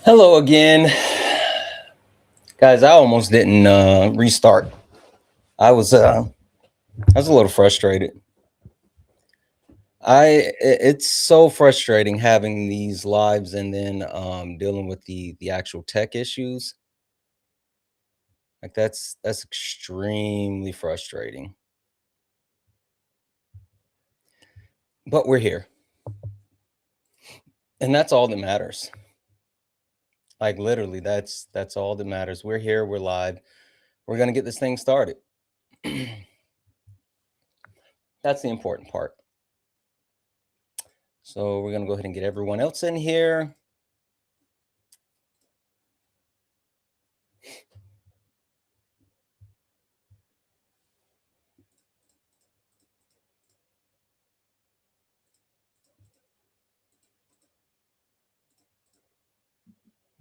Hello again, guys. I almost didn't restart. I was uh, I was a little frustrated. It's so frustrating having these lives and then dealing with the actual tech issues. Like that's extremely frustrating. But we're here, and that's all that matters. Like literally, that's all that matters. We're here. We're live. We're gonna get this thing started. That's the important part. So we're gonna go ahead and get everyone else in here.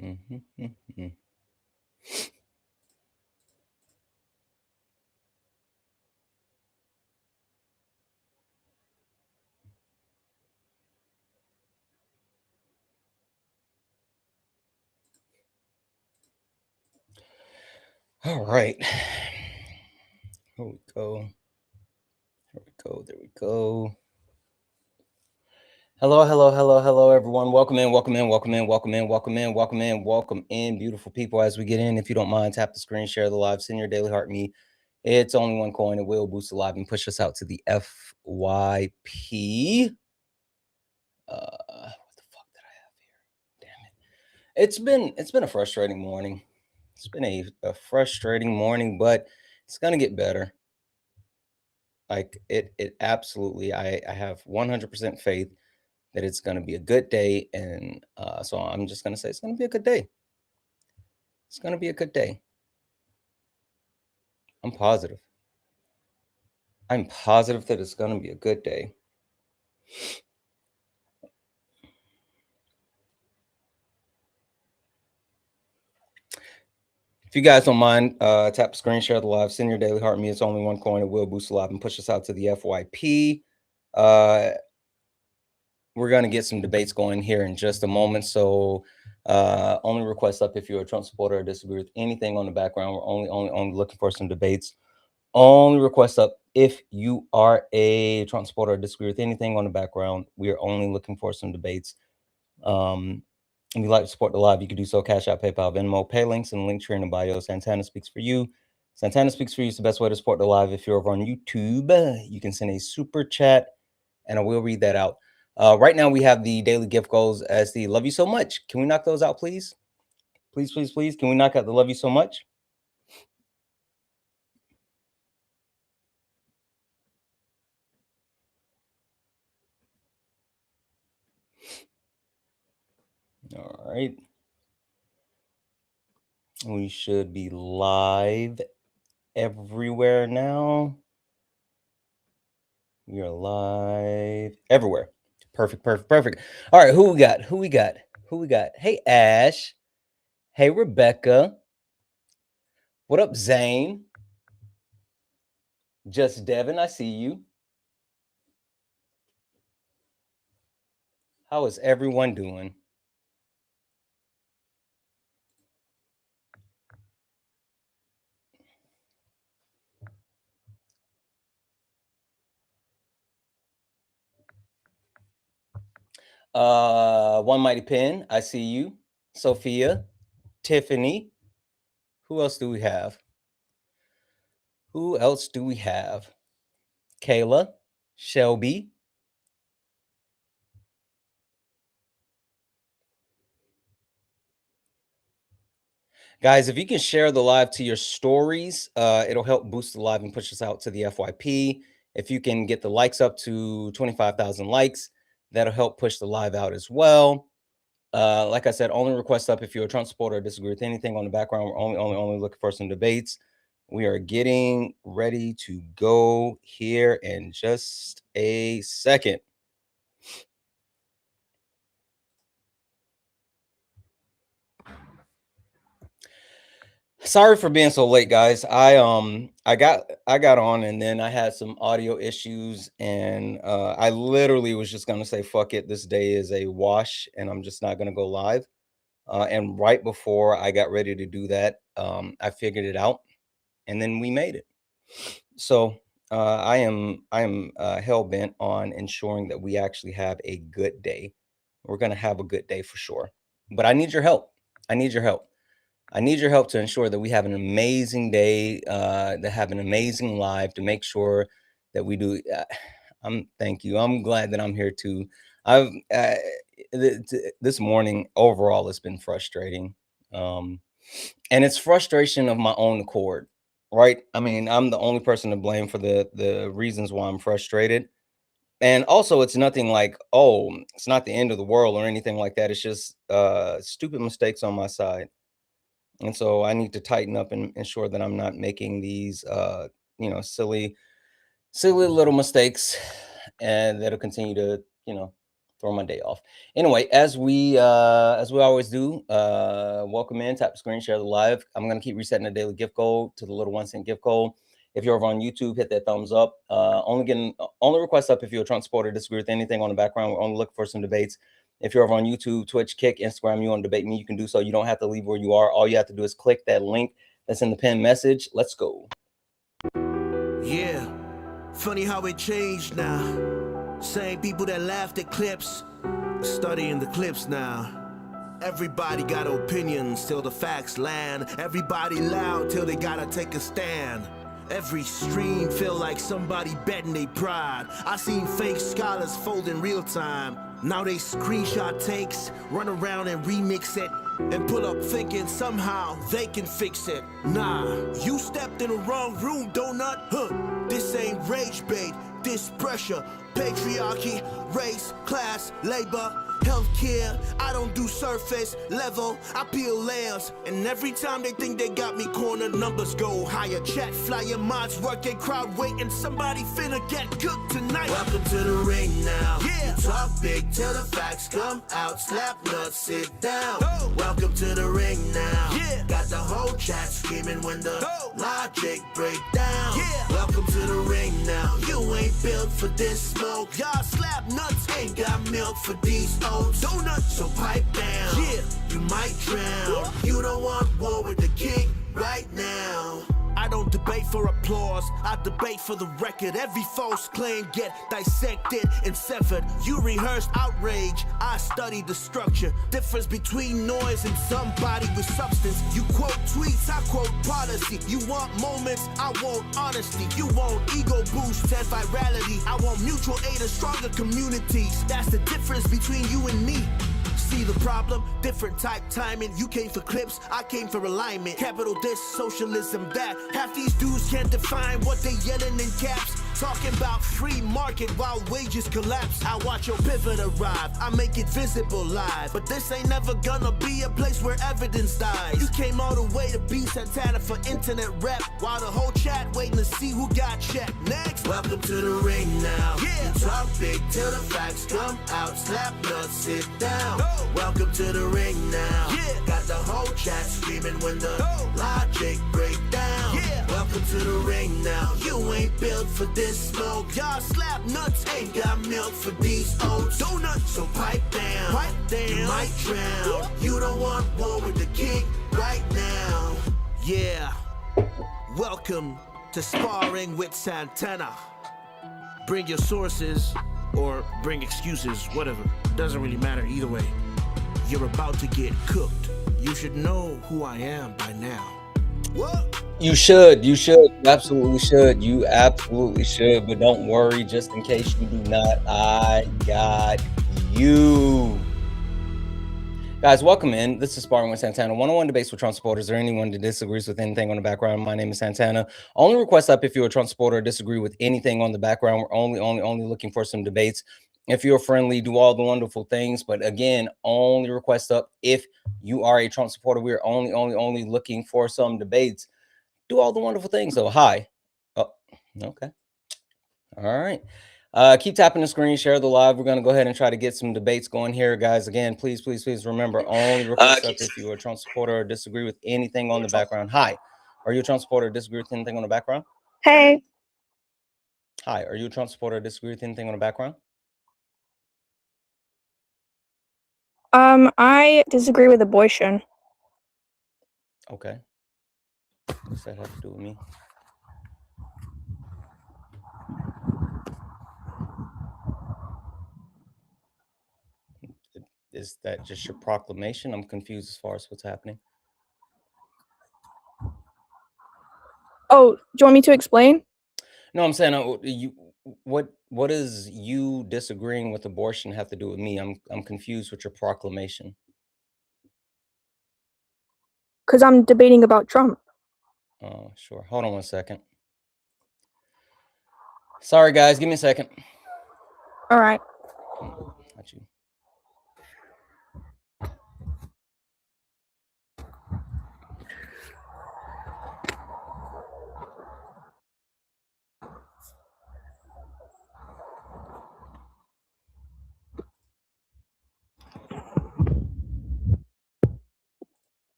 Mhm. All right. Here we go. There we go. There we go. Hello, hello, hello, hello, everyone. Welcome in, welcome in, welcome in, welcome in, welcome in, welcome in, welcome in, beautiful people. As we get in, if you don't mind, tap the screen, share the live, send your daily heart me. It's only one coin. It will boost the live and push us out to the FYP. What the fuck did I have here? Damn it. It's been a frustrating morning. It's been a frustrating morning, but it's gonna get better. Like it absolutely, I have 100% faith that it's going to be a good day. And so I'm just going to say it's going to be a good day. It's going to be a good day. I'm positive. I'm positive that it's going to be a good day. If you guys don't mind, tap the screen, share the live, send your daily heart me. It's only one coin. It will boost the live and push us out to the FYP. Uh, we're going to get some debates going here in just a moment. So only request up if you're a Trump supporter or disagree with anything on the background. We're only looking for some debates. Only request up if you are a Trump supporter or disagree with anything on the background. We are only looking for some debates. If you'd like to support the live, you can do so. Cash App, PayPal, Venmo, pay links, and link tree in the bio. Santana speaks for you. Santana speaks for you is the best way to support the live. If you're over on YouTube, you can send a super chat, and I will read that out. Right now, we have the daily gift goals as the love you so much. Can we knock those out, please? Please, please, please. Can we knock out the love you so much? All right. We should be live everywhere now. We are live everywhere. Perfect, perfect, perfect. All right, who we got? Who we got? Who we got? Hey, Ash. Hey, Rebecca. What up, Zane? Just Devin, I see you. How is everyone doing? One Mighty Pen, I see you. Sophia, Tiffany. Who else do we have? Who else do we have? Kayla, Shelby. Guys, if you can share the live to your stories, it'll help boost the live and push us out to the FYP. If you can get the likes up to 25,000 likes, that'll help push the live out as well. Like I said, only request up if you're a Trump supporter or disagree with anything on the background. We're only looking for some debates. We are getting ready to go here in just a second. Sorry for being so late, guys. I got on and then I had some audio issues and I literally was just gonna say fuck it. This day is a wash and I'm just not gonna go live. And right before I got ready to do that, I figured it out, and then we made it. So I am hell bent on ensuring that we actually have a good day. We're gonna have a good day for sure, but I need your help. I need your help. I need your help to ensure that we have an amazing day, to have an amazing life, to make sure that we do. Thank you. I'm glad that I'm here too. I've this morning overall it's been frustrating, and it's frustration of my own accord, right? I mean, I'm the only person to blame for the reasons why I'm frustrated, and also it's nothing like, oh, it's not the end of the world or anything like that. It's just stupid mistakes on my side. And so I need to tighten up and ensure that I'm not making these, silly little mistakes, and that'll continue to, throw my day off. Anyway, as we always do, welcome in, tap the screen, share the live. I'm gonna keep resetting the daily gift goal to the little 1 cent gift goal. If you're over on YouTube, hit that thumbs up. Only request up if you're a Trump supporter, disagree with anything on the background. We're only looking for some debates. If you're over on YouTube, Twitch, Kick, Instagram, you want to debate me, you can do so. You don't have to leave where you are. All you have to do is click that link that's in the pinned message. Let's go. Yeah, funny how it changed now. Same people that laughed at clips, studying the clips now. Everybody got opinions till the facts land. Everybody loud till they gotta take a stand. Every stream feel like somebody betting they pride. I seen fake scholars fold in real time. Now they screenshot takes, run around and remix it, and pull up thinking somehow they can fix it. Nah, you stepped in the wrong room, donut. This ain't rage bait, this pressure. Patriarchy, race, class, labor, healthcare. I don't do surface level, I peel layers. And every time they think they got me cornered, numbers go higher. Chat flyer, mods working, crowd waiting. Somebody finna get cooked tonight. Welcome to the ring now. Yeah. You talk big till the facts come out. Slap nuts, sit down. Welcome to the ring now. Yeah. Got the whole chat screaming when the logic break down. Yeah. Welcome to the ring now. You ain't built for this smoke. Y'all slap nuts, ain't got milk for these oats. Donuts, so pipe down. Yeah. You might drown. You don't want war with the king right now. I don't debate for applause, I debate for the record. Every false claim get dissected and severed. You rehearsed outrage, I studied the structure. Difference between noise and somebody with substance. You quote tweets, I quote policy. You want moments, I want honesty. You want ego boost and virality. I want mutual aid and stronger communities. That's the difference between you and me. See the problem? Different type timing. You came for clips, I came for alignment. Capital this, socialism that. Half these dudes can't define what they yelling in caps. Talking about free market while wages collapse. I watch your pivot arrive, I make it visible live. But this ain't never gonna be a place where evidence dies. You came all the way to be Santana for internet rep, while the whole chat waiting to see who got checked. Next, welcome to the ring now. Yeah. You talk big till the facts come out. Slap nuts, sit down. Welcome to the ring now. Yeah. Got the whole chat screaming when the logic break down. Yeah. Welcome to the ring now. You ain't built for this smoke. Y'all slap nuts, ain't got milk for these oats. Donuts, so pipe down. Pipe down. You might drown. You don't want war with the king right now. Yeah. Welcome to Sparring with Santana. Bring your sources or bring excuses, whatever. Doesn't really matter either way. You're about to get cooked. You should know who I am by now. What? You should. You absolutely should. You absolutely should. But don't worry, just in case you do not, I got you. Guys, welcome in. This is Sparring with Santana. One-on-one debates with Trump supporters or anyone that disagrees with anything on the background. My name is Santana. Only request up if you're a Trump supporter or disagree with anything on the background. We're only looking for some debates. If you're friendly, do all the wonderful things. But again, only request up if you are a Trump supporter. We're only looking for some debates. Do all the wonderful things. So hi. Oh, okay. All right. Keep tapping the screen, share the live. We're going to go ahead and try to get some debates going here, guys. Again, please remember, only request up if you are a Trump supporter or disagree with anything on the background. Hi. Are you a Trump supporter or disagree with anything on the background? Hey. Hi. Are you a Trump supporter or disagree with anything on the background? I disagree with abortion. Okay. What's that have to do with me? Is that just your proclamation? I'm confused as far as what's happening. Oh, do you want me to explain? No, I'm saying what does you disagreeing with abortion have to do with me? I'm confused with your proclamation. Because I'm debating about Trump. Oh, sure. Hold on 1 second. Sorry, guys. Give me a second. All right. Not you.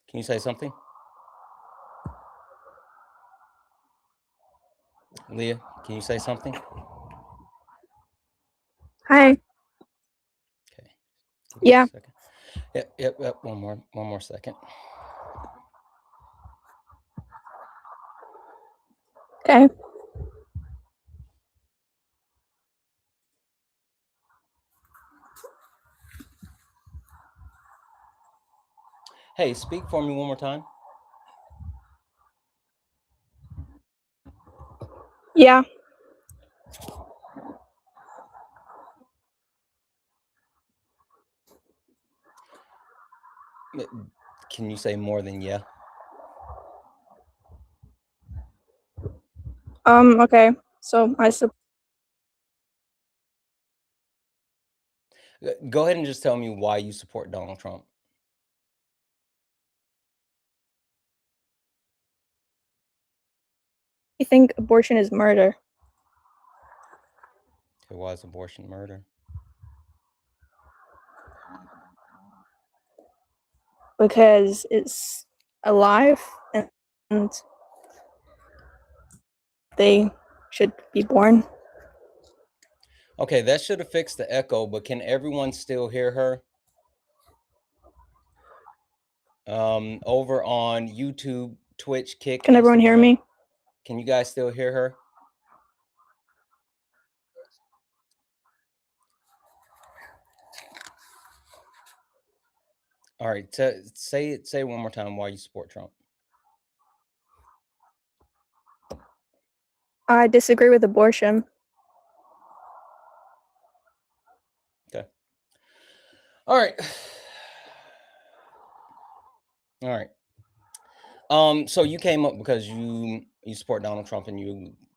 Can you say something? Leah, can you say something? Hi. Okay. Give me Yeah. a second. Yep. One more second. Okay. Hey, speak for me one more time. Yeah. Can you say more than yeah? Okay. So Go ahead and just tell me why you support Donald Trump. I think abortion is murder. Okay, why is abortion murder? Because it's alive and they should be born. Okay, that should have fixed the echo, but can everyone still hear her? Over on YouTube, Twitch, Kick, Can everyone hear Instagram. me? Can you guys still hear her? All right, say one more time why you support Trump. I disagree with abortion. Okay. All right. All right. So you came up because you support Donald Trump and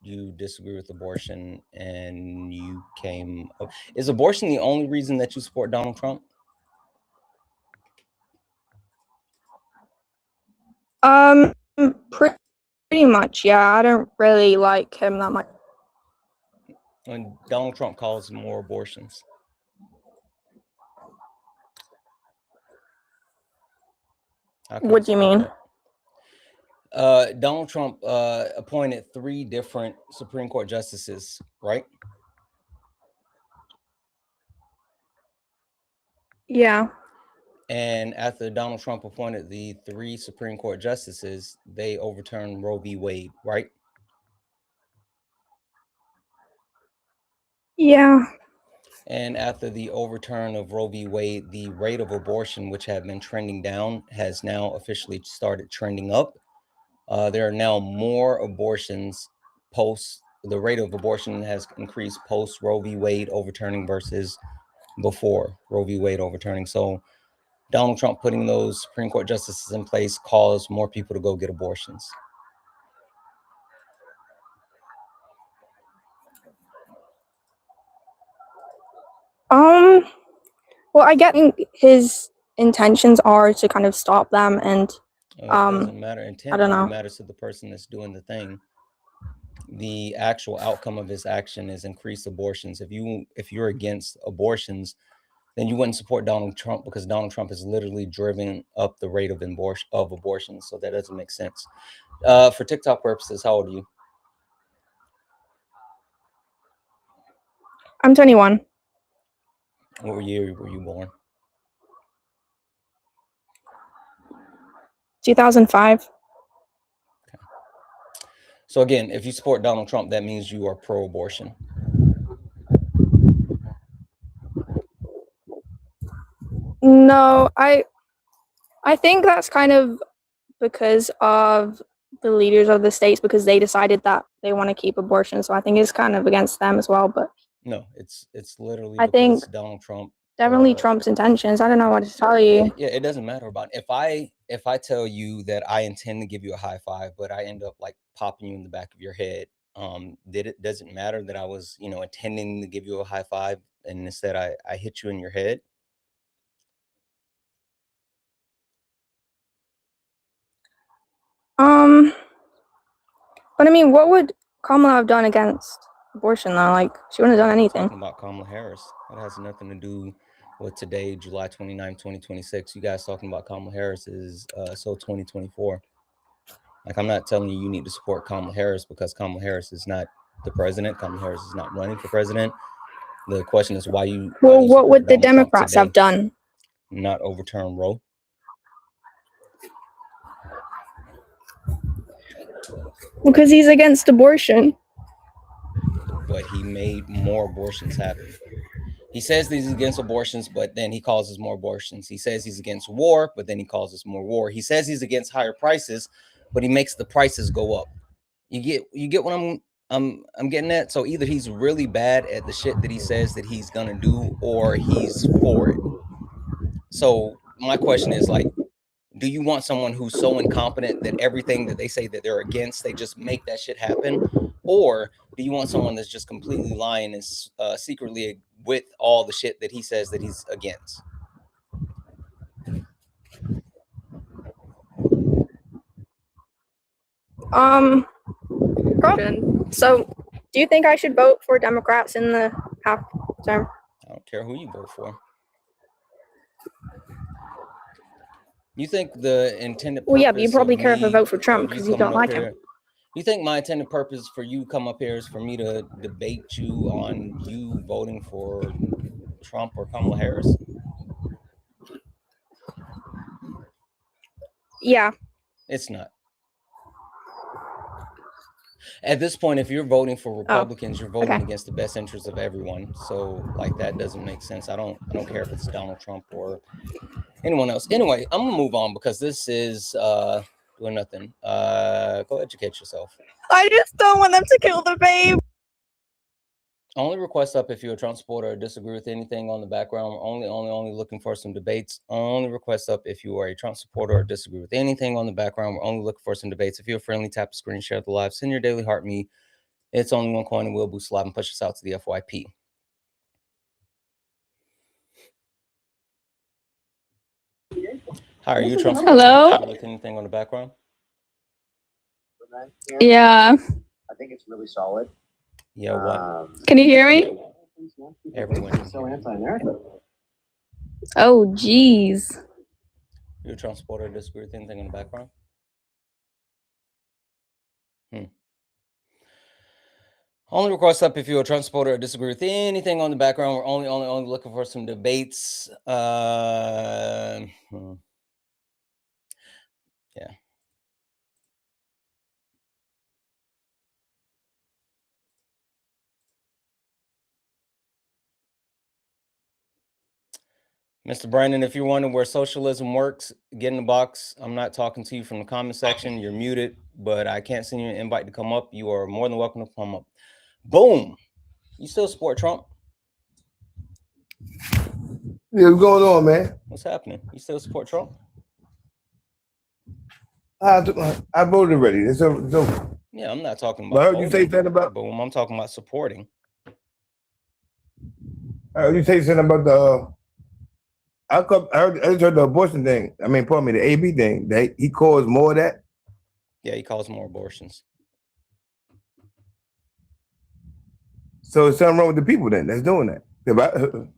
you disagree with abortion, and you came up. Is abortion the only reason that you support Donald Trump? Pretty much, yeah. I don't really like him that much. When Donald Trump calls more abortions. What do you mean? Donald Trump appointed 3 different Supreme Court justices, right? Yeah. And after Donald Trump appointed the 3 Supreme Court justices, they overturned Roe v. Wade, right? Yeah. And after the overturn of Roe v. Wade, the rate of abortion, which had been trending down, has now officially started trending up. There are now more abortions the rate of abortion has increased post Roe v. Wade overturning versus before Roe v. Wade overturning. So Donald Trump putting those Supreme Court justices in place caused more people to go get abortions. Well, I get his intentions are to kind of stop them, and it doesn't matter. Intent I don't know. only matters to the person that's doing the thing. The actual outcome of his action is increased abortions. If you're against abortions, then you wouldn't support Donald Trump, because Donald Trump has literally driven up the rate of abortion. So that doesn't make sense. For TikTok purposes, how old are you? I'm 21. What year were you born? 2005. Okay. So again, if you support Donald Trump, that means you are pro-abortion. No, I think that's kind of because of the leaders of the states, because they decided that they want to keep abortion. So I think it's kind of against them as well. But no, it's literally I because think Donald Trump. Definitely Trump's intentions. I don't know what to tell you. Yeah, it doesn't matter about it. If I tell you that I intend to give you a high five, but I end up like popping you in the back of your head, does it matter that I was, intending to give you a high five and instead I hit you in your head? But I mean, what would Kamala have done against abortion though? Like, she wouldn't have done anything. Talking about Kamala Harris. That has nothing to do with today, July 29, 2026. You guys talking about Kamala Harris is so 2024. Like, I'm not telling you need to support Kamala Harris because Kamala Harris is not the president. Kamala Harris is not running for president. The question is why you. Well, what would the Democrats have done? Not overturn Roe. Because he's against abortion. But he made more abortions happen. He says that he's against abortions, but then he causes more abortions. He says he's against war, but then he causes more war. He says he's against higher prices, but he makes the prices go up. You get what I'm getting at? So either he's really bad at the shit that he says that he's gonna do, or he's for it. So my question is, like, do you want someone who's so incompetent that everything that they say that they're against, they just make that shit happen? Or do you want someone that's just completely lying and secretly with all the shit that he says that he's against? So do you think I should vote for Democrats in the half term? I don't care who you vote for. You think the intended purpose? Well, yeah, but you probably care if I vote for Trump because you don't like him. You think my intended purpose for you come up here is for me to debate you on you voting for Trump or Kamala Harris? Yeah. It's not. At this point, if you're voting for Republicans, you're voting against the best interests of everyone. So, like, that doesn't make sense. I don't care if it's Donald Trump or anyone else. Anyway, I'm gonna move on because this is doing nothing. Go educate yourself. I just don't want them to kill the babe. Only request up if you're a Trump supporter or disagree with anything on the background. We're only looking for some debates. Only request up if you are a Trump supporter or disagree with anything on the background. We're only looking for some debates. If you're friendly, tap the screen, share the live, send your daily heart me. It's only one coin and will boost live and push us out to the FYP. Hi, are you a Trump supporter? Hello? With anything on the background? Yeah. I think it's really solid. Yeah, what? Can you hear me? Everyone. So anti-American. Oh, geez. You're a Trump supporter or disagree with anything in the background? Only request up if you're a Trump supporter or disagree with anything on the background. We're only looking for some debates. Yeah. Mr. Brandon, if you're wondering where socialism works, get in the box. I'm not talking to you from the comment section. You're muted, but I can't send you an invite to come up. You are more than welcome to come up. Boom. You still support Trump? Yeah, what's going on, man? What's happening? You still support Trump? I voted already. It's over. Yeah, I'm not talking about. I heard you say something about. Boom. I'm talking about supporting. I heard you say something about the. I just heard the abortion thing. I mean, pardon me, the AB thing. That he caused more of that. Yeah, he caused more abortions. So something wrong with the people then that's doing that. Because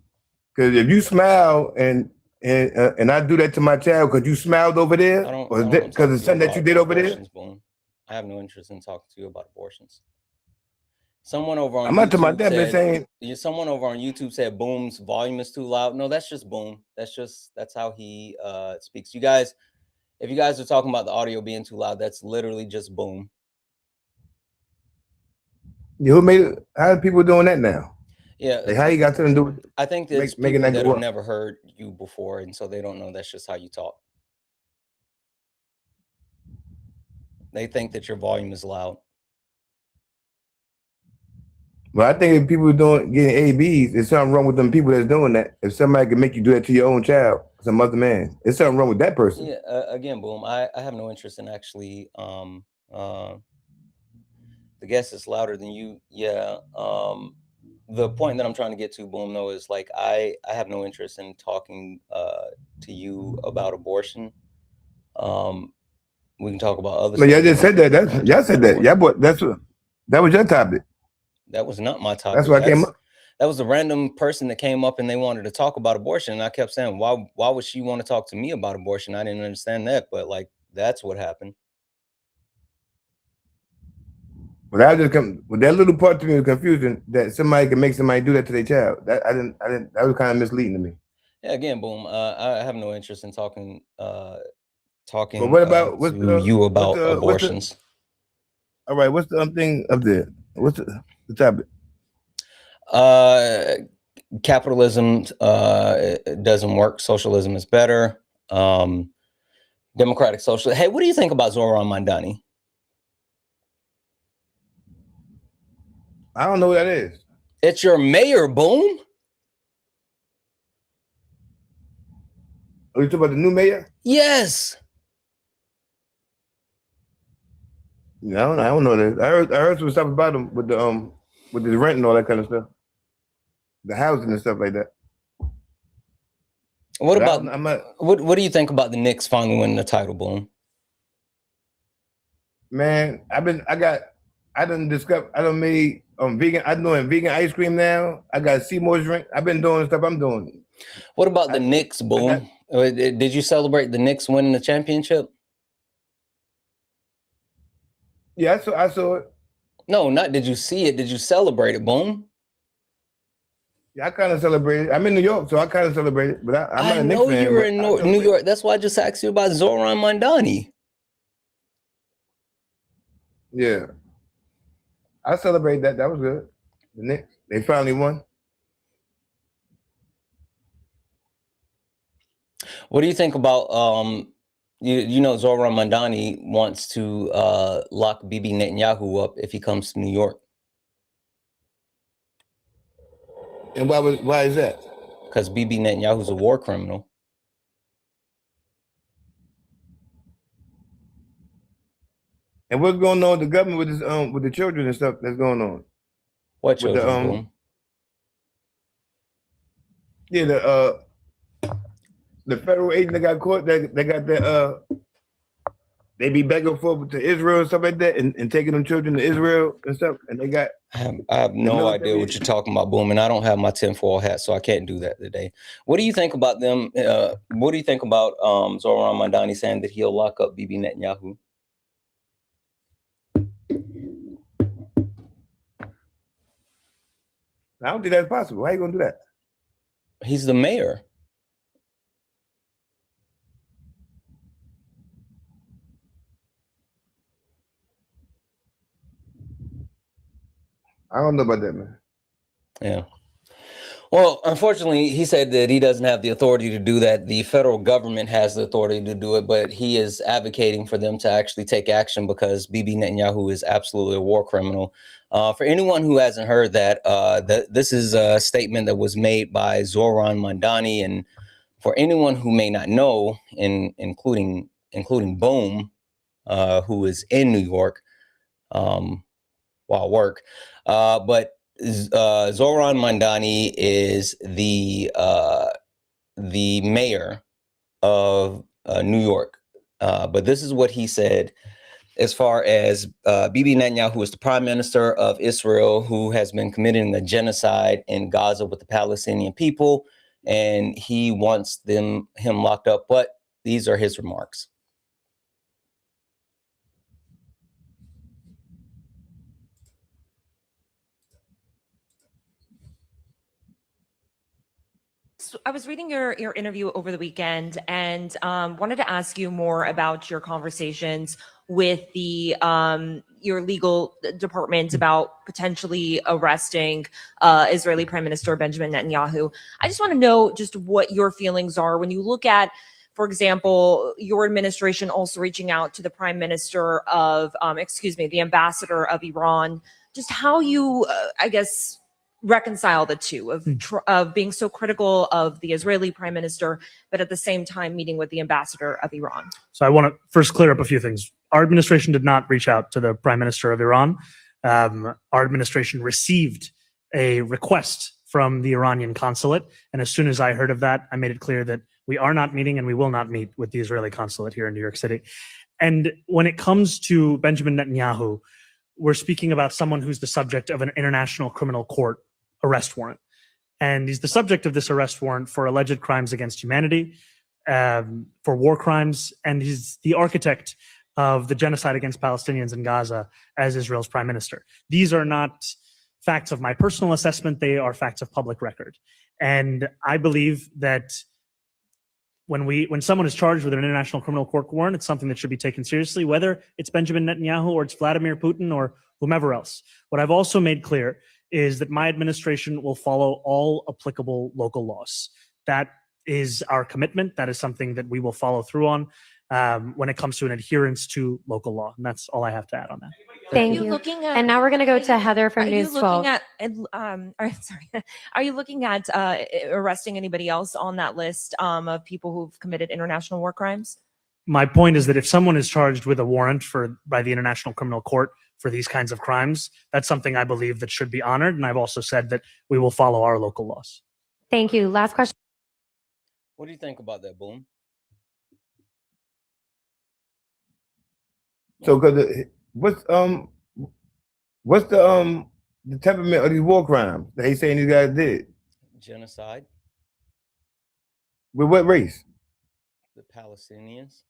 Because if you smile and I do that to my child because you smiled over there, or because it's something that you did over there. Boom. I have no interest in talking to you about abortions. Someone over on I'm not talking about that, YouTube but saying someone over on YouTube said Boom's volume is too loud. No, that's just Boom. That's how he speaks. You guys, if you guys are talking about the audio being too loud, that's literally just Boom. who made it? How are people doing that now? Yeah. Like, how you got something to do with I think there's people that have never heard you before, and so they don't know that's just how you talk. They think that your volume is loud. Well, I think if people are getting ABs, there's something wrong with them people that's doing that. If somebody can make you do that to your own child, some other man, there's something wrong with that person. Yeah, again, Boom, I have no interest in actually the guest is louder than you. Yeah. The point that I'm trying to get to, Boom, though, is like I have no interest in talking to you about abortion. We can talk about other stuff. Y'all just said that. Y'all said that. Yeah, but that was your topic. That was not my topic. That's why I came up. That was a random person that came up and they wanted to talk about abortion. And I kept saying, why would she want to talk to me about abortion? I didn't understand that, but like that's what happened. But I just with that little part to me was confusing that somebody can make somebody do that to their child. That I didn't. That was kind of misleading to me. Yeah, again, Boom. I have no interest in talking. But what about you about abortions? All right, what's the thing up there? What's the topic? Capitalism doesn't work. Socialism is better. Democratic socialism. Hey, what do you think about Zoran Mandani? I don't know who that is. It's your mayor, Boom. Are you talking about the new mayor? Yes. No, I don't know that. I heard some stuff about him with the rent and all that kind of stuff, the housing and stuff like that. What about what do you think about the Knicks finally winning the title, Boom? Man, I done made vegan. I'm doing vegan ice cream now. I got Seymour's drink. I've been doing stuff I'm doing. What about the Knicks, Boom? Did you celebrate the Knicks winning the championship? Yeah, I saw it. No, not did you see it? Did you celebrate it, Boom? Yeah, I kind of celebrated. I'm in New York, so I kind of celebrated. But I'm not a Knicks fan. I know you were in New York. That's why I just asked you about Zoran Mandani. Yeah, I celebrated that. That was good. The Knicks, they finally won. What do you think about you know Zoran Mandani wants to lock Bibi Netanyahu up if he comes to New York? And why is that? Because Bibi Netanyahu's a war criminal. And what's going on with the government with this with the children and stuff that's going on? What children? The federal agent that got caught, they got that they be back and forth to Israel and stuff like that, and taking them children to Israel and stuff, and they got. I have no idea what you're talking about, Boom, and I don't have my tinfoil hat, so I can't do that today. What do you think about them? What do you think about Zoran Mandani saying that he'll lock up Bibi Netanyahu? I don't think that's possible. How you gonna do that? He's the mayor. I don't know about that, man. Yeah. Well, unfortunately, he said that he doesn't have the authority to do that. The federal government has the authority to do it, but he is advocating for them to actually take action because Bibi Netanyahu is absolutely a war criminal. For anyone who hasn't heard that, this is a statement that was made by Zoran Mandani. And for anyone who may not know, including Boom, who is in New York while work, but Zoran Mandani is the mayor of New York. But this is what he said as far as Bibi Netanyahu, who is the prime minister of Israel, who has been committing a genocide in Gaza with the Palestinian people. and he wants him locked up. But these are his remarks. I was reading your interview over the weekend and wanted to ask you more about your conversations with the your legal department about potentially arresting Israeli Prime Minister Benjamin Netanyahu. I just want to know just what your feelings are when you look at, for example, your administration also reaching out to the Prime Minister of, the Ambassador of Iran, just how you, I guess, reconcile the two of being so critical of the Israeli prime minister, but at the same time meeting with the ambassador of Iran. So I want to first clear up a few things. Our administration did not reach out to the prime minister of Iran. Our administration received a request from the Iranian consulate. And as soon as I heard of that, I made it clear that we are not meeting and we will not meet with the Israeli consulate here in New York City. And when it comes to Benjamin Netanyahu, we're speaking about someone who's the subject of an international criminal court arrest warrant. And he's the subject of this arrest warrant for alleged crimes against humanity, for war crimes, and he's the architect of the genocide against Palestinians in Gaza as Israel's prime minister. These are not facts of my personal assessment, they are facts of public record. And I believe that when someone is charged with an international criminal court warrant, it's something that should be taken seriously, whether it's Benjamin Netanyahu or it's Vladimir Putin or whomever else. What I've also made clear is that my administration will follow all applicable local laws. That is our commitment. That is something that we will follow through on when it comes to an adherence to local law. And that's all I have to add on that. Thank you. And now we're going to go to Heather from News 12. Are you looking at arresting anybody else on that list of people who've committed international war crimes? My point is that if someone is charged with a warrant by the International Criminal Court for these kinds of crimes, that's something I believe that should be honored. And I've also said that we will follow our local laws. Thank you. Last question. What do you think about that, Boom? So, because what's the temperament of these war crimes that he's saying these guys did? Genocide. With what race? The Palestinians.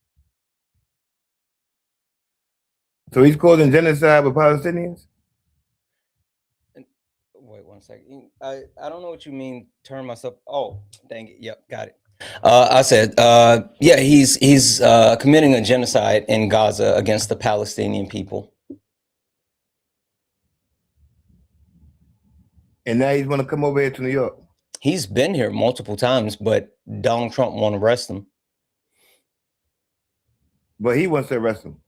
So he's causing genocide with Palestinians? Wait 1 second. I don't know what you mean. Turn myself. Oh, dang it. Yep, got it. I said, yeah, he's committing a genocide in Gaza against the Palestinian people. And now he's going to come over here to New York. He's been here multiple times, but Donald Trump won't arrest him. But he wants to arrest him.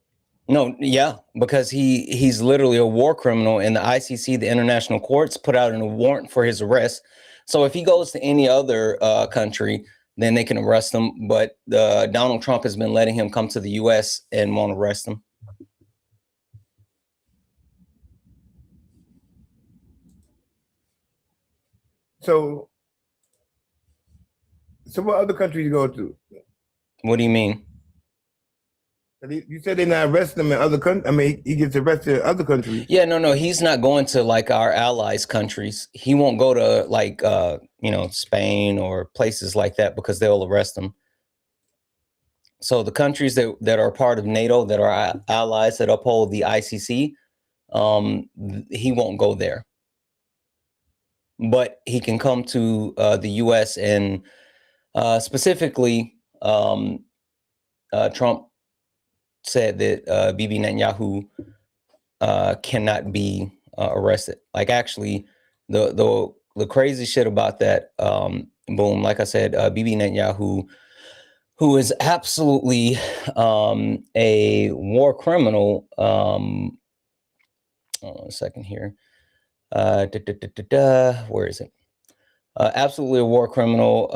No, yeah, because he's literally a war criminal, and the ICC, the international courts, put out a warrant for his arrest. So if he goes to any other country, then they can arrest him. But Donald Trump has been letting him come to the U.S. and won't arrest him. So what other countries you go to? What do you mean? You said they're not arresting him in other countries. I mean, he gets arrested in other countries. Yeah, no, he's not going to like our allies countries. He won't go to like, Spain or places like that because they'll arrest him. So the countries that are part of NATO, that are allies, that uphold the ICC, he won't go there. But he can come to the U.S. and specifically Trump said that Bibi Netanyahu cannot be arrested. Like, actually, the crazy shit about that, Boom, like I said, Bibi Netanyahu, who is absolutely a war criminal. Hold on a second here. Where is it? Absolutely a war criminal.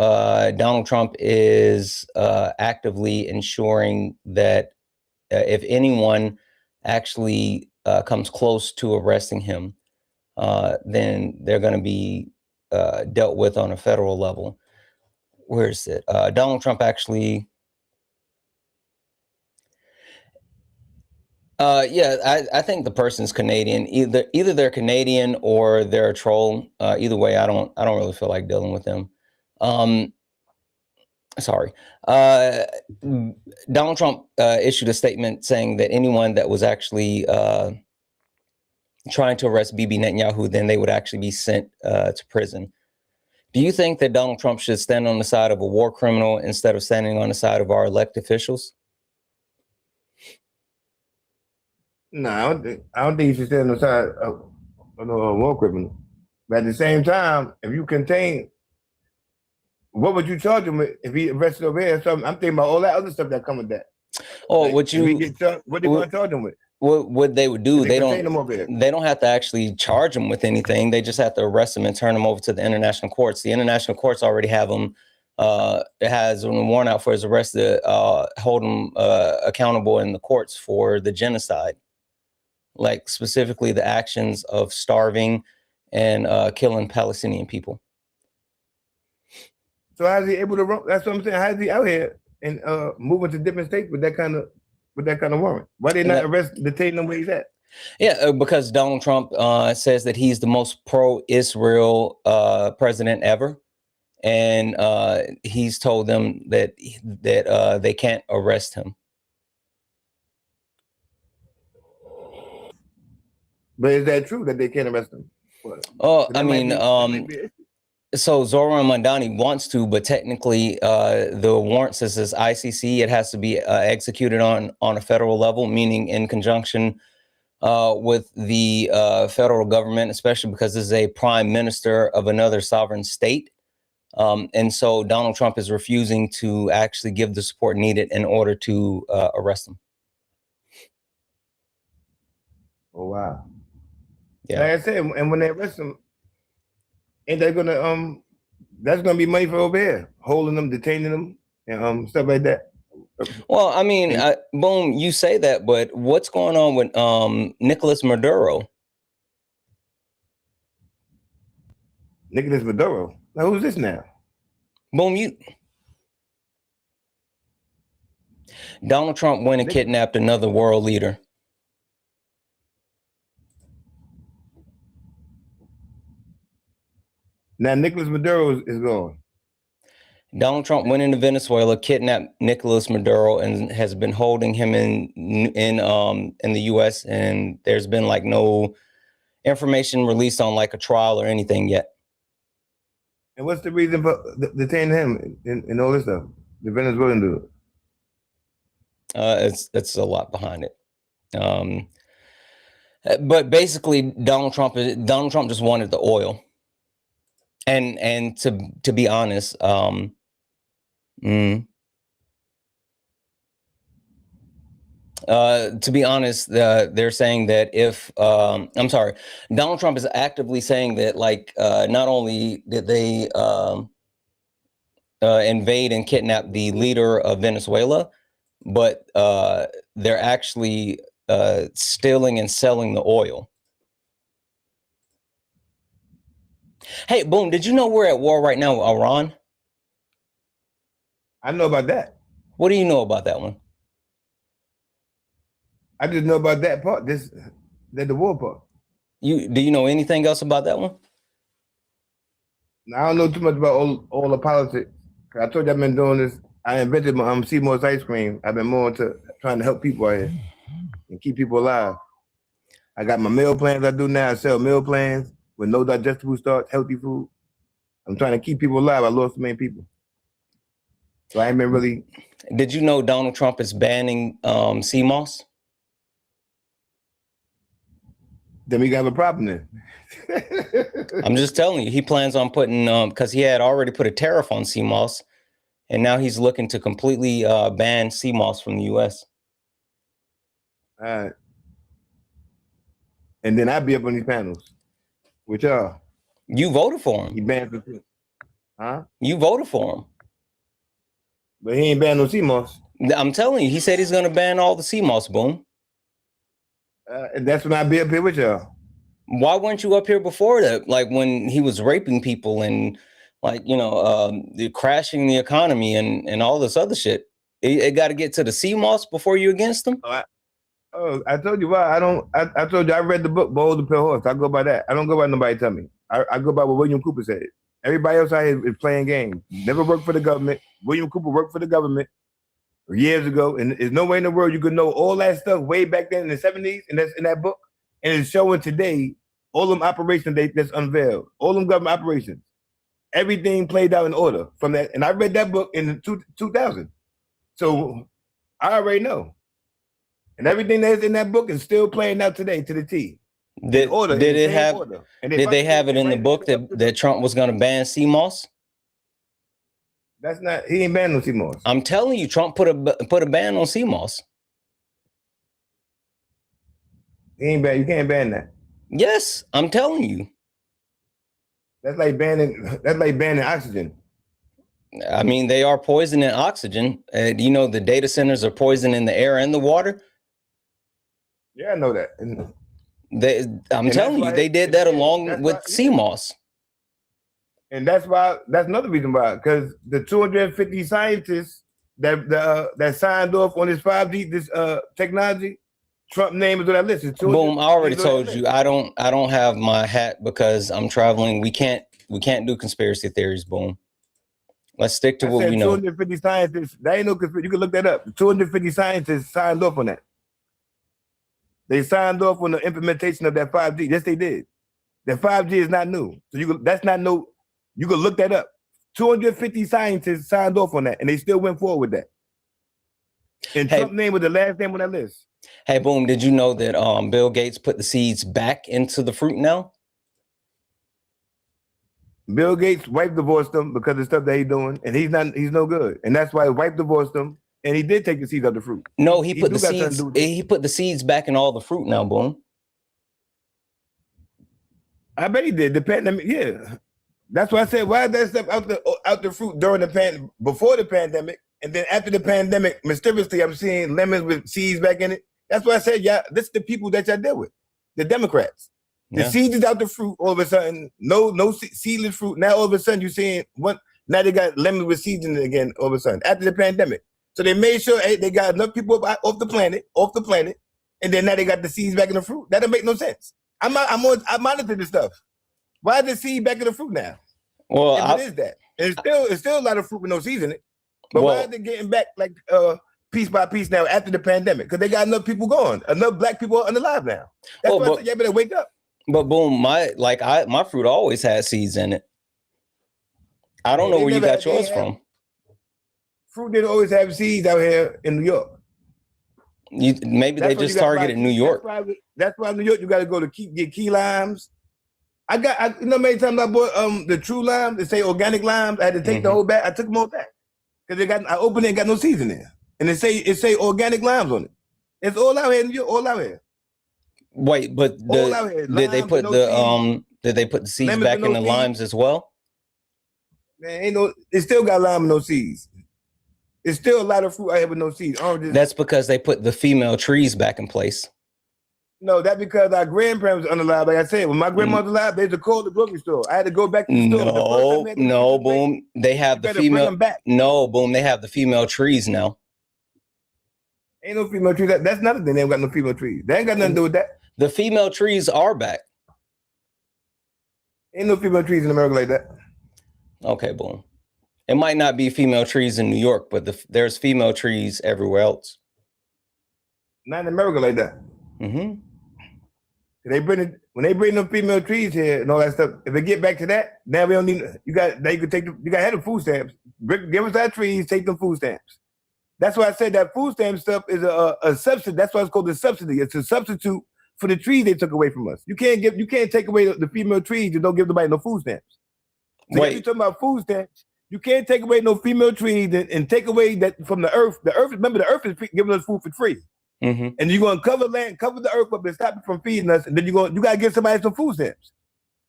Donald Trump is actively ensuring that if anyone actually comes close to arresting him, then they're going to be dealt with on a federal level. Where is it? Donald Trump actually. Yeah, I think the person's Canadian. Either they're Canadian or they're a troll. Either way, I don't really feel like dealing with them. Sorry. Donald Trump issued a statement saying that anyone that was actually trying to arrest Bibi Netanyahu, then they would actually be sent to prison. Do you think that Donald Trump should stand on the side of a war criminal instead of standing on the side of our elected officials? No, I don't think you should stand on the side of a war criminal. But at the same time, if you contain, what would you charge him with if he arrested over here or something? I'm thinking about all that other stuff that come with that. Oh, like, what you? What they going to charge him with? What they would do? They don't have to actually charge him with anything. They just have to arrest him and turn him over to the international courts. The international courts already have him. It has a warrant out for his arrest to hold him accountable in the courts for the genocide, like specifically the actions of starving and killing Palestinian people. So how is he able to run? That's what I'm saying. How is he out here and moving to different states with that kind of warrant? Why they not detain him where he's at? Yeah, because Donald Trump says that he's the most pro-Israel president ever, and he's told them that they can't arrest him. But is that true that they can't arrest him? Oh, I mean, so Zoran Mandani wants to, but technically the warrant says it's ICC. It has to be executed on a federal level, meaning in conjunction with the federal government, especially because this is a prime minister of another sovereign state. And so Donald Trump is refusing to actually give the support needed in order to arrest him. Oh, wow. Yeah. Like I said, and when they arrest him, ain't they gonna that's gonna be money for over here, holding them, detaining them, and stuff like that. Well, I mean, boom, you say that, but what's going on with Nicolas Maduro? Nicolas Maduro? Now, who's this now? Boom, Donald Trump went and kidnapped another world leader. Now Nicolas Maduro is gone. Donald Trump went into Venezuela, kidnapped Nicolas Maduro, and has been holding him in the U.S. And there's been like no information released on like a trial or anything yet. And what's the reason for detaining him and all this stuff? The Venezuelan dude. It's a lot behind it. But basically, Donald Trump just wanted the oil. And to be honest, to be honest, they're saying that if I'm sorry, Donald Trump is actively saying that like not only did they invade and kidnap the leader of Venezuela, but they're actually stealing and selling the oil. Hey, boom, did you know we're at war right now with Iran? I know about that. What do you know about that one? I just know about that part, the war part. Do you know anything else about that one? I don't know too much about all the politics. I told you I've been doing this. I invented my Seymour's ice cream. I've been more into trying to help people out here and keep people alive. I got my meal plans I do now. I sell meal plans with no digestible starch, healthy food. I'm trying to keep people alive. I lost so many people. So I ain't been really. Did you know Donald Trump is banning sea moss? Then we got a problem then. I'm just telling you, he plans on putting, because he had already put a tariff on sea moss, and now he's looking to completely ban sea moss from the U.S. All right. And then I'd be up on these panels. With y'all. You voted for him. He banned the huh? You voted for him. But he ain't banned no sea moss. I'm telling you, he said he's going to ban all the sea moss, boom. And that's when I be up here with y'all. Why weren't you up here before that? Like when he was raping people and like, you know, crashing the economy and all this other shit. It got to get to the sea moss before you against him. I told you why. I told you I read the book Bold to Pale Horse. I go by that. I don't go by nobody tell me. I go by what William Cooper said. Everybody else out here is playing games. Never worked for the government. William Cooper worked for the government years ago, and there's no way in the world you could know all that stuff way back then in the 70s, and that's in that book. And it's showing today all them operations that's unveiled, all them government operations. Everything played out in order from that. And I read that book in 2000. So I already know. And everything that's in that book is still playing out today to the T. Did they have it in the book that Trump was going to ban CMOS? That's not, he ain't banning no CMOS. I'm telling you, Trump put a ban on CMOS. He ain't ban, you can't ban that. Yes, I'm telling you. That's like banning oxygen. I mean, they are poisoning oxygen. You know, the data centers are poisoning the air and the water. Yeah, I know that. I'm telling you, they did that along with CMOS. And that's another reason why, because the 250 scientists that signed off on this 5G, this technology, Trump name is on that list. Boom! I already told you I don't have my hat because I'm traveling. We can't do conspiracy theories. Boom. Let's stick to what we know. 250 scientists. That ain't no conspiracy. You can look that up. 250 scientists signed off on that. They signed off on the implementation of that 5G. Yes, they did. That 5G is not new. So that's not no. You can look that up. 250 scientists signed off on that, and they still went forward with that. And Trump's name was the last name on that list. Hey, Boom, did you know that Bill Gates put the seeds back into the fruit now? Bill Gates wife divorced him because of the stuff that he's doing, and he's no good. And that's why his wife divorced him, and he did take the seeds of the fruit. No, he put the seeds back in all the fruit now, Boom. I bet he did. The pandemic, yeah. That's why I said, why is that stuff out the fruit during the before the pandemic, and then after the pandemic, mysteriously, I'm seeing lemons with seeds back in it. That's why I said, yeah, this is the people that y'all deal with, the Democrats. The seeds is out the fruit. All of a sudden, no seedless fruit. Now all of a sudden, you're seeing what? Now they got lemons with seeds in it again. All of a sudden, after the pandemic, so they made sure they got enough people off the planet, and then now they got the seeds back in the fruit. That don't make no sense. I monitor this stuff. Why is the seed back in the fruit now? Well, what is that? It's still a lot of fruit with no seeds in it. But why are they getting back like piece by piece now after the pandemic? Because they got enough people going, enough black people are alive now. That's why I said, you better wake up. But Boom, my fruit always had seeds in it. I don't know where you got yours from. Fruit didn't always have seeds out here in New York. Maybe they just targeted New York. That's why New York, you got to go to get key limes. You know, many times I bought the true limes. They say organic limes. I had to take the whole bag. I took them all back because I opened it and got no seeds in there, and it say organic limes on it. It's all out here in New York, all out here. Wait, but did they put the seeds back in the limes as well? Man, it still got lime and no seeds. It's still a lot of fruit out here with no seeds. That's because they put the female trees back in place. No, that's because our grandparents were unalive. Like I said, when my grandmother was alive, they had to call the grocery store. I had to go back to the store. No, Boom. They have the female. No, Boom. They have the female trees now. Ain't no female trees. That's another thing. They ain't got no female trees. They ain't got nothing to do with that. The female trees are back. Ain't no female trees in America like that. Okay, Boom. It might not be female trees in New York, but there's female trees everywhere else. Not in America like that. Mm-hmm. When they bring them female trees here and all that stuff, if they get back to that, now we don't need. You got to have the food stamps. Give us our trees, take them food stamps. That's why I said that food stamp stuff is a subsidy. That's why it's called a subsidy. It's a substitute for the trees they took away from us. You can't take away the female trees and don't give nobody no food stamps. So if you're talking about food stamps, you can't take away no female trees and take away that from the earth. The earth, remember, the earth is giving us food for free. Mm-hmm. And you're going to cover the earth up and stop it from feeding us. And then you got to give somebody some food stamps.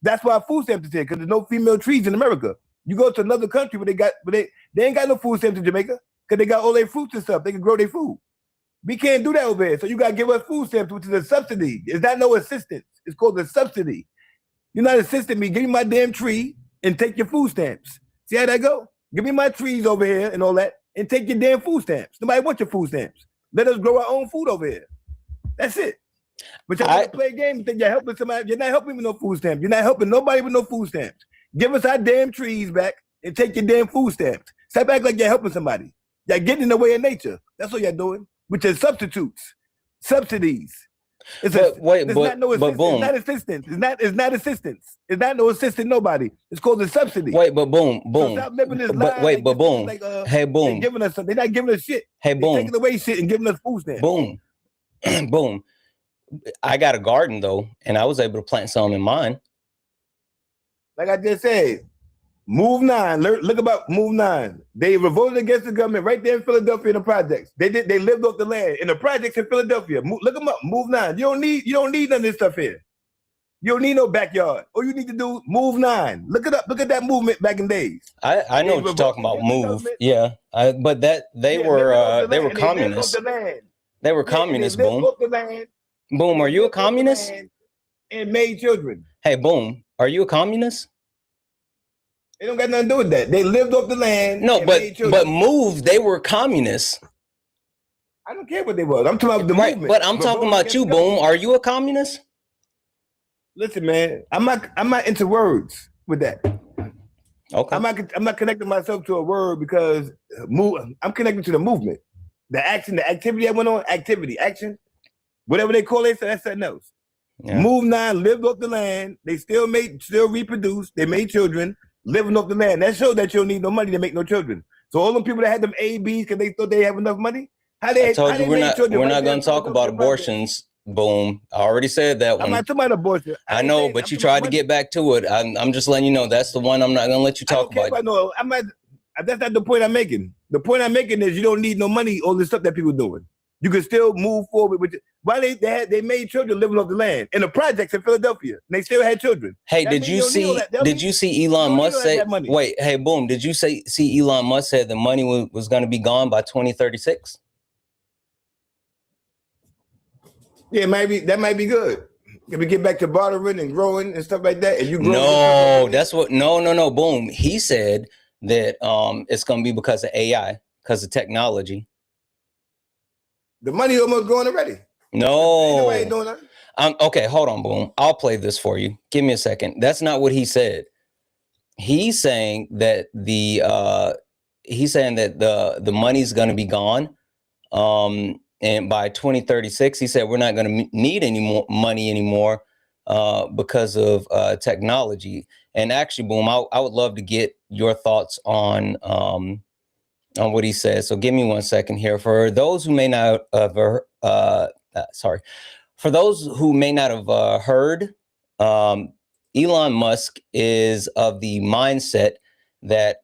That's why food stamps is here, because there's no female trees in America. You go to another country where they ain't got no food stamps in Jamaica because they got all their fruits and stuff. They can grow their food. We can't do that over here. So you got to give us food stamps, which is a subsidy. It's not no assistance. It's called a subsidy. You're not assisting me. Give me my damn tree and take your food stamps. See how that go? Give me my trees over here and all that and take your damn food stamps. Nobody wants your food stamps. Let us grow our own food over here. That's it. But y'all play games, think you're helping somebody. You're not helping with no food stamps. You're not helping nobody with no food stamps. Give us our damn trees back and take your damn food stamps. Step back like you're helping somebody. You're getting in the way of nature. That's what you're doing. With your substitutes, subsidies. It's boom. not assistance. It's not assistance. It's not no assisting nobody. It's called a subsidy. Wait, but boom. So stop living this But lie wait, but boom. like, Hey, boom. They're giving us something. They're not giving us shit. Hey, They're boom. taking away shit and giving us food stamps. Boom. Boom. I got a garden though, and I was able to plant some in mine. Like I just said, Move 9. Look about Move 9. They revolted against the government right there in Philadelphia in the projects. They lived off the land in the projects in Philadelphia. Look them up. Move 9. You don't need none of this stuff here. You don't need no backyard. All you need to do, Move 9. Look it up. Look at that movement back in days. I know what you're talking about. Move. Yeah. But they were communists. They were communists. Boom. Boom. Are you a communist? And made children. Hey, boom. Are you a communist? They don't got nothing to do with that. They lived off the land. No, but Move, they were communists. I don't care what they was. I'm talking about the movement. But I'm talking about you, Boom. Are you a communist? Listen, man, I'm not into words with that. Okay. I'm not connecting myself to a word because I'm connected to the movement. The action, the activity that went on, action, whatever they call it, so that's something else. Yeah. Move 9 lived off the land. They still reproduced. They made children living off the land. That showed that you don't need no money to make no children. So all them people that had them ABs because they thought they have enough money, I told you we're not going to talk about abortions. Boom. I already said that one. I'm not talking about abortion. I know, but you tried to get back to it. I'm just letting you know that's the one I'm not going to let you talk about. No, that's not the point I'm making. The point I'm making is you don't need no money, all this stuff that people doing. You can still move forward with it. Why they made children living off the land in the projects in Philadelphia. And they still had children. Hey, did you see Elon Musk say, wait, hey, boom, did you see Elon Musk said the money was going to be gone by 2036? Yeah, that might be good. If we get back to bartering and growing and stuff like that, and you grow. No, that's what. No. Boom. He said that it's going to be because of AI, because of technology. The money almost gone already. No. Ain't doing nothing. Okay, hold on, Boom. I'll play this for you. Give me a second. That's not what he said. He's saying that the money's going to be gone. And by 2036, he said we're not going to need any more money anymore because of technology. And actually, Boom, I would love to get your thoughts on what he says. So give me 1 second here. For those who may not have heard, Elon Musk is of the mindset that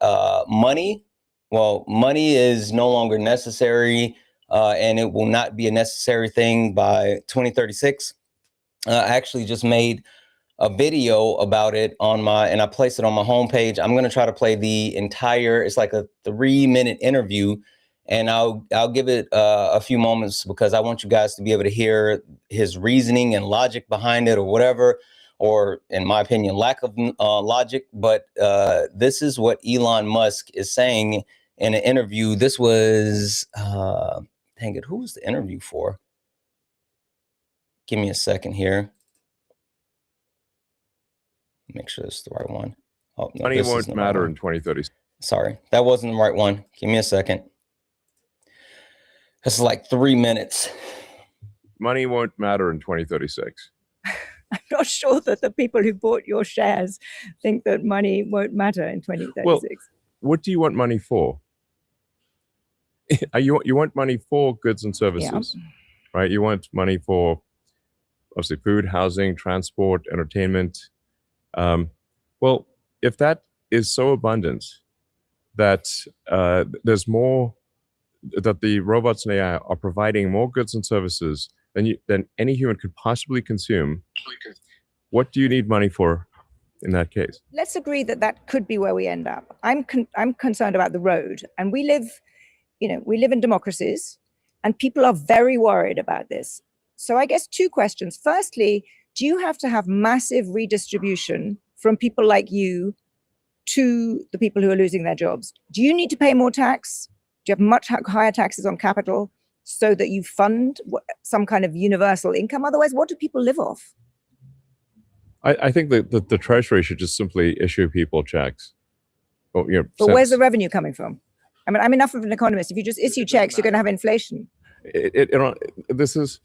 money is no longer necessary. And it will not be a necessary thing by 2036. I actually just made a video about it and I placed it on my homepage. I'm going to try to play the entire, it's like a 3-minute interview, and I'll give it a few moments because I want you guys to be able to hear his reasoning and logic behind it or whatever, or in my opinion, lack of logic. But this is what Elon Musk is saying in an interview. This was, dang it, who was the interview for? Give me a second here. Make sure it's the right one. Oh, no, money won't matter in 2030. Sorry, that wasn't the right one. Give me a second. This is like 3 minutes. Money won't matter in 2036. I'm not sure that the people who bought your shares think that money won't matter in 2036. Well, what do you want money for? You want money for goods and services, right? You want money for obviously food, housing, transport, entertainment. Well, if that is so abundant that there's more, that the robots and AI are providing more goods and services than any human could possibly consume, what do you need money for in that case? Let's agree that could be where we end up. I'm concerned about the road, and we live in democracies, and people are very worried about this. So I guess 2 questions. Firstly, do you have to have massive redistribution from people like you to the people who are losing their jobs? Do you need to pay more tax? Do you have much higher taxes on capital so that you fund some kind of universal income? Otherwise, what do people live off? I think that the Treasury should just simply issue people checks. Well, but where's the revenue coming from? I mean, I'm enough of an economist. If you just issue checks, you're going to have inflation. This is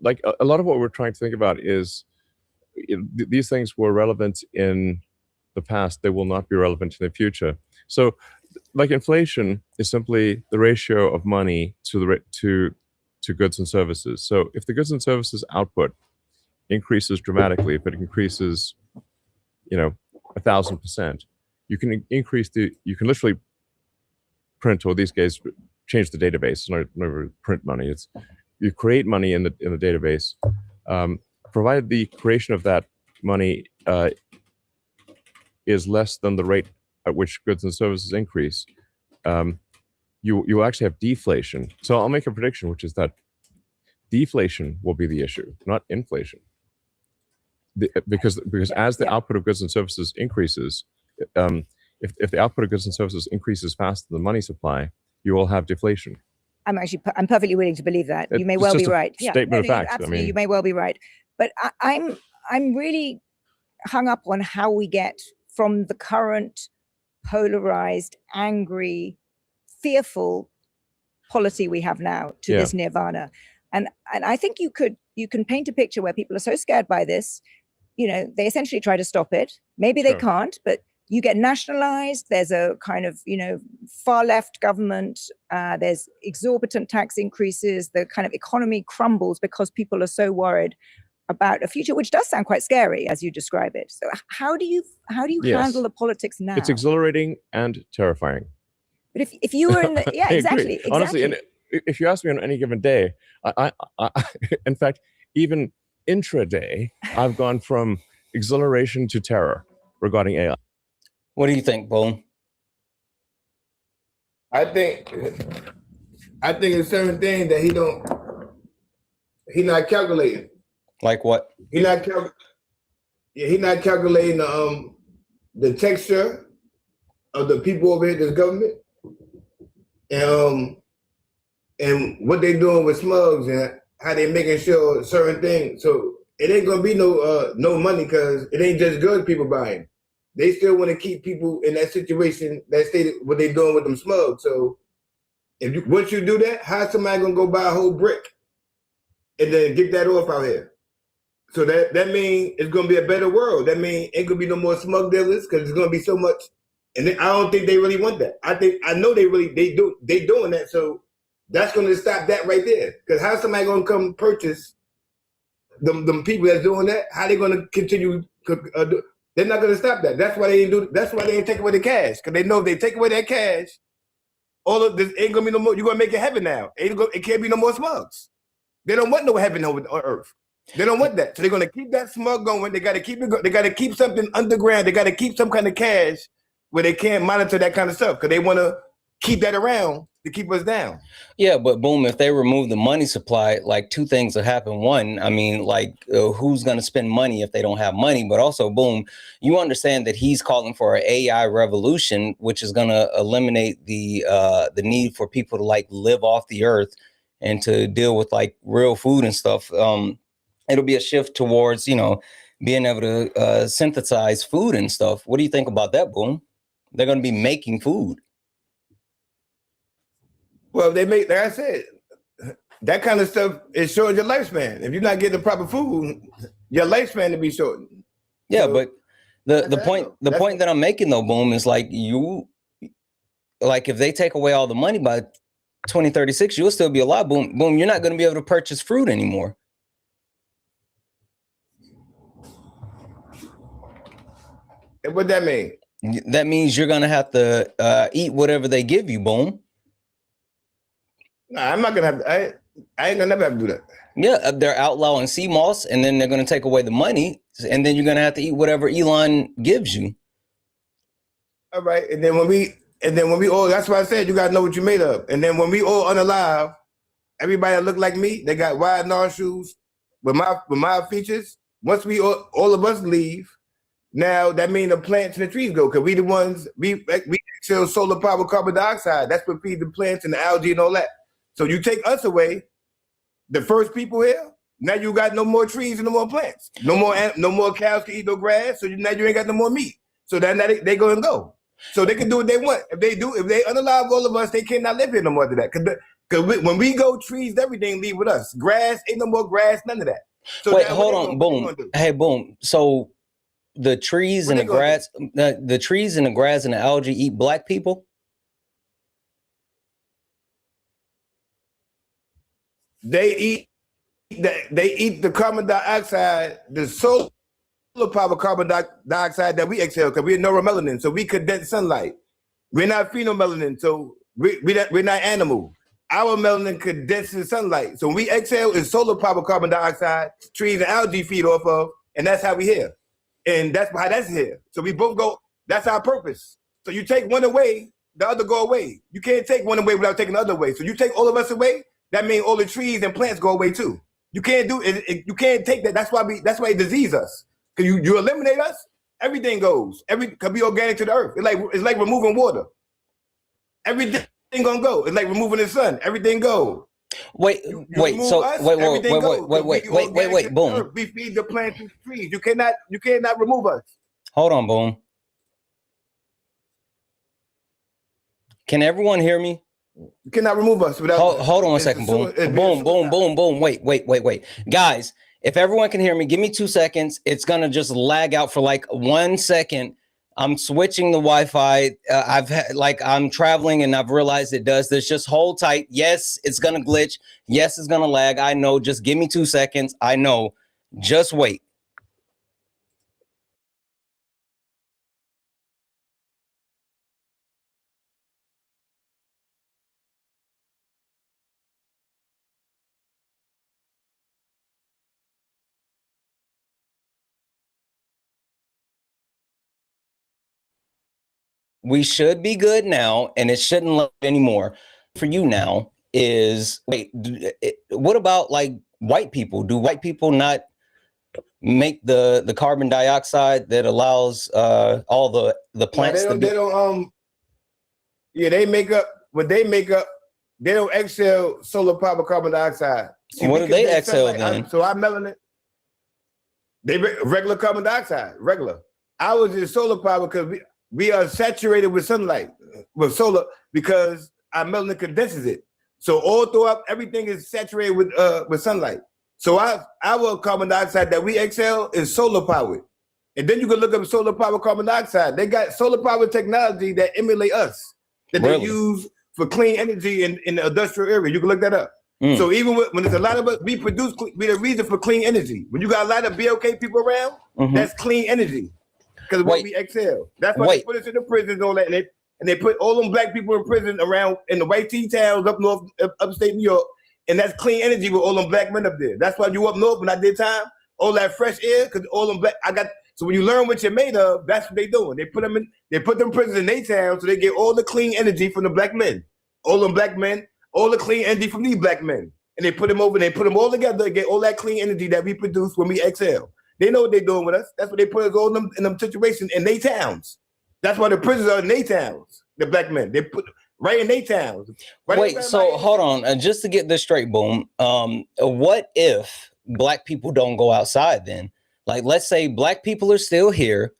like a lot of what we're trying to think about is these things were relevant in the past. They will not be relevant in the future. So like inflation is simply the ratio of money to goods and services. So if the goods and services output increases dramatically, if it increases, 1,000%, you can literally print, or these guys change the database. It's never print money. It's you create money in the database, provided the creation of that money is less than the rate at which goods and services increase. You actually have deflation. So I'll make a prediction, which is that deflation will be the issue, not inflation. Because as the output of goods and services increases, if the output of goods and services increases faster than the money supply, you will have deflation. I'm perfectly willing to believe that. You may well be right. Statement of fact. Absolutely, you may well be right. But I'm really hung up on how we get from the current polarized, angry, fearful polity we have now to this nirvana. And I think you can paint a picture where people are so scared by this, they essentially try to stop it. Maybe they can't, but you get nationalized. There's a kind of, far left government. There's exorbitant tax increases. The kind of economy crumbles because people are so worried about a future, which does sound quite scary as you describe it. So how do you handle the politics now? It's exhilarating and terrifying. But if you were in the, exactly. Honestly, and if you ask me on any given day, I in fact, even intraday, I've gone from exhilaration to terror regarding AI. What do you think, Boone? I think it's certain things that he's not calculating. Like what? He's not calculating the texture of the people over here, this government, and what they're doing with smugs and how they're making sure certain things. So it ain't gonna be no money because it ain't just good people buying. They still want to keep people in that situation that stated what they're doing with them smugs. So once you do that, how's somebody gonna go buy a whole brick and then get that off out here? So that means it's gonna be a better world. That means ain't gonna be no more smug dealers because it's gonna be so much. And I don't think they really want that. I know they doing that. So that's gonna stop that right there. Because how's somebody gonna come purchase them people that's doing that? How they gonna continue? They're not gonna stop that. That's why they ain't do. That's why they ain't take away the cash. Because they know if they take away that cash, all of this ain't gonna be no more. You're gonna make it heaven now. It can't be no more smugs. They don't want no heaven on earth. They don't want that. So they're gonna keep that smug going. They gotta keep it going. They gotta keep something underground. They gotta keep some kind of cash where they can't monitor that kind of stuff because they want to keep that around to keep us down. Yeah, but boom, if they remove the money supply, like two things will happen. One, I mean, who's going to spend money if they don't have money? But also, boom, you understand that he's calling for an AI revolution, which is going to eliminate the need for people to live off the earth and to deal with real food and stuff. It'll be a shift towards, being able to synthesize food and stuff. What do you think about that, Boom? They're going to be making food. Well, they make, like I said, that kind of stuff is shorting your lifespan. If you're not getting the proper food, your lifespan to be shortened. Yeah, so, but the point that I'm making though, Boom, is if they take away all the money by 2036, you'll still be alive. Boom, you're not going to be able to purchase fruit anymore. And what that mean? That means you're going to have to eat whatever they give you, Boom. Nah, I'm not gonna have to, I ain't gonna never have to do that. Yeah, they're outlawing sea moss, and then they're gonna take away the money, and then you're gonna have to eat whatever Elon gives you. All right, and then when we all, that's why I said you gotta know what you're made of. And then when we all unalive, everybody that look like me, they got wide Nard shoes with my features. Once we all of us leave, now that means the plants and the trees go, because we the ones we exhale solar power carbon dioxide. That's what feeds the plants and the algae and all that. So you take us away, the first people here, Now you got no more trees and no more plants. No more cows can eat no grass. So now you ain't got no more meat. So then they go and go. So they can do what they want. If they unalive all of us, they cannot live here no more after that. Because when we go, trees, everything leave with us. Grass, ain't no more grass, none of that. So wait, hold on, boom. Hey, boom. So the trees and the grass, the trees and the grass and the algae eat black people? They eat the carbon dioxide, the solar power carbon dioxide that we exhale because we're neuromelanin, so we condense sunlight. We're not phenomelanin, so we're not animal. Our melanin condenses sunlight. So when we exhale, it's solar power carbon dioxide, trees and algae feed off of, and that's how we here. And that's how that's here. So we both go, that's our purpose. So you take one away, the other go away. You can't take one away without taking the other away. So you take all of us away, that means all the trees and plants go away too. You can't do it. You can't take that. That's why it disease us. Because you eliminate us, everything goes. Can be organic to the earth. It's like removing water. Everything gonna go. It's like removing the sun. Everything goes. Wait. Boom. We feed the plants and trees. You cannot remove us. Hold on, boom. Can everyone hear me? You cannot remove us without. Hold on a second, boom. Boom. Wait. Guys, if everyone can hear me, give me 2 seconds. It's gonna just lag out for like 1 second. I'm switching the Wi-Fi. I'm traveling and I've realized it does this. Just hold tight. Yes, it's gonna glitch. Yes, it's gonna lag. I know. Just give me 2 seconds. I know. Just wait. We should be good now, and it shouldn't lag anymore. For you now is, what about like white people? Do white people not make the carbon dioxide that allows all the plants they make up what they make up. They don't exhale solar power carbon dioxide. See, what do they exhale then? So our melanin, they regular carbon dioxide, regular. Ours is solar power because we are saturated with sunlight, with solar, because our melanin condenses it. So all throughout, everything is saturated with sunlight. So our carbon dioxide that we exhale is solar powered. And then you can look up solar power carbon dioxide. They got solar power technology that emulate us, that they use for clean energy in the industrial area. You can look that up. So even when there's a lot of us, we the reason for clean energy. When you got a lot of BLK people around, that's clean energy. Because of what we exhale. That's why they put us in the prisons and all that. And they put all them black people in prison around in the white tea towns up north, upstate New York. And that's clean energy with all them black men up there. That's why you up north when I did time, all that fresh air, because all them black, so when you learn what you're made of, that's what they doing. They put them prisons in their town so they get all the clean energy from the black men. All them black men, all the clean energy from these black men. And they put them over, they put them all together and get all that clean energy that we produce when we exhale. They know what they're doing with us. That's what they put us all in them situations in their towns. That's why the prisons are in their towns, the black men. They put right in their towns. Right Hold on. Just to get this straight, boom. What if black people don't go outside then? Like, let's say black people are still here,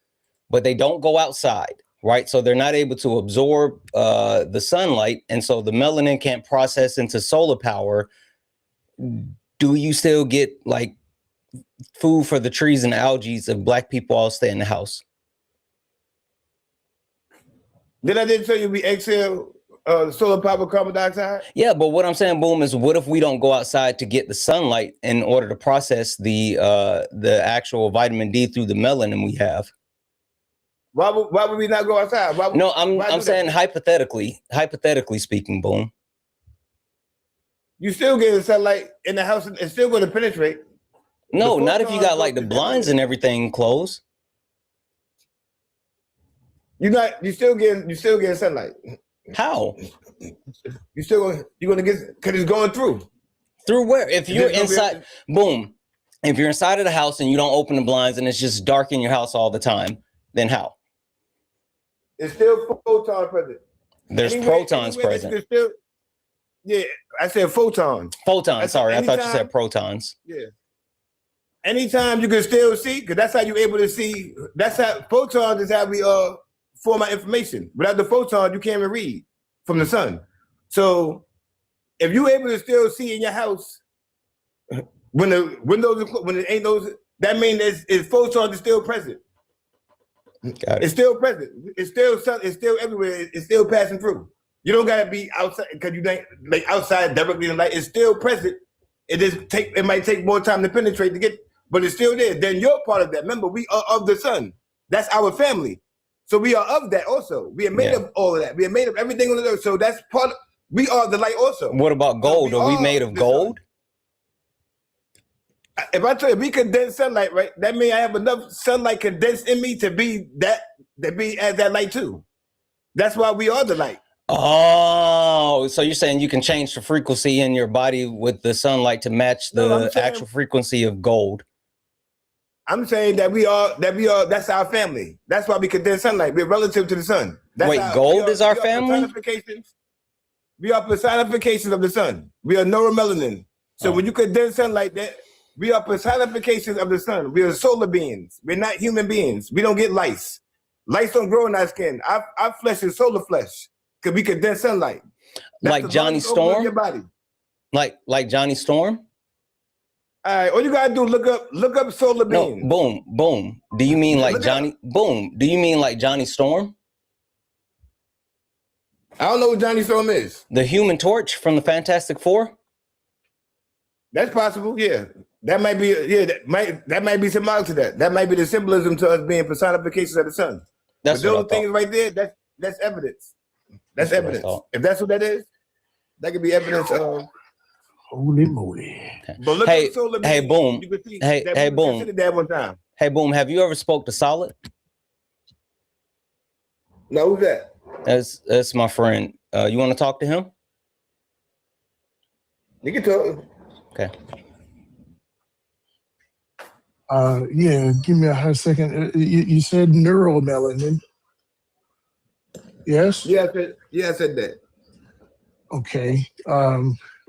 but they don't go outside, right? So they're not able to absorb the sunlight. And so the melanin can't process into solar power. Do you still get like food for the trees and algae if black people all stay in the house? Then I didn't tell you we exhale solar power carbon dioxide? Yeah, but what I'm saying, boom, is what if we don't go outside to get the sunlight in order to process the actual vitamin D through the melanin we have? Why would we not go outside? I'm saying hypothetically speaking, boom. You still getting sunlight in the house, it's still going to penetrate. No, not if you got like the blinds and everything closed. You're still getting sunlight. How? You're gonna get, because it's going through. Through where? If you're inside, boom. If you're inside of the house and you don't open the blinds and it's just dark in your house all the time, then how? It's still photons present. There's protons present. Yeah, I said photons. Photons, sorry. I thought you said protons. Yeah. anytime you can still see, because that's how you're able to see. That's how photons is how we form our information. Without the photon, you can't even read from the sun. So if you're able to still see in your house when the windows are when it ain't those, that means it's photons is still present. Got it. It's still present. It's still sun. It's still everywhere. It's still passing through. You don't gotta be outside because you ain't like outside directly in the light. It's still present. It might take more time to penetrate to get, but it's still there. Then you're part of that. Remember, we are of the sun. That's our family. So we are of that also. We are made of all of that. We are made of everything on the earth. So that's part of, we are the light also. What about gold? So are we made of gold? If I tell you we condense sunlight, right, that means I have enough sunlight condensed in me to be that, to be as that light too. That's why we are the light. Oh, so you're saying you can change the frequency in your body with the sunlight to match the actual frequency of gold? I'm saying that we are, that's our family. That's why we condense sunlight. We're relative to the sun. That's Wait, gold is our family? We are personifications of the sun. We are neuromelanin. So when you condense sunlight, that we are personifications of the sun. We are solar beings. We're not human beings. We don't get lice. Lice don't grow in our skin. Our flesh is solar flesh because we condense sunlight. That's like Johnny Storm? Your body. Like Johnny Storm? All right, all you gotta do look up solar beings. No, boom. Do you mean like Johnny? Boom. Do you mean like Johnny Storm? I don't know what Johnny Storm is. The Human Torch from the Fantastic Four? That's possible, yeah. That might be, that might be symbolic to that. That might be the symbolism to us being personifications of the sun. That's but what those things right there, that's evidence. That's evidence. If that's what that is, that could be evidence of. Holy moly! But look at solar hey, beings. boom. You can see Hey, boom. That one time. Hey, boom. Have you ever spoke to Solid? No, who's that? That's my friend. You want to talk to him? You can talk. Okay. Yeah, give me a hot second. You said neuromelanin. Yes? Yeah, I said that. Okay.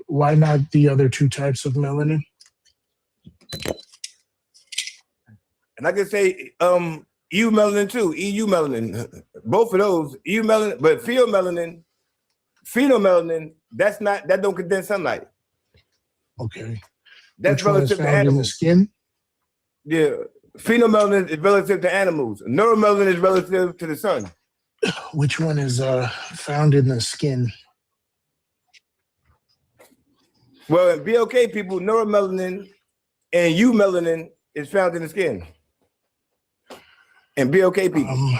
Why not the other two types of melanin? And I can say EU melanin too, EU melanin. Both of those, EU melanin, but phenolmelanin, that don't condense sunlight. Okay. That's Which one is relative to found in the animals. skin? Yeah. Phenolmelanin is relative to animals. Neuromelanin is relative to the sun. Which one is found in the skin? Well, in BLK people, neuromelanin and eumelanin is found in the skin. And BLK people.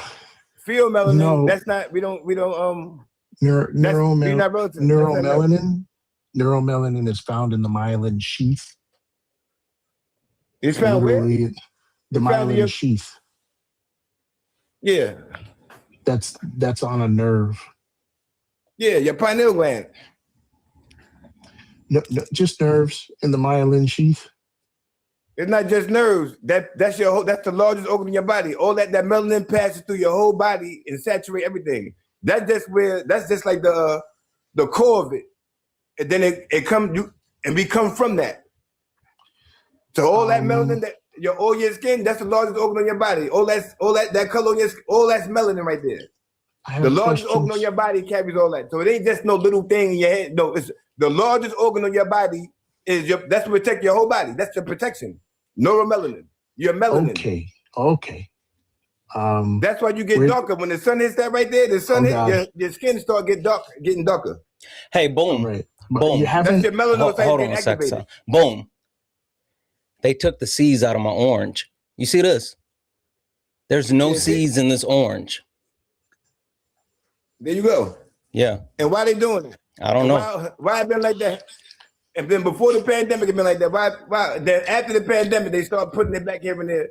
Phenolmelanin, no. That's not, we don't Neuromelanin is found in the myelin sheath. It's found where? The myelin sheath. Yeah. That's on a nerve. Yeah, your pineal gland. No, just nerves in the myelin sheath. It's not just nerves. That's the largest organ in your body. All that melanin passes through your whole body and saturate everything. That's just like the core of it. And then it comes and we come from that. So all that melanin all your skin, that's the largest organ on your body. All that color on your skin, all that's melanin right there. The largest organ on your body carries all that. So it ain't just no little thing in your head. No, it's the largest organ on your body that's to protect your whole body. That's the protection. Neuromelanin. Your melanin. Okay. That's why you get darker. When the sun hits that right there, your skin start getting darker. Hey, boom. Right. Boom. That's your melanocytes Hold on getting a sec. activated. Boom. They took the seeds out of my orange. You see this? There's no seeds in this orange. There you go. Yeah. And why they doing it? I don't know. Why it been like that? And then before the pandemic, it been like that. Why? Then after the pandemic, they start putting it back here and there.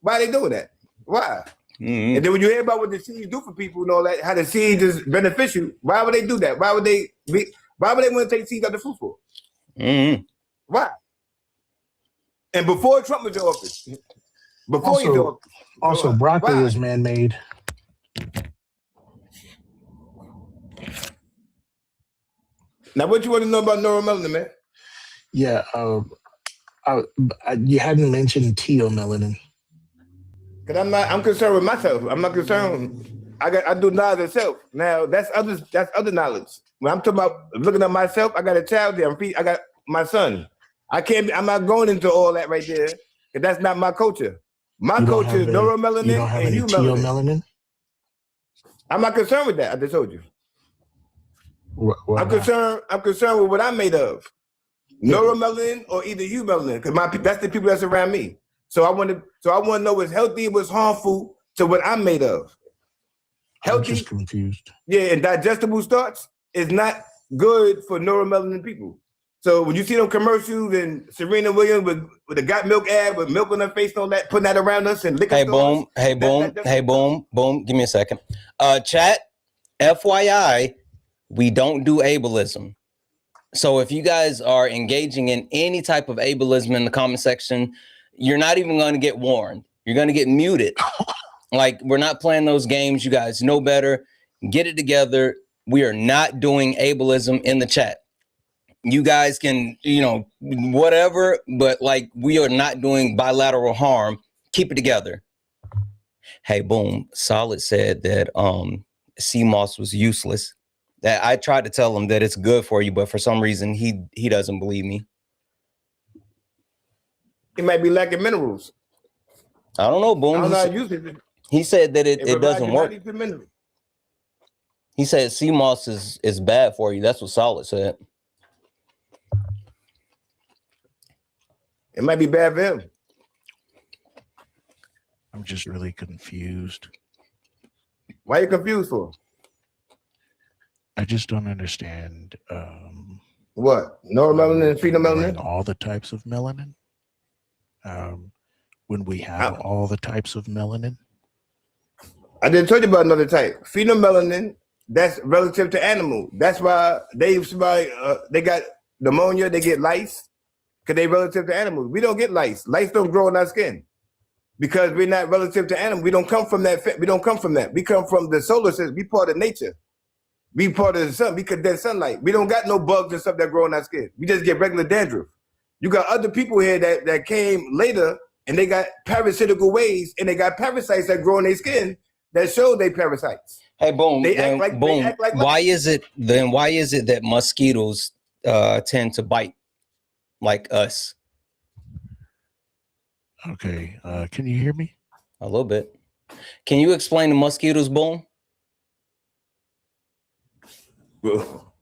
Why they doing that? Why? Mm-hmm. And then when you hear about what the seeds do for people and all that, how the seeds is beneficial, why would they do that? Why would they want to take seeds out of the food for? Mm-hmm. Why? And before Trump was in office, also broccoli is man-made. Now, what you want to know about neuromelanin, man? Yeah, You hadn't mentioned teomelanin. Cause I'm concerned with myself. I'm not concerned. I do knowledge of self. Now that's other knowledge. When I'm talking about looking at myself, I got a child there. I got my son. I'm not going into all that right there. Cause that's not my culture. My culture is neuromelanin You don't have and any teomelanin? I'm not concerned with that. I just told you. Why I'm not? concerned with what I'm made of. Neuromelanin or either eumelanin, because that's the people that's around me. So I want to know what's healthy and what's harmful to what I'm made of. Healthy, I'm just confused. yeah, and digestible starch is not good for neuromelanin people. So when you see them commercials and Serena Williams with the Got Milk ad with milk on her face and all that, putting that around us and liquor stores. Boom. Give me a second. Chat, FYI, we don't do ableism. So if you guys are engaging in any type of ableism in the comment section, you're not even going to get warned. You're going to get muted. Like, we're not playing those games. You guys know better. Get it together. We are not doing ableism in the chat. You guys can, whatever, but like, we are not doing bilateral harm. Keep it together. Hey, boom. Solid said that CMOS was useless. That I tried to tell him that it's good for you, but for some reason he doesn't believe me. He might be lacking minerals. I don't know, boom. I don't know how to use it. He said that it doesn't work. Minerals. He said CMOS is bad for you. That's what Solid said. It might be bad for him. I'm just really confused. Why are you confused for? I just don't understand. What? Neuromelanin and phenomelanin? All the types of melanin? When we have all the types of melanin? I didn't tell you about another type. Phenomelanin, that's relative to animal. That's why they got pneumonia, they get lice, because they relative to animals. We don't get lice. Lice don't grow in our skin because we're not relative to animals. We don't come from that. We don't come from that. We come from the solar system. We part of nature. We part of the sun. We condense sunlight. We don't got no bugs and stuff that grow in our skin. We just get regular dandruff. You got other people here that came later and they got parasitical ways and they got parasites that grow in their skin that show they parasites. Hey, boom. They act like why is it that mosquitoes tend to bite like us? Okay. Can you hear me? A little bit. Can you explain the mosquitoes, boom? Well,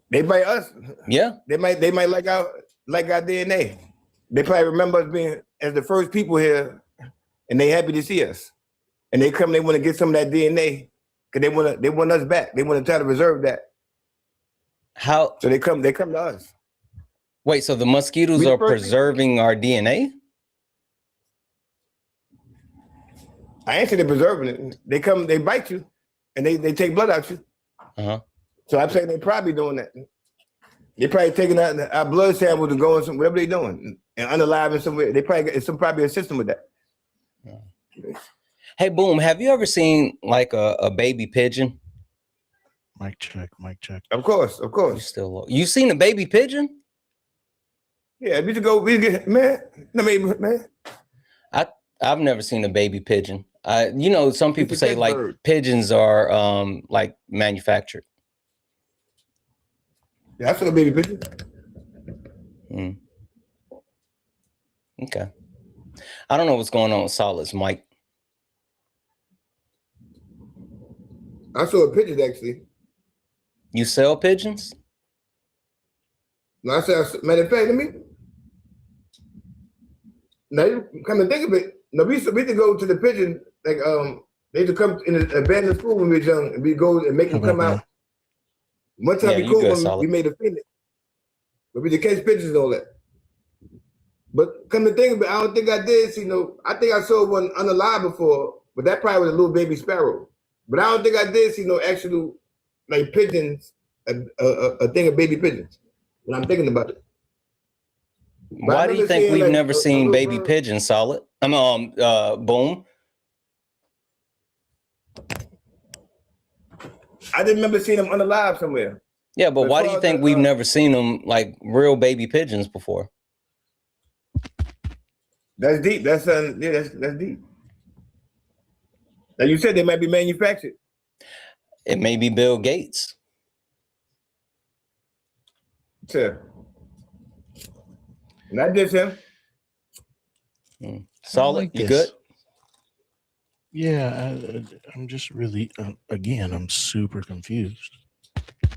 they bite us. Yeah. They might like our DNA. They probably remember us being as the first people here, and they happy to see us. And they want to get some of that DNA because they want us back. They want to try to reserve that. How? So they come to us. Wait, so the mosquitoes are preserving our DNA? I ain't saying they're preserving it. They bite you, and they take blood out you. Uh-huh. So I'm saying they're probably doing that. They're probably taking out our blood samples and going some wherever they're doing and unaliving somewhere. They probably a system with that. Yeah. Hey, boom. Have you ever seen like a baby pigeon? Mic check. Of course. You still low. You seen a baby pigeon? Yeah, we should go. Man. I've never seen a baby pigeon. Some people say like pigeons are like manufactured. Yeah, I saw a baby pigeon. Okay. I don't know what's going on with Solid's mic. I saw a pigeon actually. You sell pigeons? No, I said, matter of fact, now you come to think of it. No, we used to go to the pigeon, like they used to come in the abandoned school when we were young, and we go and make them come out. One time we caught one, we made a phoenix, but we did catch pigeons and all that. But come to think of it, I don't think I did see I think I saw one unalive before, but that probably was a little baby sparrow. But I don't think I did see no actual like pigeons, a thing of baby pigeons. When I'm thinking about it. Why do you think we've never seen baby pigeons, Solid? Boom. I didn't remember seeing them unalive somewhere. Yeah, but why do you think we've never seen them like real baby pigeons before? That's deep. That's that's deep. Now you said they might be manufactured. It may be Bill Gates. Sure. Not just him. Solid. like You this. good? Yeah, I'm just really, again, I'm super confused.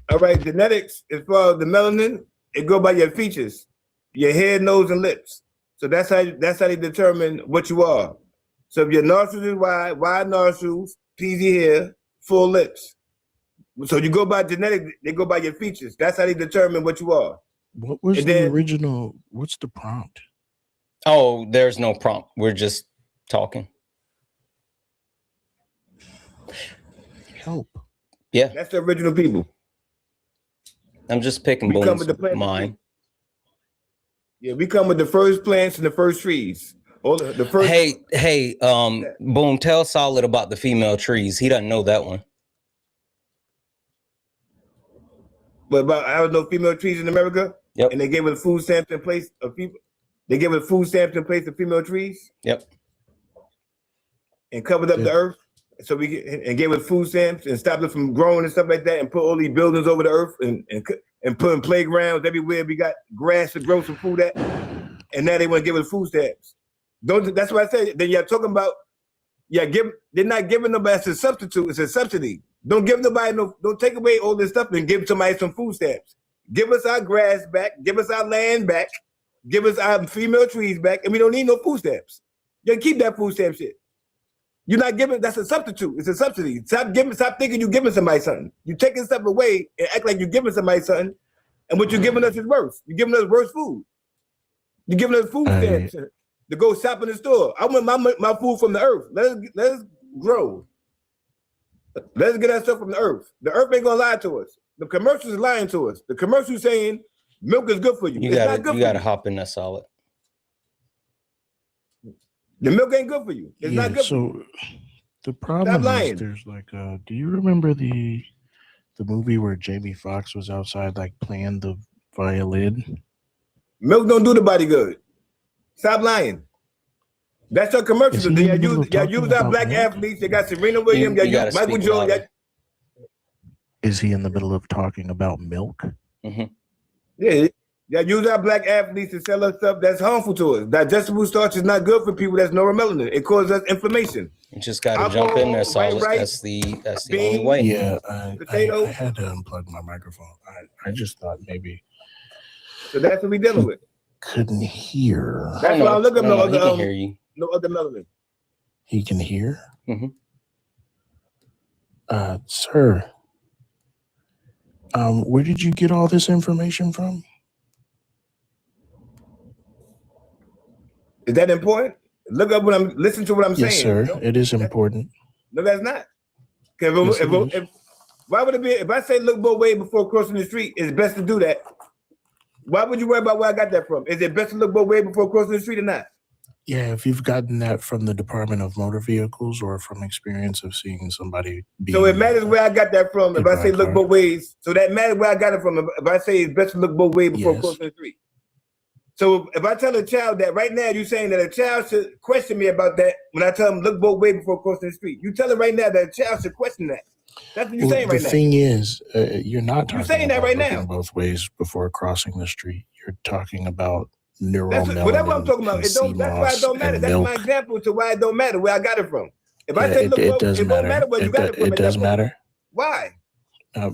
All right, genetics, as far as the melanin, it go by your features, your head, nose, and lips. So that's how they determine what you are. So if your nostrils is wide nostrils, peasy hair, full lips. So you go by genetic, they go by your features. That's how they determine what you are. What was And the then- original? What's the prompt? Oh, there's no prompt. We're just talking. Help. Yeah, That's the original people. I'm just picking We come Boone's with the plant. mind. Yeah, we come with the first plants and the first trees. All the first. Hey, Boom, tell Solid about the female trees. He doesn't know that one. But about I don't know female trees in America. Yep. And they gave it food stamps in place of people. They gave it food stamps in place of female trees. Yep. And covered up the earth, so we and gave it food stamps and stopped it from growing and stuff like that, and put all these buildings over the earth and putting playgrounds everywhere. We got grass to grow some food at, and now they want to give it food stamps. That's what I said. Then you're talking about, they're not giving nobody as a substitute. It's a subsidy. Don't give nobody don't take away all this stuff and give somebody some food stamps. Give us our grass back. Give us our land back. Give us our female trees back, and we don't need no food stamps. You keep that food stamp shit. You're not giving. That's a substitute. It's a subsidy. Stop thinking you're giving somebody something. You're taking stuff away and act like you're giving somebody something, and what you're giving us is worse. You're giving us worse food. You're giving us food stamps to go shop in the store. I want my food from the earth. Let's grow. Let's get our stuff from the earth. The earth ain't gonna lie to us. The commercials is lying to us. The commercial's saying milk is good for you. You gotta hop in that Solid. The milk ain't good for you. It's not good for you. The problem is there's like do you remember the movie where Jamie Foxx was outside like playing the violin? Milk don't do the body good. Stop lying. That's your commercials. Y'all use our black athletes. You got Serena Williams. Y'all use Michael Jordan. Is he in the middle of talking about milk? Mm-hmm. Yeah. Y'all use our black athletes to sell us stuff that's harmful to us. Digestible starch is not good for people that's neuromelanin. It causes us inflammation. You just gotta jump in there, Solid. That's the only way. Yeah, I had to unplug my microphone. I just thought maybe. So that's what we're dealing with. Couldn't hear. That's why I'm looking at he can hear you. No other melanin. He can hear? Mm-hmm. Sir, where did you get all this information from? Is that important? Look up listen to what I'm saying. Yes, sir. No, it is important. No, that's not. Why would it be if I say look both ways before crossing the street, it's best to do that. Why would you worry about where I got that from? Is it best to look both ways before crossing the street or not? Yeah, if you've gotten that from the Department of Motor Vehicles or from experience of seeing somebody so it matters where I got that from. If I say look both ways, so that matters where I got it from. If I say it's best to look both ways before crossing the street. So if I tell a child that right now, you're saying that a child should question me about that when I tell them look both ways before crossing the street. You tell them right now that a child should question that. That's what you're saying right now. The thing is, you're not talking saying that right now both ways before crossing the street. You're talking about neuromelanin. Whatever I'm talking about, that's why it don't matter. That's my example to why it don't matter where I got it from. If I say look, it won't matter where you got it from. It does matter. Why?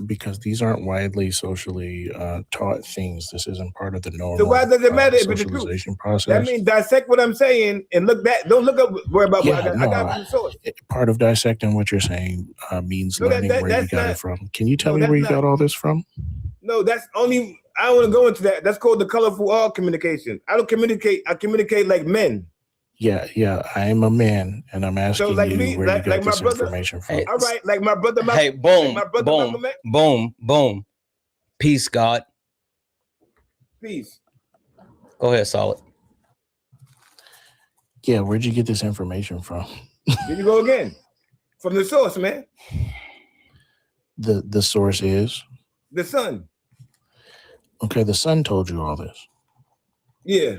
Because these aren't widely socially taught things. This isn't part of the normal. So why does it matter if it's the truth? Process. That means dissect what I'm saying and look back. Don't look up where about where I got it from the source. Part of dissecting what you're saying means learning where you got it from. Can you tell me where you got all this from? No, that's only. I don't want to go into that. That's called the colorful all communication. I don't communicate. I communicate like men. Yeah. I am a man, and I'm asking you where you got this information from. All right, like my brother. Hey, boom, boom. Peace, God. Peace. Go ahead, Solid. Yeah, where'd you get this information from? Here you go again. From the source, man. The source is? The sun. Okay, the sun told you all this. Yeah.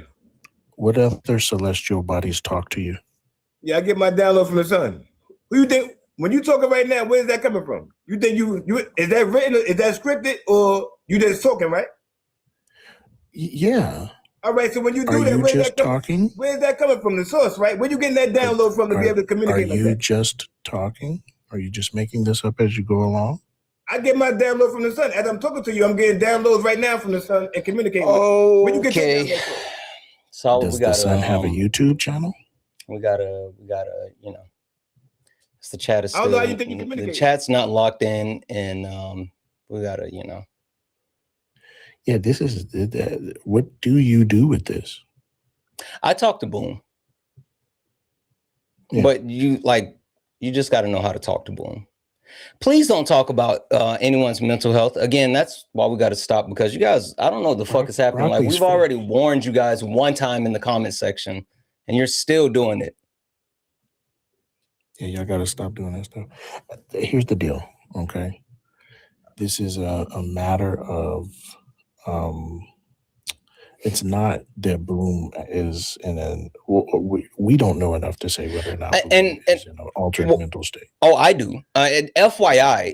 What other celestial bodies talk to you? Yeah, I get my download from the sun. Who you think when you talking right now? Where's that coming from? You think you is that written? Is that scripted, or you just talking, right? Yeah. All right. So when you do Are that, you where's just that coming? talking? Where's that coming from? The source, right? Where you getting that download from to be able to communicate like Are you that? just talking? Are you just making this up as you go along? I get my download from the sun. As I'm talking to you, I'm getting downloads right now from the sun and communicating with you. Where you get your Okay. download from? So Does we gotta, the sun have a YouTube channel? we gotta, you know, it's the chat is I don't know still, how you think you the communicate. chat's not locked in, and we gotta, you know. Yeah, this is what do you do with this? I talk to Boom, Yeah. but you just got to know how to talk to Boom. Please don't talk about anyone's mental health. Again, that's why we got to stop, because you guys, I don't know what the fuck is happening. Like, Broccoli's we've already warned you guys one time in the comment section, and you're still doing it. Yeah, y'all got to stop doing that stuff. Here's the deal, okay? This is a matter of, it's not that Boom is in an, we don't know enough to say whether or not Boom is in an altered mental state. Oh, I do. FYI,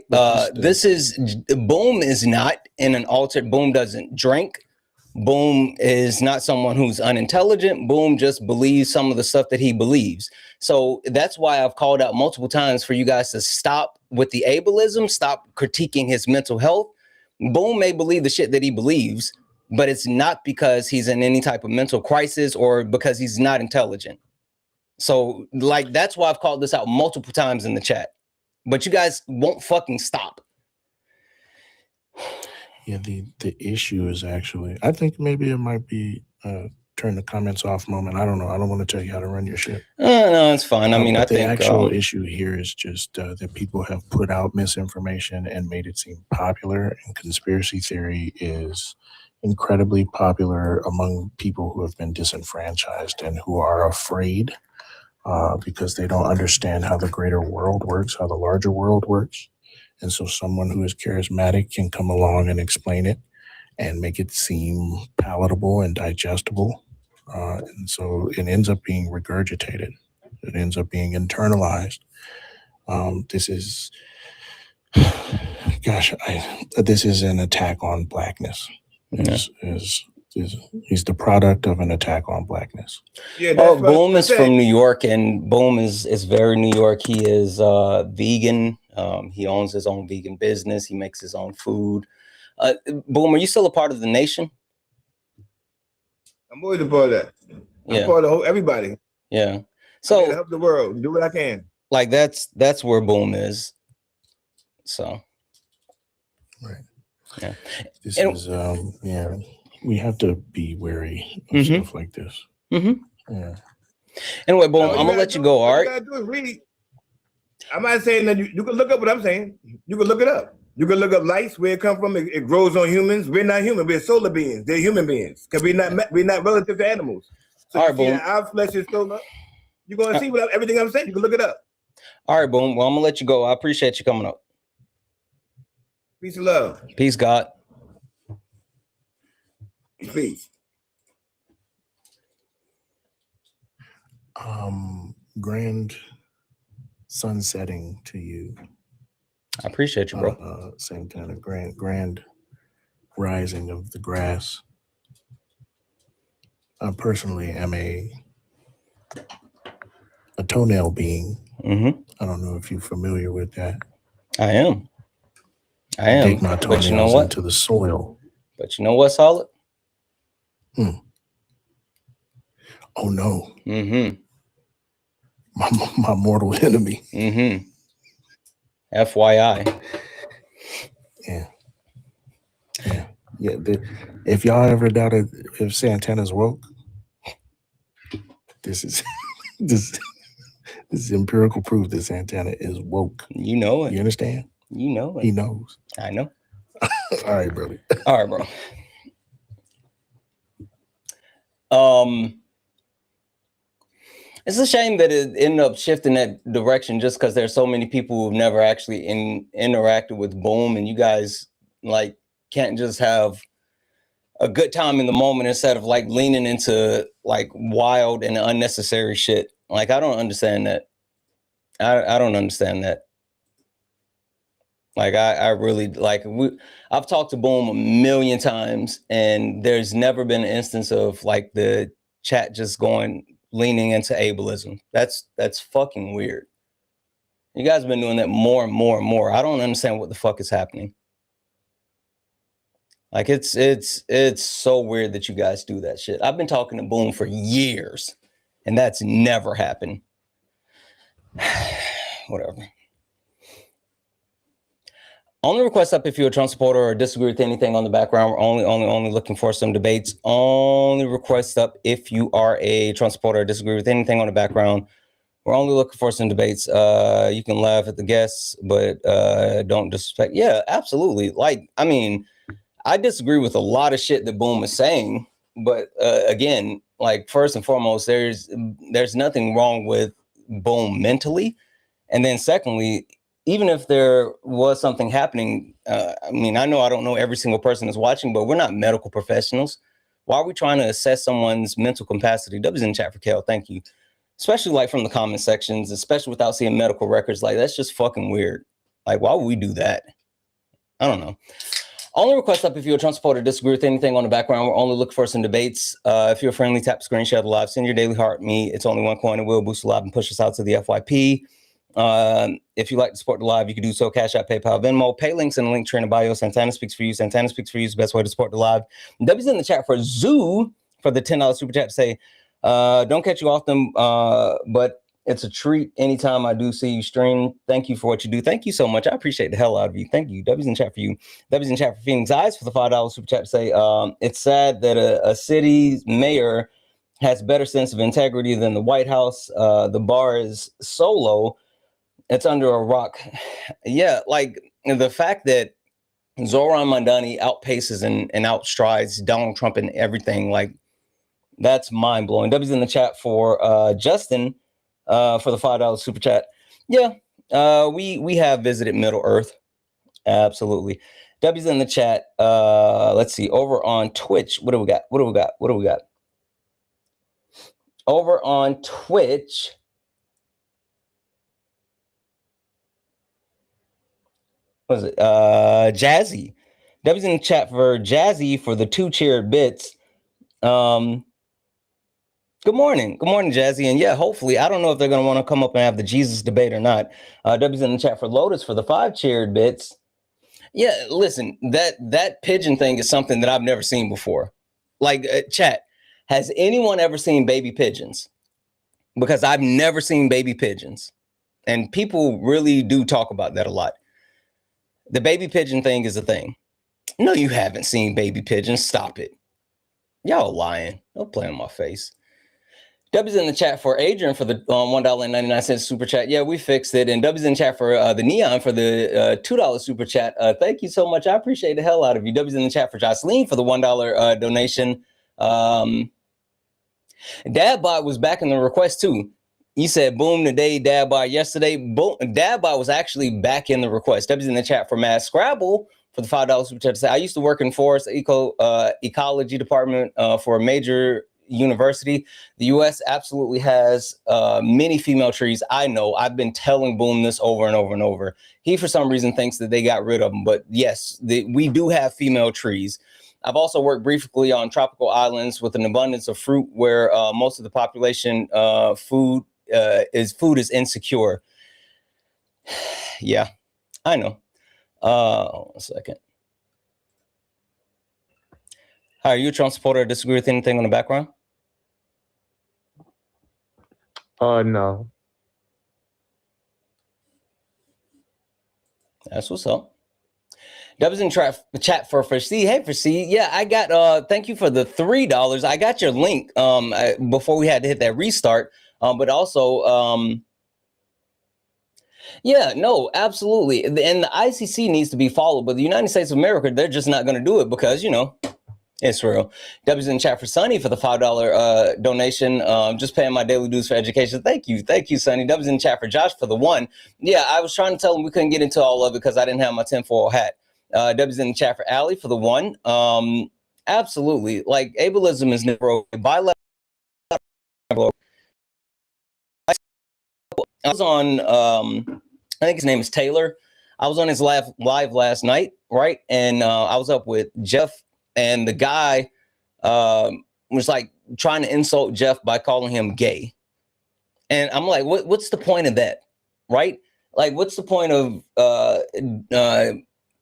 this is, Boom is not in an altered, Boom doesn't drink. Boom is not someone who's unintelligent. Boom just believes some of the stuff that he believes. So that's why I've called out multiple times for you guys to stop with the ableism, stop critiquing his mental health. Boom may believe the shit that he believes, but it's not because he's in any type of mental crisis or because he's not intelligent. So, like, that's why I've called this out multiple times in the chat, but you guys won't fucking stop. Yeah, the issue is actually, I think maybe it might be turn the comments off moment. I don't know. I don't want to tell you how to run your shit. No, it's fine. I mean, I the think actual issue here is just that people have put out misinformation and made it seem popular, and conspiracy theory is incredibly popular among people who have been disenfranchised and who are afraid because they don't understand how the greater world works, how the larger world works. And so someone who is charismatic can come along and explain it and make it seem palatable and digestible. And so it ends up being regurgitated. It ends up being internalized. This is, gosh, this is an attack on blackness. He's the product of an attack on blackness. Yeah, Boom is from New York, and Boom is very New York. He is vegan. He owns his own vegan business. He makes his own food. Boom, are you still a part of the nation? I'm always a part of that. Yeah. I'm part of everybody. Yeah. So to help the world, do what I can. Like that's where Boom is. So. Right. Yeah. This is yeah. We have to be wary of stuff like this. Yeah. Anyway, Boom, I'm gonna let you go. All right. All you gotta do is read. I'm not saying that you can look up what I'm saying. You can look it up. You can look up lights, where it comes from. It grows on humans. We're not human. We're solar beings. They're human beings. Because we're not relative to animals. So all right, Boom. Our flesh is solar. You're gonna see everything I'm saying. You can look it up. All right, Boom. Well, I'm gonna let you go. I appreciate you coming up. Peace and love. Peace, God. Peace. Grand sunsetting to you. I appreciate you, bro. Santana, grand rising of the grass. I personally am a toenail being. I don't know if you're familiar with that. I am. Dig my toenails but you know what? into the soil. But you know what, Solid? Oh no. My mortal enemy. FYI. Yeah. If y'all ever doubted if Santana's woke, this is this is empirical proof that Santana is woke. You know it. You understand? You know it. He knows. I know. All right, brother. All right, bro. It's a shame that it ended up shifting that direction just because there's so many people who've never actually interacted with Boom, and you guys like can't just have a good time in the moment instead of like leaning into like wild and unnecessary shit. Like, I don't understand that. I don't understand that. Like, I really, like, I've talked to Boom a million times, and there's never been an instance of like the chat just leaning into ableism. That's fucking weird. You guys have been doing that more and more and more. I don't understand what the fuck is happening. Like, it's so weird that you guys do that shit. I've been talking to Boom for years, and that's never happened. Whatever. Only request up if you're a Trump supporter or disagree with anything on the background. We're only looking for some debates. Only request up if you are a Trump supporter or disagree with anything on the background. We're only looking for some debates. You can laugh at the guests, but don't disrespect. Yeah, absolutely. Like, I mean, I disagree with a lot of shit that Boom is saying, but again, like, first and foremost, there's nothing wrong with Boom mentally, and then secondly, even if there was something happening, I mean, I don't know every single person that's watching, but we're not medical professionals. Why are we trying to assess someone's mental capacity? W's in chat for Kel, thank you. Especially like from the comment sections, especially without seeing medical records. Like, that's just fucking weird. Like, why would we do that? I don't know. Only request up if you're a Trump supporter, disagree with anything on the background. We're only looking for some debates. If you're friendly, tap the screen, share the live, send your daily heart me. It's only one coin. It will boost the live and push us out to the FYP. If you like to support the live, you can do so. Cash App, PayPal, Venmo, pay links in the link tree in the bio. Santana speaks for you. Santana speaks for you is the best way to support the live. W's in the chat for Zoo for the $10 super chat to say, don't catch you often, but it's a treat anytime I do see you stream. Thank you for what you do. Thank you so much. I appreciate the hell out of you. Thank you. W's in chat for you. W's in chat for Phoenix Eyes for the $5 super chat to say, it's sad that a city's mayor has better sense of integrity than the White House. The bar is so low. It's under a rock. Yeah, like the fact that Zoran Mandani outpaces and outstrides Donald Trump and everything, like, that's mind-blowing. W's in the chat for Justin for the $5 super chat. Yeah, we have visited Middle Earth. Absolutely. W's in the chat. Let's see. Over on Twitch, what do we got? What do we got? Over on Twitch. What is it? Jazzy. W's in the chat for Jazzy for the 2 cheered bits. Good morning, Jazzy. And yeah, hopefully, I don't know if they're going to want to come up and have the Jesus debate or not. W's in the chat for Lotus for the 5 cheered bits. Yeah, listen, that pigeon thing is something that I've never seen before. Like, chat, has anyone ever seen baby pigeons? Because I've never seen baby pigeons. And people really do talk about that a lot. The baby pigeon thing is a thing. No, you haven't seen baby pigeons. Stop it. Y'all lying. Don't play on my face. W's in the chat for Adrian for the $1.99 super chat. Yeah, we fixed it. And W's in the chat for the Neon for the $2 super chat. Thank you so much. I appreciate the hell out of you. W's in the chat for Jocelyn for the $1 donation. Dadbot was back in the request too. You said boom today, Dadbot yesterday. Boom, Dadbot was actually back in the request. W's in the chat for Mass Scrabble for the $5 super chat. I used to work in forest ecology department for a major university. The U.S. absolutely has many female trees. I know. I've been telling Boom this over and over and over. He, for some reason, thinks that they got rid of them. But yes, we do have female trees. I've also worked briefly on tropical islands with an abundance of fruit where most of the population food is insecure. Yeah, I know. 1 second. Hi, are you a Trump supporter or disagree with anything on the background? No. That's what's up. That was in chat for C. Hey, for C. Yeah, I got, thank you for the $3. I got your link before we had to hit that restart. But also, yeah, no, absolutely. And the ICC needs to be followed, but the United States of America, they're just not going to do it because, you know, Israel. W's in chat for Sonny for the $5 donation. Just paying my daily dues for education. Thank you, Sonny. W's in chat for Josh for the 1. Yeah, I was trying to tell him we couldn't get into all of it because I didn't have my tinfoil hat. W's in the chat for Allie for the 1. Absolutely. Like ableism is never okay. Bilateral. I was on, I think his name is Taylor. I was on his live last night, right? And I was up with Jeff, and the guy was like trying to insult Jeff by calling him gay. And I'm like, what's the point of that, right? Like, what's the point of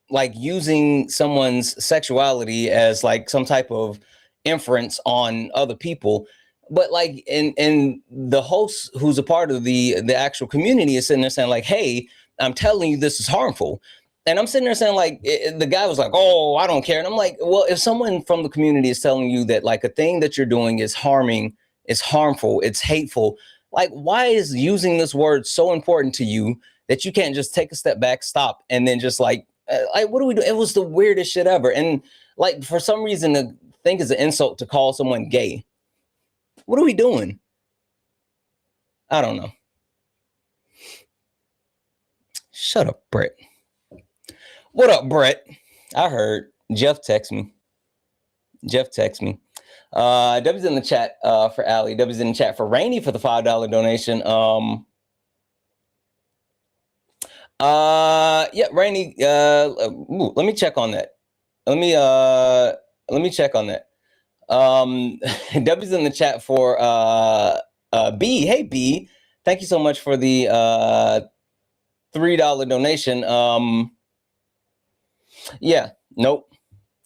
like using someone's sexuality as like some type of inference on other people? But like, and the host who's a part of the actual community is sitting there saying like, hey, I'm telling you this is harmful. And I'm sitting there saying like, the guy was like, oh, I don't care. And I'm like, well, if someone from the community is telling you that like a thing that you're doing is harming, it's harmful, it's hateful, like, why is using this word so important to you that you can't just take a step back, stop, and then just like what do we do? It was the weirdest shit ever. And like, for some reason, to think it's an insult to call someone gay. What are we doing? I don't know. Shut up, Brett. What up, Brett? I heard Jeff text me. W's in the chat for Allie. W's in the chat for Rainey for the $5 donation. Yeah, Rainey. Let me check on that. Let me check on that. W's in the chat for B. Hey B, thank you so much for the $3 donation. Yeah, nope.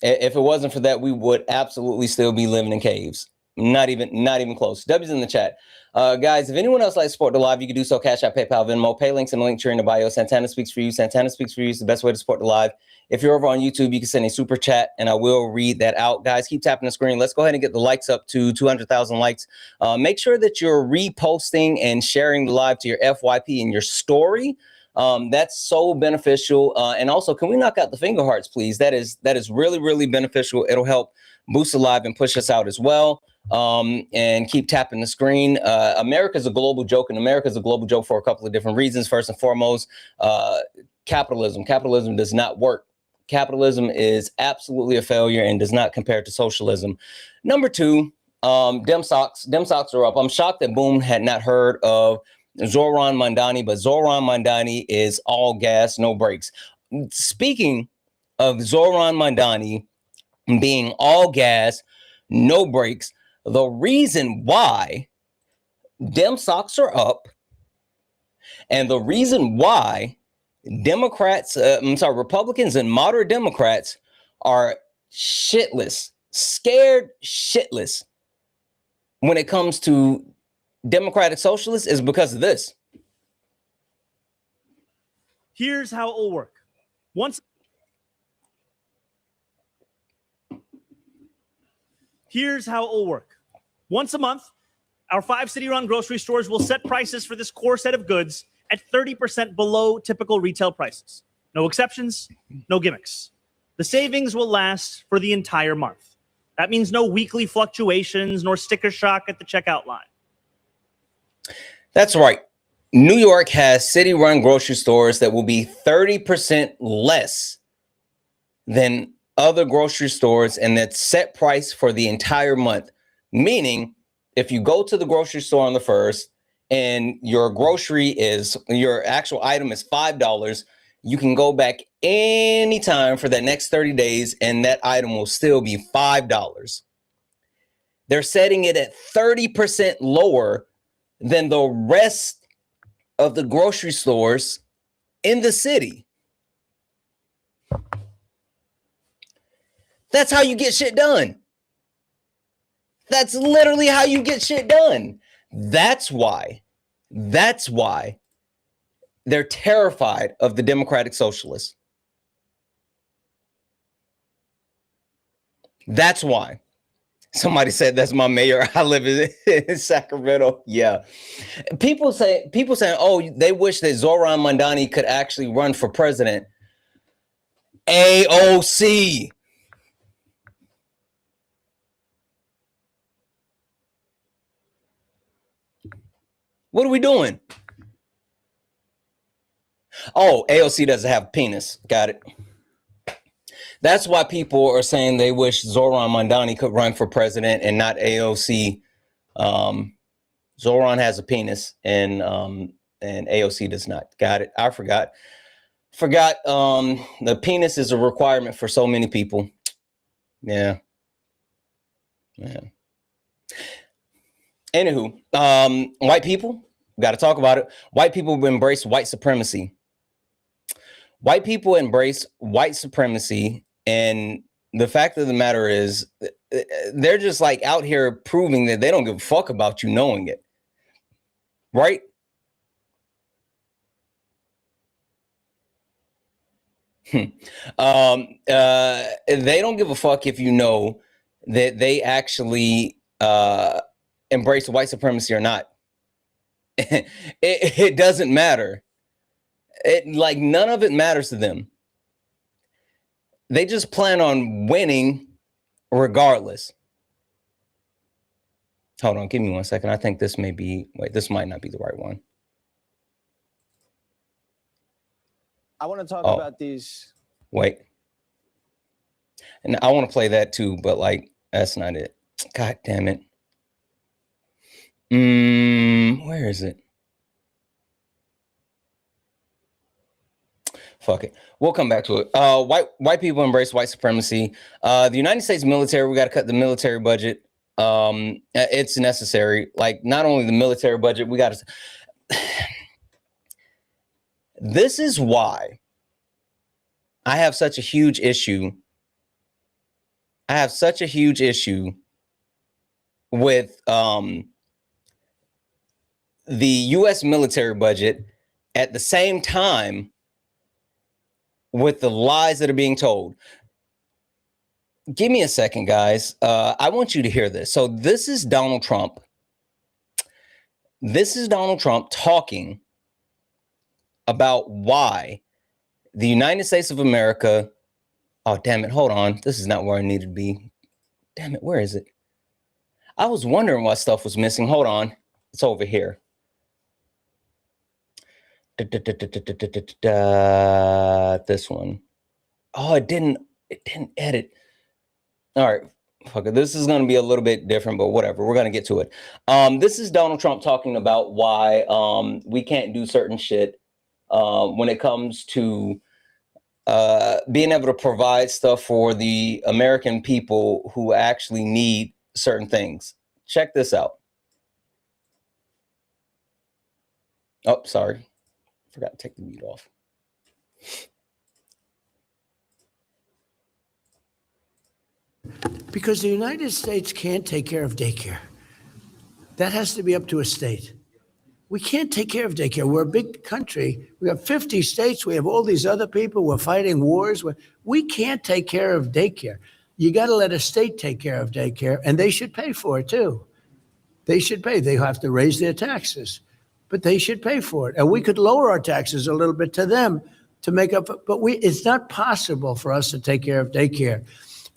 If it wasn't for that, we would absolutely still be living in caves. Not even close. W's in the chat. Guys, if anyone else likes to support the live, you can do so. Cash App, PayPal, Venmo, pay links in the link tree in the bio. Santana speaks for you. Santana speaks for you is the best way to support the live. If you're over on YouTube, you can send a super chat and I will read that out. Guys, keep tapping the screen. Let's go ahead and get the likes up to 200,000 likes. Make sure that you're reposting and sharing the live to your FYP and your story. That's so beneficial. And also, can we knock out the finger hearts, please? That is really, really beneficial. It'll help boost the live and push us out as well. And keep tapping the screen. America's a global joke, and America's a global joke for a couple of different reasons. First and foremost, capitalism. Capitalism does not work. Capitalism is absolutely a failure and does not compare to socialism. Number two, Dem socks are up. I'm shocked that Boom had not heard of Zohran Mamdani, but Zohran Mamdani is all gas, no brakes. Speaking of Zohran Mamdani being all gas, no brakes, the reason why Dem socks are up and the reason why Republicans and moderate Democrats are shitless, scared shitless when it comes to democratic socialists is because of this. Here's how it will work. Here's how it will work. Once a month, our 5 city-run grocery stores will set prices for this core set of goods at 30% below typical retail prices. No exceptions, no gimmicks. The savings will last for the entire month. That means no weekly fluctuations nor sticker shock at the checkout line. That's right. New York has city-run grocery stores that will be 30% less than other grocery stores, and that's set price for the entire month. Meaning, if you go to the grocery store on the 1st and your actual item is $5, you can go back anytime for that next 30 days and that item will still be $5. They're setting it at 30% lower than the rest of the grocery stores in the city. That's how you get shit done. That's literally how you get shit done. That's why they're terrified of the democratic socialists. That's why. Somebody said that's my mayor. I live in Sacramento. Yeah. People saying, oh, they wish that Zohran Mamdani could actually run for president. AOC. What are we doing? Oh, AOC doesn't have a penis. Got it. That's why people are saying they wish Zoran Mandani could run for president and not AOC. Zoran has a penis and AOC does not. Got it. I forgot. The penis is a requirement for so many people. Yeah. Anywho, white people, got to talk about it. White people embrace white supremacy. White people embrace white supremacy, and the fact of the matter is, they're just like out here proving that they don't give a fuck about you knowing it, right? They don't give a fuck if you know that they actually embrace white supremacy or not. It doesn't matter. Like none of it matters to them. They just plan on winning regardless. Hold on, give me 1 second. I think this may be, wait, this might not be the right one. I want to talk about these. Wait. And I want to play that too, but like, that's not it. God damn it. Where is it? Fuck it. We'll come back to it. White people embrace white supremacy. The United States military, we got to cut the military budget. It's necessary. Like not only the military budget, we got to. This is why I have such a huge issue. I have such a huge issue with the U.S. military budget at the same time with the lies that are being told. Give me a second, guys. I want you to hear this. So this is Donald Trump. This is Donald Trump talking about why the United States of America. Oh, damn it. Hold on. This is not where I needed to be. Damn it. Where is it? I was wondering why stuff was missing. Hold on. It's over here. This one. Oh, it didn't edit. All right. Fuck it. This is going to be a little bit different, but whatever. We're going to get to it. This is Donald Trump talking about why we can't do certain shit when it comes to being able to provide stuff for the American people who actually need certain things. Check this out. Oh, sorry. Forgot to take the mute off. Because the United States can't take care of daycare. That has to be up to a state. We can't take care of daycare. We're a big country. We have 50 states. We have all these other people. We're fighting wars. We can't take care of daycare. You got to let a state take care of daycare, and they should pay for it too. They should pay. They have to raise their taxes, but they should pay for it. And we could lower our taxes a little bit to them to make up. But it's not possible for us to take care of daycare.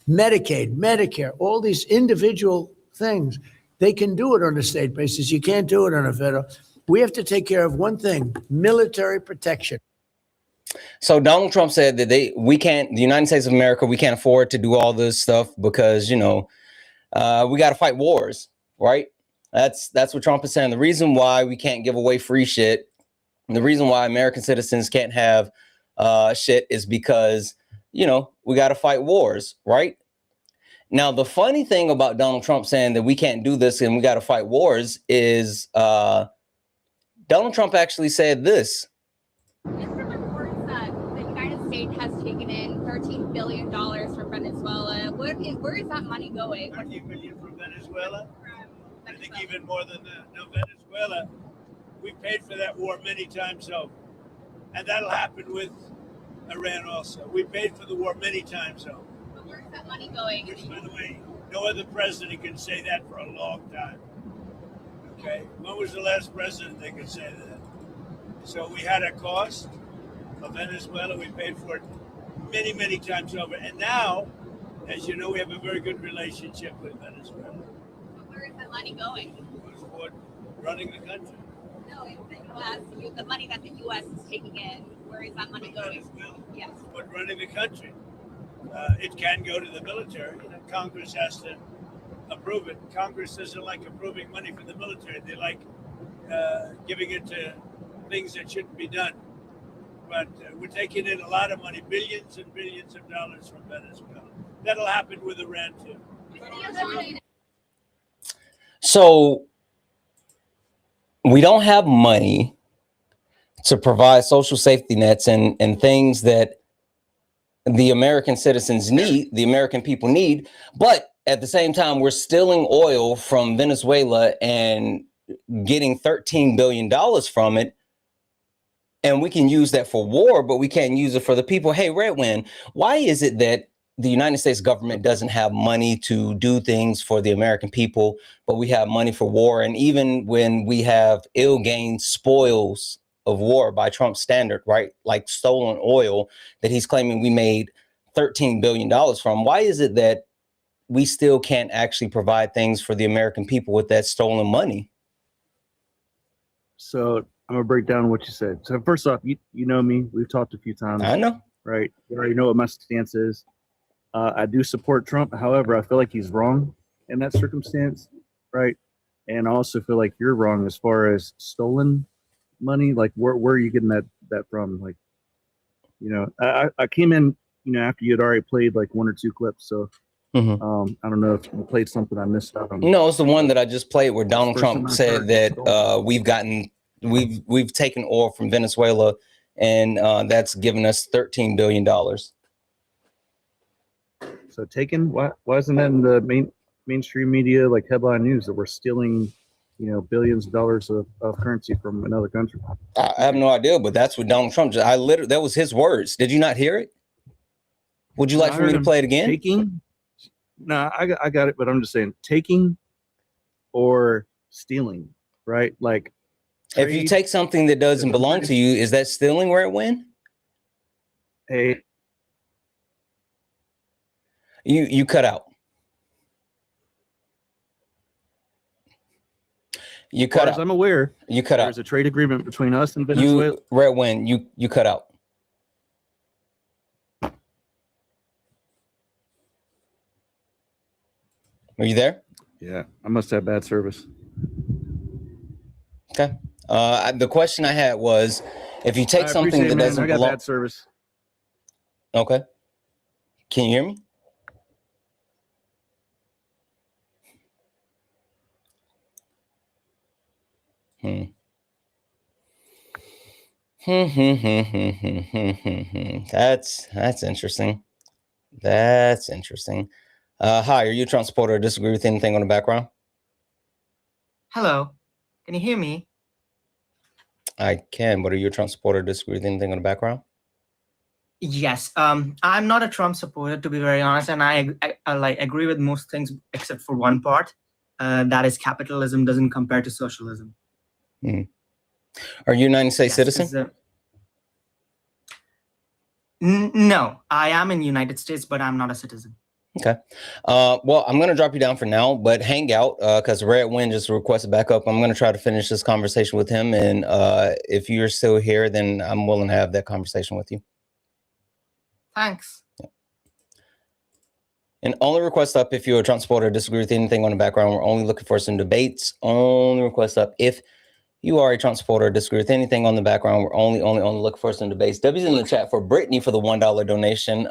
Medicaid, Medicare, all these individual things, they can do it on a state basis. You can't do it on a federal. We have to take care of one thing: military protection. So Donald Trump said that the United States of America, we can't afford to do all this stuff because, you know, we got to fight wars, right? That's what Trump is saying. The reason why we can't give away free shit, and the reason why American citizens can't have shit is because, you know, we got to fight wars, right? Now, the funny thing about Donald Trump saying that we can't do this and we got to fight wars is Donald Trump actually said this. There's been reports that the United States has taken in $13 billion from Venezuela. Where is that money going? $13 billion from Venezuela? I think even more than that. No, Venezuela, we paid for that war many times over. And that'll happen with Iran also. We paid for the war many times over. But where is that money going? Which, by the way, no other president can say that for a long time. Okay? When was the last president that could say that? So we had a cost of Venezuela. We paid for it many, many times over. And now, as you know, we have a very good relationship with Venezuela. But where is that money going? For running the country. No, it's the U.S. The money that the U.S. is taking in. Where is that money going? Yes. But running the country. it can go to the military. You know, Congress has to approve it. Congress doesn't like approving money for the military. They like giving it to things that shouldn't be done. But we're taking in a lot of money, billions and billions of dollars from Venezuela. That'll happen with Iran too. So we don't have money to provide social safety nets and things that the American citizens need, the American people need. But at the same time, we're stealing oil from Venezuela and getting $13 billion from it. And we can use that for war, but we can't use it for the people. Hey, Redwin, why is it that the United States government doesn't have money to do things for the American people, but we have money for war? And even when we have ill-gained spoils of war by Trump's standard, right? Like stolen oil that he's claiming we made $13 billion from. Why is it that we still can't actually provide things for the American people with that stolen money? So I'm gonna break down what you said. So first off, you know me. We've talked a few times. I know. Right. You already know what my stance is. I do support Trump. However, I feel like he's wrong in that circumstance. Right. And I also feel like you're wrong as far as stolen money. Like where are you getting that from? Like, you know, I came in, you know, after you had already played like one or two clips. So I don't know if you played something I missed out on. No, it's the one that I just played where Donald Trump said that we've taken oil from Venezuela and that's given us $13 billion. So taken, why isn't that in the mainstream media, like headline news, that we're stealing, you know, billions of dollars of currency from another country? I have no idea, but that's what Donald Trump just, that was his words. Did you not hear it? Would you like for me to play it again? Taking? No, I got it, but I'm just saying taking or stealing, right? Like if you take something that doesn't belong to you, is that stealing, where it went? Hey, you cut out. You cut out. As I'm aware, you cut out. There's a trade agreement between us and Venezuela. You cut out. Are you there? Yeah, I must have bad service. Okay. The question I had was, if you take something that doesn't belong. I got bad service. Okay. Can you hear me? That's interesting. That's interesting. Hi, are you a Trump supporter or disagree with anything on the background? Hello, can you hear me? I can, but are you a Trump supporter or disagree with anything on the background? Yes, I'm not a Trump supporter, to be very honest, and I like agree with most things except for one part, that is capitalism doesn't compare to socialism. Are you a United States citizen? No, I am in the United States, but I'm not a citizen. Okay. Well, I'm going to drop you down for now, but hang out because Red Wind just requested back up. I'm going to try to finish this conversation with him. And if you're still here, then I'm willing to have that conversation with you. Thanks. Yeah. And only request up if you're a Trump supporter or disagree with anything on the background. We're only looking for some debates. Only request up if you are a Trump supporter or disagree with anything on the background. We're only looking for some debates. W's in the chat for Brittany for the $1 donation.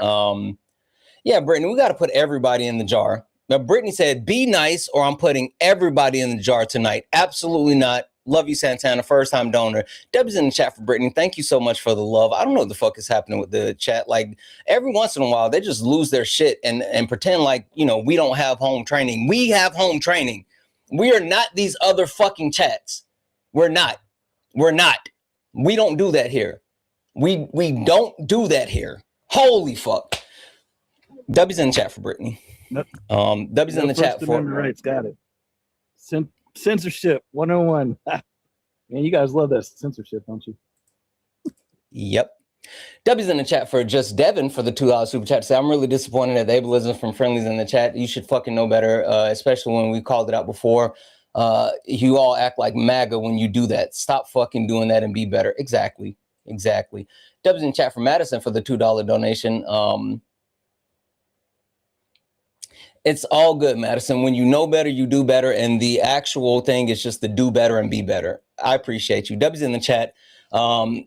Yeah, Brittany, we got to put everybody in the jar. Now, Brittany said, be nice or I'm putting everybody in the jar tonight. Absolutely not. Love you, Santana, first-time donor. Debbie's in the chat for Brittany. Thank you so much for the love. I don't know what the fuck is happening with the chat. Like, every once in a while, they just lose their shit and pretend like, you know, we don't have home training. We have home training. We are not these other fucking chats. We're not. We're not. We don't do that here. We don't do that here. Holy fuck. W's in the chat for Brittany. Nope. W's in the chat for rights. Got it. Censorship 101. Man, you guys love that censorship, don't you? Yep. W's in the chat for Just Devin for the $2 super chat. So I'm really disappointed at the ableism from friendlies in the chat. You should fucking know better, especially when we called it out before. You all act like MAGA when you do that. Stop fucking doing that and be better. Exactly. W's in the chat for Madison for the $2 donation. It's all good, Madison. When you know better, you do better. And the actual thing is just to do better and be better. I appreciate you. W's in the chat for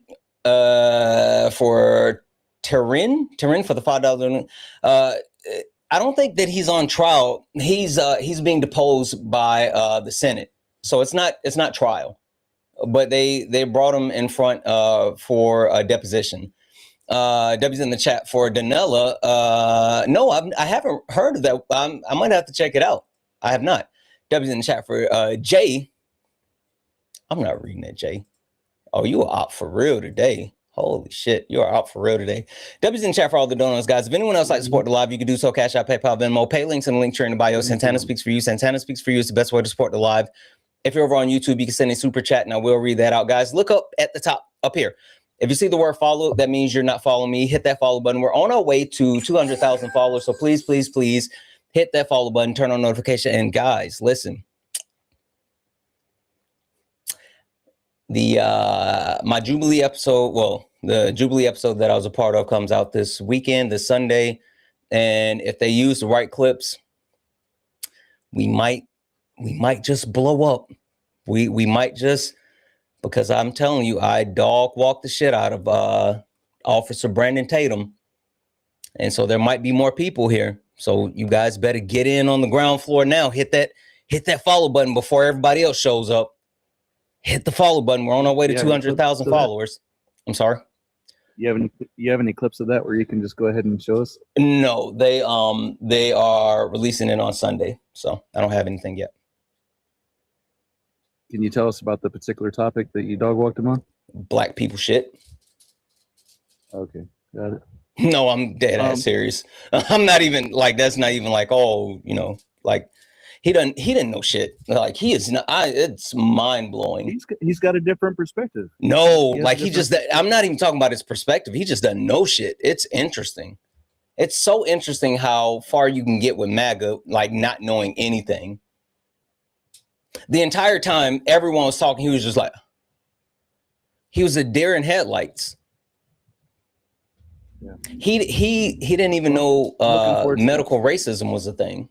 Terrin for the $5. I don't think that he's on trial. He's being deposed by the Senate. So it's not trial. But they brought him in front for a deposition. W's in the chat for Danella. No, I haven't heard of that. I might have to check it out. I have not. W's in the chat for Jay. I'm not reading that, Jay. Oh, you are out for real today. Holy shit, you are out for real today. W's in the chat for all the donuts, guys. If anyone else like to support the live, you can do so. Cash App, PayPal, Venmo. Pay links in the link tree in the bio. Santana speaks for you. Santana speaks for you. It's the best way to support the live. If you're over on YouTube, you can send a super chat and I will read that out, guys. Look up at the top up here. If you see the word follow, that means you're not following me. Hit that follow button. We're on our way to 200,000 followers. So please, please, please hit that follow button, turn on notification. And guys, listen, my Jubilee episode, well, the Jubilee episode that I was a part of comes out this weekend, this Sunday. And if they use the right clips, we might just blow up. We might just, because I'm telling you, I dog walk the shit out of Officer Brandon Tatum. And so there might be more people here. So you guys better get in on the ground floor now. Hit that follow button before everybody else shows up. Hit the follow button. We're on our way to 200,000 followers. I'm sorry. You have any clips of that where you can just go ahead and show us? No, they are releasing it on Sunday. So I don't have anything yet. Can you tell us about the particular topic that you dog walked him on? Black people shit. Okay, got it. No, I'm dead ass serious. I'm not even like, that's not even like, oh, you know, like he didn't know shit. Like he is not, it's mind blowing. He's got a different perspective. No, like I'm not even talking about his perspective. He just doesn't know shit. It's interesting. It's so interesting how far you can get with MAGA, like not knowing anything. The entire time everyone was talking, he was just like, he was a deer in headlights. Yeah. He didn't even know medical racism was a thing.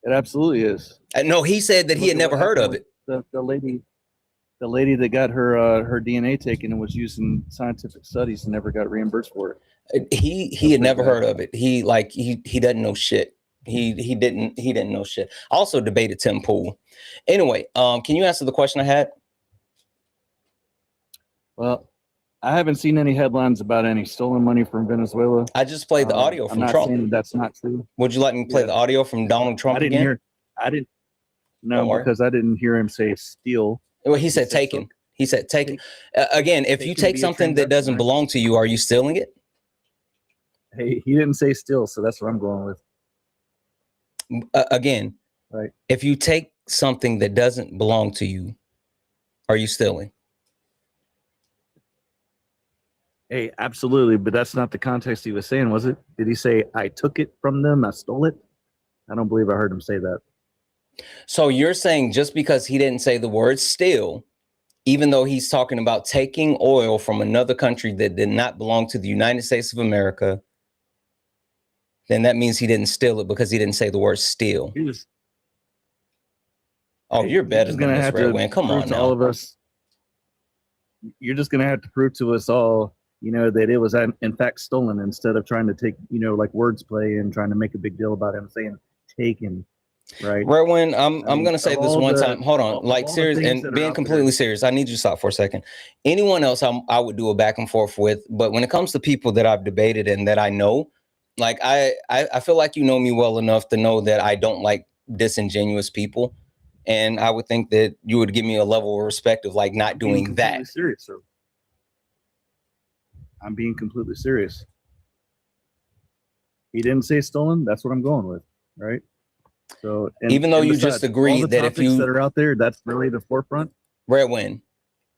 It absolutely is. No, he said that he had never heard of it. The lady that got her DNA taken and was using scientific studies and never got reimbursed for it. He had never heard of it. He doesn't know shit. He didn't know shit. I also debated Tim Pool. Anyway, can you answer the question I had? Well, I haven't seen any headlines about any stolen money from Venezuela. I just played the audio from Trump. Saying that's not true. Would you let me play the audio from Donald Trump again? No, because I didn't hear him say steal. Well, he said taken. He said taken. Again, if you take something that doesn't belong to you, are you stealing it? Hey, he didn't say steal, so that's what I'm going with. Again, right. If you take something that doesn't belong to you, are you stealing? Hey, absolutely, but that's not the context he was saying, was it? Did he say, I took it from them, I stole it? I don't believe I heard him say that. So you're saying just because he didn't say the word steal, even though he's talking about taking oil from another country that did not belong to the United States of America, then that means he didn't steal it because he didn't say the word steal. Oh, you're better than this, Red Wing. Come on now. All of us. You're just going to have to prove to us all, that it was in fact stolen instead of trying to take, like wordplay and trying to make a big deal about him saying taken, right? Red Wing, I'm going to say this one time. Hold on. Like serious and being completely serious. I need you to stop for a second. Anyone else I would do a back and forth with. But when it comes to people that I've debated and that I know, like I feel like you know me well enough to know that I don't like disingenuous people. And I would think that you would give me a level of respect of like not doing that. Serious, sir. I'm being completely serious. He didn't say stolen. That's what I'm going with, right? So even though you just agreed that if you that are out there, that's really the forefront. Red Wing,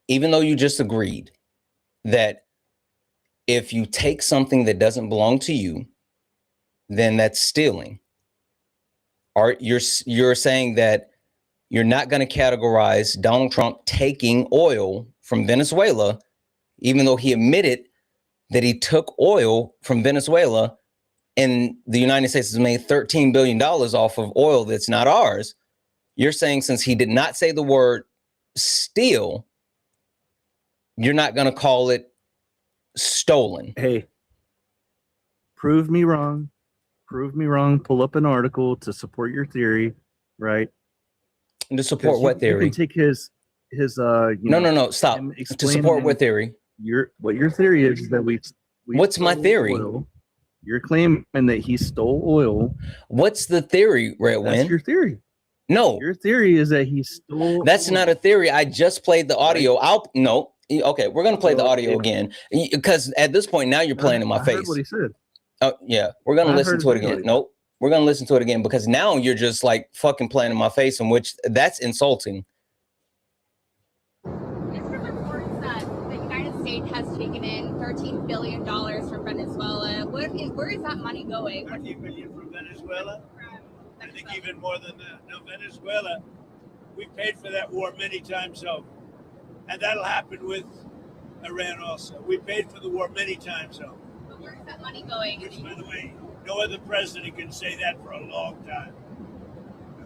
even though you just agreed that if you take something that doesn't belong to you, then that's stealing. Or you're saying that you're not going to categorize Donald Trump taking oil from Venezuela, even though he admitted that he took oil from Venezuela and the United States has made $13 billion off of oil that's not ours. You're saying since he did not say the word steal, you're not going to call it stolen. Hey, prove me wrong. Prove me wrong. Pull up an article to support your theory, right? And to support what theory? You can take his no, stop. To support what theory? What your theory is that we What's my theory? Oil. You're claiming that he stole oil. What's the theory, Redwin? That's your theory. No. Your theory is that he stole. That's not a theory. I just played the audio. Okay, we're gonna play the audio again because at this point now you're playing in my face. Heard what he said. Oh yeah, we're gonna listen to it again. Nope, we're gonna listen to it again because now you're just like fucking playing in my face, in which that's insulting. The United States has taken in $13 billion from Venezuela. Where is that money going? 13 billion from Venezuela. I think even more than that. No, Venezuela, we paid for that war many times over. And that'll happen with Iran also. We paid for the war many times over. But where is that money going? Which, by the way, no other president can say that for a long time.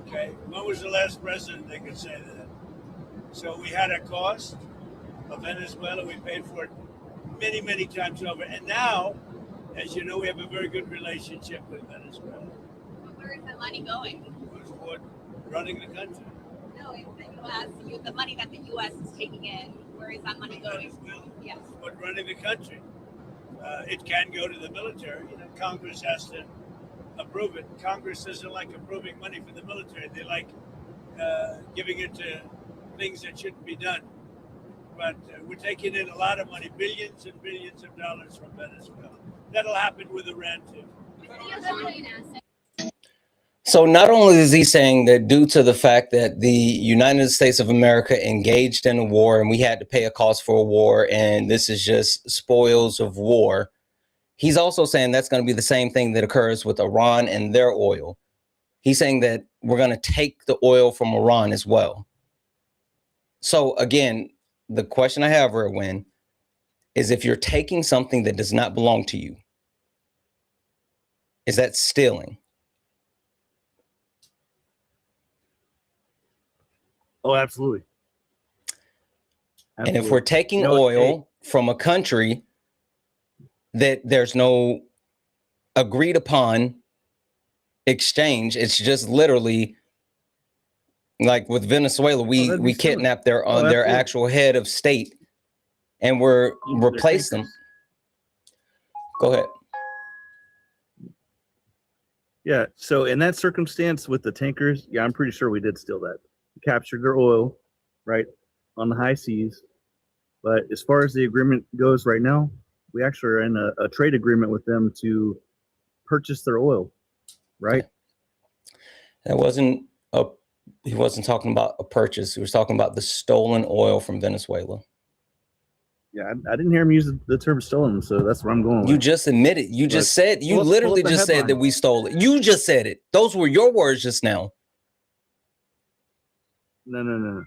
Okay? When was the last president that could say that? So we had a cost of Venezuela. We paid for it many, many times over. And now, as you know, we have a very good relationship with Venezuela. But where is that money going? Toward running the country. No, it's the U.S. The money that the U.S. is taking in. Where is that money going? Yes. But running the country. It can go to the military. You know, Congress has to approve it. Congress doesn't like approving money for the military. They like giving it to things that shouldn't be done. But we're taking in a lot of money, billions and billions of dollars from Venezuela. That'll happen with Iran too. So not only is he saying that due to the fact that the United States of America engaged in a war and we had to pay a cost for a war and this is just spoils of war, he's also saying that's going to be the same thing that occurs with Iran and their oil. He's saying that we're going to take the oil from Iran as well. So again, the question I have, Redwin, is if you're taking something that does not belong to you, is that stealing? Oh, absolutely. And if we're taking oil from a country that there's no agreed upon exchange, it's just literally like with Venezuela, we kidnapped their actual head of state and we're replaced them. Go ahead. Yeah. So in that circumstance with the tankers, yeah, I'm pretty sure we did steal that. Captured their oil, right, on the high seas. But as far as the agreement goes right now, we actually are in a trade agreement with them to purchase their oil, right? That wasn't he wasn't talking about a purchase. He was talking about the stolen oil from Venezuela. Yeah, I didn't hear him use the term stolen, so that's where I'm going with. You just admitted. You just said, you literally just said that we stole it. You just said it. Those were your words just now. No.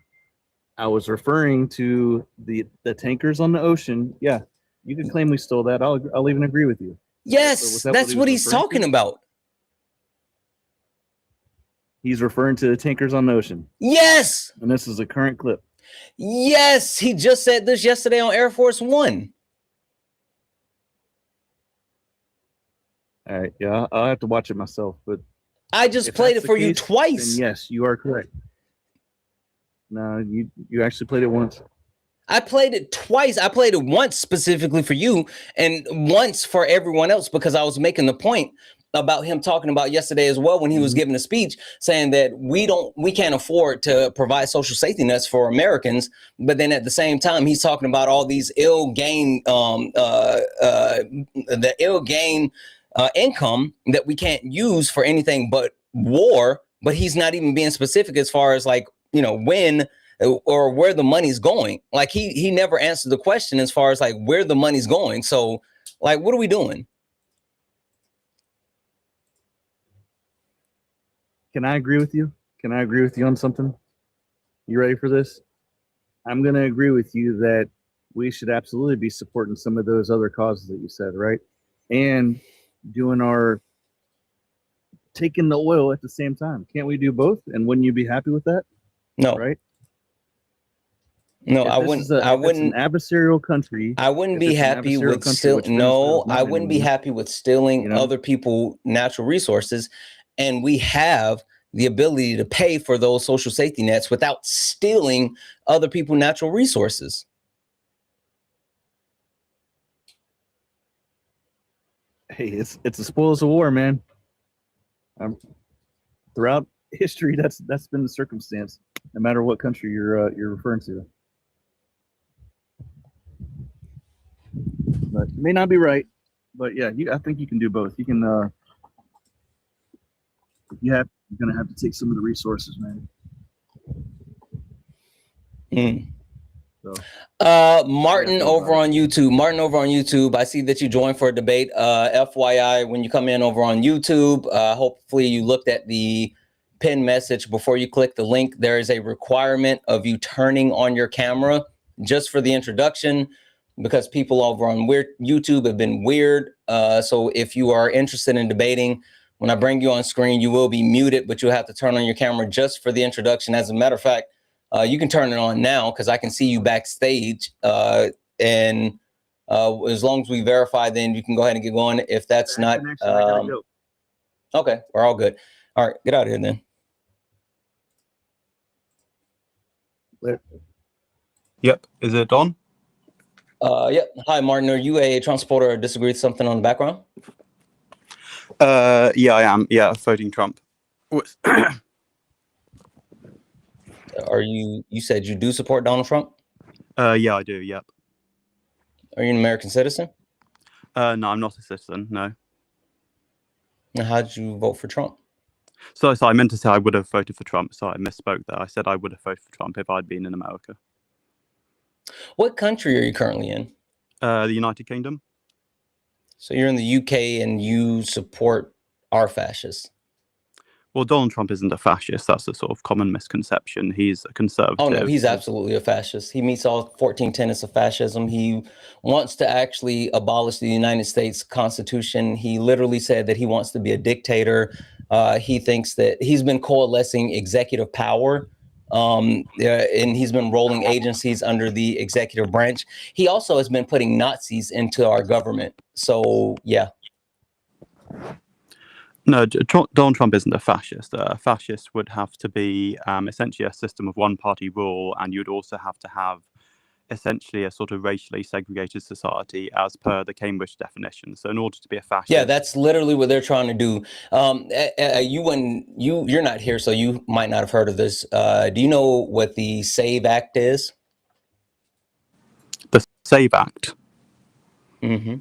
I was referring to the tankers on the ocean. Yeah, you can claim we stole that. I'll even agree with you. Yes, that's what he's talking about. He's referring to the tankers on the ocean. Yes. And this is a current clip. Yes, he just said this yesterday on Air Force One. All right, yeah, I'll have to watch it myself, but I just played it for you twice. Then yes, you are correct. No, you actually played it once. I played it twice. I played it once specifically for you and once for everyone else because I was making the point about him talking about yesterday as well when he was giving a speech saying that we can't afford to provide social safety nets for Americans, but then at the same time he's talking about all these ill-gain income that we can't use for anything but war, but he's not even being specific as far as like, you know, when or where the money's going. Like he never answered the question as far as like where the money's going. So like, what are we doing? Can I agree with you? Can I agree with you on something? You ready for this? I'm going to agree with you that we should absolutely be supporting some of those other causes that you said, right? And doing our taking the oil at the same time. Can't we do both? And wouldn't you be happy with that? No. Right? No, If I this wouldn't. is a- I if it's wouldn't. an adversarial country. I wouldn't if be it's an happy adversarial with country, which Venezuela's I not wouldn't be anymore, happy with stealing you know? other people natural resources, and we have the ability to pay for those social safety nets without stealing other people natural resources. Hey, it's the spoils of war, man. Throughout history, that's been the circumstance, no matter what country you're referring to. But it may not be right, but yeah, I think you can do both. You can. You're gonna have to take some of the resources, man. So, Martin over on YouTube. I see that you joined for a debate. FYI, when you come in over on YouTube, hopefully you looked at the pinned message before you click the link. There is a requirement of you turning on your camera just for the introduction, because people over on YouTube have been weird. So if you are interested in debating, when I bring you on screen, you will be muted, but you'll have to turn on your camera just for the introduction. As a matter of fact, you can turn it on now because I can see you backstage. And as long as we verify, then you can go ahead and get going. If that's not, okay, we're all good. All right, get out of here then. Yep. Is it on? Yep. Hi, Martin. Are you a Trump supporter or disagree with something on the background? Yeah, I am. Yeah, voting Trump. You said you do support Donald Trump? Yeah, I do. Yep. Are you an American citizen? No, I'm not a citizen. No. And how did you vote for Trump? So I meant to say I would have voted for Trump. So I misspoke there. I said I would have voted for Trump if I'd been in America. What country are you currently in? The United Kingdom. So you're in the UK and you support our fascists. Well, Donald Trump isn't a fascist. That's a sort of common misconception. He's a conservative. Oh, no, he's absolutely a fascist. He meets all 14 tenets of fascism. He wants to actually abolish the United States Constitution. He literally said that he wants to be a dictator. He thinks that he's been coalescing executive power, and he's been rolling agencies under the executive branch. He also has been putting Nazis into our government. So, yeah. No, Donald Trump isn't a fascist. A fascist would have to be essentially a system of one-party rule, and you'd also have to have essentially a sort of racially segregated society as per the Cambridge definition. So in order to be a fascist... Yeah, that's literally what they're trying to do. You're not here, so you might not have heard of this. Do you know what the SAVE Act is? The SAVE Act? Mm-hmm.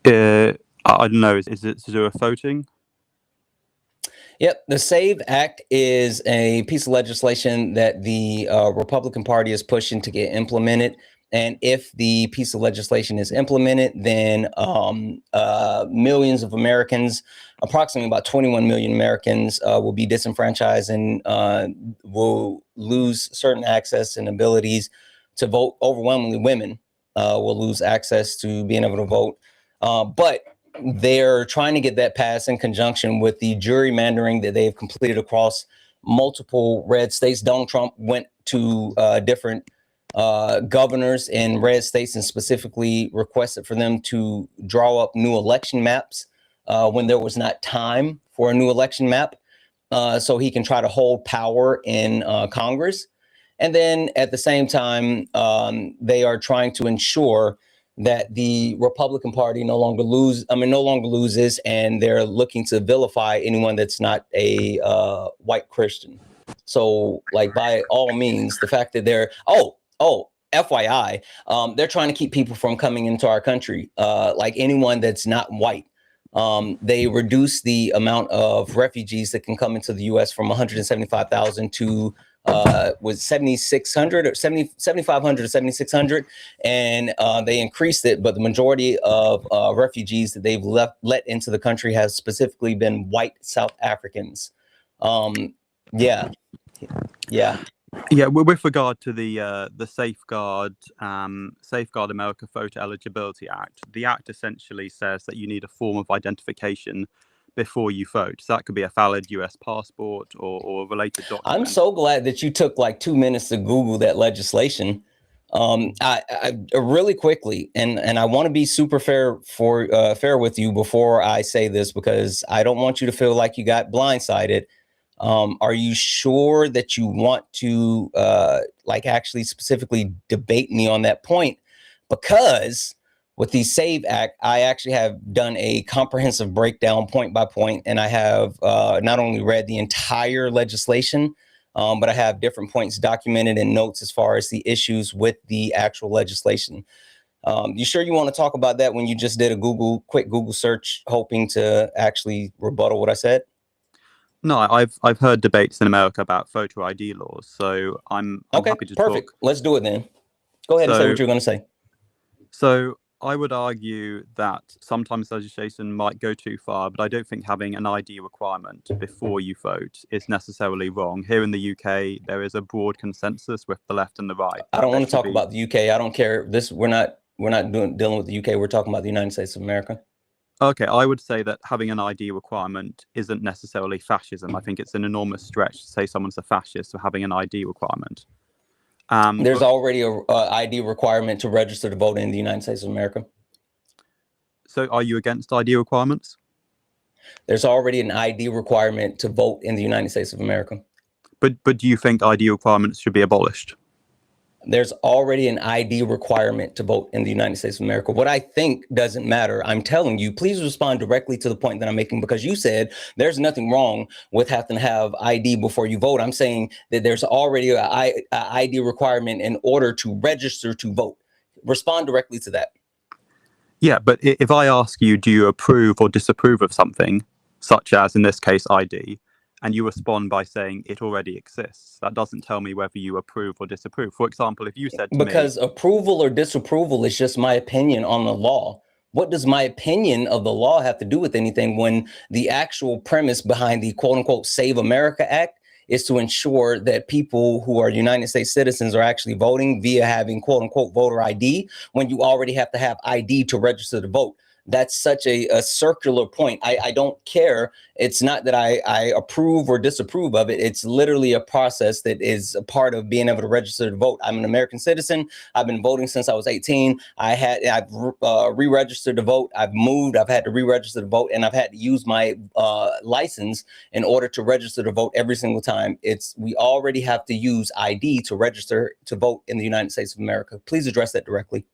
I don't know. Is it to do with voting? Yep. The SAVE Act is a piece of legislation that the Republican Party is pushing to get implemented. And if the piece of legislation is implemented, then millions of Americans, approximately about 21 million Americans, will be disenfranchised and will lose certain access and abilities to vote. Overwhelmingly, women will lose access to being able to vote. But they're trying to get that passed in conjunction with the gerrymandering that they've completed across multiple red states. Donald Trump went to different governors in red states and specifically requested for them to draw up new election maps when there was not time for a new election map, so he can try to hold power in Congress. And then at the same time, they are trying to ensure that the Republican Party no longer loses, and they're looking to vilify anyone that's not a white Christian. So, like, by all means, the fact that they're FYI, they're trying to keep people from coming into our country, like anyone that's not white. They reduced the amount of refugees that can come into the U.S. from 175,000 to was 7,600 or 7,500 to 7,600, and they increased it. But the majority of refugees that they've let into the country has specifically been white South Africans. Yeah. Yeah, with regard to the Safeguard America Voter Eligibility Act, the act essentially says that you need a form of identification before you vote. So that could be a valid US passport or a related document. I'm so glad that you took like 2 minutes to Google that legislation. I really quickly, and I want to be super fair with you before I say this, because I don't want you to feel like you got blindsided. Are you sure that you want to like actually specifically debate me on that point? Because with the SAVE Act, I actually have done a comprehensive breakdown point by point, and I have not only read the entire legislation, but I have different points documented in notes as far as the issues with the actual legislation. You sure you want to talk about that when you just did a quick Google search, hoping to actually rebuttal what I said? No, I've heard debates in America about voter ID laws, so I'm happy to perfect. talk. Let's do it then. Go ahead and say what you're going to say. So I would argue that sometimes legislation might go too far, but I don't think having an ID requirement before you vote is necessarily wrong. Here in the UK, there is a broad consensus with the left and the right. I don't want to talk about the UK. I don't care. We're not dealing with the UK. We're talking about the United States of America. Okay, I would say that having an ID requirement isn't necessarily fascism. I think it's an enormous stretch to say someone's a fascist for having an ID requirement. There's already a ID requirement to register to vote in the United States of America. So are you against ID requirements? There's already an ID requirement to vote in the United States of America. But do you think ID requirements should be abolished? There's already an ID requirement to vote in the United States of America. What I think doesn't matter. I'm telling you, please respond directly to the point that I'm making, because you said there's nothing wrong with having to have ID before you vote. I'm saying that there's already a ID requirement in order to register to vote. Respond directly to that. Yeah, but if I ask you, do you approve or disapprove of something, such as in this case ID, and you respond by saying it already exists, that doesn't tell me whether you approve or disapprove. For example, if you said to because approval or disapproval is just my opinion on the law. What does my opinion of the law have to do with anything, when the actual premise behind the quote unquote Save America Act is to ensure that people who are United States citizens are actually voting via having quote unquote voter ID, when you already have to have ID to register to vote? That's such a circular point. I don't care. It's not that I approve or disapprove of it. It's literally a process that is a part of being able to register to vote. I'm an American citizen. I've been voting since I was 18. I've re-registered to vote. I've moved. I've had to re-register to vote, and I've had to use my license in order to register to vote every single time. We already have to use ID to register to vote in the United States of America. Please address that directly.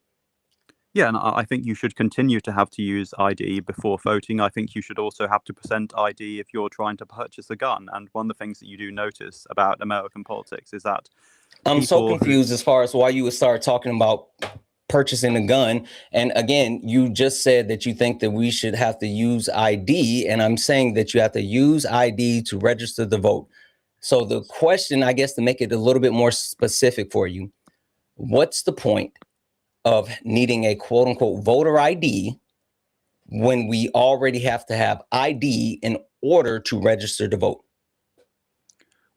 Yeah, and I think you should continue to have to use ID before voting. I think you should also have to present ID if you're trying to purchase a gun. And one of the things that you do notice about American politics is that I'm so confused as far as why you would start talking about purchasing a gun. And again, you just said that you think that we should have to use ID. And I'm saying that you have to use ID to register the vote. So the question, I guess, to make it a little bit more specific for you, what's the point of needing a quote unquote voter ID when we already have to have ID in order to register to vote?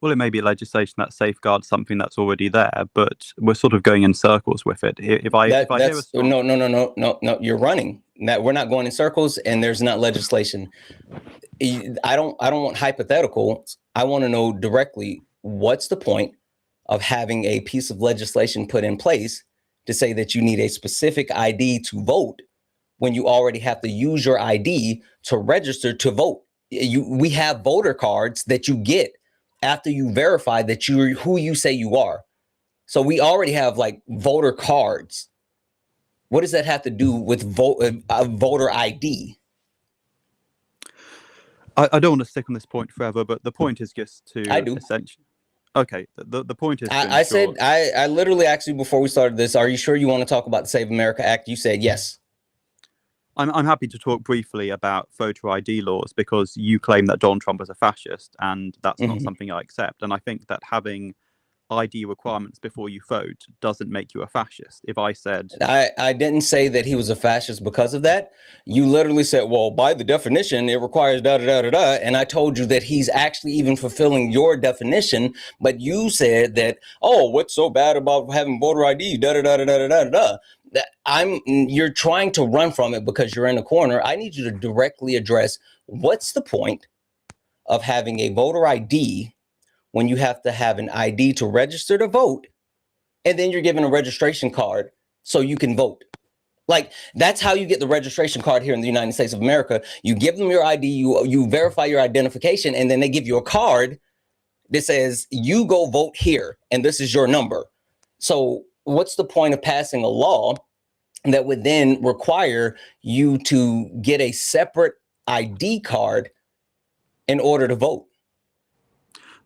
Well, it may be legislation that safeguards something that's already there, but we're sort of going in circles with it. No, you're running. We're not going in circles, and there's not legislation. I don't want hypotheticals. I want to know directly, what's the point of having a piece of legislation put in place to say that you need a specific ID to vote when you already have to use your ID to register to vote? We have voter cards that you get after you verify that you're who you say you are. So we already have like voter cards. What does that have to do with voter ID? I don't want to stick on this point forever, but the point is just to I do. essentially. Okay, the point is. I literally asked you before we started this, are you sure you want to talk about the Save America Act? You said yes. I'm happy to talk briefly about voter ID laws, because you claim that Donald Trump is a fascist, and that's not something I accept. And I think that having ID requirements before you vote doesn't make you a fascist. If I said I didn't say that he was a fascist because of that. You literally said, well, by the definition, it requires da da da da da. And I told you that he's actually even fulfilling your definition. But you said that, oh, what's so bad about having voter ID? Da da da da da da da. You're trying to run from it because you're in a corner. I need you to directly address what's the point of having a voter ID when you have to have an ID to register to vote, and then you're given a registration card so you can vote? Like, that's how you get the registration card here in the United States of America. You give them your ID, you verify your identification, and then they give you a card that says, you go vote here, and this is your number. So what's the point of passing a law that would then require you to get a separate ID card in order to vote?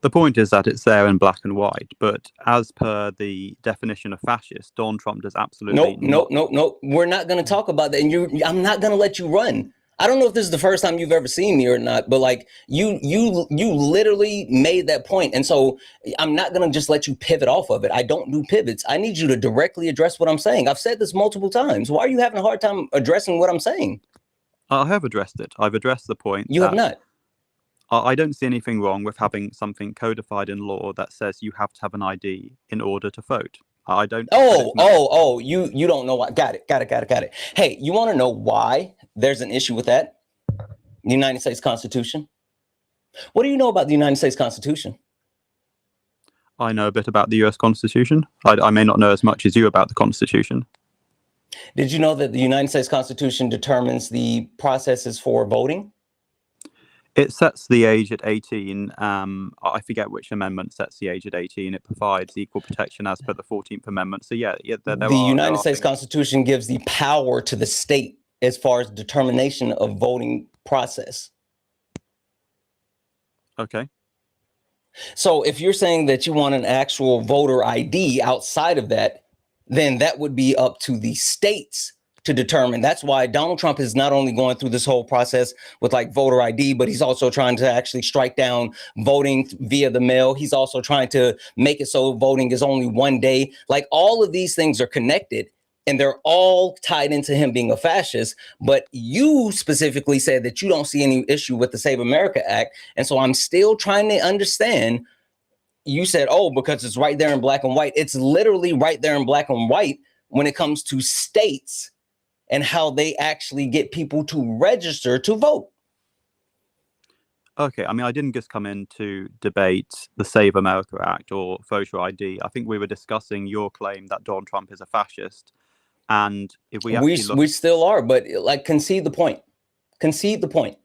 The point is that it's there in black and white, but as per the definition of fascist, Donald Trump does absolutely Nope. We're not going to talk about that, and I'm not going to let you run. I don't know if this is the first time you've ever seen me or not, but like you literally made that point, and so I'm not going to just let you pivot off of it. I don't do pivots. I need you to directly address what I'm saying. I've said this multiple times. Why are you having a hard time addressing what I'm saying? I have addressed it. I've addressed the point. You have not. I don't see anything wrong with having something codified in law that says you have to have an ID in order to vote. I don't. You don't know why. Got it. Hey, you want to know why there's an issue with that? The United States Constitution. What do you know about the United States Constitution? I know a bit about the US Constitution. I may not know as much as you about the Constitution. Did you know that the United States Constitution determines the processes for voting? It sets the age at 18. I forget which amendment sets the age at 18. It provides equal protection as per the 14th Amendment. So yeah, the United States Constitution gives the power to the state as far as determination of voting process. Okay. So if you're saying that you want an actual voter ID outside of that, then that would be up to the states to determine. That's why Donald Trump is not only going through this whole process with like voter ID, but he's also trying to actually strike down voting via the mail. He's also trying to make it so voting is only one day. Like, all of these things are connected and they're all tied into him being a fascist. But you specifically said that you don't see any issue with the Save America Act. And so I'm still trying to understand. You said, oh, because it's right there in black and white. It's literally right there in black and white when it comes to states and how they actually get people to register to vote. Okay, I mean, I didn't just come in to debate the Save America Act or voter ID. I think we were discussing your claim that Donald Trump is a fascist. And if we actually we still are, but like, concede the point. Concede the point.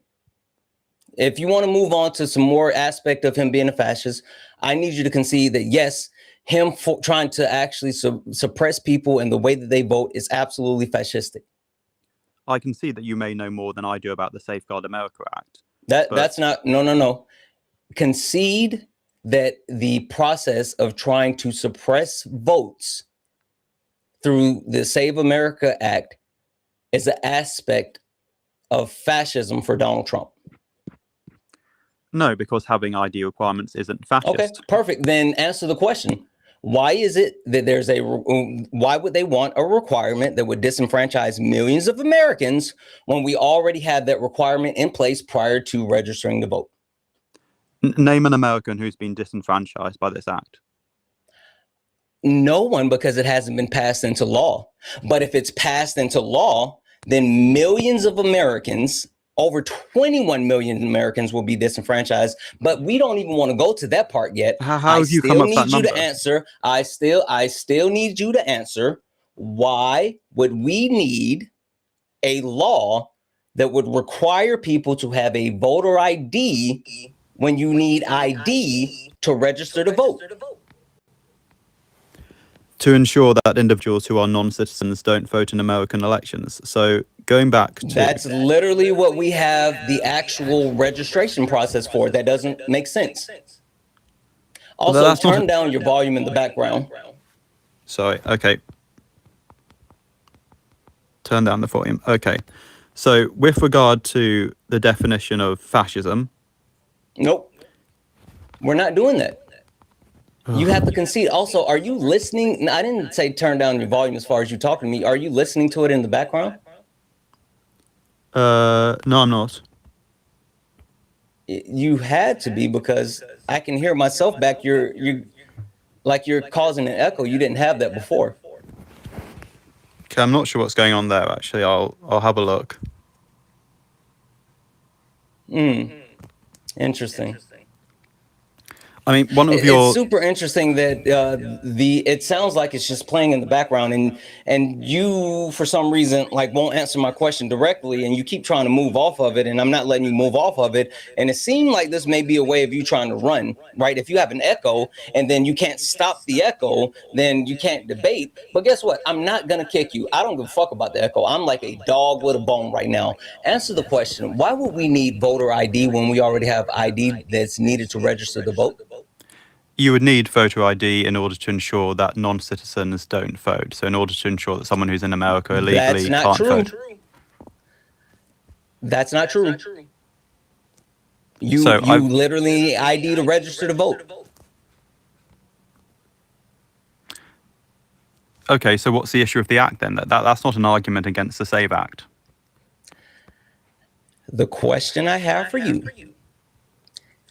If you want to move on to some more aspect of him being a fascist, I need you to concede that, yes, him trying to actually suppress people and the way that they vote is absolutely fascistic. I can see that you may know more than I do about the Safeguard America Act. That's not, no. Concede that the process of trying to suppress votes through the Save America Act is an aspect of fascism for Donald Trump. No, because having ID requirements isn't fascist. Okay, perfect. Then answer the question. Why is it that why would they want a requirement that would disenfranchise millions of Americans when we already had that requirement in place prior to registering to vote? Name an American who's been disenfranchised by this act. No one, because it hasn't been passed into law. But if it's passed into law, then millions of Americans, over 21 million Americans, will be disenfranchised. But we don't even want to go to that part yet. How have you come up with that number? I still need you to answer. Why would we need a law that would require people to have a voter ID when you need ID to register to vote? To ensure that individuals who are non-citizens don't vote in American elections. So going back to... That's literally what we have the actual registration process for. That doesn't make sense. Also, turn down your volume in the background. Sorry, okay. Turn down the volume, okay. So with regard to the definition of fascism... Nope. We're not doing that. You have to concede. Also, are you listening? I didn't say turn down your volume as far as you talking to me. Are you listening to it in the background? No, I'm not. You had to be, because I can hear myself back. You're causing an echo. You didn't have that before. Okay, I'm not sure what's going on there, actually. I'll have a look. Interesting. I mean, one of It's your super interesting that it sounds like it's just playing in the background, and you for some reason like won't answer my question directly, and you keep trying to move off of it, and I'm not letting you move off of it. And it seemed like this may be a way of you trying to run, right? If you have an echo and then you can't stop the echo, then you can't debate. But guess what? I'm not gonna kick you. I don't give a fuck about the echo. I'm like a dog with a bone right now. Answer the question: why would we need voter ID when we already have ID that's needed to register to vote? you would need voter ID in order to ensure that non-citizens don't vote. So in order to ensure that someone who's in America illegally can't vote. That's not true. You So you literally need ID to register to vote. Okay, so what's the issue of the act then? That's not an argument against the SAVE Act. The question I have for you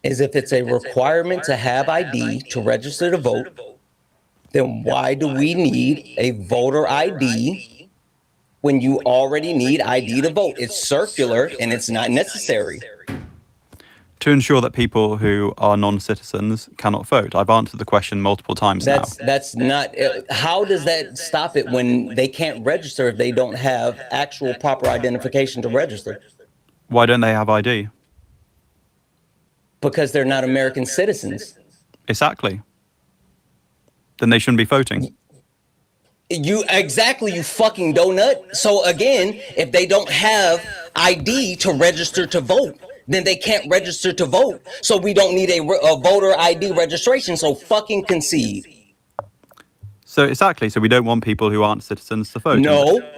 is if it's a requirement to have ID to register to vote, then why do we need a voter ID when you already need ID to vote? It's circular and it's not necessary. To ensure that people who are non-citizens cannot vote. I've answered the question multiple times now. That's not, how does that stop it when they can't register if they don't have actual proper identification to register? Why don't they have ID? Because they're not American citizens. Exactly. Then they shouldn't be voting. You fucking donut. So again, if they don't have ID to register to vote, then they can't register to vote. So we don't need a voter ID registration. So fucking concede. So exactly. So we don't want people who aren't citizens to vote.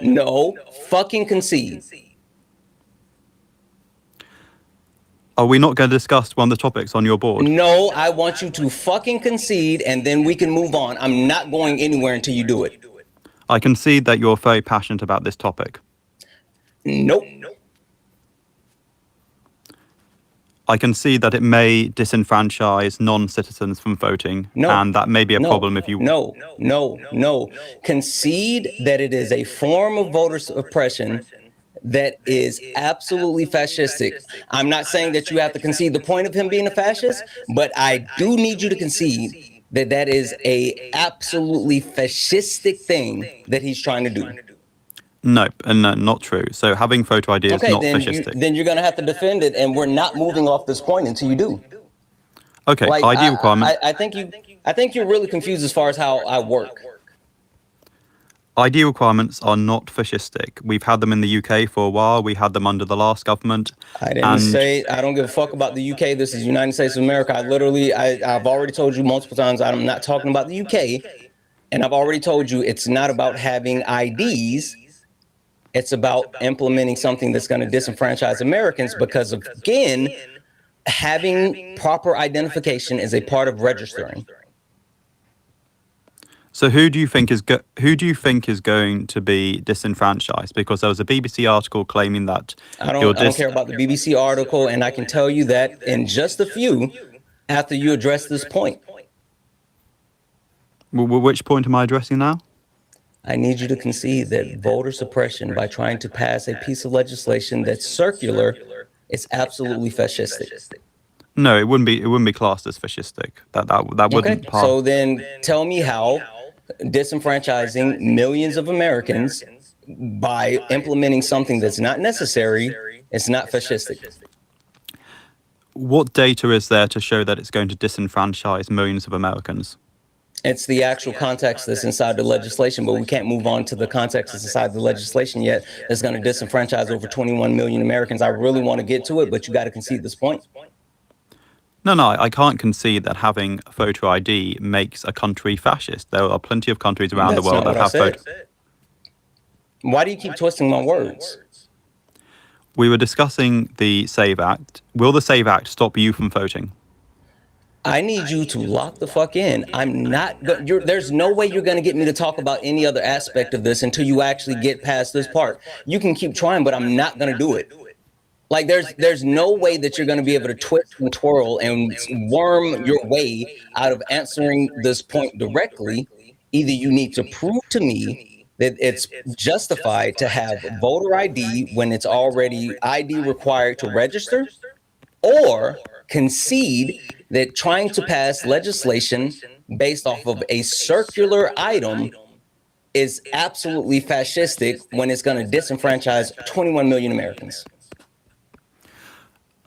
No, fucking concede. Are we not going to discuss one of the topics on your board? No, I want you to fucking concede and then we can move on. I'm not going anywhere until you do it. I concede that you're very passionate about this topic. Nope. I can see that it may disenfranchise non-citizens from voting, and that may be a problem if you... No. Concede that it is a form of voter suppression that is absolutely fascistic. I'm not saying that you have to concede the point of him being a fascist, but I do need you to concede that that is a absolutely fascistic thing that he's trying to do. No, not true. So having voter ID is not fascistic. Then you're going to have to defend it, and we're not moving off this point until you do. Okay, ID requirement. I think you're really confused as far as how I work. ID requirements are not fascistic. We've had them in the UK for a while. We had them under the last government. I didn't say I don't give a fuck about the UK. This is United States of America. I've already told you multiple times I'm not talking about the UK, and I've already told you it's not about having IDs. It's about implementing something that's going to disenfranchise Americans because, again, having proper identification is a part of registering. So who do you think is going to be disenfranchised? Because there was a BBC article claiming that I don't care about the BBC article, and I can tell you that in just a few after you address this point. Which point am I addressing now? I need you to concede that voter suppression by trying to pass a piece of legislation that's circular is absolutely fascistic. No, it wouldn't be classed as fascistic. That wouldn't pass. So then tell me how disenfranchising millions of Americans by implementing something that's not necessary is not fascistic. What data is there to show that it's going to disenfranchise millions of Americans? It's the actual context that's inside the legislation, but we can't move on to the context that's inside the legislation yet. It's going to disenfranchise over 21 million Americans. I really want to get to it, but you got to concede this point. No, I can't concede that having voter ID makes a country fascist. There are plenty of countries around the world that have voter. Why do you keep twisting my words? We were discussing the SAVE Act. Will the SAVE Act stop you from voting? I need you to lock the fuck in. There's no way you're going to get me to talk about any other aspect of this until you actually get past this part. You can keep trying, but I'm not going to do it. Like there's no way that you're going to be able to twist and twirl and worm your way out of answering this point directly. Either you need to prove to me that it's justified to have voter ID when it's already ID required to register, or concede that trying to pass legislation based off of a circular item is absolutely fascistic when it's going to disenfranchise 21 million Americans.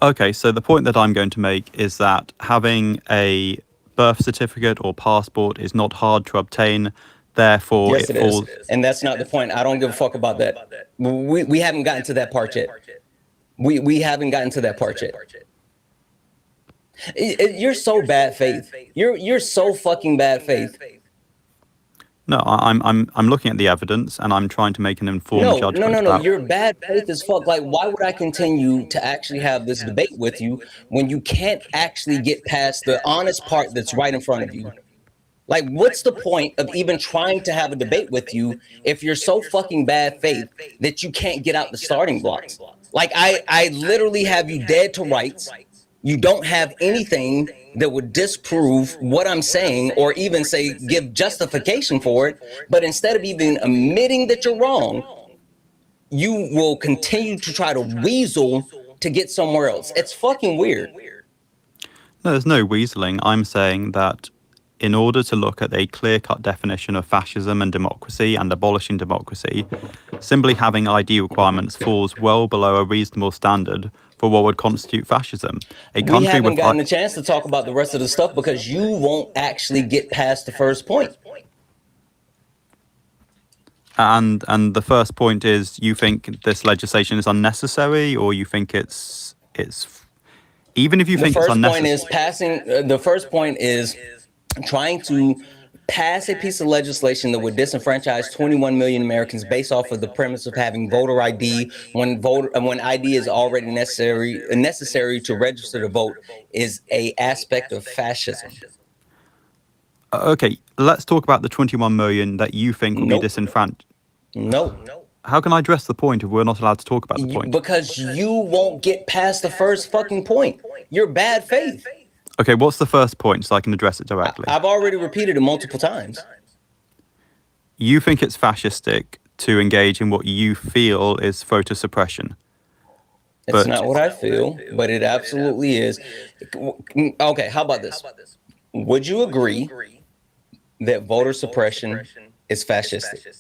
Okay, so the point that I'm going to make is that having a birth certificate or passport is not hard to obtain. Therefore, Yes, it it is. falls. And that's not the point. I don't give a fuck about that. We haven't gotten to that part yet. We haven't gotten to that part yet. You're so bad faith. You're so fucking bad faith. No, I'm looking at the evidence and I'm trying to make an informed judgment. No. about- You're bad faith as fuck. Like, why would I continue to actually have this debate with you when you can't actually get past the honest part that's right in front of you? Like, what's the point of even trying to have a debate with you if you're so fucking bad faith that you can't get out the starting blocks? Like, I literally have you dead to rights. You don't have anything that would disprove what I'm saying or even say give justification for it. But instead of even admitting that you're wrong, you will continue to try to weasel to get somewhere else. It's fucking weird. No, there's no weaseling. I'm saying that in order to look at a clear-cut definition of fascism and democracy and abolishing democracy, simply having ID requirements falls well below a reasonable standard for what would constitute fascism. We haven't gotten a chance to talk about the rest of the stuff because you won't actually get past the first point. And the first point is you think this legislation is unnecessary, or you think it's even if you think it's unnecessary. The first point is trying to pass a piece of legislation that would disenfranchise 21 million Americans based off of the premise of having voter ID when ID is already necessary to register to vote is a aspect of fascism. Okay, let's talk about the 21 million that you think will be disenfranchised. No. How can I address the point if we're not allowed to talk about the point? Because you won't get past the first fucking point. You're bad faith. Okay, what's the first point so I can address it directly? I've already repeated it multiple times. You think it's fascistic to engage in what you feel is voter suppression. It's not what I feel, but it absolutely is. Okay, how about this? Would you agree that voter suppression is fascistic?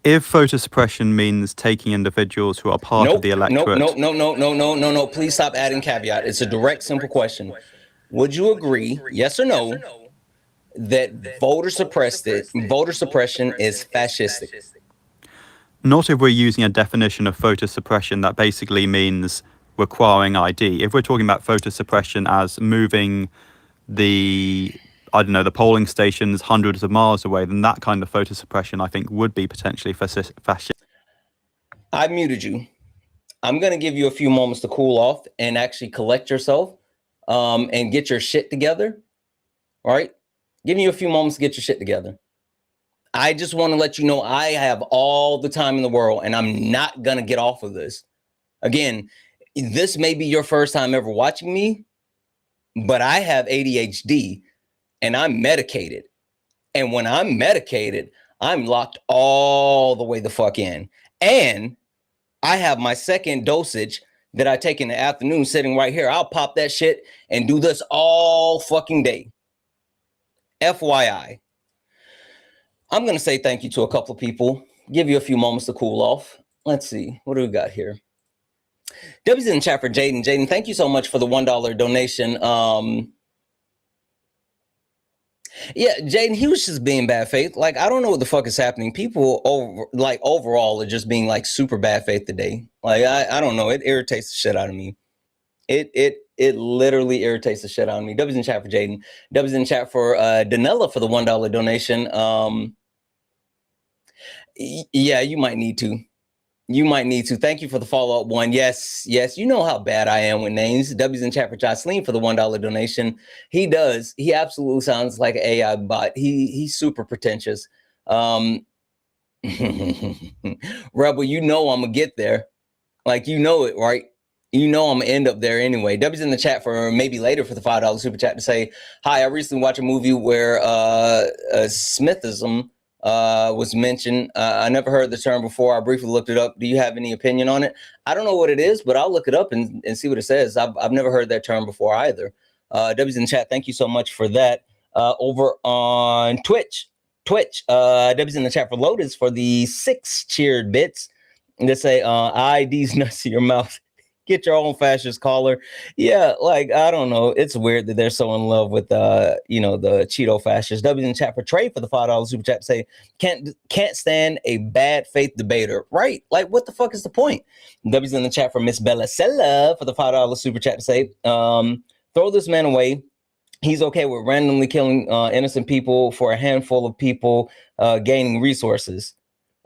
If voter suppression means taking individuals who are part of the electorate... No. Please stop adding caveat. It's a direct, simple question. Would you agree, yes or no, that voter suppression is fascistic? Not if we're using a definition of voter suppression that basically means requiring ID. If we're talking about voter suppression as moving the polling stations hundreds of miles away, then that kind of voter suppression, I think, would be potentially fascist. I muted you. I'm going to give you a few moments to cool off and actually collect yourself and get your shit together. All right? Give me a few moments to get your shit together. I just want to let you know I have all the time in the world and I'm not going to get off of this. Again, this may be your first time ever watching me, but I have ADHD. And I'm medicated. And when I'm medicated, I'm locked all the way the fuck in. And I have my second dosage that I take in the afternoon sitting right here. I'll pop that shit and do this all fucking day. FYI. I'm going to say thank you to a couple of people. Give you a few moments to cool off. Let's see. What do we got here? W's in the chat for Jaden. Jaden, thank you so much for the $1 donation. Yeah, Jaden, he was just being bad faith. Like, I don't know what the fuck is happening. People overall are just being like super bad faith today. Like, I don't know. It irritates the shit out of me. It literally irritates the shit out of me. W's in chat for Jaden. W's in chat for Danella for the $1 donation. Yeah, you might need to. You might need to. Thank you for the follow-up one. Yes. You know how bad I am with names. W's in chat for Jocelyn for the $1 donation. He does. He absolutely sounds like an AI bot. He's super pretentious. Rebel, you know I'm gonna get there. Like, you know it, right? You know I'm gonna end up there anyway. W's in the chat for maybe later for the $5 super chat to say, hi, I recently watched a movie where Smithism was mentioned. I never heard the term before. I briefly looked it up. Do you have any opinion on it? I don't know what it is, but I'll look it up and see what it says. I've never heard that term before either. W's in the chat, thank you so much for that. Over on Twitch, W's in the chat for Lotus for the 6 cheered bits. And they say, ID's nuts in your mouth. Get your own fascist caller. Yeah, like, I don't know. It's weird that they're so in love with, the Cheeto fascists. W's in the chat for Trey for the $5 super chat to say, can't stand a bad faith debater. Right. Like, what the fuck is the point? W's in the chat for Miss Bella Sella for the $5 super chat to say, throw this man away. He's okay with randomly killing innocent people for a handful of people gaining resources.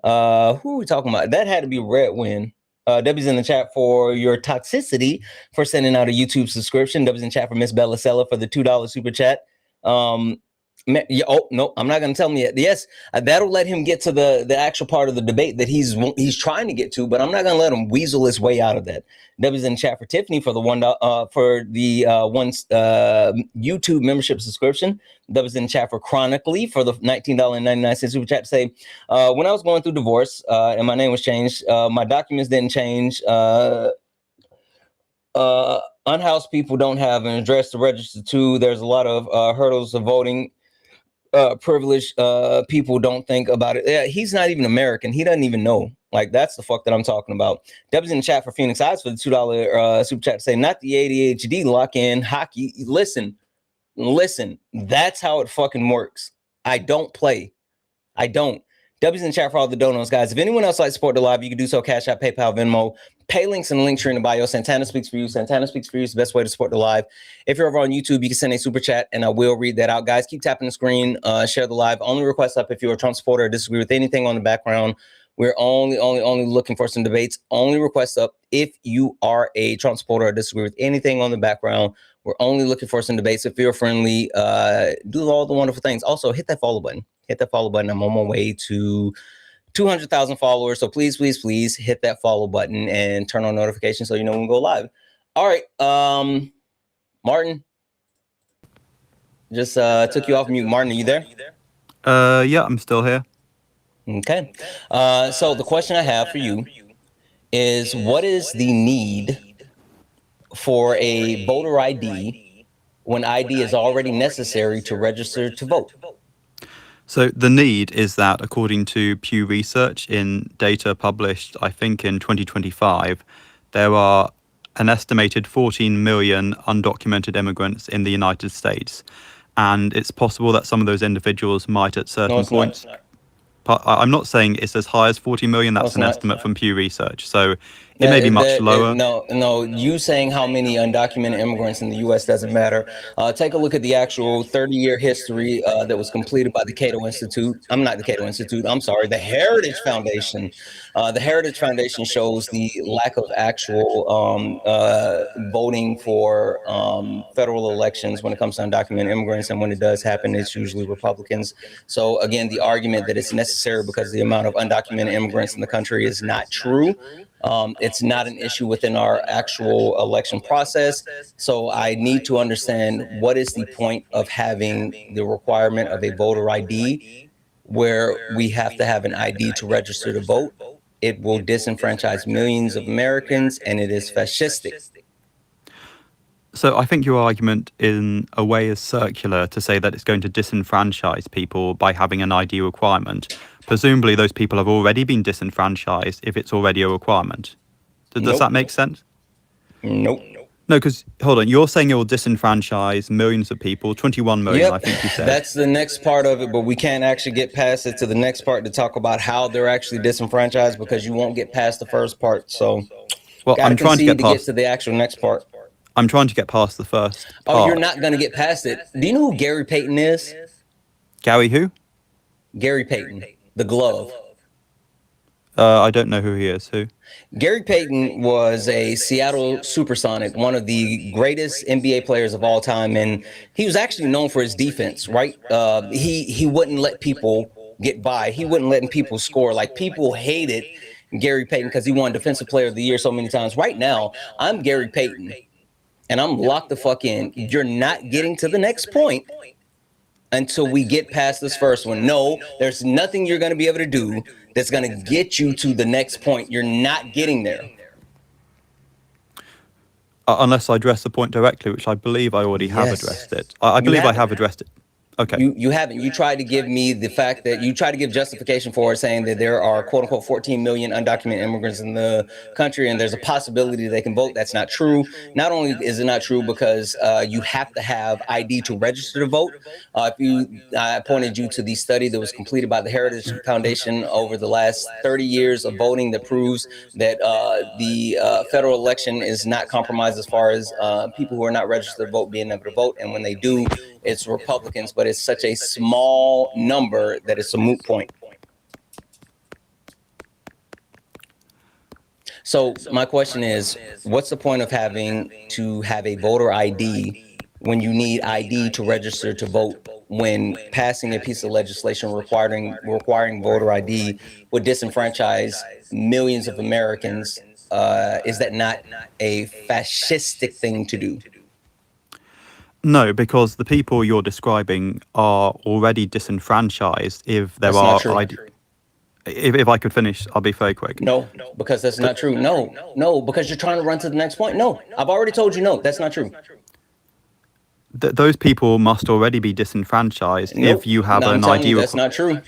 Who are we talking about? That had to be Red Wind. W's in the chat for your toxicity for sending out a YouTube subscription. W's in chat for Miss Bella Sella for the $2 super chat. Oh no, I'm not going to tell him yet. Yes, that'll let him get to the actual part of the debate that he's trying to get to, but I'm not going to let him weasel his way out of that. W's in the chat for Tiffany for the $1 for the YouTube membership subscription. W's in the chat for Chronically for the $19.99 super chat to say, when I was going through divorce and my name was changed, my documents didn't change. Unhoused people don't have an address to register to. There's a lot of hurdles of voting. Privileged people don't think about it. Yeah, he's not even American. He doesn't even know. Like, that's the fuck that I'm talking about. Deb's in the chat for Phoenix Eyes for the $2 super chat to say, not the ADHD lock-in hockey. Listen, that's how it fucking works. I don't play. I don't. W's in the chat for all the donuts, guys. If anyone else likes to support the live, you can do so. Cash App, PayPal, Venmo. Pay links in the link tree in the bio. Santana speaks for you. Santana speaks for you is the best way to support the live. If you're over on YouTube, you can send a super chat and I will read that out. Guys, keep tapping the screen. Share the live. Only request up if you're a Trump supporter or disagree with anything on the background. We're only looking for some debates. Only request up if you are a Trump supporter or disagree with anything on the background. We're only looking for some debates. If you're friendly, do all the wonderful things. Also, hit that follow button. Hit that follow button. I'm on my way to 200,000 followers. So please, please, please hit that follow button and turn on notifications so you know when we go live. All right. Martin. Just took you off mute. Martin, are you there? Yeah, I'm still here. Okay. So the question I have for you is, what is the need for a voter ID when ID is already necessary to register to vote? So the need is that, according to Pew Research, in data published, I think, in 2025, there are an estimated 14 million undocumented immigrants in the United States. And it's possible that some of those individuals might at certain points... I'm not saying it's as high as 40 million. That's an estimate from Pew Research. So it may be much lower. No, you saying how many undocumented immigrants in the U.S. doesn't matter. Take a look at the actual 30-year history that was completed by the Cato Institute. I'm not the Cato Institute. I'm sorry, the Heritage Foundation. The Heritage Foundation shows the lack of actual voting for federal elections when it comes to undocumented immigrants. And when it does happen, it's usually Republicans. So again, the argument that it's necessary because the amount of undocumented immigrants in the country is not true. It's not an issue within our actual election process. So I need to understand, what is the point of having the requirement of a voter ID where we have to have an ID to register to vote? It will disenfranchise millions of Americans, and it is fascistic. So I think your argument in a way is circular to say that it's going to disenfranchise people by having an ID requirement. Presumably those people have already been disenfranchised if it's already a requirement. Does that make sense? Nope. No, because, hold on, you're saying it will disenfranchise millions of people, 21 million, Yep. I think you said. That's the next part of it, but we can't actually get past it to the next part to talk about how they're actually disenfranchised, because you won't get past the first part. So well, I'm trying to get past to the actual next part. I'm trying to get past the first part. Oh, you're not going to get past it. Do you know who Gary Payton is? Gary who? Gary Payton, the glove. I don't know who he is. Who? Gary Payton was a Seattle Supersonic, one of the greatest NBA players of all time, and he was actually known for his defense, right? He wouldn't let people get by. He wouldn't let people score. Like, people hated Gary Payton because he won Defensive Player of the Year so many times. Right now, I'm Gary Payton, and I'm locked the fuck in. You're not getting to the next point until we get past this first one. No, there's nothing you're going to be able to do that's going to get you to the next point. You're not getting there. Unless I address the point directly, which I believe I already have Yes. addressed it. I believe I have addressed it. Okay. You haven't. You tried to give me the fact that you tried to give justification for it, saying that there are quote unquote 14 million undocumented immigrants in the country and there's a possibility they can vote. That's not true. Not only is it not true because you have to have ID to register to vote. I pointed you to the study that was completed by the Heritage Foundation over the last 30 years of voting that proves that the federal election is not compromised as far as people who are not registered to vote being able to vote. And when they do, it's Republicans, but it's such a small number that it's a moot point. So my question is, what's the point of having to have a voter ID when you need ID to register to vote, when passing a piece of legislation requiring voter ID would disenfranchise millions of Americans? Is that not a fascistic thing to do? No, because the people you're describing are already disenfranchised if there That's are not true. If I could finish, I'll be very quick. No, because that's not true. No, because you're trying to run to the next point. No, I've already told you no, that's not true. Those people must already be disenfranchised Nope. if you have No, I'm an telling ID. you, that's not true.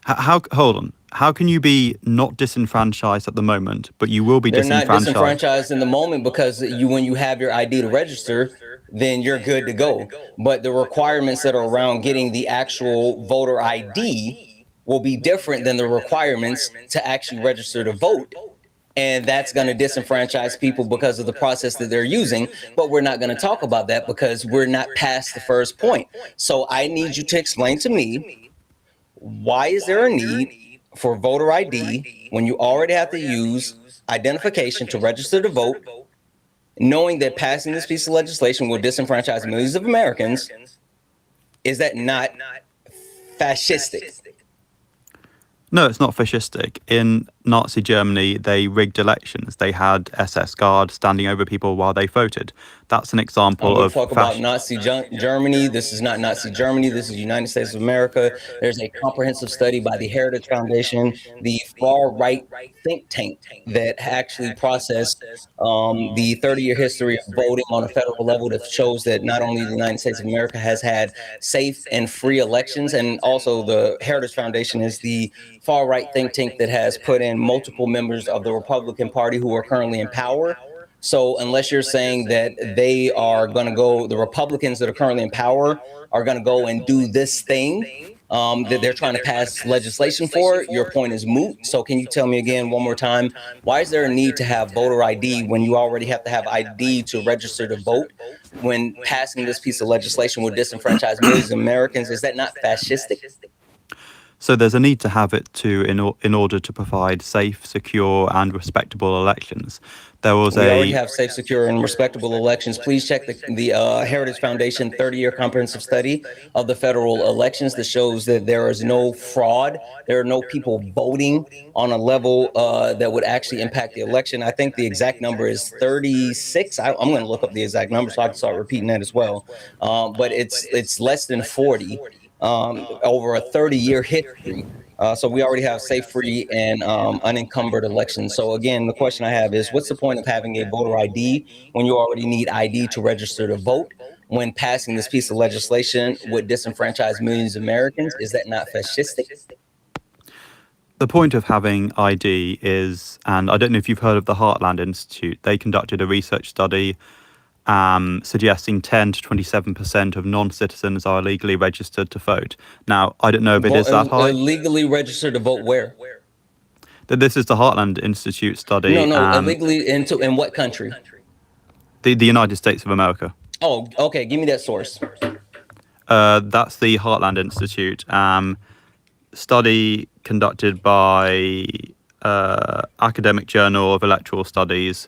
Hold on. How can you be not disenfranchised at the moment, but you will be They're not disenfranchised? disenfranchised in the moment because when you have your ID to register, then you're good to go. But the requirements that are around getting the actual voter ID will be different than the requirements to actually register to vote. And that's going to disenfranchise people because of the process that they're using. But we're not going to talk about that because we're not past the first point. So I need you to explain to me, why is there a need for voter ID when you already have to use identification to register to vote, knowing that passing this piece of legislation will disenfranchise millions of Americans? Is that not fascistic? No, it's not fascistic. In Nazi Germany, they rigged elections. They had SS guards standing over people while they voted. That's an example of Talk about Nazi Germany. This is not Nazi Germany. This is the United States of America. There's a comprehensive study by the Heritage Foundation, the far right think tank that actually processed the 30-year history of voting on a federal level that shows that not only the United States of America has had safe and free elections, and also the Heritage Foundation is the far right think tank that has put in multiple members of the Republican Party who are currently in power. So unless you're saying that they are going to go, the Republicans that are currently in power are going to go and do this thing that they're trying to pass legislation for, your point is moot. So can you tell me again one more time, why is there a need to have voter ID when you already have to have ID to register to vote? When passing this piece of legislation would disenfranchise millions of Americans, is that not fascistic? So there's a need to have it in order to provide safe, secure, and respectable elections. There was We already have safe, secure, and respectable elections. Please check the Heritage Foundation 30-year comprehensive study of the federal elections that shows that there is no fraud. There are no people voting on a level that would actually impact the election. I think the exact number is 36. I'm going to look up the exact number so I can start repeating that as well. But it's less than 40 over a 30-year history. So we already have safe, free, and unencumbered elections. So again, the question I have is, what's the point of having a voter ID when you already need ID to register to vote? When passing this piece of legislation would disenfranchise millions of Americans, is that not fascistic? The point of having ID is, and I don't know if you've heard of the Heartland Institute, they conducted a research study suggesting 10 to 27% of non-citizens are illegally registered to vote. Now, I don't know if it is that high. Illegally registered to vote where? This is the Heartland Institute study. No, illegally in what country? The United States of America. Oh, okay. Give me that source. That's the Heartland Institute. Study conducted by Academic Journal of Electoral Studies,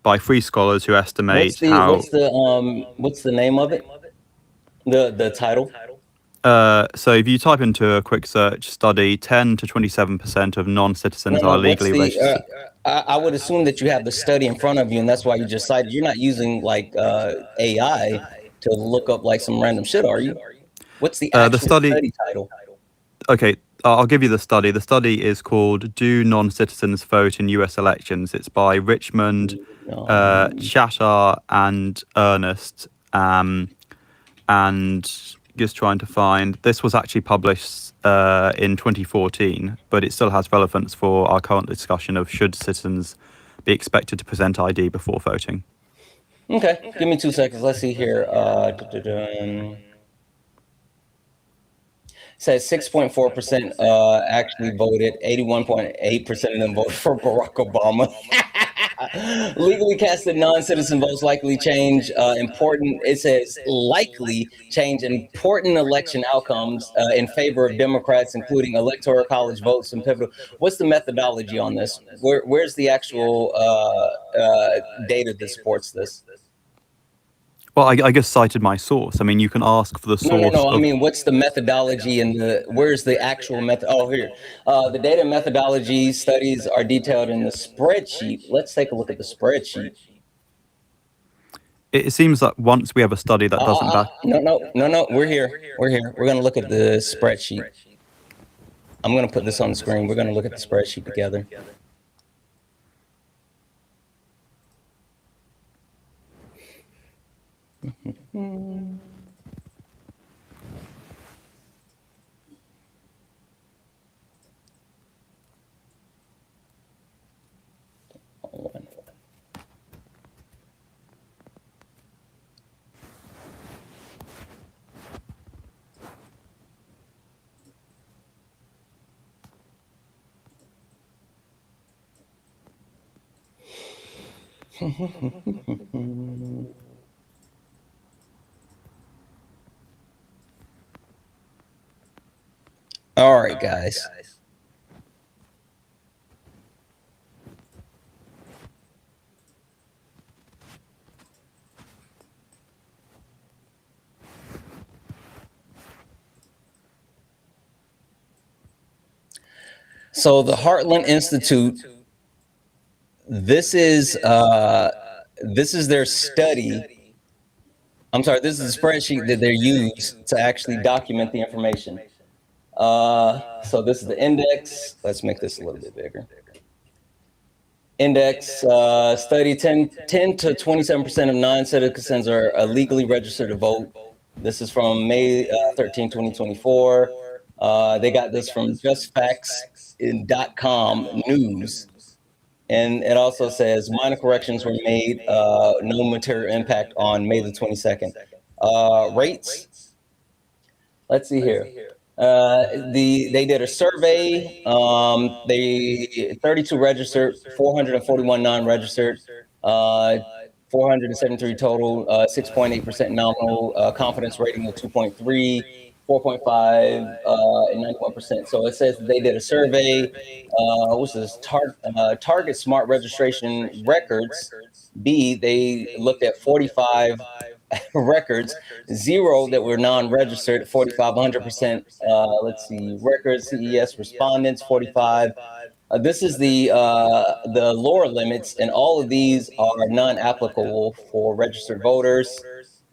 by 3 scholars who estimate what's the name of it? The title? So if you type into a quick search, study 10 to 27% of non-citizens are legally registered. I would assume that you have the study in front of you, and that's why you just cited. You're not using like AI to look up like some random shit, are you? What's the actual study title? Okay, I'll give you the study. The study is called "Do Non-Citizens Vote in U.S. Elections?" It's by Richmond, Chatter, and Ernest. And just trying to find. This was actually published in 2014, but it still has relevance for our current discussion of should citizens be expected to present ID before voting. Okay, give me 2 seconds. Let's see here. Says 6.4% actually voted. 81.8% of them voted for Barack Obama. Legally casted non-citizen votes likely change important. It says likely change important election outcomes in favor of Democrats, including electoral college votes and pivotal. What's the methodology on this? Where's the actual data that supports this? Well, I just cited my source. I mean, you can ask for the source. No. I mean, what's the methodology and where's the actual method? Oh, here. The data methodology studies are detailed in the spreadsheet. Let's take a look at the spreadsheet. It seems that once we have a study that doesn't back. No. We're here. We're going to look at the spreadsheet. I'm going to put this on the screen. We're going to look at the spreadsheet together. All right, guys. So the Heartland Institute, this is their study. I'm sorry, this is a spreadsheet that they use to actually document the information. So this is the index. Let's make this a little bit bigger. Index study 10 to 27% of non-citizens are legally registered to vote. This is from May 13, 2024. They got this from justfacts.com news. And it also says minor corrections were made, no material impact on May the 22nd. Rates. Let's see here. They did a survey. They 32 registered, 441 non-registered, 473 total, 6.8% nominal confidence rating of 2.3, 4.5, and 91%. So it says they did a survey. What's this? Target Smart Registration Records. B, they looked at 45 records, 0 that were non-registered, 45, 100%. Let's see, records, CES respondents, 45. This is the lower limits, and all of these are non-applicable for registered voters.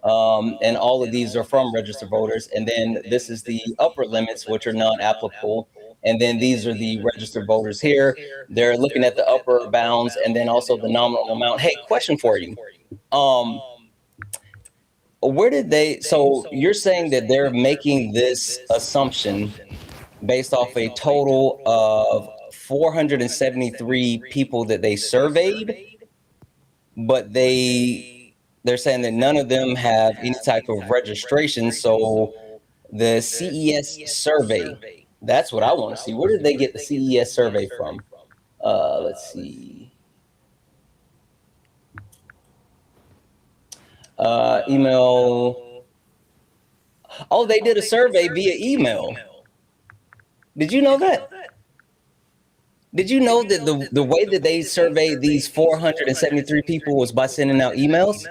And all of these are from registered voters. And then this is the upper limits, which are non-applicable. And then these are the registered voters here. They're looking at the upper bounds and then also the nominal amount. Hey, question for you. Where did they, so you're saying that they're making this assumption based off a total of 473 people that they surveyed, but they're saying that none of them have any type of registration. So the CES survey, that's what I want to see. Where did they get the CES survey from? Let's see. Email. Oh, they did a survey via email. Did you know that? Did you know that the way that they surveyed these 473 people was by sending out emails?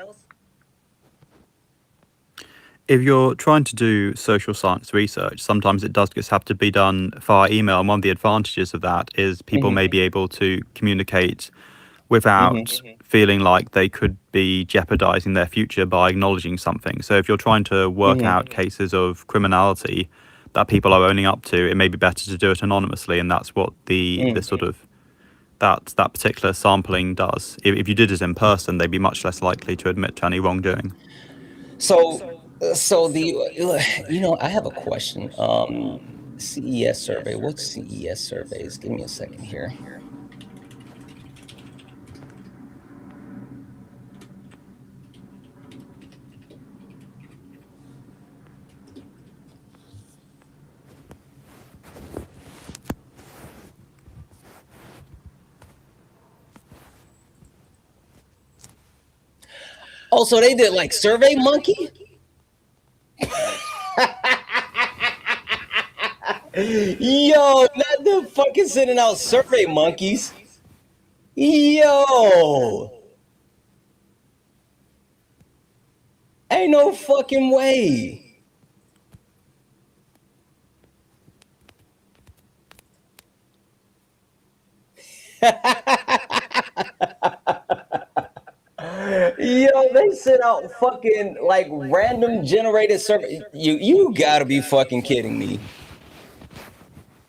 If you're trying to do social science research, sometimes it does just have to be done via email. And one of the advantages of that is people may be able to communicate without feeling like they could be jeopardizing their future by acknowledging something. So if you're trying to work out cases of criminality that people are owning up to, it may be better to do it anonymously, and that's what the sort of that particular sampling does. If you did it in person, they'd be much less likely to admit to any wrongdoing. So I have a question. CES survey. What's CES surveys? Give me a second here. Oh, so they did like Survey Monkey? Yo, not the fucking sending out Survey Monkeys. Yo. Ain't no fucking way. Yo, they sent out fucking like random generated survey. You gotta be fucking kidding me.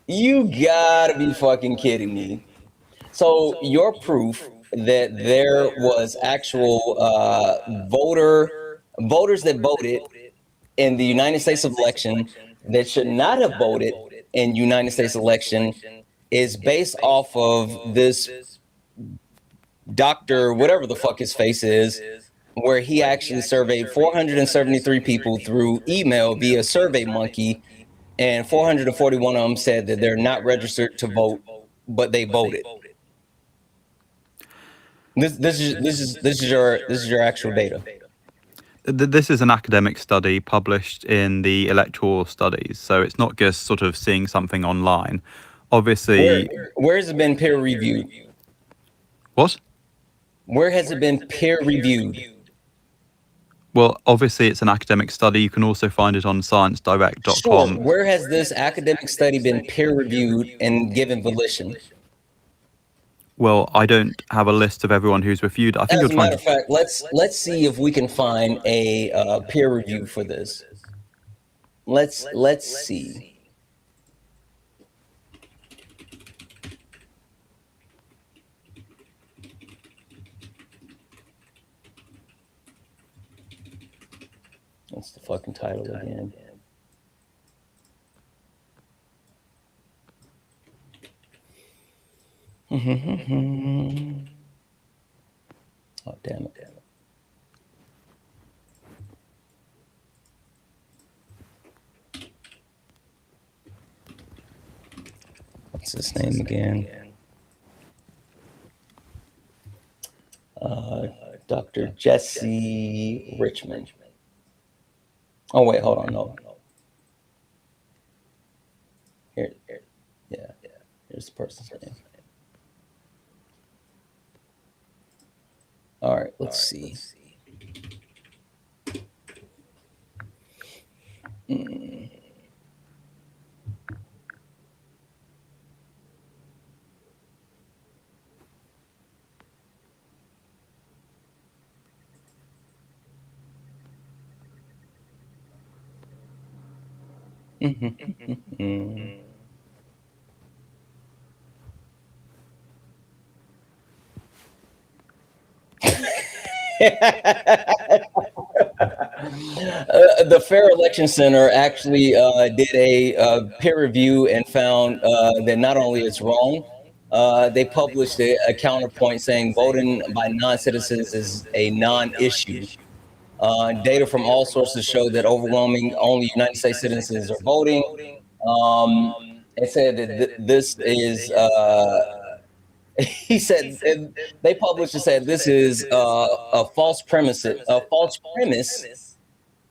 You gotta be fucking kidding me. So your proof that there was actual voters that voted in the United States election that should not have voted in United States election is based off of this doctor, whatever the fuck his face is, where he actually surveyed 473 people through email via Survey Monkey, and 441 of them said that they're not registered to vote, but they voted. This is your actual data. This is an academic study published in the Electoral Studies, so it's not just sort of seeing something online. Obviously, where has it been peer reviewed? What? Where has it been peer reviewed? Well, obviously it's an academic study. You can also find it on sciencedirect.com. Sure. Where has this academic study been peer reviewed and given volition? Well, I don't have a list of everyone who's reviewed. I think As a matter of fact, let's see if we can find a peer review for this. Let's see. What's the fucking title again? Oh, damn it. What's his name again? Dr. Jesse Richmond. Oh, wait, hold on. No. Here. Yeah. Here's the person's name. All right, let's see. The Fair Election Center actually did a peer review and found that not only it's wrong, they published a counterpoint saying voting by non-citizens is a non-issue. Data from all sources show that overwhelming only United States citizens are voting. It said that this is, he said, they published and said this is a false premise,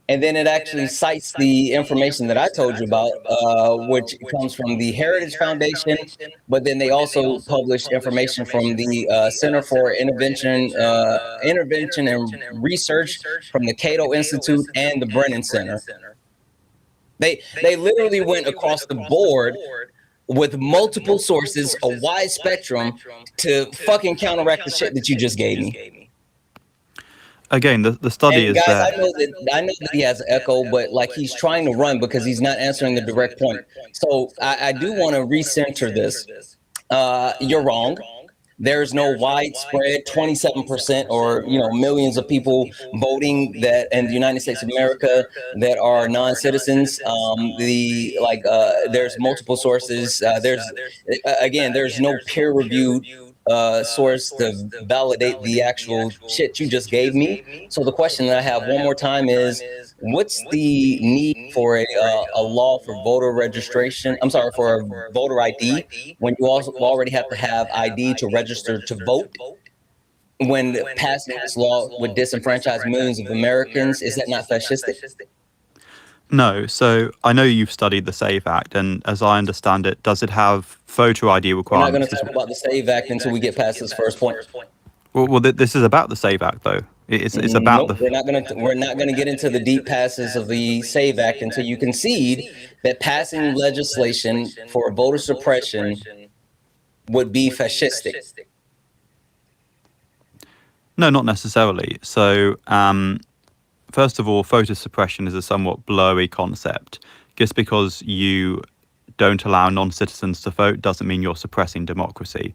and then it actually cites the information that I told you about, which comes from the Heritage Foundation, but then they also published information from the Center for Intervention and Research from the Cato Institute and the Brennan Center. They literally went across the board with multiple sources, a wide spectrum to fucking counteract the shit that you just gave me. Again, the study And is guys, there. I know that he has an echo, but like he's trying to run because he's not answering the direct point. So I do want to recenter this. You're wrong. There's no widespread 27% or millions of people voting that in the United States of America that are non-citizens. There's multiple sources. There's no peer-reviewed source to validate the actual shit you just gave me. So the question that I have one more time is, what's the need for a law for voter registration? I'm sorry, for a voter ID when you also already have to have ID to register to vote? When passing this law would disenfranchise millions of Americans, is that not fascistic? No, so I know you've studied the SAVE Act, and as I understand it, does it have photo ID We're not going requirements? to talk about the SAVE Act until we get past this first point. This is about the SAVE Act, though. It's about Nope, we're not going to get into the deep passes of the SAVE Act until you concede that passing legislation for voter suppression would be fascistic. No, not necessarily. So, first of all, photo suppression is a somewhat blurry concept. Just because you don't allow non-citizens to vote doesn't mean you're suppressing democracy.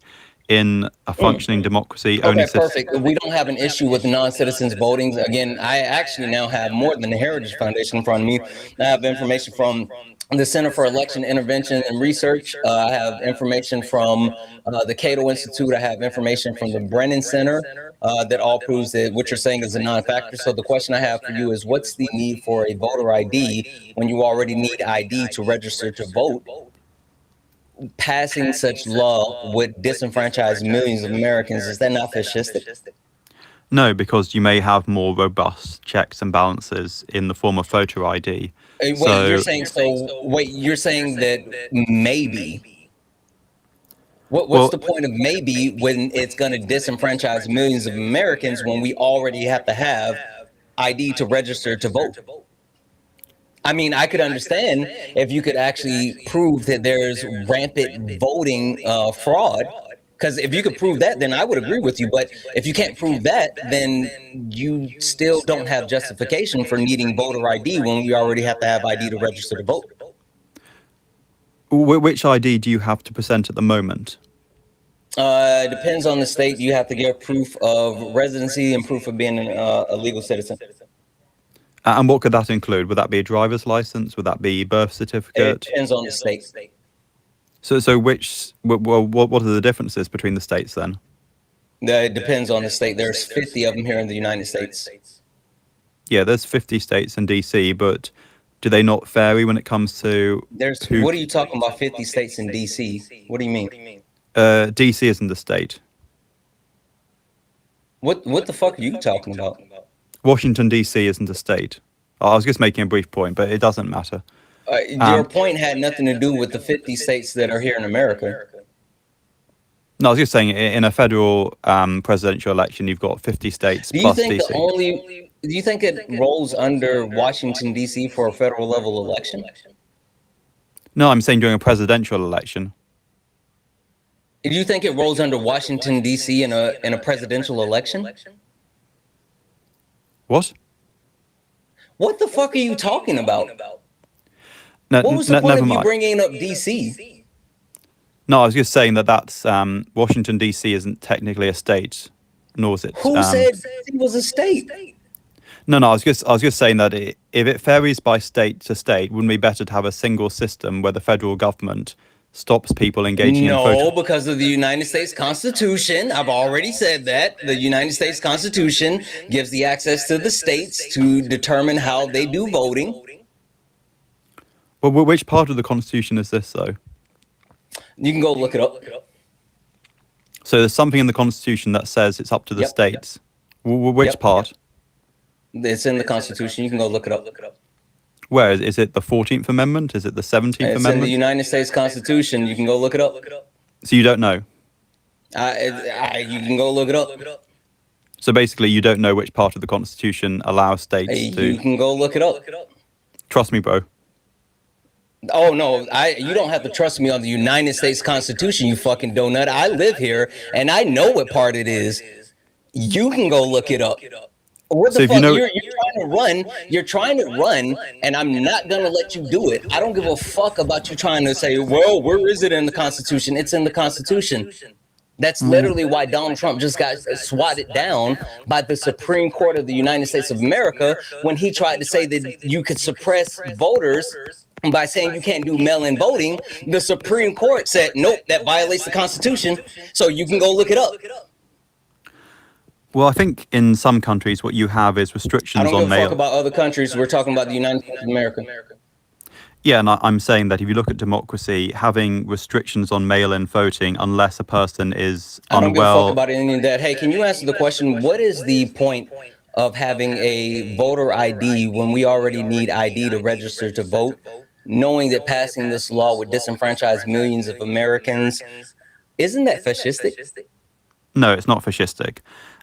In a functioning democracy, only Perfect. We don't have an issue with non-citizens voting. Again, I actually now have more than the Heritage Foundation in front of me. I have information from the Center for Election Intervention and Research. I have information from the Cato Institute. I have information from the Brennan Center that all proves that what you're saying is a non-factor. So the question I have for you is, what's the need for a voter ID when you already need ID to register to vote? Passing such law would disenfranchise millions of Americans. Is that not fascistic? No, because you may have more robust checks and balances in the form of photo ID. You're saying that maybe. What's the point of maybe when it's going to disenfranchise millions of Americans when we already have to have ID to register to vote? I mean, I could understand if you could actually prove that there's rampant voting fraud, because if you could prove that, then I would agree with you. But if you can't prove that, then you still don't have justification for needing voter ID when we already have to have ID to register to vote. Which ID do you have to present at the moment? It depends on the state. You have to give proof of residency and proof of being a legal citizen. And what could that include? Would that be a driver's license? Would that be birth certificate? It depends on the state. So what are the differences between the states then? It depends on the state. There's 50 of them here in the United States. Yeah, there's 50 states in DC, but do they not vary when it comes to What are you talking about, 50 states in DC? What do you mean? DC isn't the state. What the fuck are you talking about? Washington, D.C. isn't a state. I was just making a brief point, but it doesn't matter. Your point had nothing to do with the 50 states that are here in America. No, I was just saying, in a federal presidential election, you've got 50 states plus D.C. Do you think it rolls under Washington, D.C. for a federal level election? No, I'm saying during a presidential election. Do you think it rolls under Washington, D.C. in a presidential election? What? What the fuck are you talking about? No, what was the point of you bringing up DC? No, I was just saying that's Washington D.C. isn't technically a state, nor is it. Who said it was a state? No, I was just saying that if it varies by state to state, wouldn't it be better to have a single system where the federal government stops people engaging in photo? No, because of the United States Constitution. I've already said that. The United States Constitution gives the access to the states to determine how they do voting. Well, which part of the Constitution is this, though? You can go look it up. So there's something in the Constitution that says it's up to the states. Which part? It's in the Constitution. You can go look it up. Where is it? The 14th Amendment? Is it the 17th Amendment? It's in the United States Constitution. You can go look it up. So you don't know? You can go look it up. So basically, you don't know which part of the Constitution allows states to... You can go look it up. Trust me, bro. Oh no, you don't have to trust me on the United States Constitution, you fucking donut. I live here and I know what part it is. You can go look it up. What So the if you fuck? know, You're trying to run, and I'm not gonna let you do it. I don't give a fuck about you trying to say, well, where is it in the Constitution? It's in the Constitution. That's literally why Donald Trump just got swatted down by the Supreme Court of the United States of America when he tried to say that you could suppress voters by saying you can't do mail-in voting. The Supreme Court said, nope, that violates the Constitution, so you can go look it up. well, I think in some countries what you have is I restrictions don't on give a fuck mail. about other countries. We're talking about the United States of America. Yeah, and I'm saying that if you look at democracy, having restrictions on mail-in voting, unless a person is I don't give a fuck unwell, about any of that. Hey, can you answer the question? What is the point of having a voter ID when we already need ID to register to vote, knowing that passing this law would disenfranchise millions of Americans? Isn't that fascistic? no, it's not fascistic.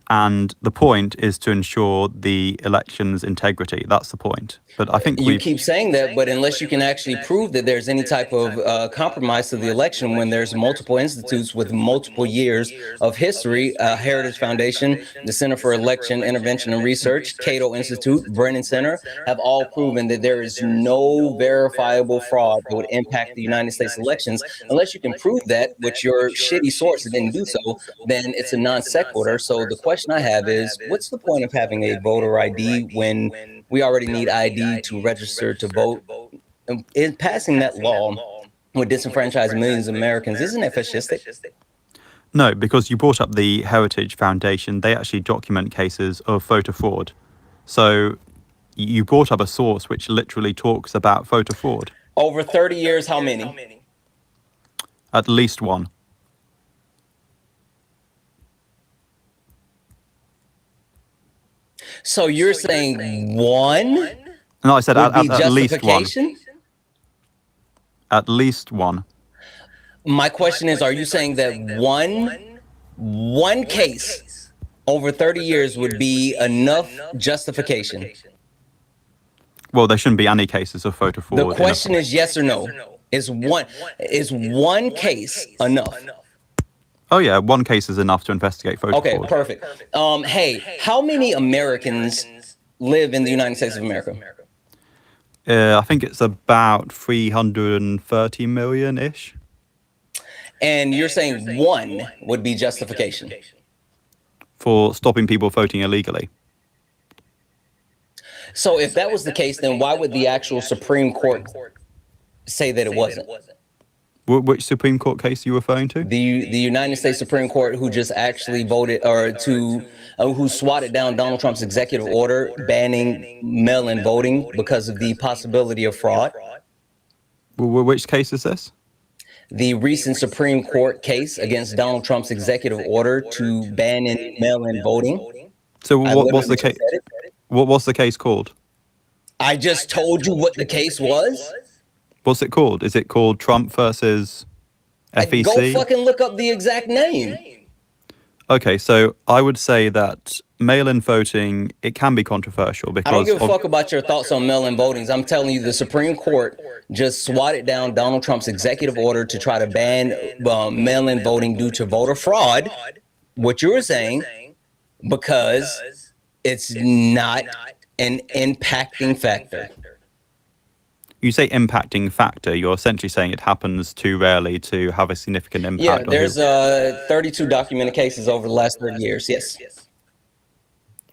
And the point is to ensure the election's integrity. That's the point. But I think You keep saying that, but unless you can actually prove that there's any type of compromise to the election when there's multiple institutes with multiple years of history, Heritage Foundation, the Center for Election Intervention and Research, Cato Institute, Brennan Center, have all proven that there is no verifiable fraud that would impact the United States elections. Unless you can prove that with your shitty source that didn't do so, then it's a non sequitur. So the question I have is, what's the point of having a voter ID when we already need ID to register to vote? In passing that law would disenfranchise millions of Americans. Isn't that fascistic? no, because you brought up the Heritage Foundation. They actually document cases of voter fraud. So you brought up a source which literally talks about voter fraud. Over 30 years, how many? At least one. So you're saying one No, I said would be at least one. justification? At least one. My question is, are you saying that one case over 30 years would be enough justification? Well, there shouldn't be any cases of voter fraud. The question is yes or no. Is one case enough? Oh yeah, one case is enough to investigate voter Okay, fraud. perfect. Hey, how many Americans live in the United States of America? I think it's about 330 million-ish. And you're saying one would be justification? For stopping people voting illegally. So if that was the case, then why would the actual Supreme Court say that it wasn't? Which Supreme Court case are you referring to? The United States Supreme Court, who just actually voted, or who swatted down Donald Trump's executive order banning mail-in voting because of the possibility of fraud. Which case is this? The recent Supreme Court case against Donald Trump's executive order to ban mail-in voting. So what's the case? What's the case called? I just told you what the case was. What's it called? Is it called Trump versus FEC? Go fucking look up the exact name. Okay, so I would say that mail-in voting, it can be controversial because I don't give a fuck about your thoughts on mail-in voting. I'm telling you, the Supreme Court just swatted down Donald Trump's executive order to try to ban mail-in voting due to voter fraud. What you were saying, because it's not an impacting factor. You say impacting factor, you're essentially saying it happens too rarely to have a significant impact. Yeah, there's 32 documented cases over the last 30 years, yes.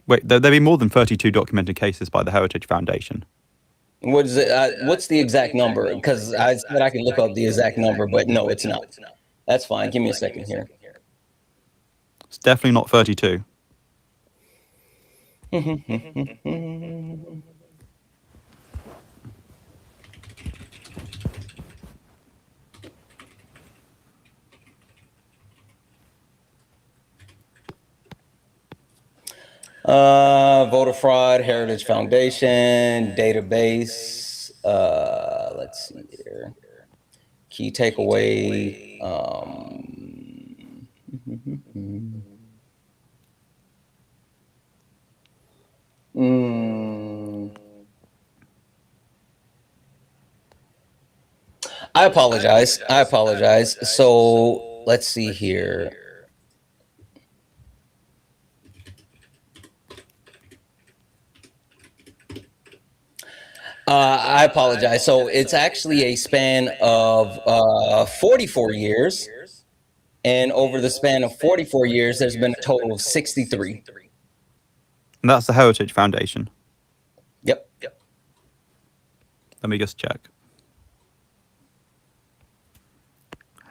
Wait, there'll be more than 32 documented cases by the Heritage Foundation. What is it? What's the exact number? Because I said I can look up the exact number, but no, it's not. That's fine. Give me a second here. It's definitely not 32. Voter fraud, Heritage Foundation, database. Let's see here. Key takeaway. I apologize. I apologize. So let's see here. I apologize. So it's actually a span of 44 years. And over the span of 44 years, there's been a total of 63. And that's the Heritage Foundation. Yep. Let me just check.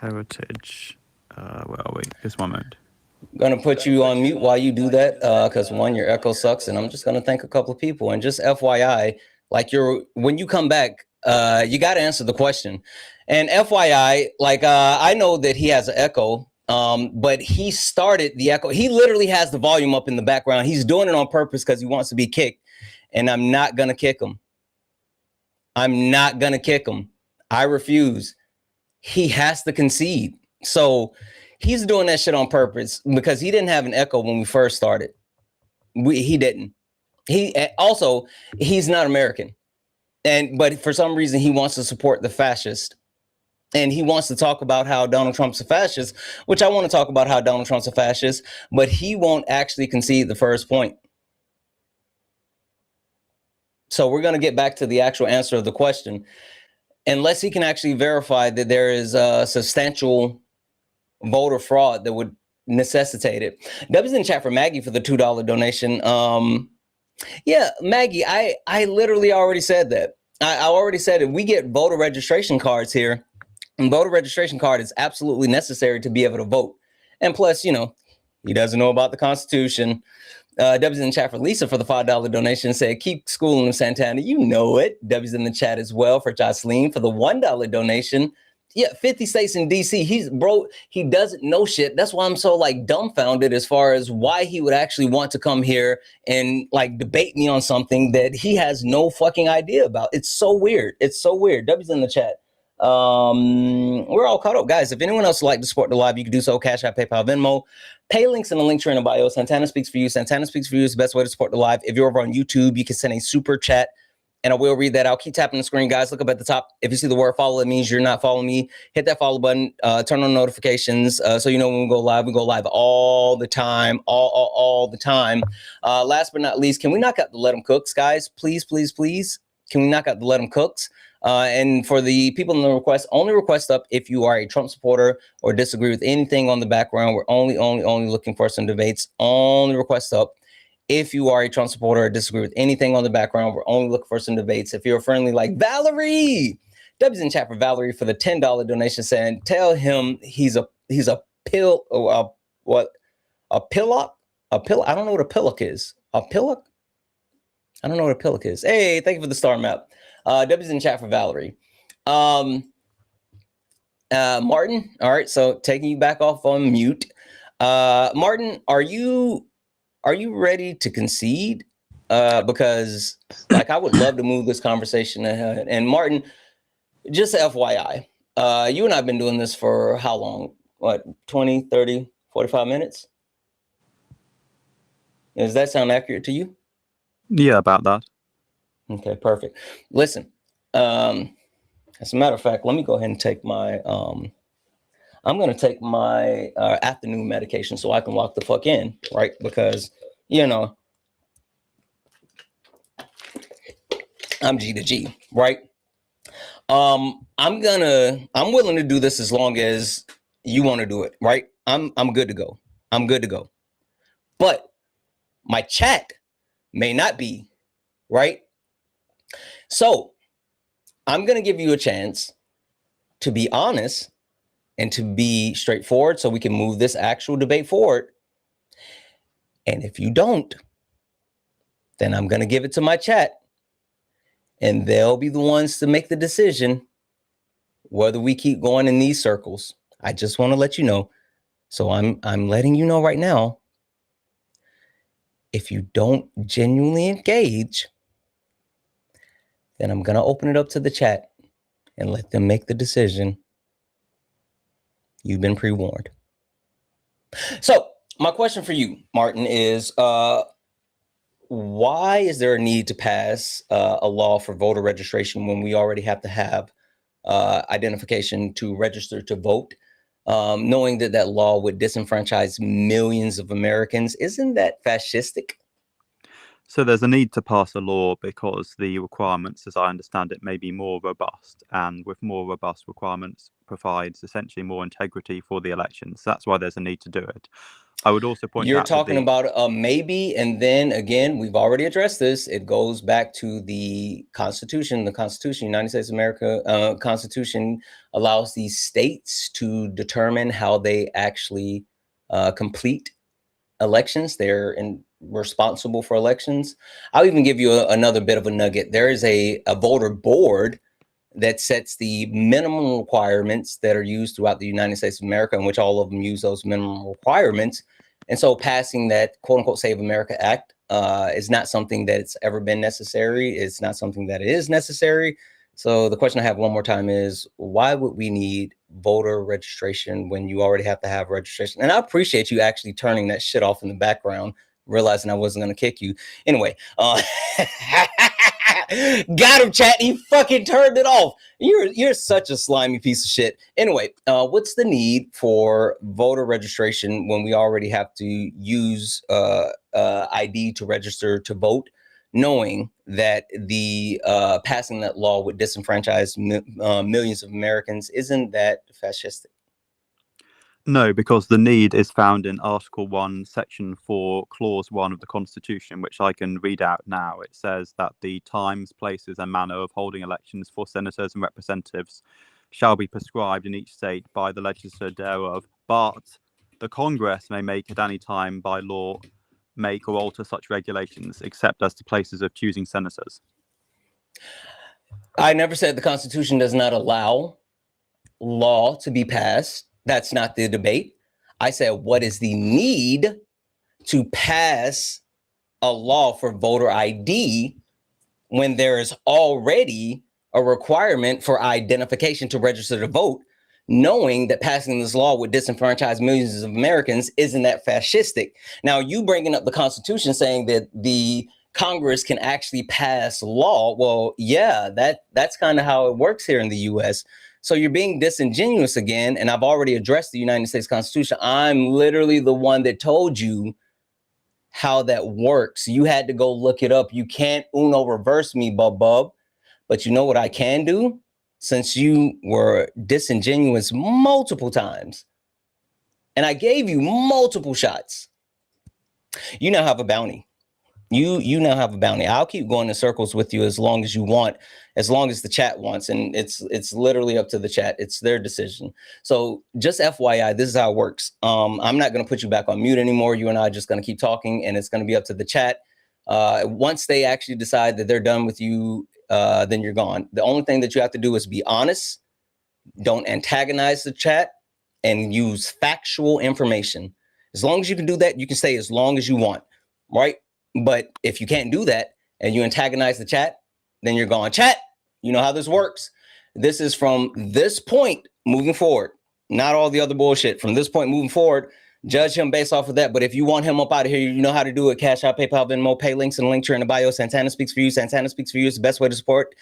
Heritage. Where are we? Just one moment. Gonna put you on mute while you do that, because one, your echo sucks, and I'm just gonna thank a couple of people. And just FYI, like when you come back, you got to answer the question. And FYI, like I know that he has an echo, but he started the echo. He literally has the volume up in the background. He's doing it on purpose because he wants to be kicked, and I'm not gonna kick him. I'm not gonna kick him. I refuse. He has to concede. So he's doing that shit on purpose because he didn't have an echo when we first started. He didn't. He's not American. But for some reason, he wants to support the fascist. And he wants to talk about how Donald Trump's a fascist, which I want to talk about how Donald Trump's a fascist, but he won't actually concede the first point. So we're going to get back to the actual answer of the question. Unless he can actually verify that there is a substantial voter fraud that would necessitate it. W's in the chat for Maggie for the $2 donation. Yeah, Maggie, I literally already said that. I already said it. We get voter registration cards here, and voter registration card is absolutely necessary to be able to vote. And plus, you know, he doesn't know about the Constitution. W's in the chat for Lisa for the $5 donation said, keep schooling in Santana. You know it. W's in the chat as well for Jocelyn for the $1 donation. Yeah, 50 states in DC. He doesn't know shit. That's why I'm so like dumbfounded as far as why he would actually want to come here and like debate me on something that he has no fucking idea about. It's so weird. It's so weird. W's in the chat. We're all caught up, guys. If anyone else would like to support the live, you can do so. Cash App, PayPal, Venmo. Pay links in the link tree in the bio. Santana Speaks For You. Santana Speaks For You is the best way to support the live. If you're over on YouTube, you can send a super chat, and I will read that out. Keep tapping the screen, guys. Look up at the top. If you see the word follow, it means you're not following me. Hit that follow button. Turn on notifications so you know when we go live. We go live all the time, all the time. Last but not least, can we knock out the Let 'Em Cooks, guys? Please, please, please. Can we knock out the Let 'Em Cooks? And for the people in the request, only request up if you are a Trump supporter or disagree with anything on the background. We're only looking for some debates. Only request up if you are a Trump supporter or disagree with anything on the background. We're only looking for some debates. If you're friendly like Valerie, W's in chat for Valerie for the $10 donation saying, tell him he's a pillock. A pillock? I don't know what a pillock is. A pillock? I don't know what a pillock is. Hey, thank you for the star map. W's in chat for Valerie. Martin, all right, so taking you back off on mute. Martin, are you ready to concede? Because like I would love to move this conversation ahead. And Martin, just FYI, you and I have been doing this for how long? What, 20, 30, 45 minutes? Does that sound accurate to you? Yeah, about that. Okay, perfect. Listen, as a matter of fact, let me go ahead and take my, I'm going to take my afternoon medication so I can lock the fuck in, right? Because, you know, I'm G to G, right? I'm willing to do this as long as you want to do it, right? I'm good to go. I'm good to go. But my chat may not be, right? So I'm going to give you a chance to be honest and to be straightforward so we can move this actual debate forward. And if you don't, then I'm going to give it to my chat and they'll be the ones to make the decision whether we keep going in these circles. I just want to let you know. So I'm letting you know right now, if you don't genuinely engage, then I'm going to open it up to the chat and let them make the decision. You've been pre-warned. So my question for you, Martin, is why is there a need to pass a law for voter registration when we already have to have identification to register to vote, knowing that that law would disenfranchise millions of Americans. Isn't that fascistic? So there's a need to pass a law because the requirements, as I understand it, may be more robust, and with more robust requirements provides essentially more integrity for the elections. That's why there's a need to do it. I would also point You're out talking about a maybe, and then again, we've already addressed this. It goes back to the Constitution. The Constitution, United States of America, Constitution allows these states to determine how they actually complete elections. They're responsible for elections. I'll even give you another bit of a nugget. There is a voter board that sets the minimum requirements that are used throughout the United States of America, in which all of them use those minimum requirements. And so passing that quote unquote Save America Act is not something that's ever been necessary. It's not something that is necessary. So the question I have one more time is, why would we need voter registration when you already have to have registration? And I appreciate you actually turning that shit off in the background, realizing I wasn't going to kick you. Anyway, got him, chat. He fucking turned it off. You're such a slimy piece of shit. Anyway, what's the need for voter registration when we already have to use ID to register to vote, knowing that the passing that law would disenfranchise millions of Americans? Isn't that fascistic? No, because the need is found in Article 1, Section 4, Clause 1 of the Constitution, which I can read out now. It says that the times, places, and manner of holding elections for senators and representatives shall be prescribed in each state by the legislature thereof, but the Congress may make at any time by law make or alter such regulations, except as to places of choosing senators. I never said the Constitution does not allow law to be passed. That's not the debate. I said, what is the need to pass a law for voter ID when there is already a requirement for identification to register to vote, knowing that passing this law would disenfranchise millions of Americans? Isn't that fascistic? Now, you bringing up the Constitution saying that the Congress can actually pass law. Well, yeah, that's kind of how it works here in the US. So you're being disingenuous again. And I've already addressed the United States Constitution. I'm literally the one that told you how that works. You had to go look it up. You can't Uno reverse me, bub. But you know what I can do? Since you were disingenuous multiple times, and I gave you multiple shots, you now have a bounty. You now have a bounty. I'll keep going in circles with you as long as you want, as long as the chat wants. And it's literally up to the chat. It's their decision. So just FYI, this is how it works. I'm not going to put you back on mute anymore. You and I are just going to keep talking, and it's going to be up to the chat. Once they actually decide that they're done with you, then you're gone. The only thing that you have to do is be honest. Don't antagonize the chat and use factual information. As long as you can do that, you can stay as long as you want, right? But if you can't do that and you antagonize the chat, then you're gone. Chat, you know how this works. This is from this point moving forward, not all the other bullshit. From this point moving forward, judge him based off of that. But if you want him up out of here, you know how to do it. Cash App, PayPal, Venmo, pay links in the link tree in the bio. Santana speaks for you. Santana speaks for you. It's the best way to support.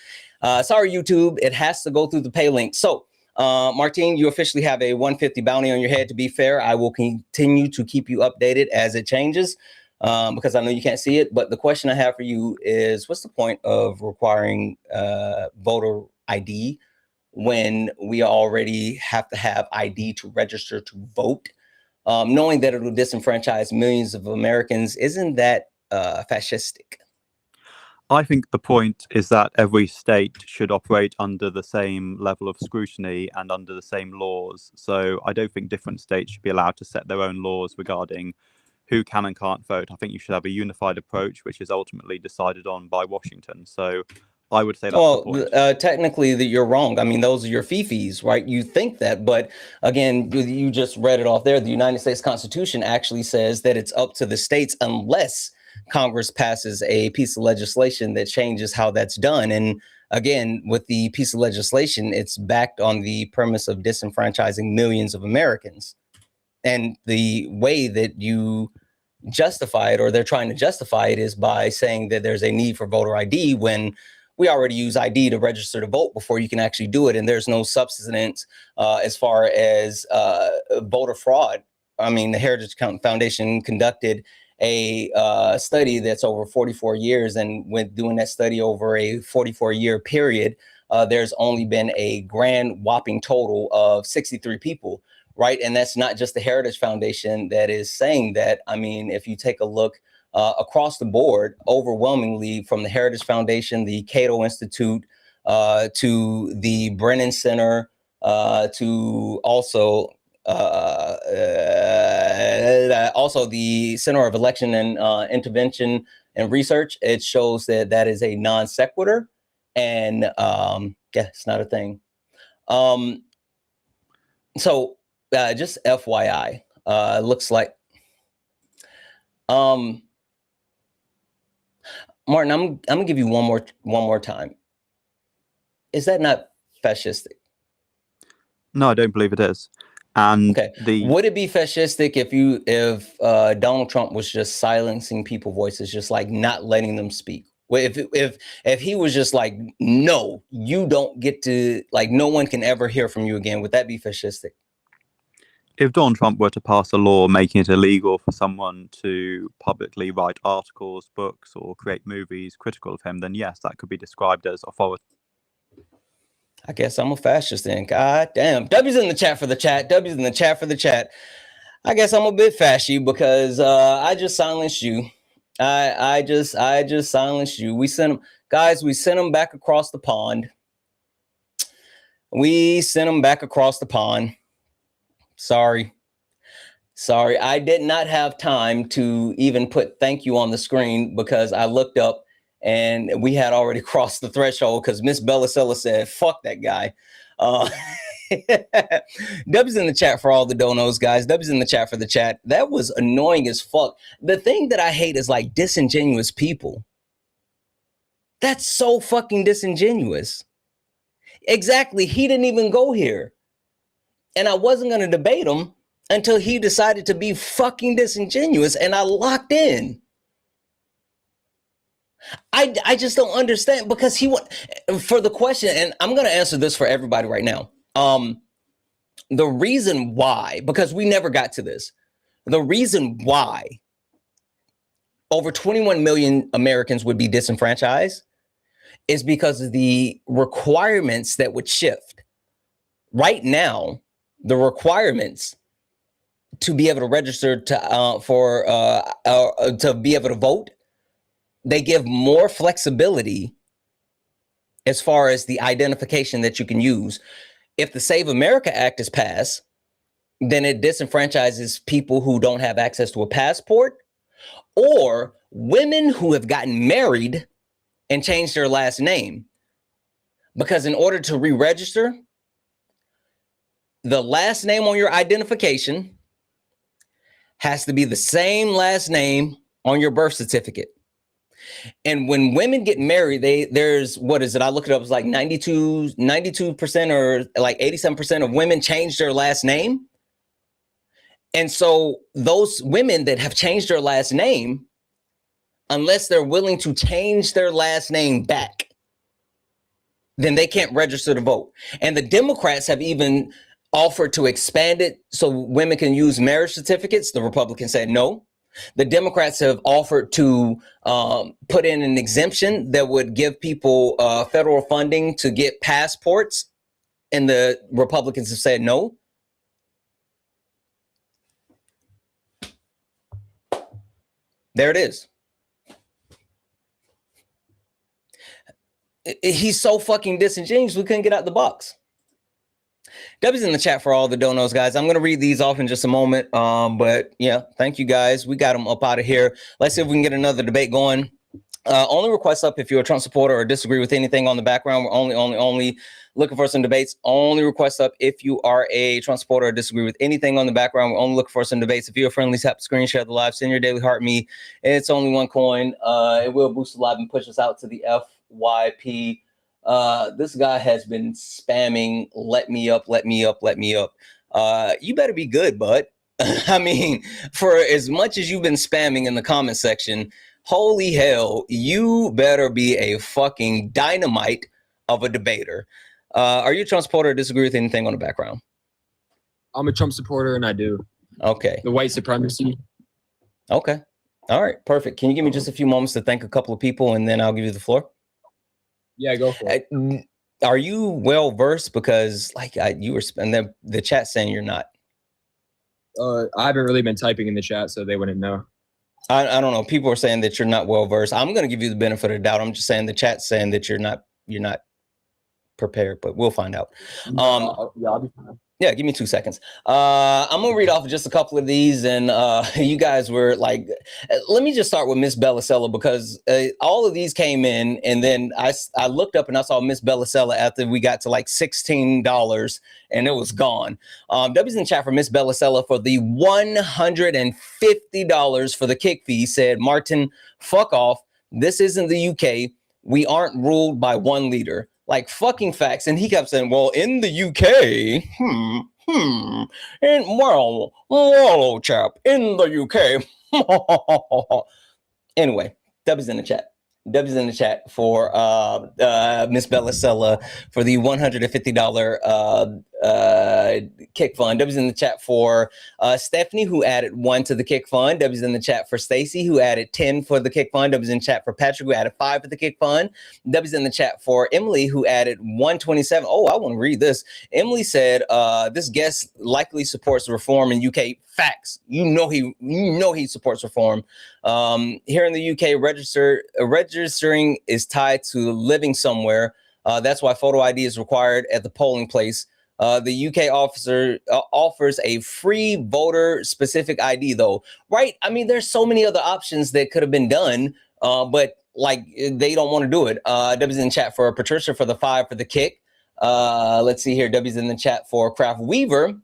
Sorry, YouTube. It has to go through the pay link. So, Martine, you officially have a 150 bounty on your head. To be fair, I will continue to keep you updated as it changes. Because I know you can't see it, but the question I have for you is, what's the point of requiring voter ID when we already have to have ID to register to vote, knowing that it will disenfranchise millions of Americans? Isn't that fascistic? I think the point is that every state should operate under the same level of scrutiny and under the same laws. So I don't think different states should be allowed to set their own laws regarding who can and can't vote. I think you should have a unified approach, which is ultimately decided on by Washington. So I would say that's the point. Technically, that you're wrong. I mean, those are your fifis, right? You think that, but again, you just read it off there. The United States Constitution actually says that it's up to the states unless Congress passes a piece of legislation that changes how that's done. And again, with the piece of legislation, it's backed on the premise of disenfranchising millions of Americans. And the way that you justify it, or they're trying to justify it, is by saying that there's a need for voter ID when we already use ID to register to vote before you can actually do it. And there's no substance as far as voter fraud. I mean, the Heritage Foundation conducted a study that's over 44 years. And when doing that study over a 44-year period, there's only been a grand whopping total of 63 people, right? And that's not just the Heritage Foundation that is saying that. I mean, if you take a look across the board, overwhelmingly from the Heritage Foundation, the Cato Institute, to the Brennan Center, to also the Center of Election and Intervention and Research, it shows that that is a non sequitur. And yeah, it's not a thing. So just FYI, looks like Martin, I'm gonna give you one more time. Is that not fascistic? No, I don't believe it is. And okay, would it be fascistic if Donald Trump was just silencing people's voices, just like not letting them speak? If he was just like, no, you don't get to, like, no one can ever hear from you again, would that be fascistic? If Donald Trump were to pass a law making it illegal for someone to publicly write articles, books, or create movies critical of him, then yes, that could be described as authority. I guess I'm a fascist then. God damn. W's in the chat for the chat. W's in the chat for the chat. I guess I'm a bit fashy because I just silenced you. I just silenced you. We sent them, guys. We sent them back across the pond. We sent them back across the pond. Sorry. I did not have time to even put thank you on the screen because I looked up and we had already crossed the threshold because Miss Bellicella said, fuck that guy. W's in the chat for all the donos, guys. W's in the chat for the chat. That was annoying as fuck. The thing that I hate is like disingenuous people. That's so fucking disingenuous. Exactly. He didn't even go here. And I wasn't going to debate him until he decided to be fucking disingenuous and I locked in. I just don't understand because he went for the question, and I'm going to answer this for everybody right now. The reason why, because we never got to this, the reason why over 21 million Americans would be disenfranchised is because of the requirements that would shift. Right now, the requirements to be able to register to be able to vote, they give more flexibility as far as the identification that you can use. If the Save America Act is passed, then it disenfranchises people who don't have access to a passport or women who have gotten married and changed their last name. Because in order to re-register, the last name on your identification has to be the same last name on your birth certificate. And when women get married, there's, what is it? I look it up, it's like 92% or like 87% of women change their last name. And so those women that have changed their last name, unless they're willing to change their last name back, then they can't register to vote. And the Democrats have even offered to expand it so women can use marriage certificates. The Republicans said no. The Democrats have offered to put in an exemption that would give people federal funding to get passports, and the Republicans have said no. There it is. He's so fucking disingenuous, we couldn't get out the box. W's in the chat for all the donos, guys. I'm going to read these off in just a moment. But yeah, thank you, guys. We got them up out of here. Let's see if we can get another debate going. Only request up if you're a Trump supporter or disagree with anything on the background. We're only looking for some debates. Only request up if you are a Trump supporter or disagree with anything on the background. We're only looking for some debates. If you're a friendly, tap the screen, share the live, send your daily heart me. It's only one coin. It will boost the live and push us out to the FYP. This guy has been spamming, let me up. You better be good, bud. I mean, for as much as you've been spamming in the comment section, Holy hell, you better be a fucking dynamite of a debater. Are you a Trump supporter or disagree with anything on the background? I'm a Trump supporter, and I do. Okay. The white supremacy. Okay. All right. Perfect. Can you give me just a few moments to thank a couple of people, and then I'll give you the floor? Yeah, go for it. Are you well versed? Because like you were, and the chat saying you're not. I haven't really been typing in the chat, so they wouldn't know. I don't know. People are saying that you're not well versed. I'm going to give you the benefit of the doubt. I'm just saying the chat's saying that you're not prepared, but we'll find out. Yeah, I'll be fine. Yeah, give me 2 seconds. I'm gonna read off just a couple of these, and you guys were like, let me just start with Miss Bellicella, because all of these came in, and then I looked up and I saw Miss Bellicella after we got to like $16, and it was gone. W's in chat for Miss Bellicella for the $150 for the kick fee. Said, Martin, fuck off. This isn't the UK. We aren't ruled by one leader. Like fucking facts. And he kept saying, well, in the UK, and well, chap, in the UK. Anyway, W's in the chat. W's in the chat for Miss Bellicella for the $150 kick fund. W's in the chat for Stephanie, who added 1 to the kick fund. W's in the chat for Stacy, who added 10 for the kick fund. W's in the chat for Patrick, who added 5 for the kick fund. W's in the chat for Emily, who added 127. Oh, I want to read this. Emily said, this guest likely supports reform in UK. Facts. You know he supports reform. Here in the UK, registering is tied to living somewhere. That's why photo ID is required at the polling place. The UK officer offers a free voter specific ID though, right? I mean, there's so many other options that could have been done, but like they don't want to do it. W's in the chat for Patricia for the 5 for the kick. Let's see here. W's in the chat for Craft Weaver,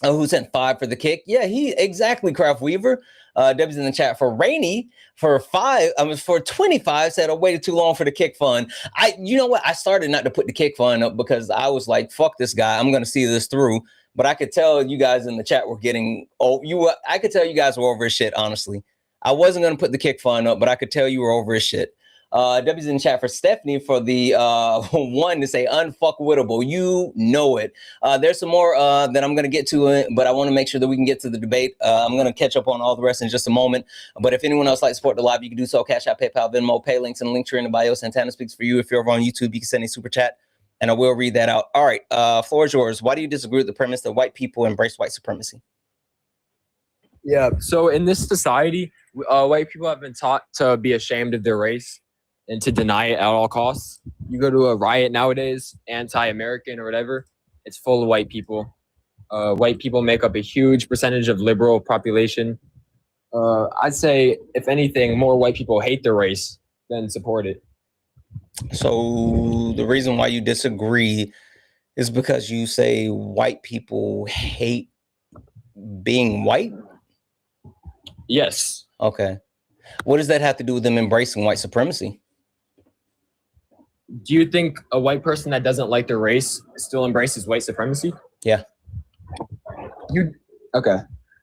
who sent 5 for the kick. Yeah, exactly, Craft Weaver. W's in the chat for Rainey for 5. For 25, said I waited too long for the kick fund. You know what? I started not to put the kick fund up because I was like, fuck this guy. I'm gonna see this through. But I could tell you guys in the chat were getting I could tell you guys were over his shit, honestly. I wasn't gonna put the kick fund up, but I could tell you were over his shit. W's in chat for Stephanie for the 1 to say unfuckwittable. You know it. There's some more that I'm going to get to, but I want to make sure that we can get to the debate. I'm going to catch up on all the rest in just a moment. But if anyone else likes to support the live, you can do so. Cash App, PayPal, Venmo, Pay links, and link tree in the bio. Santana speaks for you. If you're over on YouTube, you can send a super chat, and I will read that out. All right, floor is yours. Why do you disagree with the premise that white people embrace white supremacy? Yeah. So in this society, white people have been taught to be ashamed of their race and to deny it at all costs. You go to a riot nowadays, anti-American or whatever, it's full of white people. White people make up a huge percentage of liberal population. I'd say, if anything, more white people hate their race than support it. So the reason why you disagree is because you say white people hate being white? Yes. Okay. What does that have to do with them embracing white supremacy? Do you think a white person that doesn't like their race still embraces white supremacy? Yeah. Okay.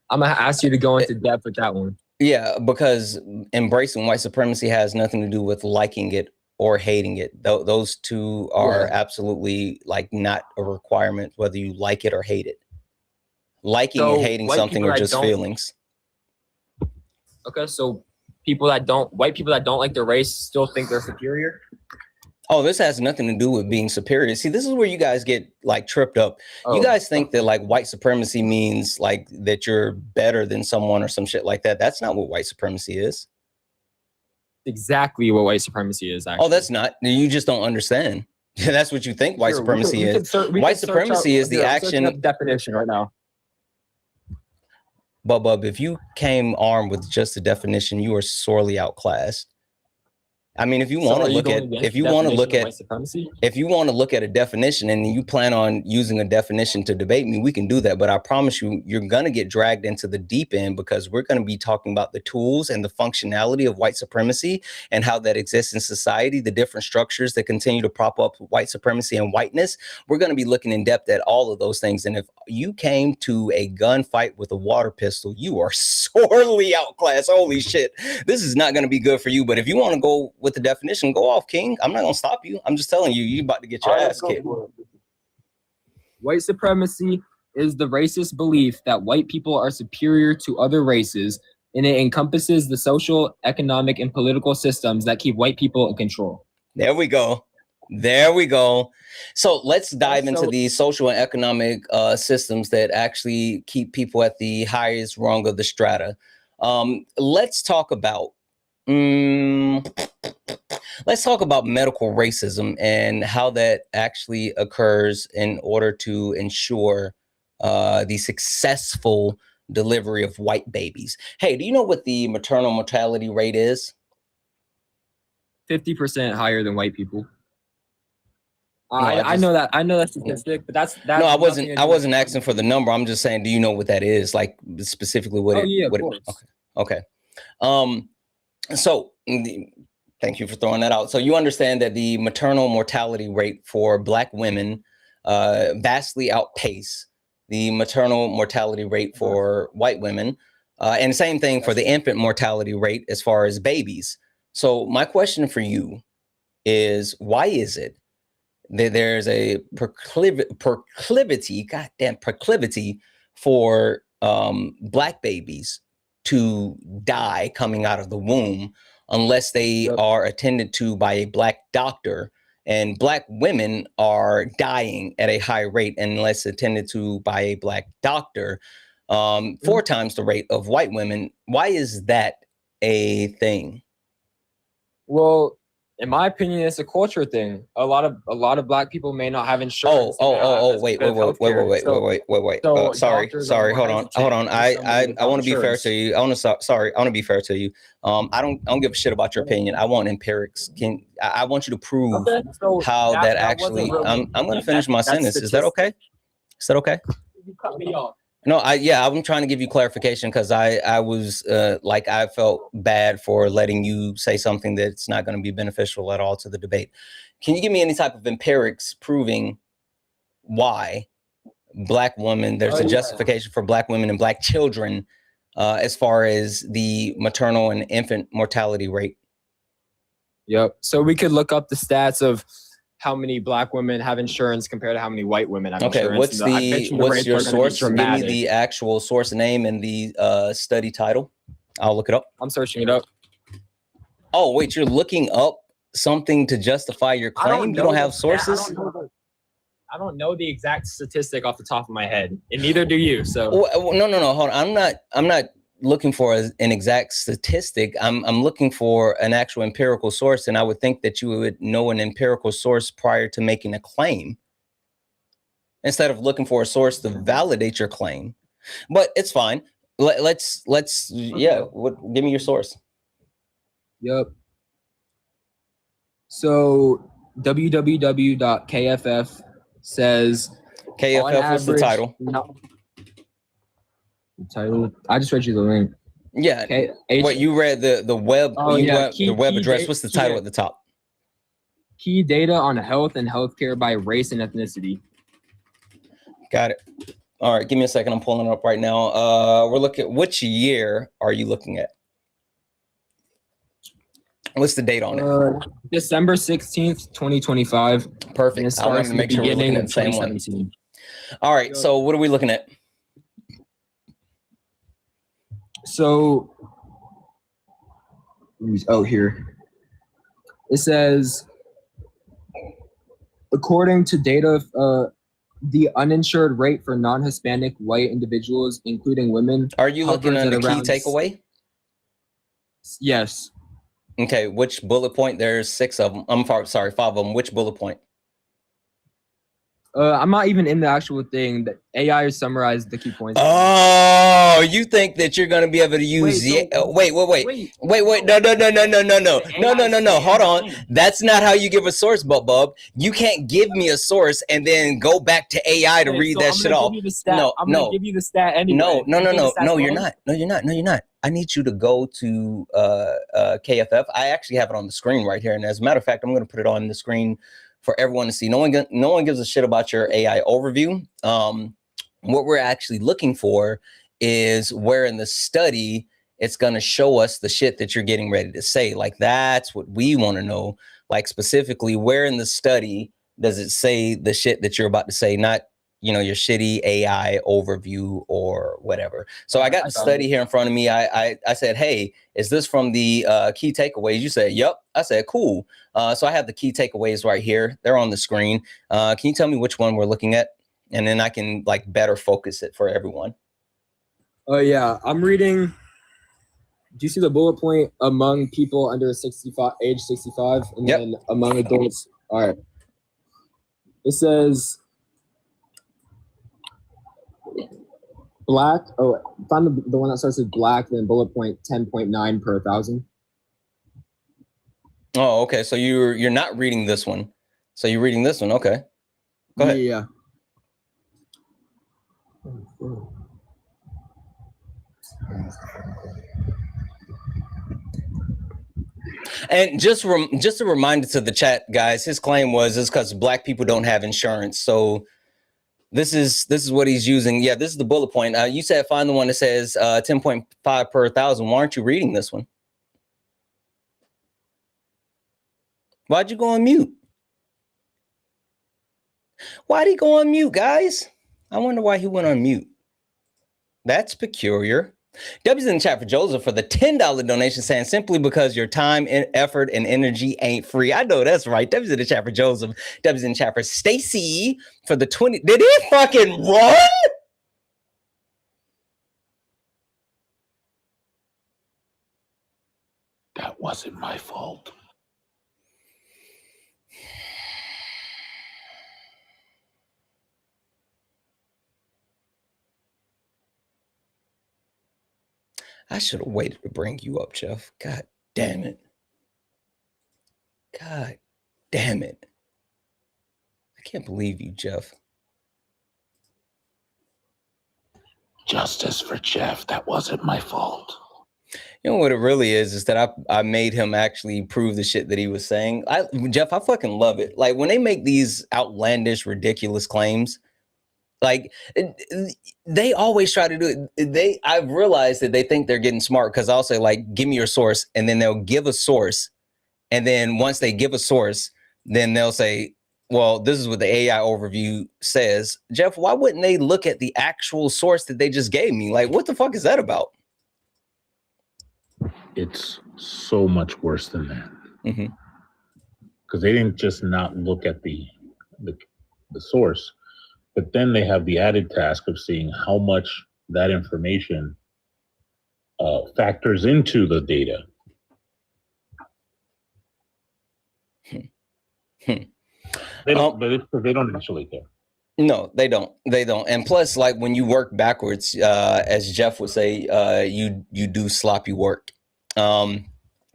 I'm going to ask you to go into depth with that one. Yeah, because embracing white supremacy has nothing to do with liking it or hating it. Those two are absolutely like not a requirement, whether you like it or hate it. Liking and hating something are just feelings. Okay, so white people that don't like their race still think they're superior? Oh, this has nothing to do with being superior. See, this is where you guys get like tripped up. You guys think that like white supremacy means like that you're better than someone or some shit like that. That's not what white supremacy is. Exactly what white supremacy is, actually. Oh, that's not. You just don't understand. That's what you think white supremacy is. White supremacy is the action. Definition right now. Bub, if you came armed with just the definition, you are sorely outclassed. I mean, if you So want are to you look going at, against if the you want to definition look of at, white supremacy? if you want to look at a definition and you plan on using a definition to debate me, we can do that. But I promise you, you're going to get dragged into the deep end because we're going to be talking about the tools and the functionality of white supremacy and how that exists in society, the different structures that continue to prop up white supremacy and whiteness. We're going to be looking in depth at all of those things. And if you came to a gunfight with a water pistol, you are sorely outclassed. Holy shit. This is not going to be good for you. But if you want to go with the definition, go off, King. I'm not going to stop you. I'm just telling you, you're about to get your ass kicked. White supremacy is the racist belief that white people are superior to other races, and it encompasses the social, economic, and political systems that keep white people in control. There we go. There we go. So let's dive into the social and economic systems that actually keep people at the highest rung of the strata. Let's talk about medical racism and how that actually occurs in order to ensure the successful delivery of white babies. Hey, do you know what the maternal mortality rate is? 50% higher than white people. No, I know that statistic, but that's no, I wasn't asking for the number. I'm just saying, do you know what that is? Like specifically what okay. So thank you for throwing that out. So you understand that the maternal mortality rate for Black women vastly outpace the maternal mortality rate for white women, and same thing for the infant mortality rate as far as babies. So my question for you is, why is it that there's a proclivity for Black babies to die coming out of the womb unless they are attended to by a Black doctor, and Black women are dying at a high rate unless attended to by a Black doctor, 4 times the rate of white women? Why is that a thing? Well, in my opinion, it's a culture thing. A lot of Black people may not have insurance. Wait. Sorry. Hold on. I want to be fair to you. I want to be fair to you. I don't give a shit about your opinion. I want empirics. I want you to prove how that actually. I'm going to finish my sentence. Is that okay? Is that okay? You cut me off. No, I'm trying to give you clarification because I was I felt bad for letting you say something that's not going to be beneficial at all to the debate. Can you give me any type of empirics proving why Black women, there's a justification for Black women and Black children as far as the maternal and infant mortality rate? Yep. So we could look up the stats of how many Black women have insurance compared to how many white women have insurance. Okay, what's your source? Give me the actual source name and the study title. I'll look it up. I'm searching it up. Oh, wait, you're looking up something to justify your claim? You don't have sources? I don't know the exact statistic off the top of my head, and neither do you. So no, hold on. I'm not looking for an exact statistic. I'm looking for an actual empirical source, and I would think that you would know an empirical source prior to making a claim instead of looking for a source to validate your claim. But it's fine. Let's give me your source. Yep. So www.kff says KFF, what's the title? Title. I just read you the link. Yeah. What you read the web? The web address. What's the title at the top? Key data on health and healthcare by race and ethnicity. Got it. All right, give me a second. I'm pulling it up right now. We're looking at which year are you looking at? What's the date on it? December 16th, 2025. Perfect. I wanted to make sure we're looking at the same one. All right. So what are we looking at? So, here. It says, according to data, the uninsured rate for non-Hispanic white individuals, including women. Are you looking at the key takeaway? Yes. Okay. Which bullet point? There's 6 of them. I'm sorry, 5 of them. Which bullet point? I'm not even in the actual thing. The AI has summarized the key points. Oh, you think that you're gonna be able to use wait. No. Hold on. That's not how you give a source, Bub. You can't give me a source and then go back to AI to read that shit off. I'm gonna give you the stat anyway. No, you're not. No, you're not. I need you to go to KFF. I actually have it on the screen right here, and as a matter of fact, I'm gonna put it on the screen for everyone to see. No one gives a shit about your AI overview. What we're actually looking for is where in the study it's going to show us the shit that you're getting ready to say. Like, that's what we want to know. Like, specifically, where in the study does it say the shit that you're about to say, not, you know, your shitty AI overview or whatever. So I got the study here in front of me. I said, hey, is this from the key takeaways? You said, yep. I said, cool. So I have the key takeaways right here. They're on the screen. Can you tell me which one we're looking at? And then I can like better focus it for everyone. Oh yeah, I'm reading. Do you see the bullet point among people under 65, age 65, and then among adults? All right. It says black. Oh, find the one that starts with black. Then bullet point 10.9 per 1,000. Oh, okay. So you're not reading this one. So you're reading this one. Okay. Go ahead. Yeah. And just a reminder to the chat, guys, his claim was is because black people don't have insurance. So this is what he's using. Yeah, this is the bullet point. You said find the one that says 10.5 per 1,000. Why aren't you reading this one? Why'd you go on mute? Why'd he go on mute, guys? I wonder why he went on mute. That's peculiar. W's in the chat for Joseph for the $10 donation, saying simply because your time and effort and energy ain't free. I know that's right. W's in the chat for Joseph. W's in the chat for Stacy for the 20. Did he fucking run? That wasn't my fault. I should have waited to bring you up, Jeff. God damn it. God damn it. I can't believe you, Jeff. Justice for Jeff. That wasn't my fault. You know what it really is that I made him actually prove the shit that he was saying. Jeff, I fucking love it. Like, when they make these outlandish, ridiculous claims, like, they always try to do it. I've realized that they think they're getting smart because I'll say, like, give me your source, and then they'll give a source. And then once they give a source, then they'll say, well, this is what the AI overview says. Jeff, why wouldn't they look at the actual source that they just gave me? Like, what the fuck is that about? It's so much worse than that. Because they didn't just not look at the source, but then they have the added task of seeing how much that information factors into the data. They don't, but they don't actually care. No, they don't. They don't. And plus, like, when you work backwards, as Jeff would say, you do sloppy work.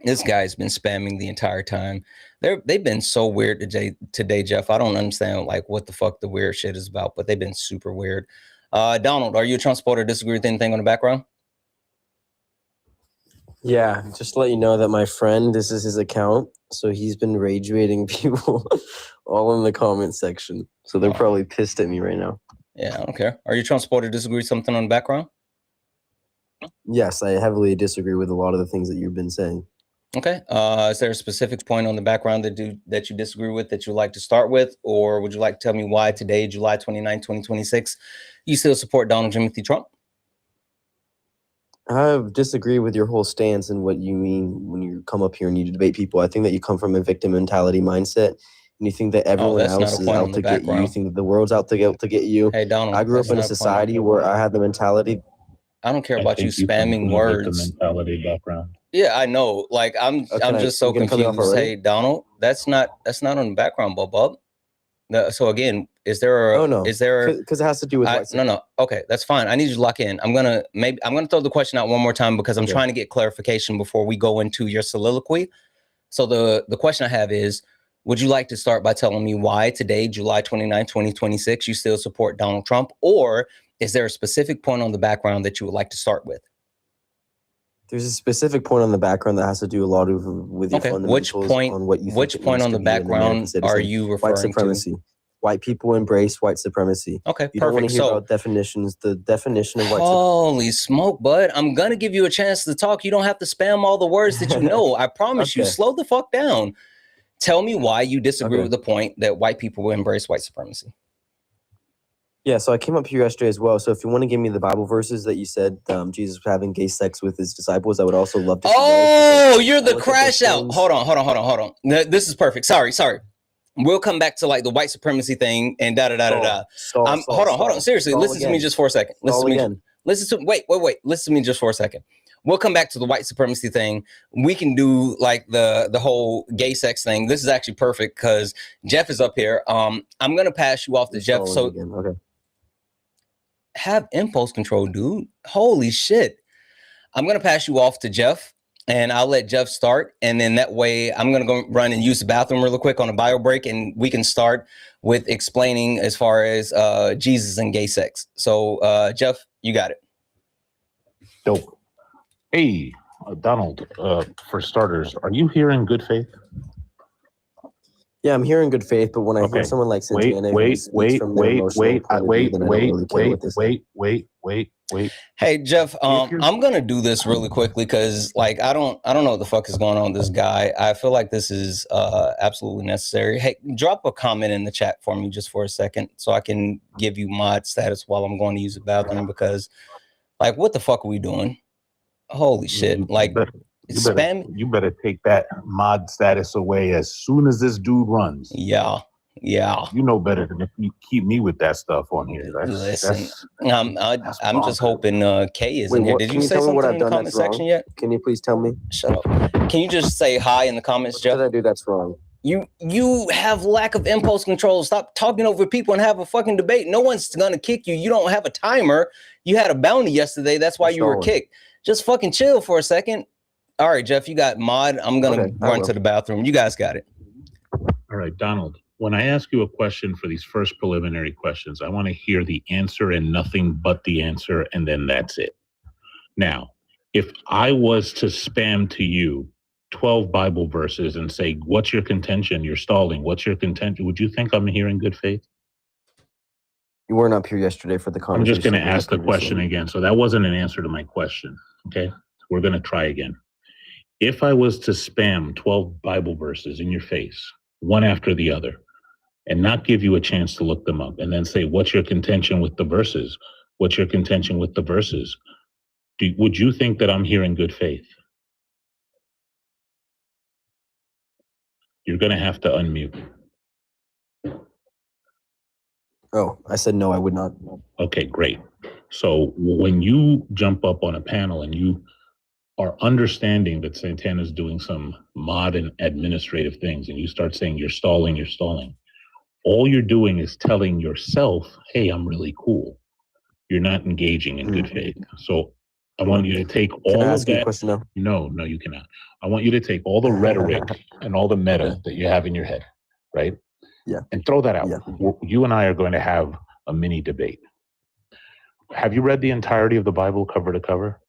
This guy's been spamming the entire time. They've been so weird today, Jeff. I don't understand like what the fuck the weird shit is about, but they've been super weird. Donald, are you a Trump supporter? Disagree with anything on the background? Yeah, just to let you know that my friend, this is his account, so he's been rage baiting people all in the comment section. So they're probably pissed at me right now. Yeah, I don't care. Are you a Trump supporter? Disagree with something on the background? Yes, I heavily disagree with a lot of the things that you've been saying. Okay. Is there a specific point on the background that you disagree with that you'd like to start with? Or would you like to tell me why today, July 29, 2026, you still support Donald Timothy Trump? I disagree with your whole stance and what you mean when you come up here and you debate people. I think that you come from a victim mentality mindset, and you think that everyone else is out to get you. You think that the world's out to get you. Hey, Donald, I grew up in a society where I had the mentality. I don't care about you spamming words. Mentality background. Yeah, I know. Like, I'm just so confused. Hey, Donald, that's not on the background, Bub. So again, Is there a, Oh, no. is there, Because it has to do with white no. Okay, that's fine. I need you to lock in. I'm gonna throw the question out one more time because I'm Okay. trying to get clarification before we go into your soliloquy. So the question I have is, would you like to start by telling me why today, July 29, 2026, you still support Donald Trump? Or is there a specific point on the background that you would like to start with? There's a specific point on the background that has to do a lot of with your fundamentals on what you think. Which point on the background are you referring white supremacy. to? White people embrace white supremacy. Okay, you don't want perfect. to hear So about definitions. The definition of white holy smoke, bud. I'm going to give you a chance to talk. You don't have to spam all the words that you know. I promise you. Okay. Slow the fuck down. Tell me why you disagree with the point that white people will embrace white supremacy. Yeah, so I came up here yesterday as well. So if you want to give me the Bible verses that you said Jesus was having gay sex with his disciples, I would also love to see those. Oh, you're the crash out. Hold on. This is perfect. Sorry. We'll come back to like the white supremacy thing and da. Hold on. Seriously, listen to me just for a second. Listen to me just for a second. We'll come back to the white supremacy thing. We can do like the whole gay sex thing. This is actually perfect because Jeff is up here. I'm gonna pass you off to Jeff. So okay. Have impulse control, dude. Holy shit. I'm gonna pass you off to Jeff and I'll let Jeff start. And then that way I'm gonna go run and use the bathroom real quick on a bio break and we can start with explaining as far as Jesus and gay sex. So Jeff, you got it. Dope. Hey, Donald, for starters, are you here in good faith? Yeah, I'm here in good faith, but when I hear someone like Santana, wait. Hey Jeff, I'm gonna do this really quickly because like I don't know what the fuck is going on with this guy. I feel like this is absolutely necessary. Hey, drop a comment in the chat for me just for a second so I can give you mod status while I'm going to use the bathroom because like what the fuck are we doing? Holy shit. Like you better take that mod status away as soon as this dude runs. Yeah. You know better than if you keep me with that stuff on here. Listen, I'm just hoping Kay is in here. Did you say something in the comment section yet? Can you please tell me? Shut up. Can you just say hi in the comments, Jeff? What did I do that's wrong? You have lack of impulse control. Stop talking over people and have a fucking debate. No one's gonna kick you. You don't have a timer. You had a bounty yesterday. That's why you were kicked. Just fucking chill for a second. All right, Jeff, you got mod. I'm gonna run to the bathroom. You guys got it. All right, Donald. When I ask you a question for these first preliminary questions, I want to hear the answer and nothing but the answer, and then that's it. Now, if I was to spam to you 12 Bible verses and say, what's your contention? You're stalling. What's your contention? Would you think I'm here in good faith? You weren't up here yesterday for the conversation. I'm just going to ask the question again. So that wasn't an answer to my question. Okay, we're going to try again. If I was to spam 12 Bible verses in your face, one after the other, and not give you a chance to look them up, and then say, what's your contention with the verses? What's your contention with the verses? Would you think that I'm here in good faith? You're going to have to unmute. Oh, I said no, I would not. Okay, great. So when you jump up on a panel and you are understanding that Santana is doing some modern administrative things and you start saying you're stalling, all you're doing is telling yourself, hey, I'm really cool. You're not engaging in good faith. So I want you to take all of that. No, you cannot. I want you to take all the rhetoric and all the meta that you have in your head, right? Yeah. And throw that out. Yeah. You and I are going to have a mini debate. Have you read the entirety of the Bible cover to cover?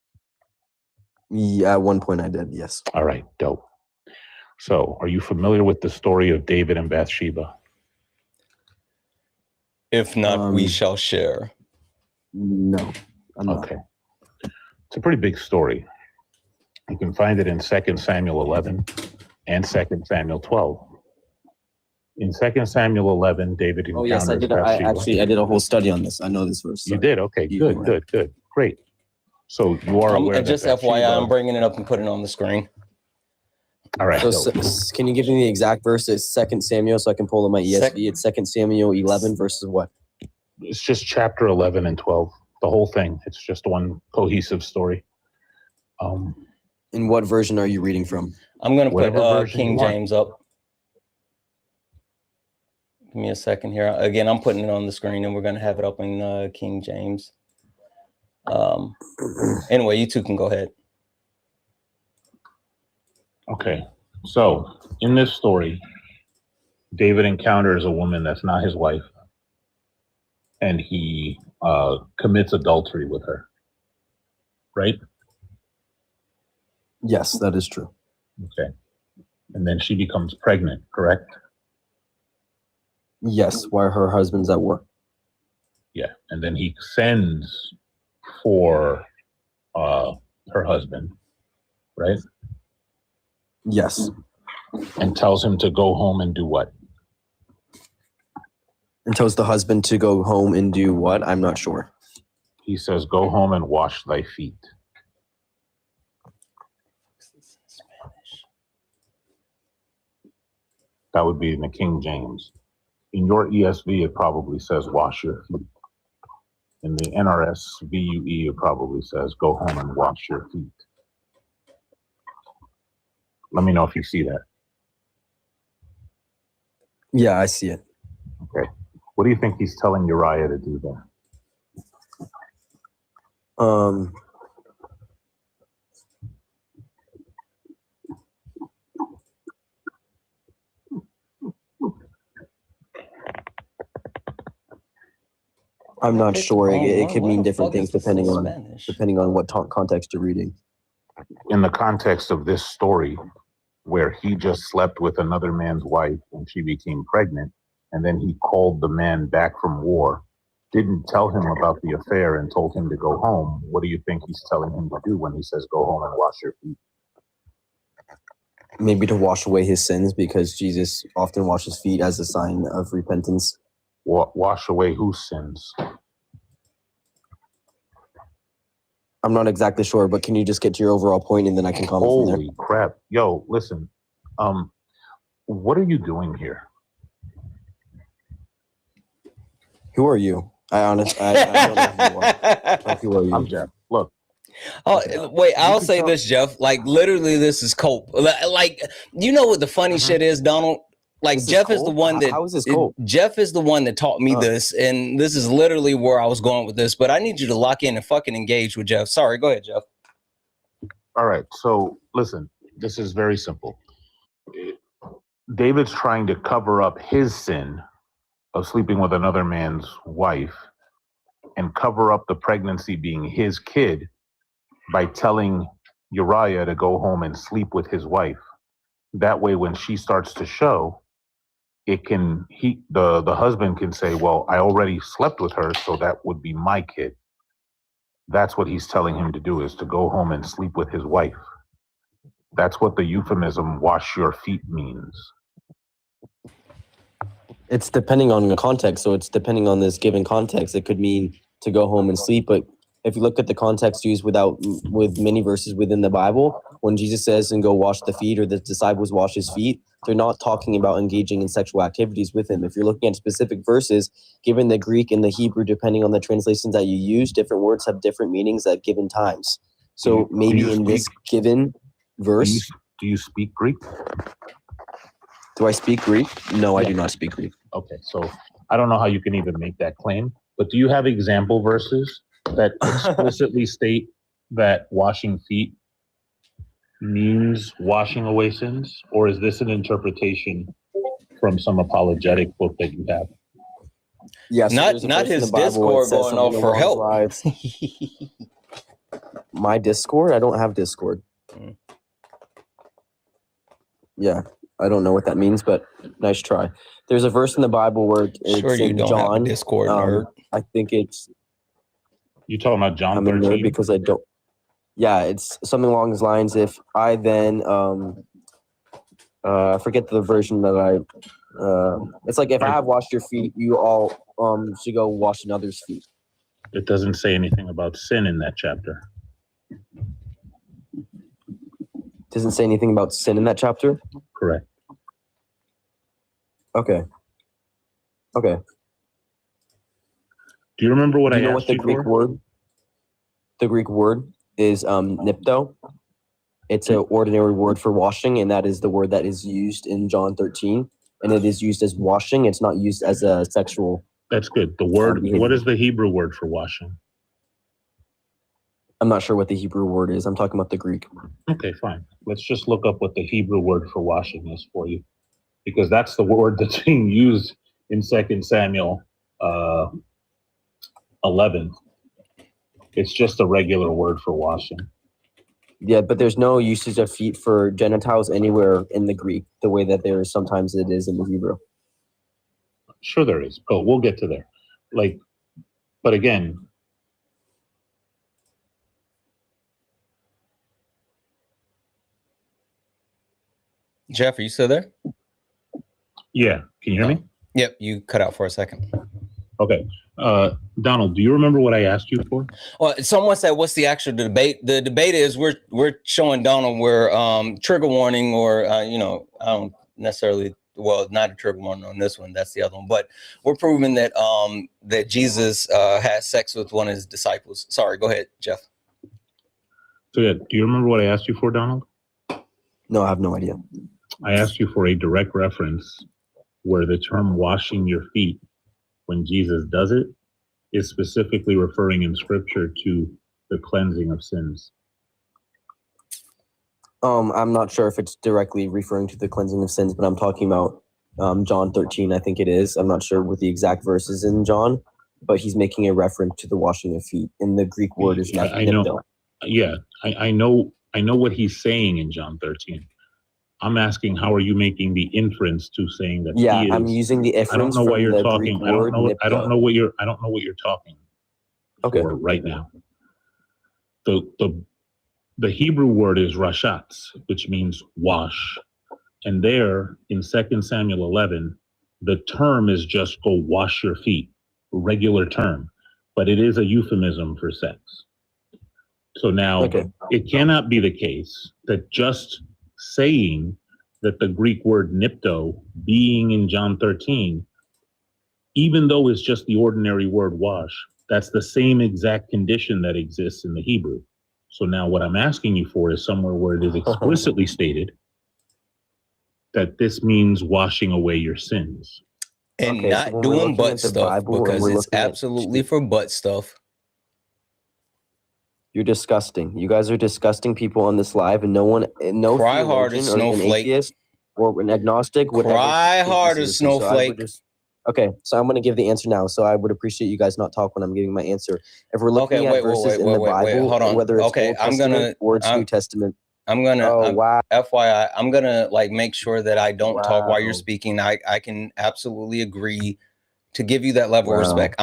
Yeah, at one point I did, yes. All right, dope. So are you familiar with the story of David and Bathsheba? If not, we shall share. No, I'm not. Okay. It's a pretty big story. You can find it in 2 Samuel 11 and 2 Samuel 12. In 2 Samuel 11, David encounters yes, I did. Bathsheba. I did a whole study on this. I know this verse. You did? Okay, good. Great. So you are aware that just FYI, I'm bringing it up and putting it on the screen. All right. So, can you give me the exact verse? It's 2 Samuel, so I can pull up my ESV. It's 2 Samuel 11 verses what? It's just chapter 11 and 12. The whole thing. It's just one cohesive story. In what version are you reading from? I'm going to put King James up. Give me a second here. Again, I'm putting it on the screen, and we're going to have it up in King James. Anyway, you two can go ahead. Okay, so in this story, David encounters a woman that's not his wife, and he commits adultery with her, right? Yes, that is true. Okay. And then she becomes pregnant, correct? Yes, while her husband's at work. Yeah. And then he sends for her husband, right? Yes. And tells him to go home and do what? And tells the husband to go home and do what? I'm not sure. He says, go home and wash thy feet. That would be in the King James. In your ESV, it probably says wash your feet. In the NRS VUE, it probably says go home and wash your feet. Let me know if you see that. Yeah, I see it. Okay. What do you think he's telling Uriah to do there? I'm not sure. It could mean different things depending on what context you're reading. In the context of this story, where he just slept with another man's wife and she became pregnant, and then he called the man back from war, didn't tell him about the affair and told him to go home, what do you think he's telling him to do when he says go home and wash your feet? Maybe to wash away his sins, because Jesus often washes feet as a sign of repentance. Wash away whose sins? I'm not exactly sure, but can you just get to your overall point and then I can comment from there? Holy crap. Yo, listen. What are you doing here? Who are you? I don't know who you are. Like, who are you? I'm Jeff. Look. Oh, wait, I'll say this, Jeff. Like, literally, this is cope. Like, you know what the funny shit is, Donald? Like, Jeff is the one that how is this cope? Jeff is the one that taught me this, and this is literally where I was going with this. But I need you to lock in and fucking engage with Jeff. Sorry, go ahead, Jeff. All right, so listen, this is very simple. David's trying to cover up his sin of sleeping with another man's wife and cover up the pregnancy being his kid by telling Uriah to go home and sleep with his wife. That way, when she starts to show, the husband can say, well, I already slept with her, so that would be my kid. That's what he's telling him to do, is to go home and sleep with his wife. That's what the euphemism wash your feet means. It's depending on the context. So it's depending on this given context. It could mean to go home and sleep. But if you look at the context used with many verses within the Bible, when Jesus says and go wash the feet, or the disciples wash his feet, they're not talking about engaging in sexual activities with him. If you're looking at specific verses, given the Greek and the Hebrew, depending on the translations that you use, different words have different meanings at given times. So maybe in this given verse. Do you speak Greek? Do I speak Greek? No, I do not speak Greek. Okay, so I don't know how you can even make that claim, but do you have example verses that explicitly state that washing feet means washing away sins? Or is this an interpretation from some apologetic book that you have? Yes, not his Discord going off for help. My Discord? I don't have Discord. Yeah, I don't know what that means, but nice try. There's a verse in the Bible where it's sure you in don't John. have a Discord, nerd. I think it's. You talking about John? I'm a nerd because I don't. Yeah, it's something along those lines. If I then I forget the version that it's like if I have washed your feet, you all should go wash another's feet. It doesn't say anything about sin in that chapter. Doesn't say anything about sin in that chapter? Correct. Okay. Do you remember what Do I you know asked what the you Greek for? word? The Greek word is nipto. It's an ordinary word for washing, and that is the word that is used in John 13. and it is used as washing. It's not used as a sexual. That's good. The word, what is the Hebrew word for washing? I'm not sure what the Hebrew word is. I'm talking about the Greek. Okay, fine. Let's just look up what the Hebrew word for washing is for you, because that's the word that's being used in 2 Samuel 11. It's just a regular word for washing. Yeah, but there's no usage of feet for genitals anywhere in the Greek, the way that there is sometimes it is in the Hebrew. Sure there is, but we'll get to there. Like, but again, Jeff, are you still there? Yeah. Can you hear me? Yep, you cut out for a second. Okay. Donald, do you remember what I asked you for? Well, someone said, what's the actual debate? The debate is we're showing Donald where trigger warning, or I don't necessarily, well, not a trigger warning on this one, that's the other one, but we're proving that that Jesus had sex with one of his disciples. Sorry, go ahead, Jeff. So yeah, do you remember what I asked you for, Donald? No, I have no idea. I asked you for a direct reference where the term washing your feet, when Jesus does it, is specifically referring in scripture to the cleansing of sins. I'm not sure if it's directly referring to the cleansing of sins, but I'm talking about John 13, I think it is. I'm not sure what the exact verses in John, but he's making a reference to the washing of feet. And the Greek word is not. I know. Yeah, I know what he's saying in John 13. I'm asking, how are you making the inference to saying that? Yeah, he is, I'm using the inference. I don't know why you're talking. I don't know what you're talking for right now. The Hebrew word is rashatz, which means wash. And there in 2 Samuel 11, the term is just go wash your feet, regular term, but it is a euphemism for sex. So now it cannot be the case that just saying that the Greek word nipto being in John 13, even though it's just the ordinary word wash, that's the same exact condition that exists in the Hebrew. So now what I'm asking you for is somewhere where it is explicitly stated that this means washing away your sins. And not doing butt stuff, because it's absolutely for butt stuff. You're disgusting. You guys are disgusting people on this live, and no Cry harder, snowflake, or an agnostic would cry harder, snowflake. Okay, so I'm going to give the answer now. So I would appreciate you guys not talk when I'm giving my answer. If we're looking at verses in the Bible, whether it's Old Testament or it's New Testament, FYI, I'm gonna make sure that I don't talk while you're speaking. I can absolutely agree to give you that level of respect.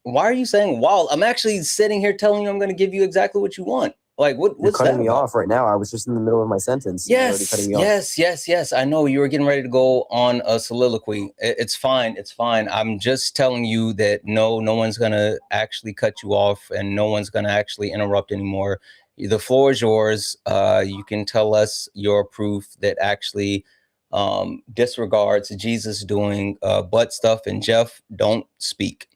Why are you saying wow? I'm actually sitting here telling you I'm going to give you exactly what you want. Like what's You're cutting that me about? off right now. I was just in the middle of my sentence. Yes. I know you were getting ready to go on a soliloquy. It's fine. It's fine. I'm just telling you that no one's going to actually cut you off, and no one's going to actually interrupt anymore. The floor is yours. You can tell us your proof that actually disregards Jesus doing butt stuff. And Jeff, don't speak.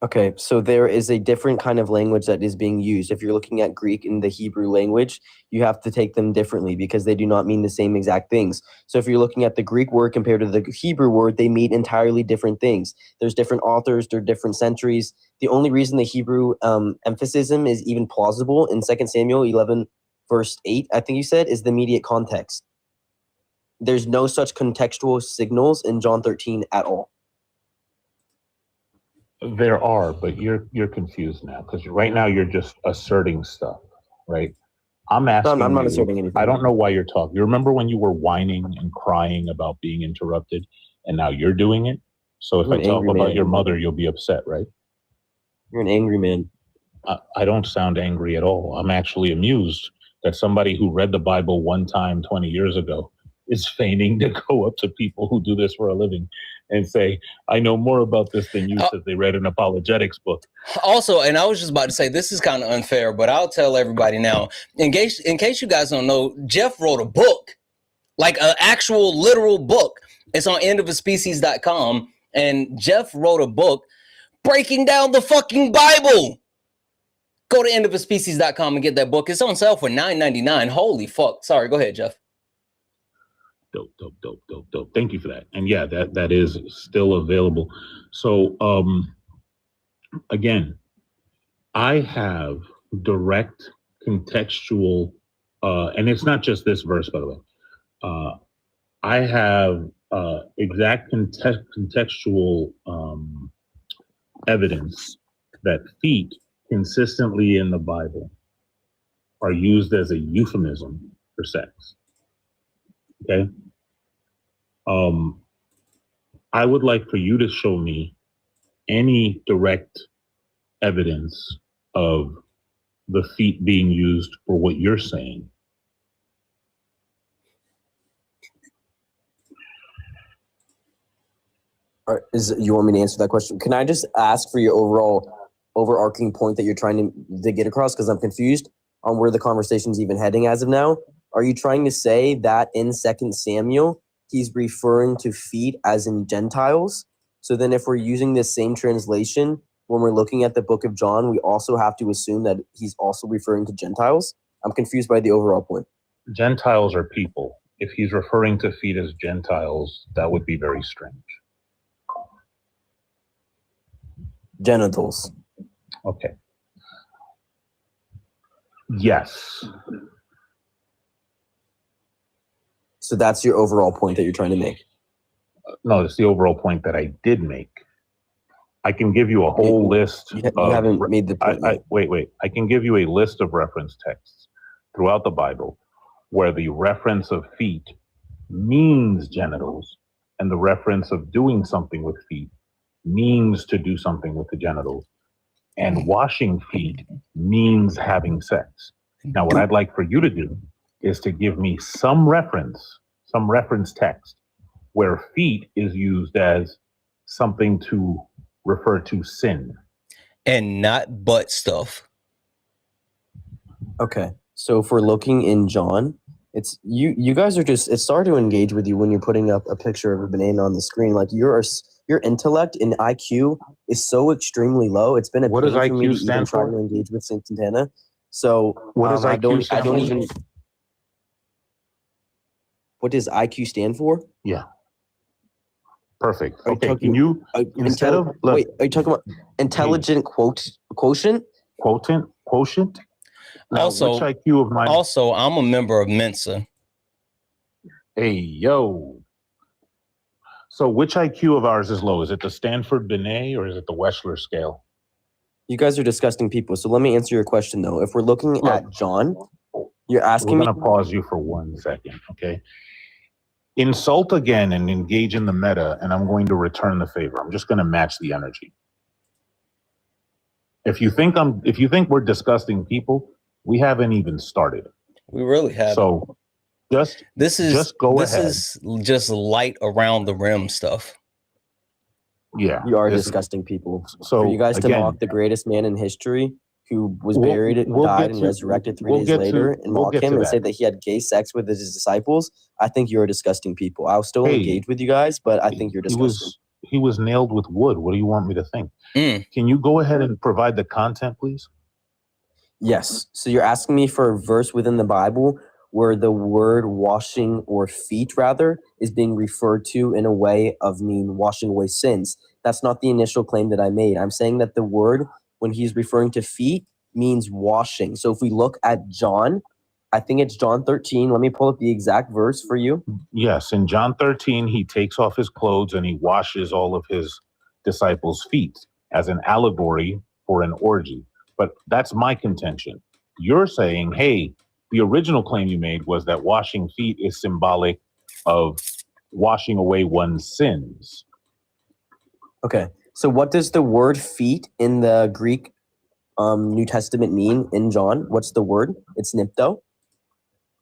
Okay, so there is a different kind of language that is being used. If you're looking at Greek and the Hebrew language, you have to take them differently because they do not mean the same exact things. So if you're looking at the Greek word compared to the Hebrew word, they mean entirely different things. There's different authors, there are different centuries. The only reason the Hebrew emphasis is even plausible in 2 Samuel 11, verse 8, I think you said, is the immediate context. There's no such contextual signals in John 13 at all. There are, but you're confused now because right now you're just asserting stuff, right? I'm asking. No, I'm not asserting anything. I don't know why you're talking. You remember when you were whining and crying about being interrupted, and now you're doing it? So if I talk about your mother, you'll be upset, right? You're an angry man. I don't sound angry at all. I'm actually amused that somebody who read the Bible one time 20 years ago is feigning to go up to people who do this for a living and say, I know more about this than you, because they read an apologetics book. Also, and I was just about to say, this is kind of unfair, but I'll tell everybody now, in case you guys don't know, Jeff wrote a book, like an actual literal book. It's on endofaspecies.com, and Jeff wrote a book breaking down the fucking Bible. Go to endofaspecies.com and get that book. It's on sale for $9.99. Holy fuck. Sorry, go ahead, Jeff. Dope. Thank you for that. And yeah, that is still available. So again, I have direct contextual, and it's not just this verse, by the way. I have exact contextual evidence that feet consistently in the Bible are used as a euphemism for sex. Okay. I would like for you to show me any direct evidence of the feet being used for what you're saying. You want me to answer that question? Can I just ask for your overarching point that you're trying to get across? Because I'm confused on where the conversation's even heading as of now. Are you trying to say that in 2 Samuel, he's referring to feet as in Gentiles? So then if we're using this same translation, when we're looking at the book of John, we also have to assume that he's also referring to Gentiles? I'm confused by the overall point. Gentiles are people. If he's referring to feet as Gentiles, that would be very strange. Genitals. Okay. Yes. So that's your overall point that you're trying to make? No, it's the overall point that I did make. I can give you a whole list. You haven't made the point. Wait. I can give you a list of reference texts throughout the Bible where the reference of feet means genitals and the reference of doing something with feet means to do something with the genitals. And washing feet means having sex. Now, what I'd like for you to do is to give me some reference text where feet is used as something to refer to sin. And not butt stuff. Okay. So if we're looking in John, it's you guys are just, it's starting to engage with you when you're putting up a picture of a banana on the screen. Like your intellect and IQ is so extremely low. It's been a What does pain for me IQ to even stand try for? to engage with Santana. So What does IQ stand for? What does IQ stand for? Yeah. Perfect. Are you Okay. talking- Can you instead of wait, are you talking about intelligent quotient? Quotient? Now, Also, which IQ of mine? Also, I'm a member of Mensa. Hey, yo. So which IQ of ours is low? Is it the Stanford Binet or is it the Wechsler scale? You guys are disgusting people. So let me answer your question though. If we're looking at John, you're asking We're me. going to pause you for 1 second, okay? Insult again and engage in the meta, and I'm going to return the favor. I'm just going to match the energy. If you think we're disgusting people, we haven't even started. We really have. So just go ahead. This is just light around the rim stuff. Yeah. You are disgusting people. So for you guys to again, mock the greatest man in history who was We'll- buried, we'll died, get and to- resurrected 3 we'll days get to- later and we'll mock get him to and that. say that he had gay sex with his disciples, I think you're disgusting people. I'll still Hey, engage with you guys, but I think you're disgusting. He was nailed with wood. What do you want me to think? Can you go ahead and provide the content, please? Yes. So you're asking me for a verse within the Bible where the word washing or feet rather is being referred to in a way of washing away sins. That's not the initial claim that I made. I'm saying that the word, when he's referring to feet, means washing. So if we look at John, I think it's John 13. Let me pull up the exact verse for you. Yes, in John 13, he takes off his clothes and he washes all of his disciples' feet as an allegory for an orgy. But that's my contention. You're saying, hey, the original claim you made was that washing feet is symbolic of washing away one's sins. Okay. So what does the word feet in the Greek New Testament mean in John? What's the word? It's nipto.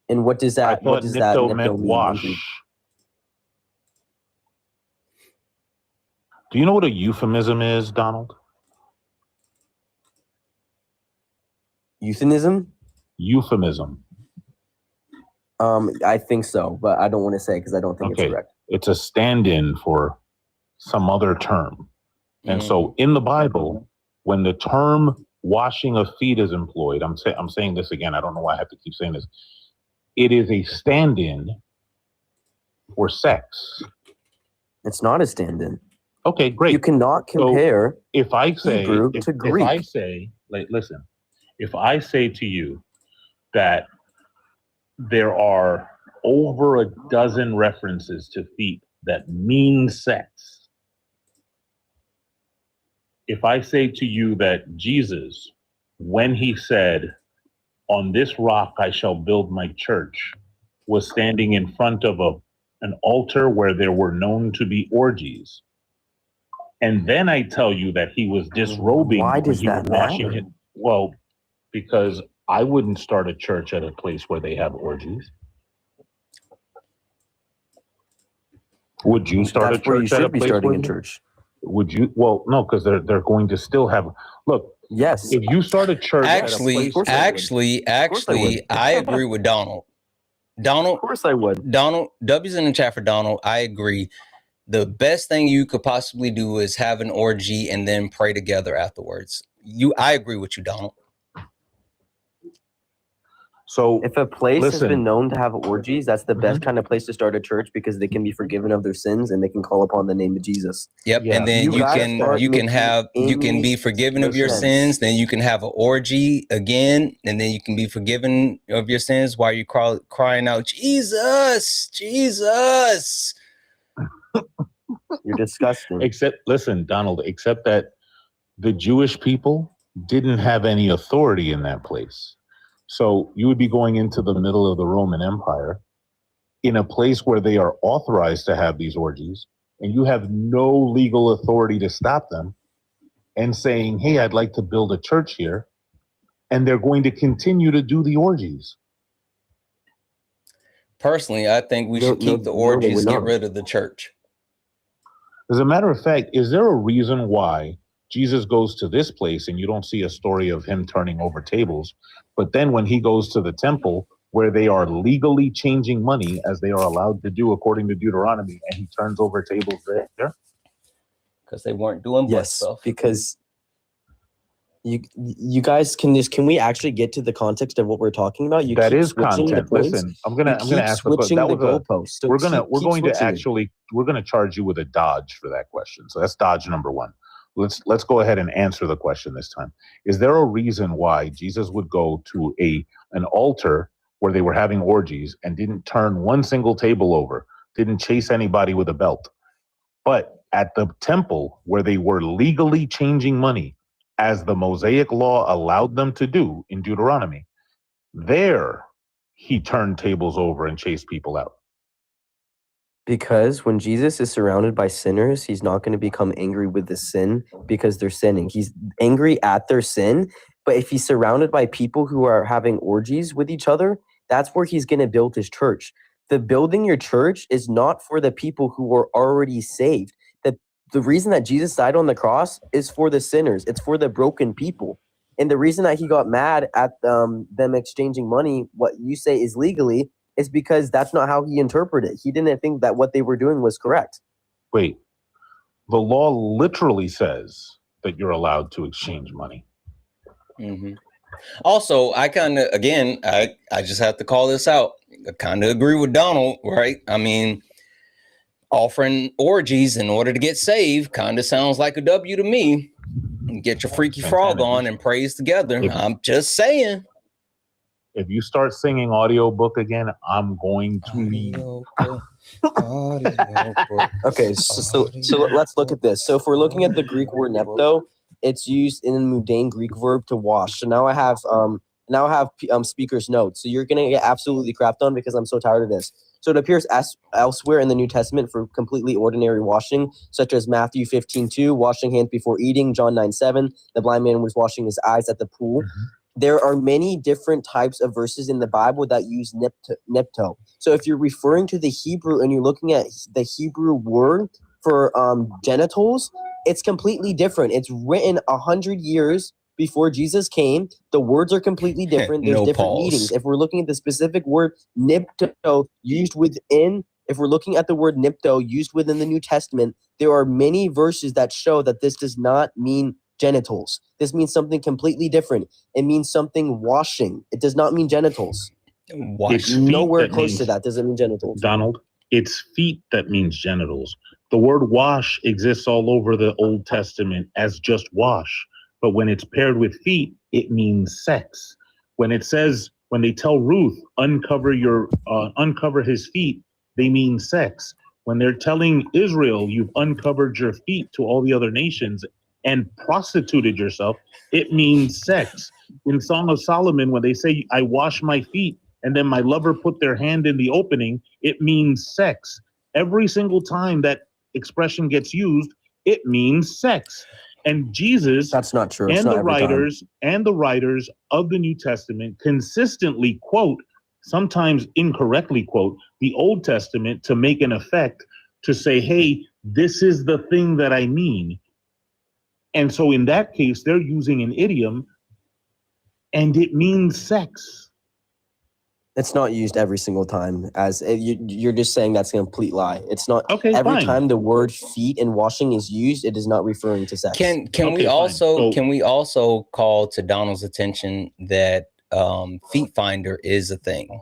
And what does that nipto meant mean? wash. Do you know what a euphemism is, Donald? Euphemism? Euphemism. I think so, but I don't want to say because I don't think it's correct. It's a stand-in for some other term. And so in the Bible, when the term washing of feet is employed, I'm saying this again, I don't know why I have to keep saying this. It is a stand-in or sex. It's not a stand-in. Okay, great. You cannot compare if I say Hebrew to Greek. If I say, like, listen, if I say to you that there are over a dozen references to feet that mean sex, if I say to you that Jesus, when he said, "On this rock I shall build my church," was standing in front of an altar where there were known to be orgies, and then I tell you that he was disrobing Why when does he was that washing matter? it. Well, because I wouldn't start a church at a place where they have orgies. Would you start That's a where you church at a should be place starting where a church. Would you? Well, no, because they're going to still have. Look, yes. If you start a church Actually, I agree with Donald. Donald, of course I would. Donald, W's in the chat for Donald. I agree. The best thing you could possibly do is have an orgy and then pray together afterwards. I agree with you, Donald. So if a place has listen. been known to have orgies, that's the best kind of place to start a church because they can be forgiven of their sins and they can call upon the name of Jesus. Yep, and then you can be forgiven of your sins. Then you can have an orgy again, and then you can be forgiven of your sins while you crying out, "Jesus, Jesus." You're disgusting. Listen, Donald, except that the Jewish people didn't have any authority in that place. So you would be going into the middle of the Roman Empire in a place where they are authorized to have these orgies, and you have no legal authority to stop them, and saying, "Hey, I'd like to build a church here," and they're going to continue to do the orgies. Personally, I think we should keep the orgies, get rid of the church. As a matter of fact, is there a reason why Jesus goes to this place and you don't see a story of him turning over tables, but then when he goes to the temple where they are legally changing money as they are allowed to do according to Deuteronomy, and he turns over tables there? Because they weren't doing butt stuff. Because you guys can we actually get to the context of what we're talking about? That is content. Listen, I'm gonna ask the question. We're going to charge you with a dodge for that question. So that's dodge number one. Let's go ahead and answer the question this time. Is there a reason why Jesus would go to an altar where they were having orgies and didn't turn one single table over, didn't chase anybody with a belt, but at the temple where they were legally changing money, as the Mosaic law allowed them to do in Deuteronomy, there he turned tables over and chased people out? Because when Jesus is surrounded by sinners, he's not going to become angry with the sin because they're sinning. He's angry at their sin. But if he's surrounded by people who are having orgies with each other, that's where he's going to build his church. The building your church is not for the people who are already saved. The reason that Jesus died on the cross is for the sinners. It's for the broken people. And the reason that he got mad at them exchanging money, what you say is legally, is because that's not how he interpreted it. He didn't think that what they were doing was correct. Wait, the law literally says that you're allowed to exchange money. Mm-hmm. Also, I kind of, again, I just have to call this out. I kind of agree with Donald, right? I mean, offering orgies in order to get saved kind of sounds like a W to me. Get your freaky frog on and praise together. I'm just saying. If you start singing audiobook again, I'm going to. Okay, so let's look at this. So if we're looking at the Greek word nepto, it's used in a mundane Greek verb to wash. So now I have speaker's notes. So you're gonna get absolutely crapped on because I'm so tired of this. So it appears elsewhere in the New Testament for completely ordinary washing, such as Matthew 15:2, washing hands before eating, John 9:7, the blind man was washing his eyes at the pool. Mm-hmm. There are many different types of verses in the Bible that use nepto. So if you're referring to the Hebrew and you're looking at the Hebrew word for genitals, it's completely different. It's written 100 years before Jesus came. The words are completely different. There's different meanings. If we're looking at the specific word nipto used within, if we're looking at the word nipto used within the New Testament, there are many verses that show that this does not mean genitals. This means something completely different. It means something washing. It does not mean genitals. Wash. Nowhere close to that. Doesn't mean genitals. Donald, It's feet that means genitals. The word wash exists all over the Old Testament as just wash. But when it's paired with feet, it means sex. When they tell Ruth, uncover his feet, they mean sex. When they're telling Israel, you've uncovered your feet to all the other nations and prostituted yourself, it means sex. In Song of Solomon, when they say, I wash my feet, and then my lover put their hand in the opening, it means sex. Every single time that expression gets used, it means sex. And Jesus, that's not true. And the writers of the New Testament consistently quote, sometimes incorrectly quote, the Old Testament to make an effect to say, hey, this is the thing that I mean. And so in that case, they're using an idiom and it means sex. It's not used every single time. As you're just saying that's a complete lie. It's not. Okay, every fine. time the word feet in washing is used, it is not referring to sex. Can we also call to Donald's attention that Feet Finder is a thing?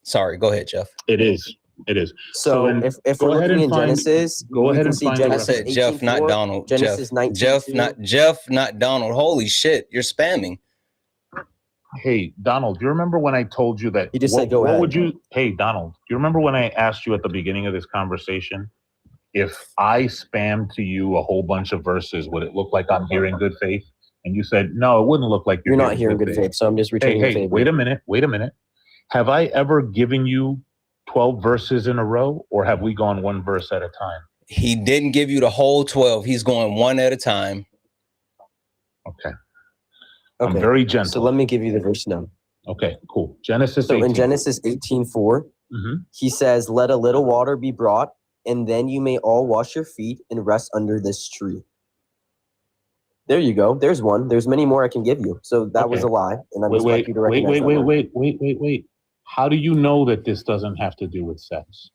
Sorry, go ahead, Jeff. It is. So if we're looking in Genesis, go ahead and see find. Genesis I said Jeff, not Donald. Genesis 19. Jeff, not Donald. Holy shit, you're spamming. Hey, Donald, do you remember when I told you that? You just said go ahead. Hey, Donald, do you remember when I asked you at the beginning of this conversation, if I spammed to you a whole bunch of verses, would it look like I'm hearing good faith? And you said, no, it wouldn't look like you're not hearing good faith. So I'm just returning the favor. Wait a minute. Have I ever given you 12 verses in a row, or have we gone one verse at a time? He didn't give you the whole 12. He's going one at a time. Okay. I'm very gentle. So let me give you the verse now. Okay, cool. Genesis 18. So in Genesis 18:4, he says, let a little water be brought, and then you may all wash your feet and rest under this tree. There you go. There's one. There's many more I can give you. So that was a lie. And I'm just like you to recognize wait. How do you know that this doesn't have to do with sex?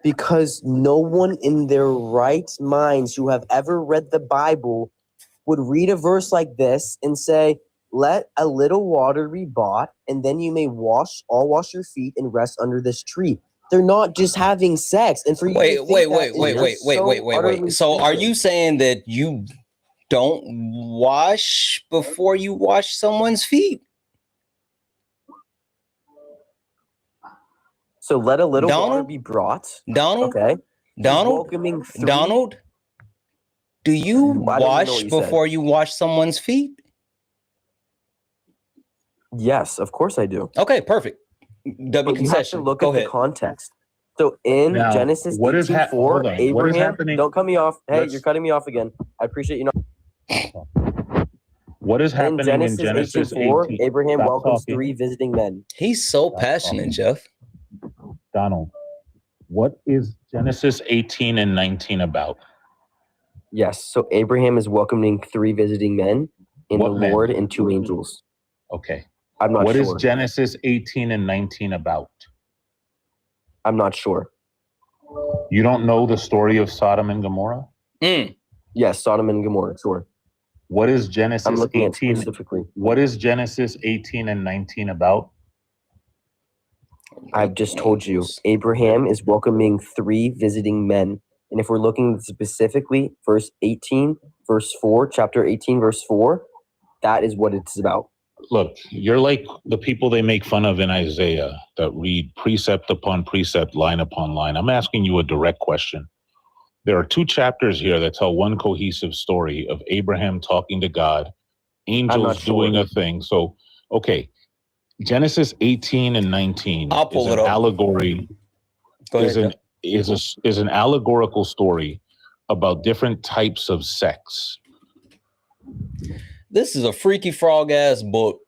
Because no one in their right minds who have ever read the Bible would read a verse like this and say, let a little water be bought, and then you may wash your feet and rest under this tree. They're not just having sex. And for you wait. utterly So are stupid. you saying that you don't wash before you wash someone's feet? So let a little water be brought. Donald? Okay. Donald? Do you wash before you wash someone's feet? Yes, of course I do. Okay, perfect. But you have to look at the context. So in Genesis 18:4, Abraham, don't cut me off. Hey, you're cutting me off again. I appreciate you not. What is happening in Genesis 18:4? Abraham Stop welcomes talking. 3 visiting men. He's so passionate, Jeff. Donald, what is Genesis 18 and 19 about? Yes, so Abraham is welcoming 3 visiting men in What the men? Lord and 2 angels. Okay. I'm not What sure. is Genesis 18 and 19 about? I'm not sure. You don't know the story of Sodom and Gomorrah? Yes, Sodom and Gomorrah, sure. What is Genesis I'm looking 18 at specifically. What is Genesis 18 and 19 about? I've just told you. Abraham is welcoming 3 visiting men. And if we're looking specifically, verse 18, verse 4, chapter 18, verse 4, that is what it's about. Look, you're like the people they make fun of in Isaiah that read precept upon precept, line upon line. I'm asking you a direct question. There are 2 chapters here that tell one cohesive story of Abraham talking to God, angels doing a thing. So, okay, Genesis 18 and 19 is an allegory. Is an allegorical story about different types of sex. This is a freaky frog ass book.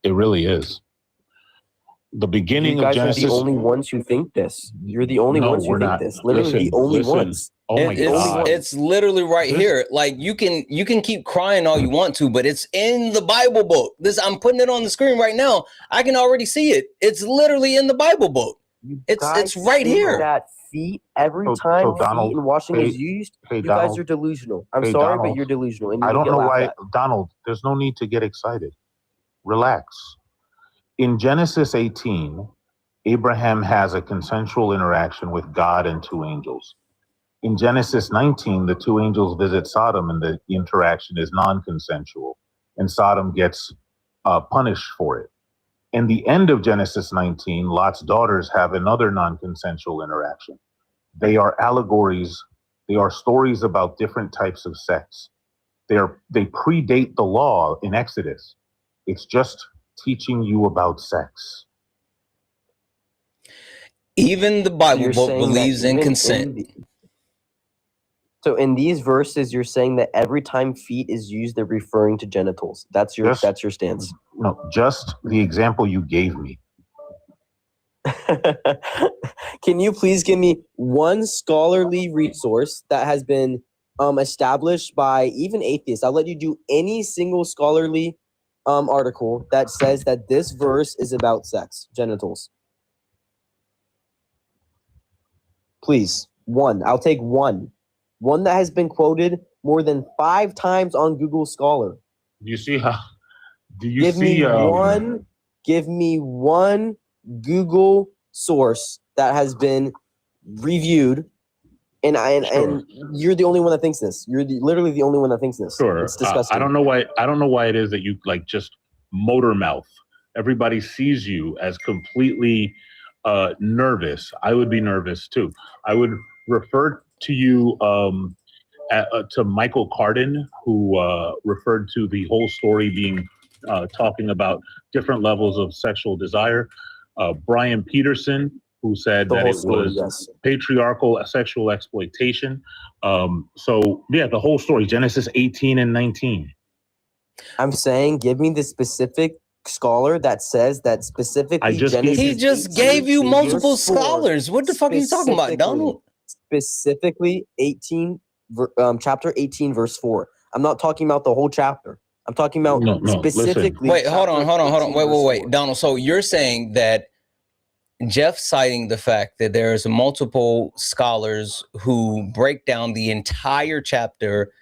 It really is. The beginning You guys of Genesis. are the only ones who think this. You're the only ones who think this. Literally the only ones. Oh my God. It's literally right here. Like you can keep crying all you want to, but it's in the Bible book. I'm putting it on the screen right now. I can already see it. It's literally in the Bible book. It's right here. That feet every time Donald, feet and washing is used. You guys are delusional. I'm sorry, but you're delusional. And I don't know why, at. Donald. There's no need to get excited. Relax. In Genesis 18, Abraham has a consensual interaction with God and two angels. In Genesis 19, the two angels visit Sodom and the interaction is non-consensual, and Sodom gets punished for it. In the end of Genesis 19, Lot's daughters have another non-consensual interaction. They are allegories. They are stories about different types of sex. They predate the law in Exodus. It's just teaching you about sex. Even the Bible book believes in consent. So in these verses, you're saying that every time feet is used, they're referring to genitals. That's your stance. No, just the example you gave me. Can you please give me one scholarly resource that has been established by even atheists? I'll let you do any single scholarly article that says that this verse is about sex, genitals. Please, one. I'll take one. One that has been quoted more than 5 times on Google Scholar. You see how? Do you Give see? Give me one Google source that has been reviewed, and you're the only one that thinks this. You're literally the only one that thinks this. Sure. It's disgusting. I don't know why it is that you like just motor mouth. Everybody sees you as completely nervous. I would be nervous too. I would refer to you to Michael Carden, who referred to the whole story being talking about different levels of sexual desire. Brian Peterson, who said that it was patriarchal sexual exploitation. So yeah, the whole story, Genesis 18 and 19. I'm saying, give me the specific scholar that says that specifically. He just gave you multiple scholars. What the fuck are you talking about, Donald? Specifically, chapter 18, verse 4. I'm not talking about the whole chapter. I'm talking about specifically. Wait, hold on. Wait. Donald, so you're saying that Jeff citing the fact that there's multiple scholars who break down the entire chapter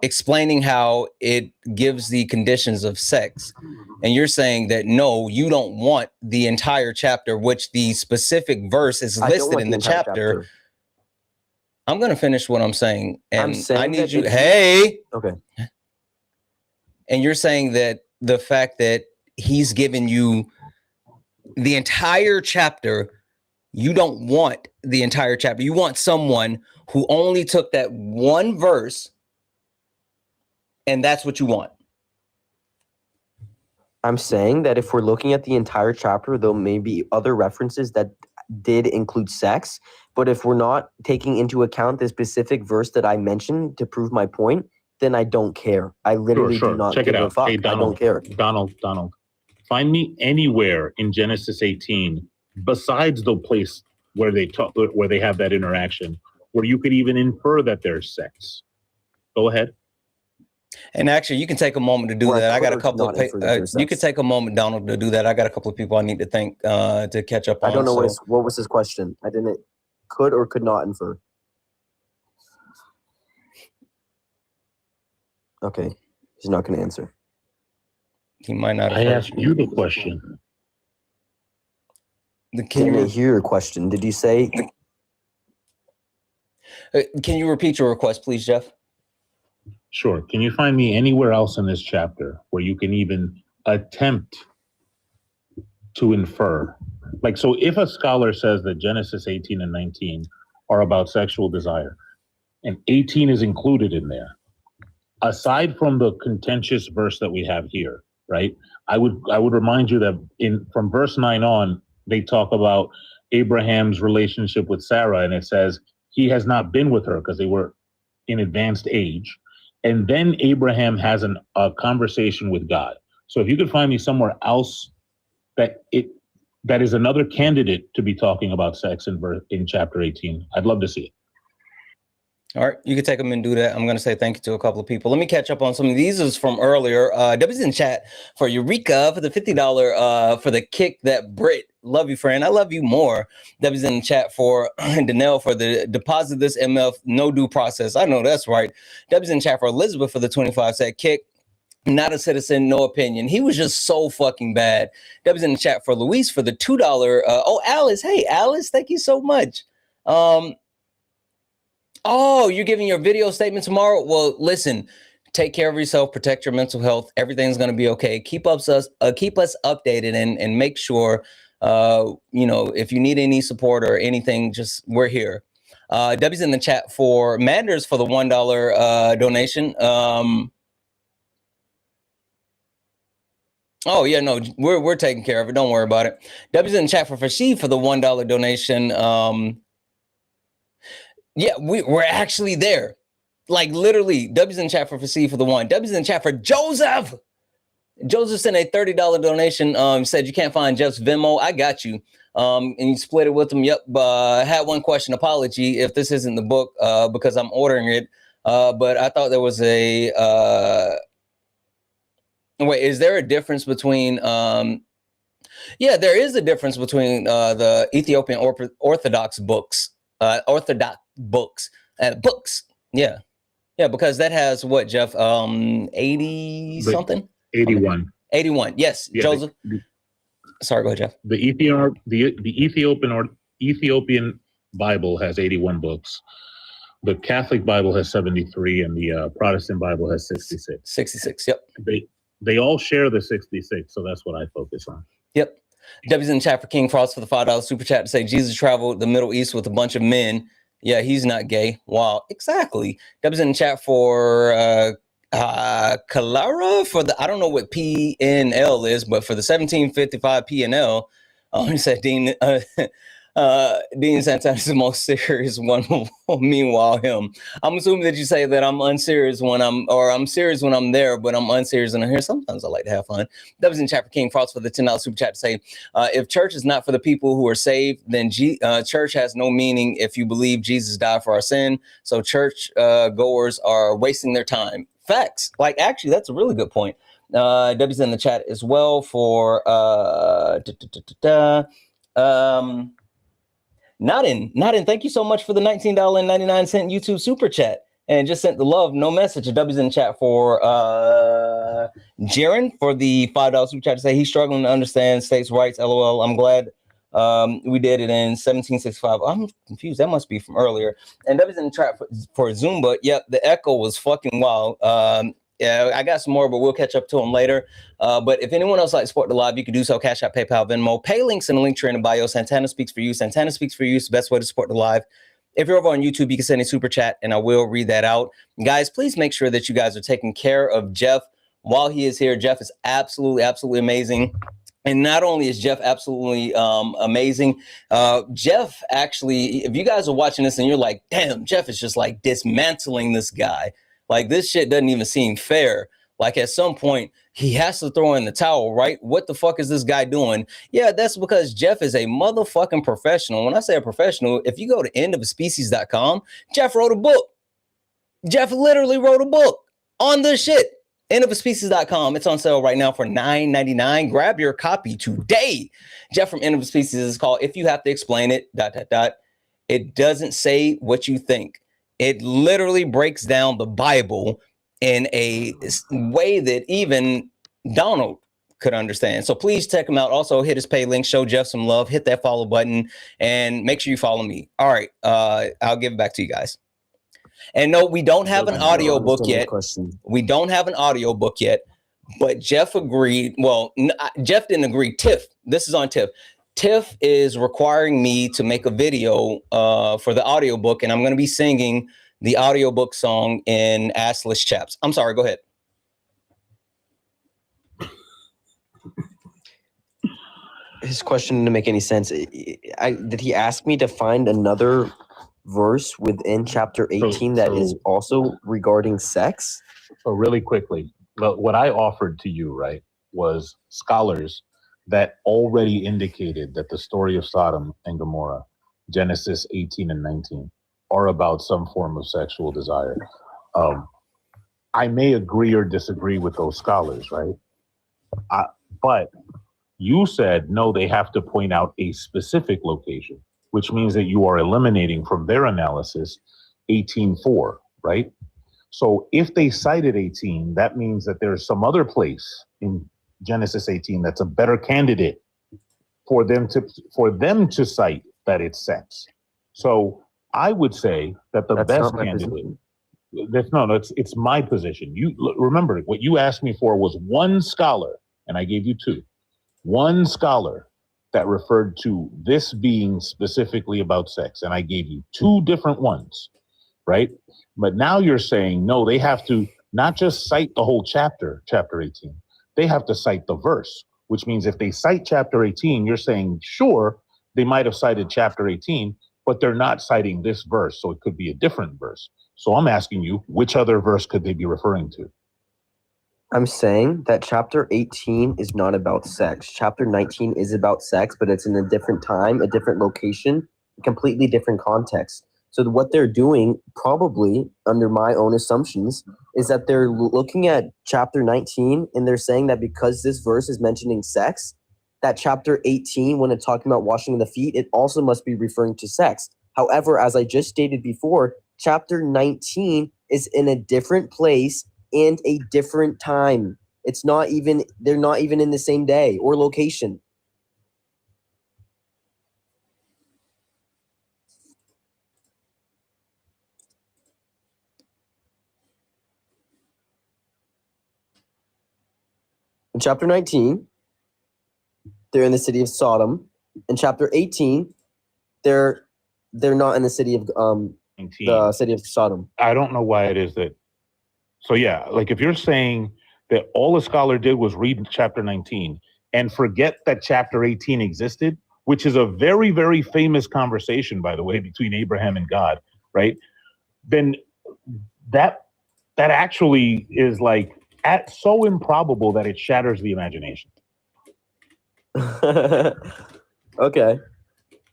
explaining how it gives the conditions of sex. And you're saying that, no, you don't want the entire chapter, which the specific verse is listed in the chapter. I'm going to finish what I'm saying. And I need you. Hey. Okay. And you're saying that the fact that he's given you the entire chapter, you don't want the entire chapter. You want someone who only took that one verse, and that's what you want. I'm saying that if we're looking at the entire chapter, there may be other references that did include sex. But if we're not taking into account the specific verse that I mentioned to prove my point, then I don't care. I literally do not give a fuck. Hey, Donald, I don't care. Donald, find me anywhere in Genesis 18 besides the place where they have that interaction, where you could even infer that there's sex. Go ahead. And actually, you can take a moment to do that. I got a couple of you could take a moment, Donald, to do that. I got a couple of people I need to thank to catch up on. I don't know what was his question. I didn't could or could not infer. Okay, he's not going to answer. He might not. I asked you the question. Can you hear your question? Did you say? Can you repeat your request, please, Jeff? Sure. Can you find me anywhere else in this chapter where you can even attempt to infer? Like, so if a scholar says that Genesis 18 and 19 are about sexual desire, and 18 is included in there, aside from the contentious verse that we have here, right? I would remind you that from verse 9 on, they talk about Abraham's relationship with Sarah, and it says he has not been with her because they were in advanced age. And then Abraham has a conversation with God. So if you could find me somewhere else that is another candidate to be talking about sex in chapter 18, I'd love to see it. All right, you can take them and do that. I'm going to say thank you to a couple of people. Let me catch up on some of these. Is from earlier. W's in chat for Eureka for the $50 for the kick that Brit. Love you, friend. I love you more. W's in chat for Danelle for the deposit this MF no due process. I know that's right. W's in chat for Elizabeth for the 25-cent kick. Not a citizen, no opinion. He was just so fucking bad. W's in the chat for Luis for the $2. Oh, Alice. Hey, Alice, thank you so much. Oh, you're giving your video statement tomorrow? Well, listen, take care of yourself, protect your mental health. Everything's going to be okay. Keep us updated and make sure, if you need any support or anything, just we're here. W's in the chat for Manders for the $1 donation. Oh yeah, no, we're taking care of it. Don't worry about it. W's in the chat for Fashid for the $1 donation. Yeah, we're actually there. Like literally, W's in the chat for Fashid for the $1. W's in the chat for Joseph. Joseph sent a $30 donation. Said you can't find Jeff's Venmo. I got you. And you split it with him. Yep. Had one question. Apology if this isn't the book because I'm ordering it. But I thought there was a. Wait, is there a difference between yeah, there is a difference between the Ethiopian Orthodox books, books. Yeah, because that has what, Jeff, 80 something? 81. 81. Yes, yeah, Joseph. Sorry, go ahead, Jeff. The Ethiopian Bible has 81 books. The Catholic Bible has 73, and the Protestant Bible has 66. 66. Yep. They all share the 66, so that's what I focus on. Yep. W's in the chat for King Frost for the $5 super chat to say Jesus traveled the Middle East with a bunch of men. Yeah, he's not gay. Wow, exactly. W's in the chat for Kalara for the, I don't know what PNL is, but for the 1755 PNL, he said Dean Santana is the most serious one. Meanwhile, him. I'm assuming that you say that I'm unserious when I'm serious when I'm there, but I'm unserious when I'm here. Sometimes I like to have fun. That was in chat for King Frost for the $10 super chat to say, if church is not for the people who are saved, then church has no meaning if you believe Jesus died for our sin. So church goers are wasting their time. Facts. Like, actually, that's a really good point. W's in the chat as well for Not in. Thank you so much for the $19.99 YouTube super chat, and just sent the love, no message. W's in the chat for Jaron for the $5 super chat to say he's struggling to understand states' rights. LOL. I'm glad we did it in 1765. I'm confused. That must be from earlier. And W's in the chat for Zumba. Yep, the echo was fucking wild. Yeah, I got some more, but we'll catch up to them later. But if anyone else likes to support the live, you can do so. Cash App, PayPal, Venmo. Pay links in the link tree in the bio. Santana speaks for you. Santana speaks for you. It's the best way to support the live. If you're over on YouTube, you can send a super chat, and I will read that out. Guys, please make sure that you guys are taking care of Jeff while he is here. Jeff is absolutely, absolutely amazing. And not only is Jeff absolutely amazing, Jeff actually, if you guys are watching this and you're like, damn, Jeff is just like dismantling this guy. Like, this shit doesn't even seem fair. Like, at some point, he has to throw in the towel, right? What the fuck is this guy doing? Yeah, that's because Jeff is a motherfucking professional. When I say a professional, if you go to endofaspecies.com, Jeff wrote a book. Jeff literally wrote a book on this shit. Endofaspecies.com. It's on sale right now for $9.99. Grab your copy today. Jeff from End of a Species is called If You Have to Explain It, ... It doesn't say what you think. It literally breaks down the Bible in a way that even Donald could understand. So please check him out. Also, hit his pay link, show Jeff some love, hit that follow button, and make sure you follow me. All right, I'll give it back to you guys. And no, we don't have an audio book yet. We don't have an audio book yet, but Jeff agreed. Well, Jeff didn't agree. Tiff, this is on Tiff. Tiff is requiring me to make a video for the audiobook, and I'm going to be singing the audiobook song in assless chaps. I'm sorry, go ahead. His question didn't make any sense. Did he ask me to find another verse within chapter 18 that is also regarding sex? So really quickly, what I offered to you, right, was scholars that already indicated that the story of Sodom and Gomorrah, Genesis 18 and 19, are about some form of sexual desire. I may agree or disagree with those scholars, right? But you said, no, they have to point out a specific location, which means that you are eliminating from their analysis 18:4, right? So if they cited 18, that means that there's some other place in Genesis 18 that's a better candidate for them to cite that it's sex. So I would say that the best candidate. It's my position. You remember what you asked me for was one scholar, and I gave you two. One scholar that referred to this being specifically about sex, and I gave you two different ones, right? But now you're saying no, they have to not just cite the whole chapter 18. They have to cite the verse, which means if they cite chapter 18, you're saying sure they might have cited chapter 18, but they're not citing this verse, so it could be a different verse. So I'm asking you, which other verse could they be referring to? I'm saying that chapter 18 is not about sex. Chapter 19 is about sex, but it's in a different time, a different location, a completely different context. So what they're doing, probably under my own assumptions, is that they're looking at chapter 19 and they're saying that because this verse is mentioning sex, that chapter 18, when it's talking about washing of the feet, it also must be referring to sex. However, as I just stated before, chapter 19 is in a different place and a different time. They're not even in the same day or location. In chapter 19, they're in the city of Sodom. In chapter 18, they're not in the city of the city of Sodom. I don't know why it is that. So yeah, like if you're saying that all the scholar did was read chapter 19 and forget that chapter 18 existed, which is a very, very famous conversation, by the way, between Abraham and God, right? Then that actually is like so improbable that it shatters the imagination. Okay,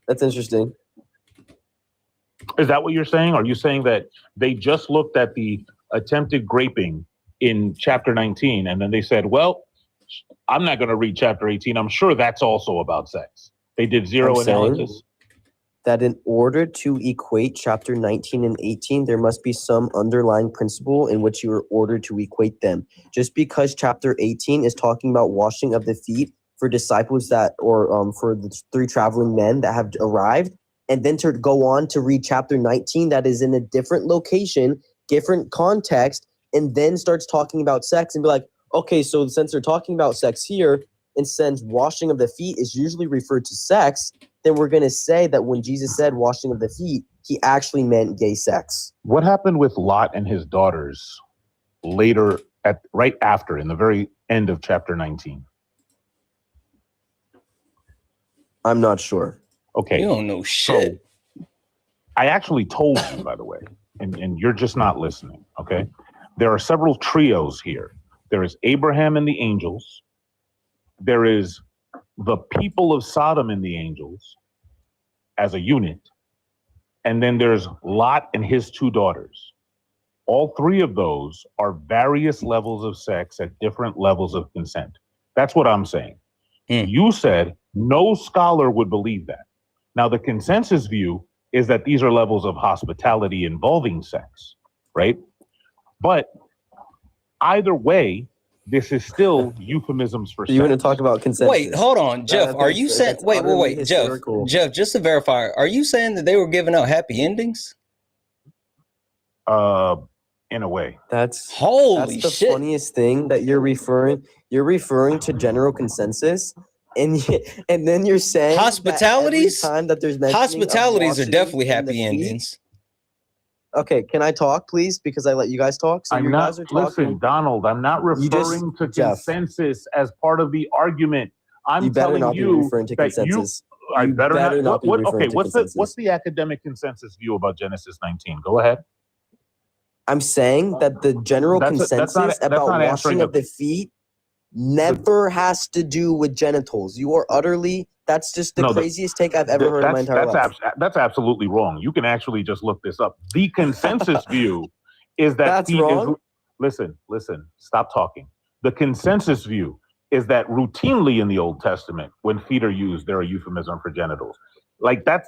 that's interesting. Is that what you're saying? Are you saying that they just looked at the attempted graping in chapter 19 and then they said, well, I'm not going to read chapter 18. I'm sure that's also about sex. They did zero analysis. That in order to equate chapter 19 and 18, there must be some underlying principle in which you are ordered to equate them. Just because chapter 18 is talking about washing of the feet for disciples for the three traveling men that have arrived, and then to go on to read chapter 19 that is in a different location, different context, and then starts talking about sex and be like, okay, so since they're talking about sex here, and since washing of the feet is usually referred to sex, then we're going to say that when Jesus said washing of the feet, he actually meant gay sex. What happened with Lot and his daughters later, right after, in the very end of chapter 19? I'm not sure. Okay. You don't know shit. So, I actually told you, by the way, and you're just not listening, okay? There are several trios here. There is Abraham and the angels. There is the people of Sodom and the angels as a unit. And then there's Lot and his two daughters. All three of those are various levels of sex at different levels of consent. That's what I'm saying. You said no scholar would believe that. Now, the consensus view is that these are levels of hospitality involving sex, right? But either way, this is still euphemisms for sex. You're going to talk about consensus. Wait, hold on, Jeff. Are you saying? Wait, Jeff. Just to verify, are you saying that they were giving out happy endings? In a way. That's holy the shit. Funniest thing that you're referring to general consensus, and then you're saying hospitalities. That every time that there's hospitalities are definitely happy endings. Okay, can I talk, please? Because I let you guys talk. So I'm you not, guys are talking. listen, Donald, I'm not referring to consensus as part of the argument. I'm telling you that I better not be referring to consensus. What's the academic consensus view about Genesis 19? Go ahead. I'm saying that the general consensus about washing of the feet never has to do with genitals. You are utterly, that's just the craziest take I've ever heard in my entire life. That's absolutely wrong. You can actually just look this up. The consensus view is that feet is, listen, stop talking. The consensus view is that routinely in the Old Testament, when feet are used, they're a euphemism for genitals. Like that's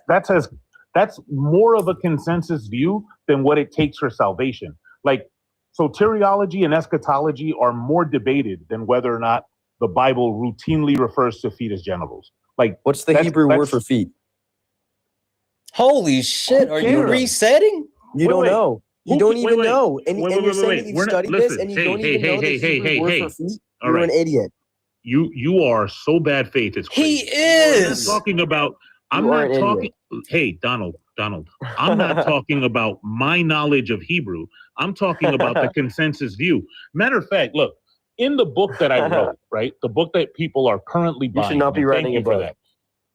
more of a consensus view than what it takes for salvation. Like soteriology and eschatology are more debated than whether or not the Bible routinely refers to feet as genitals. Like, what's the Hebrew word for feet? Holy shit! Are you resetting? You don't know. You don't even know. And you're saying that you've We're not- studied listen, this and you hey, don't hey, even hey, know hey, the hey, Hebrew hey, word hey. for feet? All You're right. an idiot. You are so bad faith. It's crazy. He is. I'm not talking about. I'm You are not an talking. idiot. Hey, Donald. I'm not talking about my knowledge of Hebrew. I'm talking about the consensus view. Matter of fact, look, in the book that I wrote, right, the book that people are currently buying. You should not be and writing thank you a for book. that.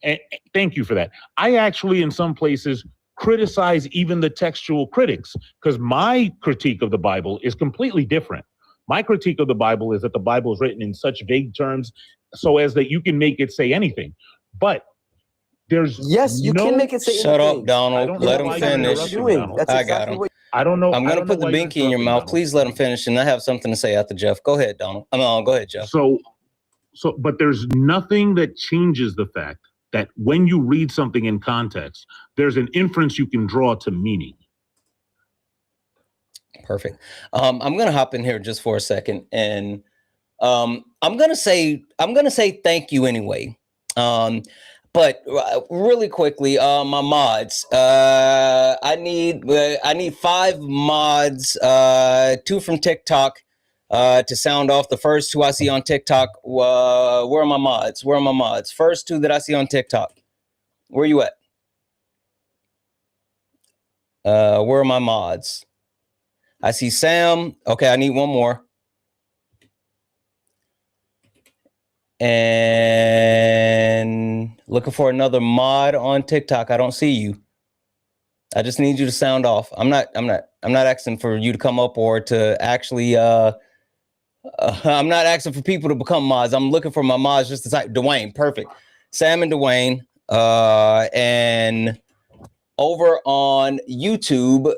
And thank you for that. I actually, in some places, criticize even the textual critics because my critique of the Bible is completely different. My critique of the Bible is that the Bible is written in such vague terms so as that you can make it say anything. But there's you can make it say Shut anything. up, Donald. Let him finish. That's I exactly got him. what I don't know. I'm gonna put the binky in your mouth. Please let him finish, and I have something to say after Jeff. Go ahead, Donald. Go ahead, Jeff. But there's nothing that changes the fact that when you read something in context, there's an inference you can draw to meaning. Perfect. I'm gonna hop in here just for a second, and I'm gonna say thank you anyway. But really quickly, my mods. I need 5 mods. 2 from TikTok. To sound off the first 2 I see on TikTok. Where are my mods? Where are my mods? First 2 that I see on TikTok. Where you at? Where are my mods? I see Sam. Okay, I need 1 more. And looking for another mod on TikTok. I don't see you. I just need you to sound off. I'm not asking for you to come up or to actually I'm not asking for people to become mods. I'm looking for my mods just to type Dwayne. Perfect. Sam and Dwayne. And over on YouTube,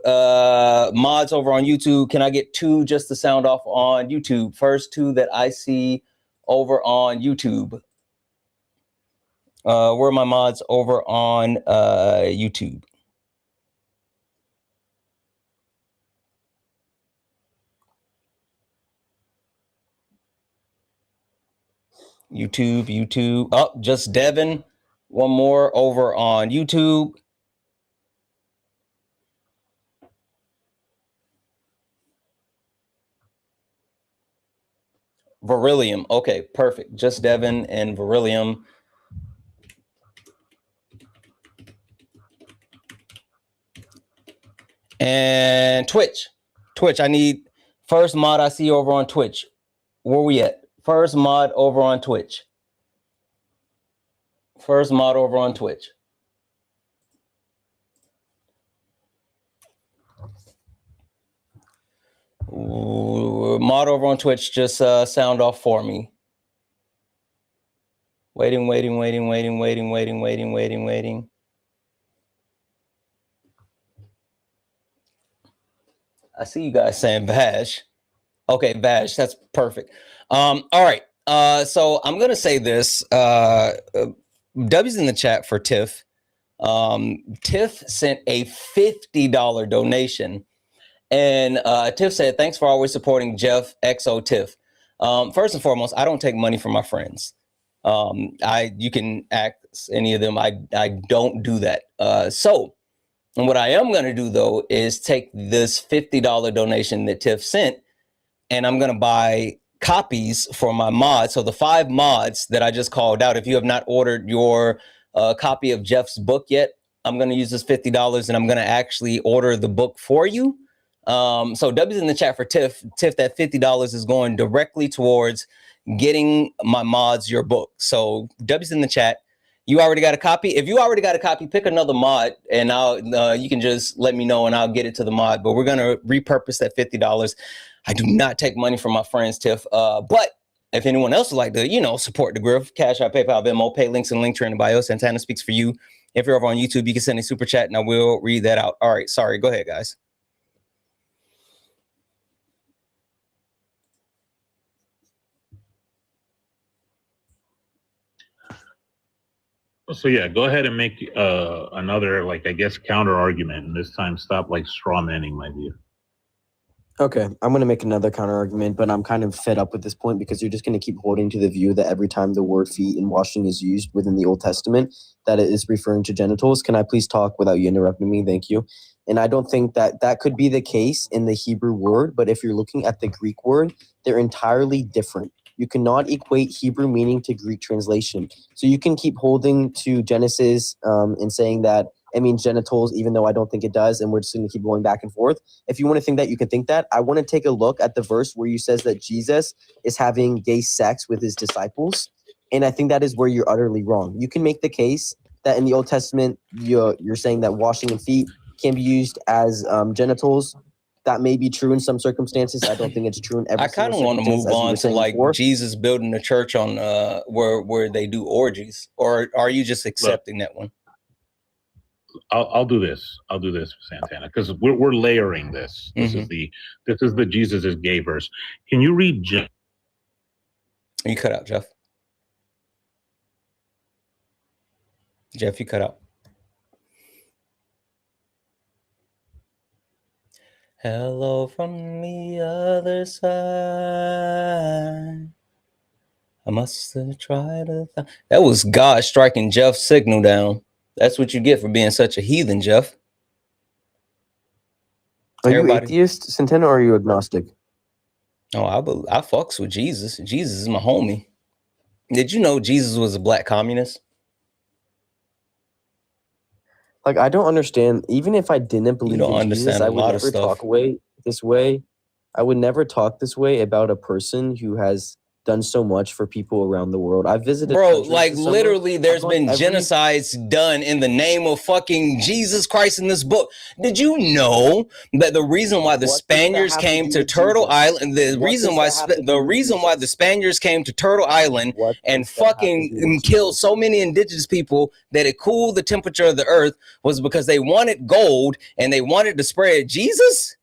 mods over on YouTube, can I get 2 just to sound off on YouTube? First 2 that I see over on YouTube. Where are my mods over on YouTube? YouTube. Oh, just Devin. 1 more over on YouTube. Verillium. Okay, perfect. Just Devin and Verillium. And Twitch. I need first mod I see over on Twitch. Where we at? First mod over on Twitch. Ooh, mod over on Twitch, just sound off for me. Waiting. I see you guys saying Vash. Okay, Vash, that's perfect. All right. So I'm gonna say this. W's in the chat for Tiff. Tiff sent a $50 donation. And Tiff said, thanks for always supporting Jeff XO Tiff. First and foremost, I don't take money from my friends. You can ask any of them. I don't do that. And what I am going to do, though, is take this $50 donation that Tiff sent, and I'm going to buy copies for my mods. So the 5 mods that I just called out, if you have not ordered your copy of Jeff's book yet, I'm going to use this $50 and I'm going to actually order the book for you. So W's in the chat for Tiff. Tiff, that $50 is going directly towards getting my mods your book. So W's in the chat. You already got a copy? If you already got a copy, pick another mod and you can just let me know and I'll get it to the mod. But we're going to repurpose that $50. I do not take money from my friends, Tiff. But if anyone else would like to, support the Griff, Cash App, PayPal, Venmo, pay links and link tree in the bio. Santana speaks for you. If you're over on YouTube, you can send a super chat and I will read that out. All right. Sorry. Go ahead, guys. So yeah, go ahead and make another, I guess, counter argument, and this time stop straw manning my view. Okay, I'm going to make another counter argument, but I'm kind of fed up with this point because you're just going to keep holding to the view that every time the word feet in washing is used within the Old Testament, that it is referring to genitals. Can I please talk without you interrupting me? Thank you. And I don't think that that could be the case in the Hebrew word, but if you're looking at the Greek word, they're entirely different. You cannot equate Hebrew meaning to Greek translation. So you can keep holding to Genesis and saying that it means genitals, even though I don't think it does, and we're just going to keep going back and forth. If you want to think that, you can think that. I want to take a look at the verse where you says that Jesus is having gay sex with his disciples, and I think that is where you're utterly wrong. You can make the case that in the Old Testament, you're saying that washing of feet can be used as genitals. That may be true in some circumstances. I don't think it's true in every I kind of single want to circumstance, move as you were on to saying like before. Jesus building a church on where they do orgies, or are you just accepting that one? I'll do this. I'll do this, Santana, because we're layering this. This is the Jesus is gay verse. Can you read? You cut out, Jeff. Jeff, you cut out. Hello from the other side. I must have tried to. That was God striking Jeff's signal down. That's what you get for being such a heathen, Jeff. Are you atheist, Santana, or are you agnostic? Oh, I fucks with Jesus. Jesus is my homie. Did you know Jesus was a black communist? Like, I don't understand. Even if I didn't believe don't in Jesus, understand I a would lot of never stuff. talk this way. I would never talk this way about a person who has done so much for people around the world. I visited Bro, countries like this summer. literally there's I've gone been genocides done in the name of fucking Jesus Christ in this book. Did you know that the reason why the Spaniards came to Turtle Island, the reason why the Spaniards came to Turtle Island and fucking killed so many indigenous people that it cooled the temperature of the earth was because they wanted gold and they wanted to spread Jesus?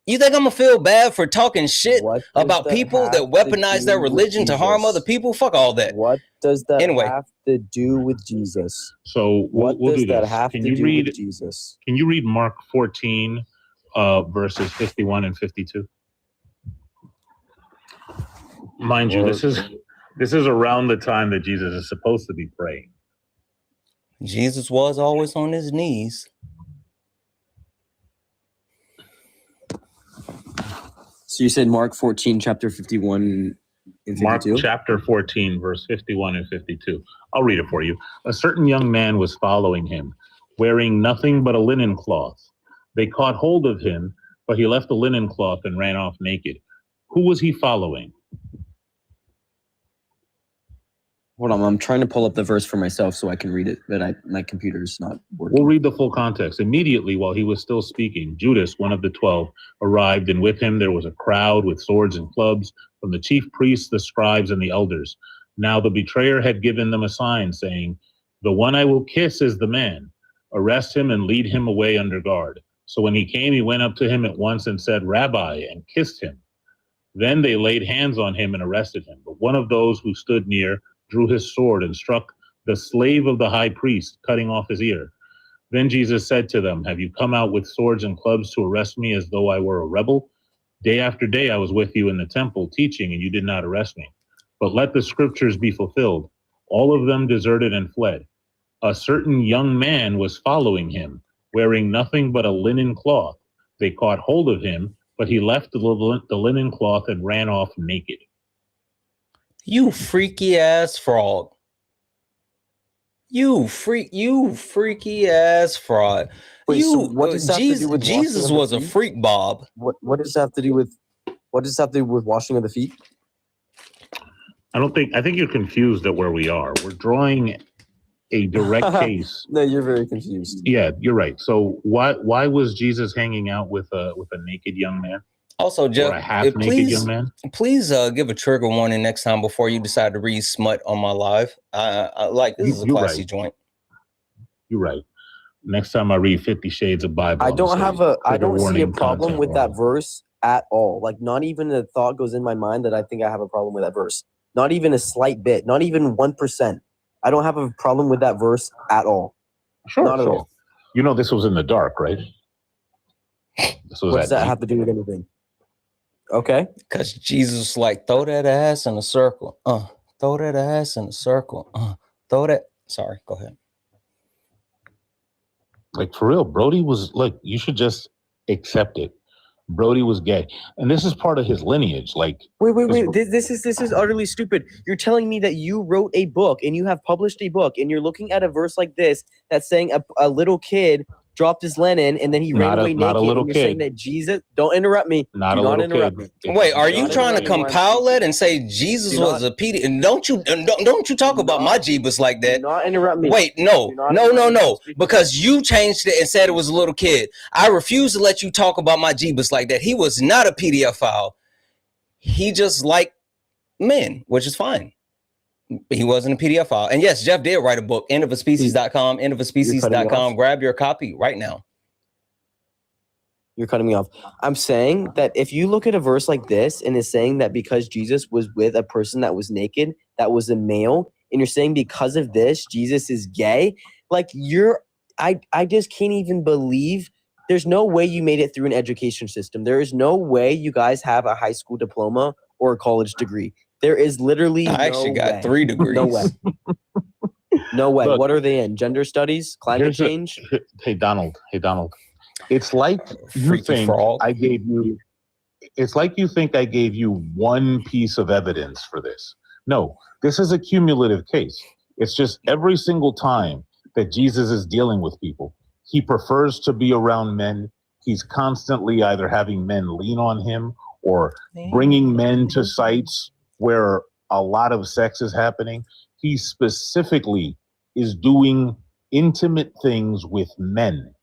You think I'm gonna feel bad for talking shit about people that weaponize their religion to harm other people? Fuck all that. What does that anyway have to do with Jesus? So we'll do that this. have Can to you do read with Jesus? Can you read Mark 14, verses 51 and 52? Mind you, this is around the time that Jesus is supposed to be praying. Jesus was always on his knees. So you said Mark 14, chapter 51 and 52? Mark chapter 14, verse 51 and 52. I'll read it for you. A certain young man was following him, wearing nothing but a linen cloth. They caught hold of him, but he left the linen cloth and ran off naked. Who was he following? Hold on, I'm trying to pull up the verse for myself so I can read it, but my computer's not working. We'll read the full context. Immediately, while he was still speaking, Judas, one of the 12, arrived, and with him there was a crowd with swords and clubs from the chief priests, the scribes, and the elders. Now the betrayer had given them a sign, saying, "The one I will kiss is the man. Arrest him and lead him away under guard." So when he came, he went up to him at once and said, "Rabbi," and kissed him. Then they laid hands on him and arrested him. But one of those who stood near drew his sword and struck the slave of the high priest, cutting off his ear. Then Jesus said to them, "Have you come out with swords and clubs to arrest me as though I were a rebel? Day after day I was with you in the temple teaching, and you did not arrest me. But let the scriptures be fulfilled." All of them deserted and fled. A certain young man was following him, wearing nothing but a linen cloth. They caught hold of him, but he left the linen cloth and ran off naked. You freaky ass frog. You freaky ass fraud. Wait, so what does that have to do with Jesus washing of was the a feet? freak, Bob. What does that have to do with washing of the feet? I think you're confused at where we are. We're drawing a direct case. No, you're very confused. Yeah, you're right. So why was Jesus hanging out with a naked young man? Also, Jeff, Or a half-naked young man? please give a trigger warning next time before you decide to read smut on my live. I like this is a You're classy right. joint. You're right. Next time I read 50 Shades of Bible, I don't see a warning, problem content with that warning. verse at all. Like, not even a thought goes in my mind that I think I have a problem with that verse. Not even a slight bit. Not even 1%. I don't have a problem with that verse at all. Sure, Not at sure. all. You know this was in the dark, right? What does that have to do with anything? Okay. Because Jesus like, throw that ass in a circle. Throw that ass in a circle. Throw that. Sorry, go ahead. Like, for real, Brody was like, you should just accept it. Brody was gay, and this is part of his lineage. Like, wait. This is utterly stupid. You're telling me that you wrote a book and you have published a book, and you're looking at a verse like this that's saying a little kid dropped his Lenin and then he ran away naked. Not a little and you're kid. saying that Jesus. Don't interrupt me. Not Do a not little interrupt kid. me. Wait, are you trying to compile it and say Jesus was a PD? And don't you talk about my Jeebus like that? Do not interrupt me. Wait, no, because you changed it and said it was a little kid. I refuse to let you talk about my Jeebus like that. He was not a pedophile. He just liked men, which is fine. He wasn't a pedophile. And yes, Jeff did write a book, endofaspecies.com, endofaspecies.com. Grab your copy right now. You're cutting me off. I'm saying that if you look at a verse like this and is saying that because Jesus was with a person that was naked, that was a male, and you're saying because of this, Jesus is gay, like I just can't even believe there's no way you made it through an education system. There is no way you guys have a high school diploma or a college degree. There is literally I actually got 3 degrees. No way. No way. Look, what are they in? Gender studies? Climate change? Hey, Donald. It's like you think I gave you. It's like you think I gave you one piece of evidence for this. No, this is a cumulative case. It's just every single time that Jesus is dealing with people, he prefers to be around men. He's constantly either having men lean on him or bringing men to sites where a lot of sex is happening. He specifically is doing intimate things with men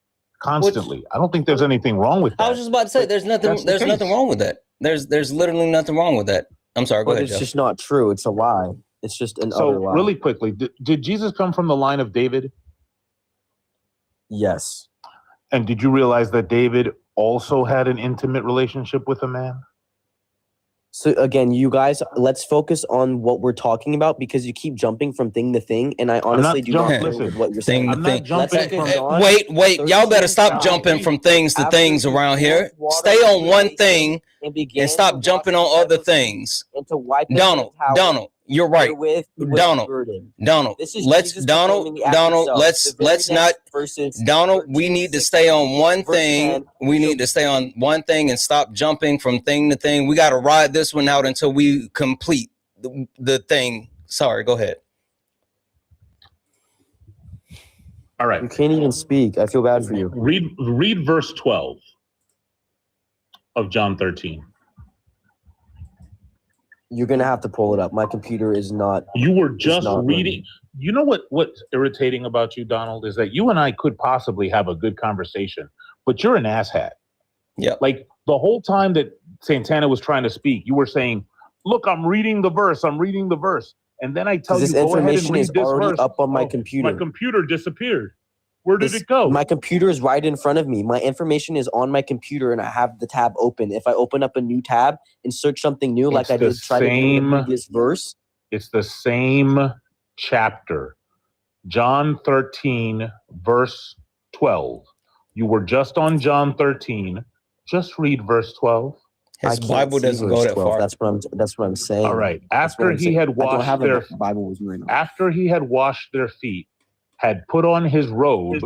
constantly. I don't think there's anything wrong with that. I was just about to say, there's nothing wrong with that. There's literally nothing wrong with that. I'm sorry, go ahead, It's Jeff. just not true. It's a lie. It's just an utter lie. Really quickly, did Jesus come from the line of David? Yes. And did you realize that David also had an intimate relationship with a man? So again, you guys, let's focus on what we're talking about because you keep jumping from thing to thing, and I honestly do not agree with what you're saying. Wait, y'all better stop jumping from things to things around here. Stay on one thing and stop jumping on other things. Donald, you're right. Donald, we need to stay on one thing. We need to stay on one thing and stop jumping from thing to thing. We got to ride this one out until we complete the thing. Sorry, go ahead. All right. You can't even speak. I feel bad for you. Read verse 12 of John 13. You're gonna have to pull it up. My computer is not. You were just reading. You know what's irritating about you, Donald, is that you and I could possibly have a good conversation, but you're an asshat. Yeah. Like the whole time that Santana was trying to speak, you were saying, "Look, I'm reading the verse. And then I tell you, go ahead and read this verse. Up on my computer. My computer disappeared. Where did it go? My computer is right in front of me. My information is on my computer, and I have the tab open. If I open up a new tab and search something new, like I did try to do in the previous verse, it's the same chapter. John 13, verse 12. You were just on John 13. Just read verse 12. His Bible doesn't go that far. That's what I'm saying. All right. After he had washed their feet, had put on his robe,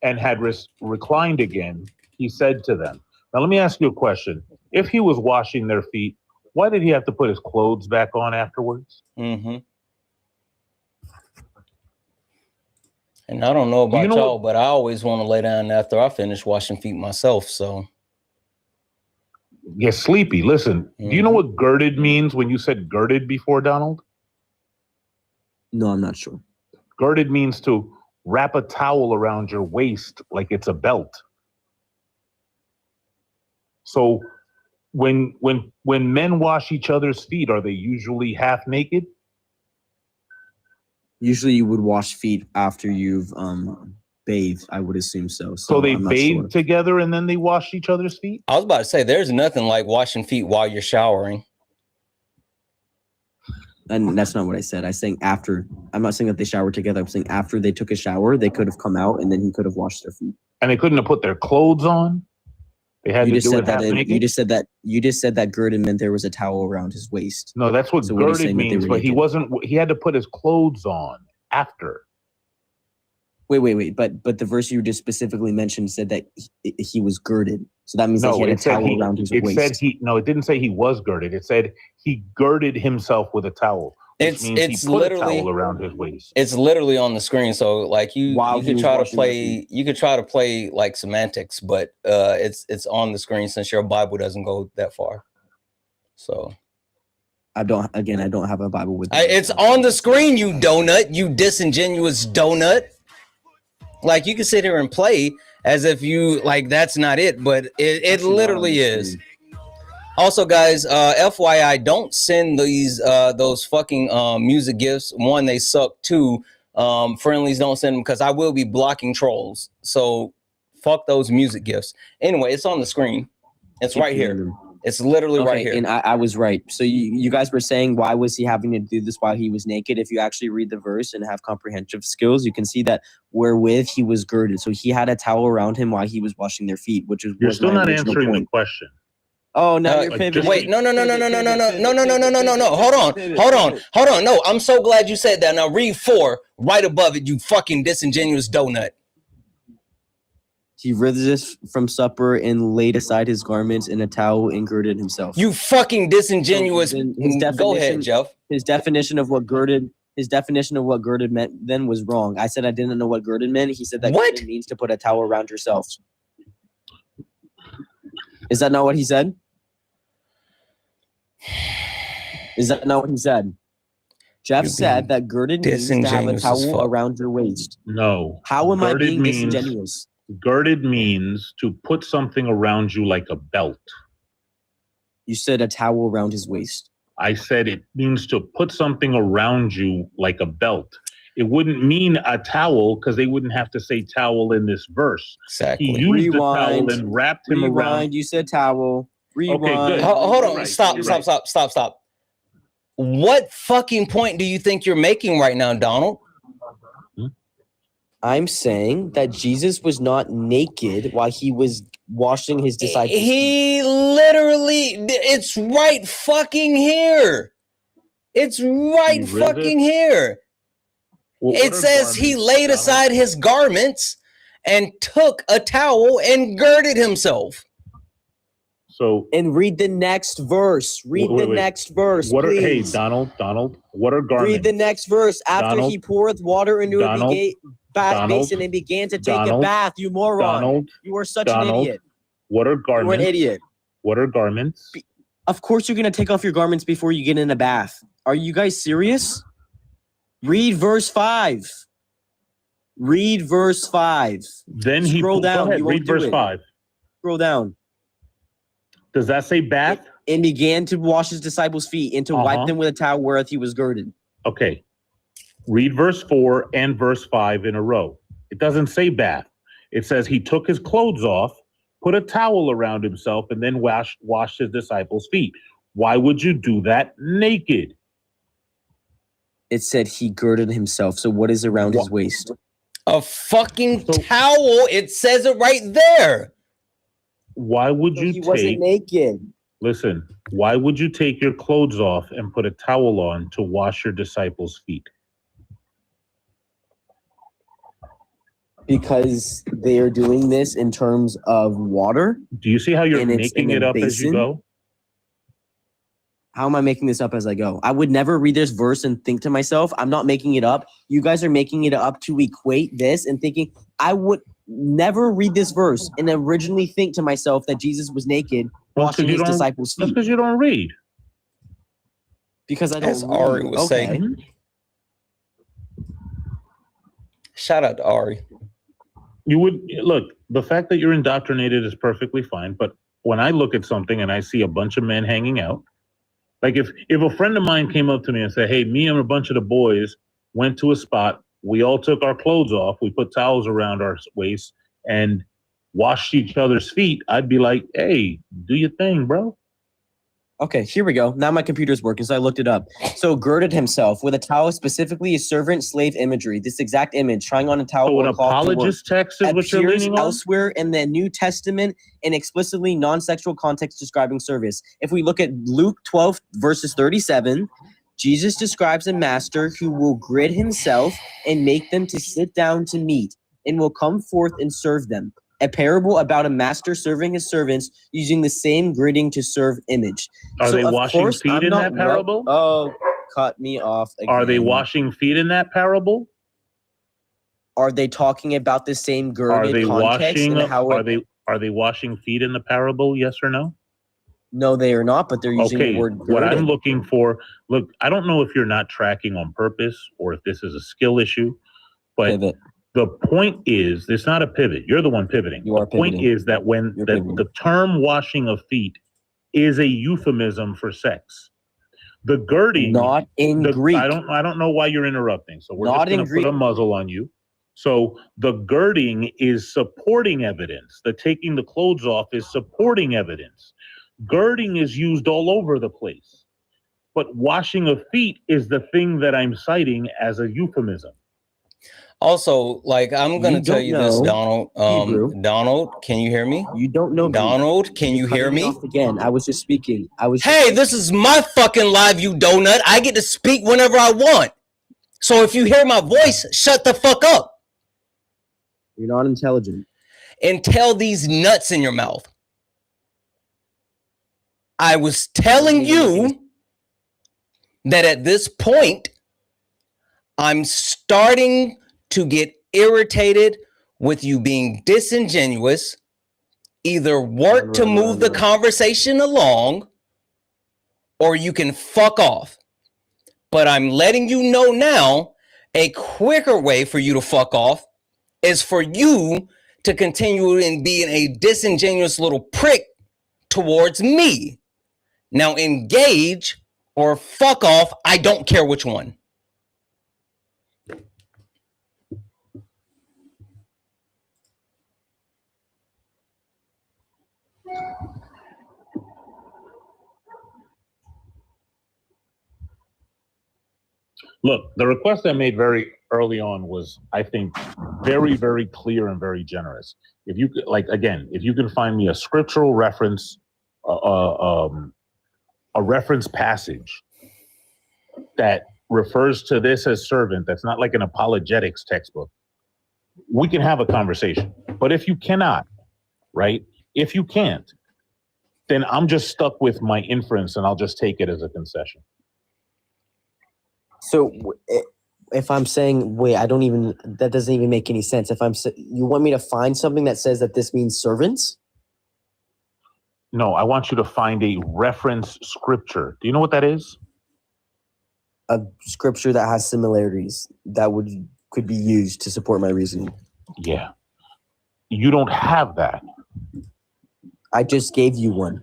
and had reclined again, he said to them. Now let me ask you a question. If he was washing their feet, why did he have to put his clothes back on afterwards? Mm-hmm. And I don't know about y'all, but I always want to lay down after I finish washing feet myself. So get sleepy. Listen, do you know what girded means when you said girded before, Donald? No, I'm not sure. Girded means to wrap a towel around your waist like it's a belt. So when men wash each other's feet, are they usually half naked? Usually you would wash feet after you've bathed, I would assume so. So they bathe together and then they wash each other's feet? I was about to say, there's nothing like washing feet while you're showering. And that's not what I said. I'm saying after. I'm not saying that they showered together. I'm saying after they took a shower, they could have come out and then he could have washed their feet. And they couldn't have put their clothes on? They had You to just do said it that. half naked? You just said that girded meant there was a towel around his waist. No, that's what So what are you girded saying that they means, were but he naked? wasn't. He had to put his clothes on after. Wait. But the verse you just specifically mentioned said that he was girded. So that means that he No, had a it said towel around his waist. it didn't say he was girded. It said he girded himself with a towel. Which means It's he put literally a towel around his waist. It's literally on the screen. So like you While he could was try to washing their play you could try to play like semantics, but it's on the screen since your Bible doesn't go that far. So I don't have a Bible with me. it's on the screen, you donut, you disingenuous donut. Like you can sit here and play as if you like that's not it, but it literally is. Also, guys, FYI, don't send those fucking music gifts. One, they suck. Two, friendlies, don't send them because I will be blocking trolls. So fuck those music gifts. Anyway, it's on the screen. It's right here. It's literally right here. And I was right. So you guys were saying, why was he having to do this while he was naked? If you actually read the verse and have comprehensive skills, you can see that wherewith he was girded. So he had a towel around him while he was washing their feet, which is You're still not answering the question. Oh no, you're pivoting. Wait, no. Hold on. No, I'm so glad you said that. Now read 4 right above it, you fucking disingenuous donut. He rose from supper and laid aside his garments and a towel and girded himself. You fucking disingenuous. Go ahead, Jeff. His definition of what girded meant then was wrong. I said I didn't know what girded meant. He said that girded means to put a towel around yourself. Is that not what he said? Is that not what he said? Jeff said that girded means to have a towel around your waist. No. How am I Girded being means- disingenuous? Girded means to put something around you like a belt. You said a towel around his waist. I said it means to put something around you like a belt. It wouldn't mean a towel because they wouldn't have to say towel in this verse. Exactly. He used the towel and wrapped him around. You said towel. Rewind. Okay, good. Hold on. Right, Stop. What fucking point do you think you're making right now, Donald? I'm saying that Jesus was not naked while he was washing his disciples' feet. He literally, it's right fucking here. It's right fucking here. It says he laid aside his garments and took a towel and girded himself. So and read the next verse. Read the next verse. What are, hey, please. Donald, what are garments? Read the next verse. After Donald, he poureth water into a basin and began to take a bath, you moron. Donald, you are such an idiot. What are garments? You're an idiot. What are garments? Of course you're going to take off your garments before you get in a bath. Are you guys serious? Read verse 5. Read verse 5. Then Scroll down. Go ahead, You won't read verse 5. Scroll down. Does that say bath? And began to wash his disciples' feet and to wipe them with a towel wherewith he was girded. Okay. Read verse 4 and verse 5 in a row. It doesn't say bath. It says he took his clothes off, put a towel around himself, and then washed his disciples' feet. Why would you do that naked? It said he girded himself. So what is around his waist? A fucking towel. It says it right there. Why would you he wasn't naked. Listen, why would you take your clothes off and put a towel on to wash your disciples' feet? Because they are doing this in terms of water. Do you see how you're making it up as you go? How am I making this up as I go? I would never read this verse and think to myself, I'm not making it up. You guys are making it up to equate this and thinking, I would never read this verse and originally think to myself that Jesus was naked washing his disciples' feet. That's because you don't read. Because I don't As Ari was saying. Shout out to Ari. You would look, the fact that you're indoctrinated is perfectly fine, but when I look at something and I see a bunch of men hanging out, like if a friend of mine came up to me and said, hey, me and a bunch of the boys went to a spot, we all took our clothes off, we put towels around our waist and washed each other's feet, I'd be like, hey, do your thing, bro. Okay, here we go. Now my computer's working, so I looked it up. So girded himself with a towel, specifically a servant slave imagery. This exact image, trying on a towel. So an or cloth to work, apologist text is what you're appears leaning on? elsewhere in the New Testament in explicitly non-sexual context describing service. If we look at Luke 12 verses 37, Jesus describes a master who will gird himself and make them to sit down to meat, and will come forth and serve them. A parable about a master serving his servants using the same girding to serve image. Are they of washing course, feet I'm in not that parable? Cut me off again. Are they washing feet in that parable? Are they talking about the same girded Are they context washing? and how Are they washing feet in the parable? Yes or no? No, they are not, but they're using Okay, the word what I'm girded. looking for, look, I don't know if you're not tracking on purpose or if this is a skill issue, but the point is, it's not a pivot. You're the one pivoting. The point pivoting. is that when the term washing of feet is a euphemism for sex. The girding, not in Greek. I don't know why you're interrupting. So we're Not just going in to put a Greek. muzzle on you. So the girding is supporting evidence. The taking the clothes off is supporting evidence. Girding is used all over the place. But washing of feet is the thing that I'm citing as a euphemism. Also, like, I'm gonna You tell don't you this, know Donald. Hebrew. Donald, can you hear me? You don't know Greek. Donald, can you You're hear cutting me? off again. I was just speaking. Hey, this is my fucking live, you donut. I get to speak whenever I want. So if you hear my voice, shut the fuck up. You're not intelligent. And tell these nuts in your mouth. I was telling you that at this point, I'm starting to get irritated with you being disingenuous. Either work to move the conversation along, or you can fuck off. But I'm letting you know now, a quicker way for you to fuck off is for you to continue in being a disingenuous little prick towards me. Now engage or fuck off. I don't care which one. Look, the request I made very early on was, I think, very, very clear and very generous. If you could, like, again, if you can find me a scriptural reference, a reference passage that refers to this as servant, that's not like an apologetics textbook, we can have a conversation. But if you cannot, right? If you can't, then I'm just stuck with my inference and I'll just take it as a concession. So if I'm saying, wait, that doesn't even make any sense. If you want me to find something that says that this means servants? No, I want you to find a reference scripture. Do you know what that is? A scripture that has similarities that could be used to support my reasoning. Yeah. You don't have that. I just gave you one.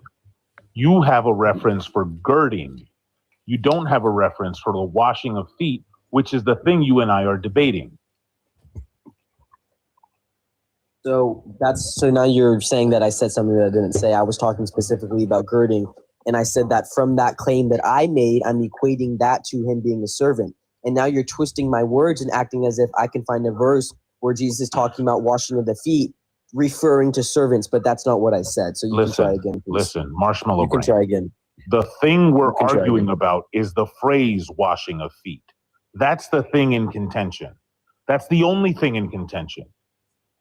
You have a reference for girding. You don't have a reference for the washing of feet, which is the thing you and I are debating. So now you're saying that I said something that I didn't say. I was talking specifically about girding, and I said that from that claim that I made, I'm equating that to him being a servant. And now you're twisting my words and acting as if I can find a verse where Jesus is talking about washing of the feet, referring to servants, but that's not what I said. So you can try again, please. Listen, Marshmallow You can Brain. try again. The thing we're You can try arguing again. about is the phrase washing of feet. That's the thing in contention. That's the only thing in contention.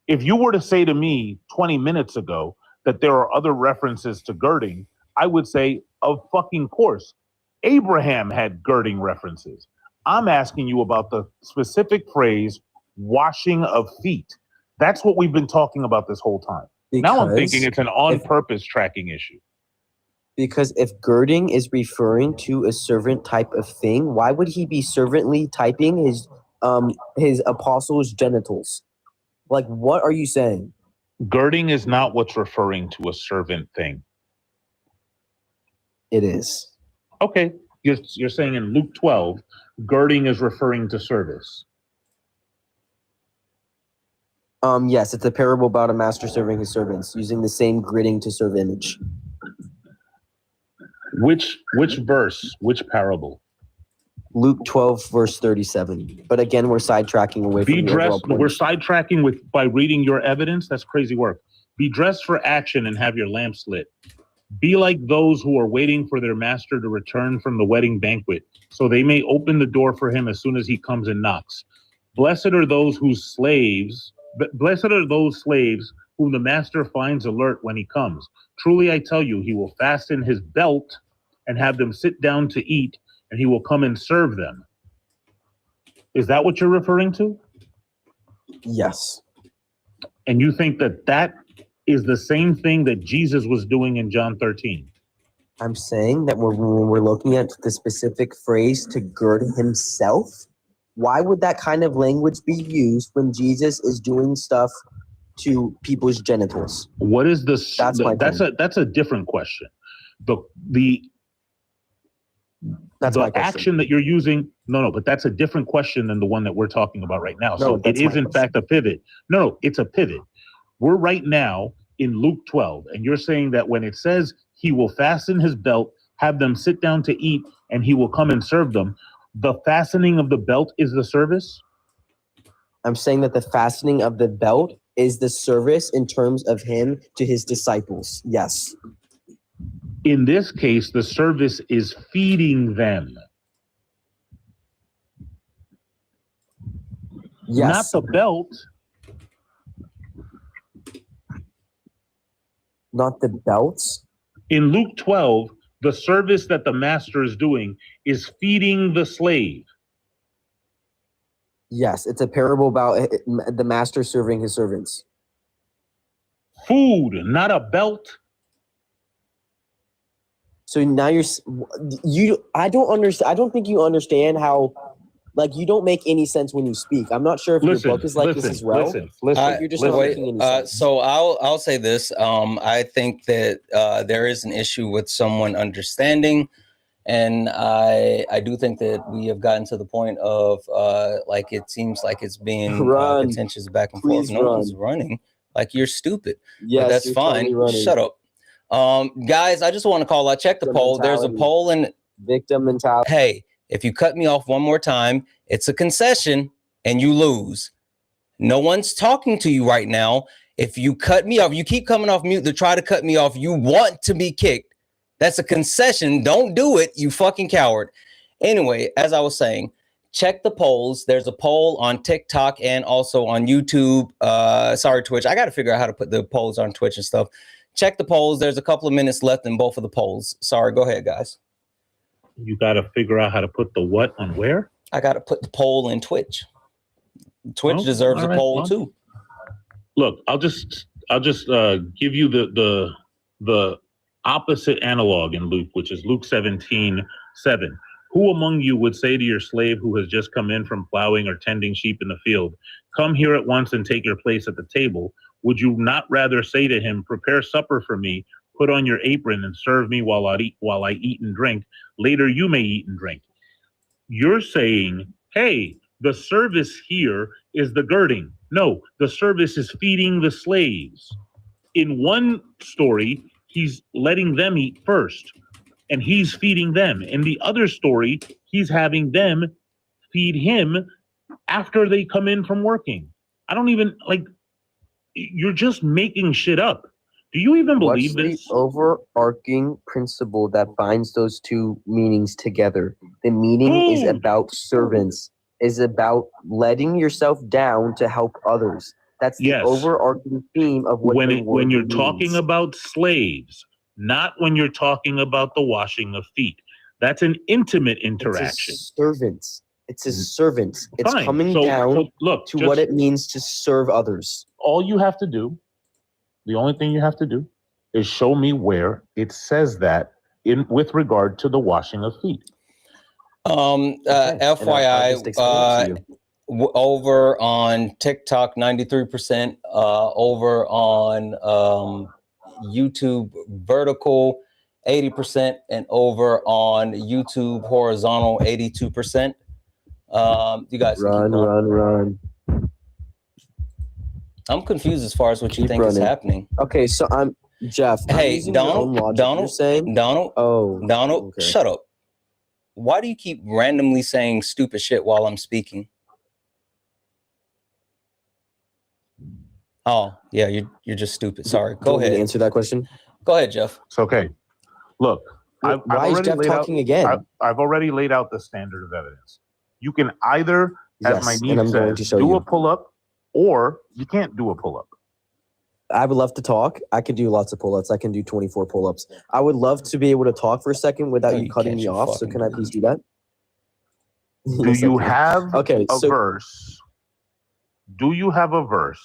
If you were to say to me 20 minutes ago that there are other references to girding, I would say, of fucking course. Abraham had girding references. I'm asking you about the specific phrase washing of feet. That's what we've been talking about this whole time. Now I'm thinking it's an on-purpose tracking issue. Because if girding is referring to a servant type of thing, why would he be servantly typing his apostles' genitals? Like, what are you saying? Girding is not what's referring to a servant thing. It is. Okay. You're saying in Luke 12, girding is referring to service. Yes, it's a parable about a master serving his servants, using the same girding to serve image. Which verse? Which parable? Luke 12, verse 37. But again, we're sidetracking away from Be the overall dressed. point. We're sidetracking by reading your evidence. That's crazy work. Be dressed for action and have your lamps lit. Be like those who are waiting for their master to return from the wedding banquet, so they may open the door for him as soon as he comes and knocks. Blessed are those slaves whom the master finds alert when he comes. Truly I tell you, he will fasten his belt and have them sit down to eat, and he will come and serve them. Is that what you're referring to? Yes. And you think that is the same thing that Jesus was doing in John 13? I'm saying that when we're looking at the specific phrase to gird himself, why would that kind of language be used when Jesus is doing stuff to people's genitals? What is this? That's a different question. That's my question. Action that you're using, no, but that's a different question than the one that we're talking about right now. So it is in fact a pivot. No, it's a pivot. We're right now in Luke 12, and you're saying that when it says he will fasten his belt, have them sit down to eat, and he will come and serve them, the fastening of the belt is the service? I'm saying that the fastening of the belt is the service in terms of him to his disciples. Yes. In this case, the service is feeding them. Yes. Not the belt. Not the belts? In Luke 12, the service that the master is doing is feeding the slave. Yes, it's a parable about the master serving his servants. Food, not a belt. So now I don't understand. I don't think you understand how, like, you don't make any sense when you speak. I'm not sure if your book is like this as well. Listen. You're just not making any sense. So I'll say this. I think that there is an issue with someone understanding, and I do think that we have gotten to the point of like it seems like it's being contentious back and forth. No one's running. Like, you're stupid. Yes, but that's you're fine. totally Shut up. Guys, I just want to call. I checked the poll. There's a poll in victim mentality. Hey, if you cut me off one more time, it's a concession and you lose. No one's talking to you right now. If you cut me off, you keep coming off mute to try to cut me off. You want to be kicked. That's a concession. Don't do it, you fucking coward. Anyway, as I was saying, check the polls. There's a poll on TikTok and also on YouTube. Sorry, Twitch. I got to figure out how to put the polls on Twitch and stuff. Check the polls. There's a couple of minutes left in both of the polls. Sorry, go ahead, guys. You got to figure out how to put the what on where? I got to put the poll in Twitch. Twitch deserves a poll too. Look, I'll just give you the opposite analog in Luke, which is Luke 17:7. Who among you would say to your slave who has just come in from plowing or tending sheep in the field, come here at once and take your place at the table? Would you not rather say to him, prepare supper for me, put on your apron and serve me while I eat and drink? Later you may eat and drink. You're saying, hey, the service here is the girding. No, the service is feeding the slaves. In one story, he's letting them eat first, and he's feeding them. In the other story, he's having them feed him after they come in from working. I don't even, like, you're just making shit up. Do you even believe this? What's the overarching principle that binds those two meanings together? The meaning is about servants, is about letting yourself down to help others. That's the overarching theme of what when you're talking about slaves, not when you're talking about the washing of feet. That's an intimate interaction. It's servants. It's a servant. It's Fine. coming down to what it means to serve others. All you have to do, the only thing you have to do, is show me where it says that with regard to the washing of feet. FYI, over on TikTok, 93%, over on YouTube vertical, 80%, and over on YouTube horizontal, 82%. You guys run. I'm confused as far as what you think is happening. Okay, so Jeff, Hey, Donald, oh, Donald, okay. shut up. Why do you keep randomly saying stupid shit while I'm speaking? Oh, yeah, you're just stupid. Sorry. Go ahead. Answer that question. Go ahead, Jeff. It's okay. Look, I've Why is Jeff talking again? I've already laid out the standard of evidence. You can either, as my Yes, niece and I'm going says, to show do you. a pull-up, or you can't do a pull-up. I would love to talk. I could do lots of pull-ups. I can do 24 pull-ups. I would love to be able to talk for a second without you cutting me off. So can I please do that? Do Yes, I you can. have Okay, a so verse? Do you have a verse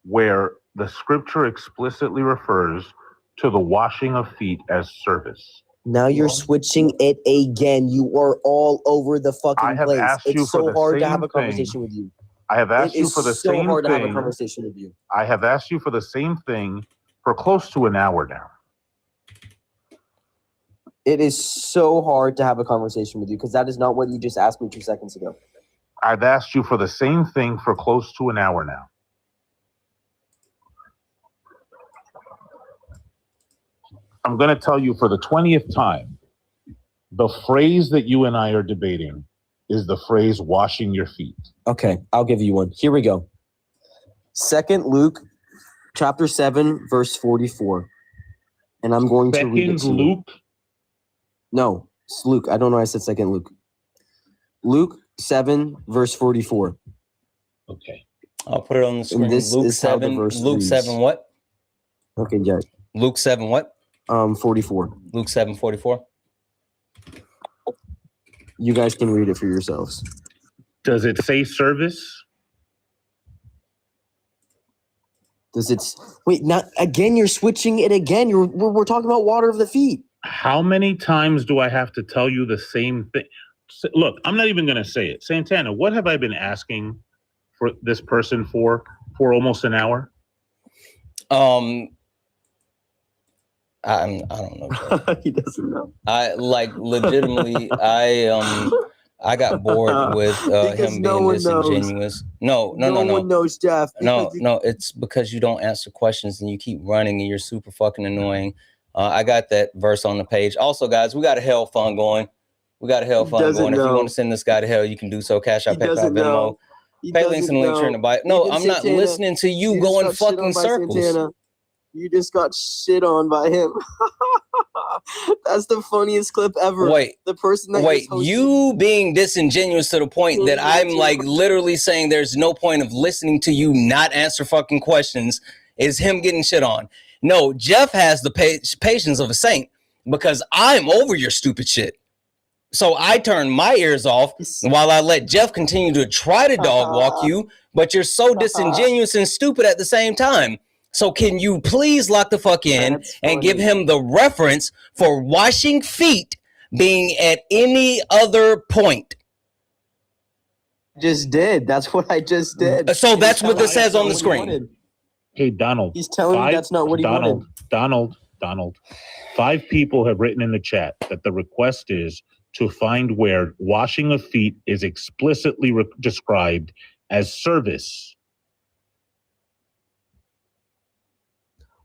where the scripture explicitly refers to the washing of feet as service? now you're switching it again. You are all over the fucking I have place. asked you It's for so the hard to same have a thing. conversation with you. I have asked It you is for the so same hard to have a thing. conversation with you. I have asked you for the same thing for close to an hour now. It is so hard to have a conversation with you because that is not what you just asked me 2 seconds ago. I've asked you for the same thing for close to an hour now. I'm going to tell you for the 20th time, the phrase that you and I are debating is the phrase washing your feet. Okay, I'll give you one. Here we go. 2 Luke chapter 7, verse 44. And I'm going to read it to you. Luke? No, it's Luke. I don't know why I said 2 Luke. Luke 7, verse 44. Okay. I'll put it on the screen. This Luke is how the 7. verse Luke reads. 7 what? Okay, yeah. Luke 7 what? 44. Luke 7, 44. You guys can read it for yourselves. Does it say service? Does it? Wait, not again. You're switching it again. We're talking about water of the feet. How many times do I have to tell you the same thing? Look, I'm not even going to say it. Santana, what have I been asking for this person for almost an hour? I don't know. He doesn't know. I like legitimately. I got bored with him being disingenuous. No. No one knows, Jeff. No. It's because you don't answer questions and you keep running and you're super fucking annoying. I got that verse on the page. Also, guys, we got a hell fund going. If you want to send this guy to hell, you can do so. Cash App, PayPal, Venmo. Pay links in the link tree in the bio. No, I'm not listening to you go in fucking circles. Santana. You just got shit on by him. That's the funniest clip ever. The person that you being disingenuous to the point that I'm like literally saying there's no point of listening to you not answer fucking questions is him getting shit on. No, Jeff has the patience of a saint because I'm over your stupid shit. So I turn my ears off while I let Jeff continue to try to dog walk you, but you're so disingenuous and stupid at the same time. So can you please lock the fuck in and give him the reference for washing feet being at any other point? Just did. That's what I just did. So that's what this says on the screen. Hey, Donald. He's telling me that's not what he wanted. Donald. 5 people have written in the chat that the request is to find where washing of feet is explicitly described as service.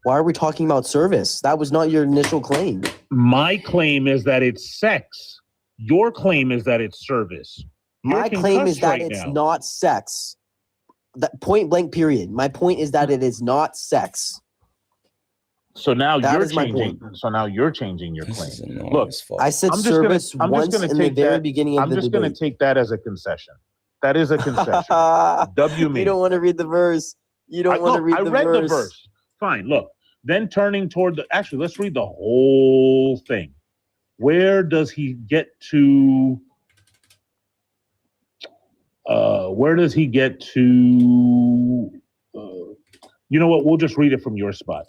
Why are we talking about service? That was not your initial claim. My claim is that it's sex. Your claim is that it's service. My claim is that it's not sex. That point blank period. My point is that it is not sex. So now That is my changing. point. So now you're changing your claim. Look, I said service once in the very beginning of the debate. I'm just going to take that as a concession. That is a concession. W me. You don't want to read the verse. You don't want to read the verse. I read the verse. Fine. Look. Then turning toward actually, let's read the whole thing. Where does he get to? You know what? We'll just read it from your spot.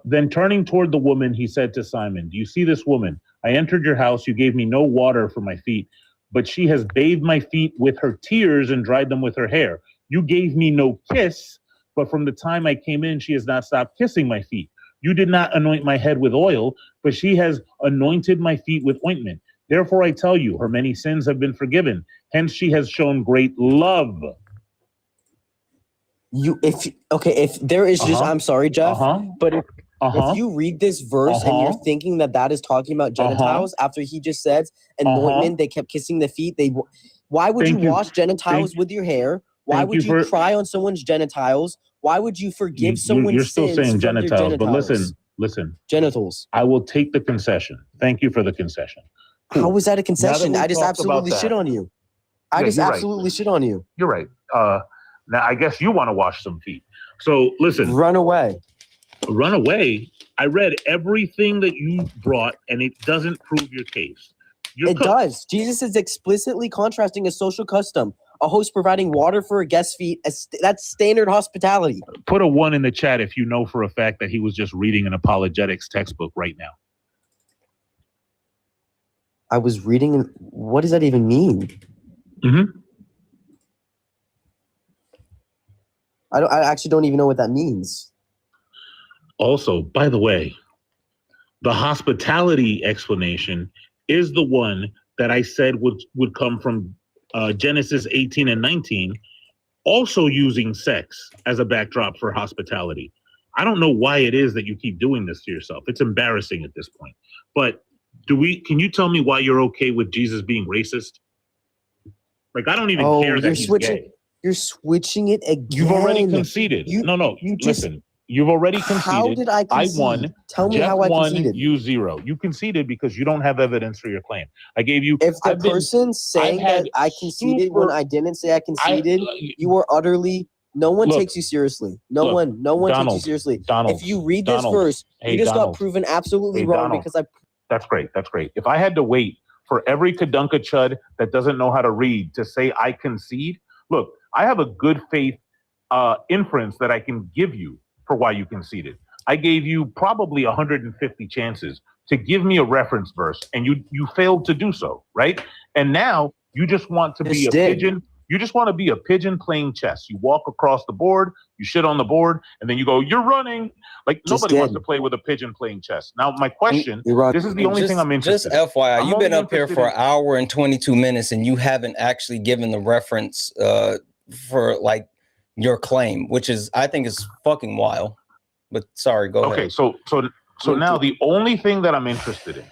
Then turning toward the woman, he said to Simon, "Do you see this woman? I entered your house. You gave me no water for my feet, but she has bathed my feet with her tears and dried them with her hair. You gave me no kiss, but from the time I came in, she has not stopped kissing my feet. You did not anoint my head with oil, but she has anointed my feet with ointment. Therefore, I tell you, her many sins have been forgiven. Hence, she has shown great love." If there is just, I'm sorry, Jeff, but If you read this verse and you're thinking that that is talking about genitals after he just said anointment, they kept kissing the feet. Why would you wash genitals with your hair? Why would you cry on someone's genitals? Why would you forgive someone's You're still sins saying from their genitals, but genitals? listen. Genitals. I will take the concession. Thank you for the concession. How was that a concession? Now that I just we've talked absolutely about shit that- on you. I Yeah, just you're right. absolutely shit on you. You're right. Now I guess you want to wash some feet. So listen. Run away. Run away? I read everything that you brought, and it doesn't prove your case. It does. Jesus is explicitly contrasting a social custom. A host providing water for a guest's feet. That's standard hospitality. Put a 1 in the chat if you know for a fact that he was just reading an apologetics textbook right now. I was reading. What does that even mean? I actually don't even know what that means. Also, by the way, the hospitality explanation is the one that I said would come from Genesis 18 and 19, also using sex as a backdrop for hospitality. I don't know why it is that you keep doing this to yourself. It's embarrassing at this point. But can you tell me why you're okay with Jesus being racist? Like, I don't even care that he's gay. You're switching it again. You've already conceded. Listen. You've already conceded. How did I concede? I won. Tell me Jeff how I won, conceded. You 0. You conceded because you don't have evidence for your claim. I gave you. If the person saying that I conceded when I didn't say I conceded, you are utterly. No one takes you seriously. No one takes you seriously. If you read this verse, you just got proven absolutely wrong because I. That's great. That's great. If I had to wait for every Kadunka Chud that doesn't know how to read to say I concede, look, I have a good faith inference that I can give you for why you conceded. I gave you probably 150 chances to give me a reference verse, and you failed to do so, right? And now you just want to be a pigeon. You just want to be a pigeon playing chess. You walk across the board, you shit on the board, and then you go, you're running. Like, nobody wants to play with a pigeon playing chess. Now, my question, this is the only thing I'm interested in. Just FYI, you've been up here for an hour and 22 minutes, and you haven't actually given the reference for, like, your claim, which is, I think, is fucking wild. But sorry, go ahead. Okay, so now the only thing that I'm interested in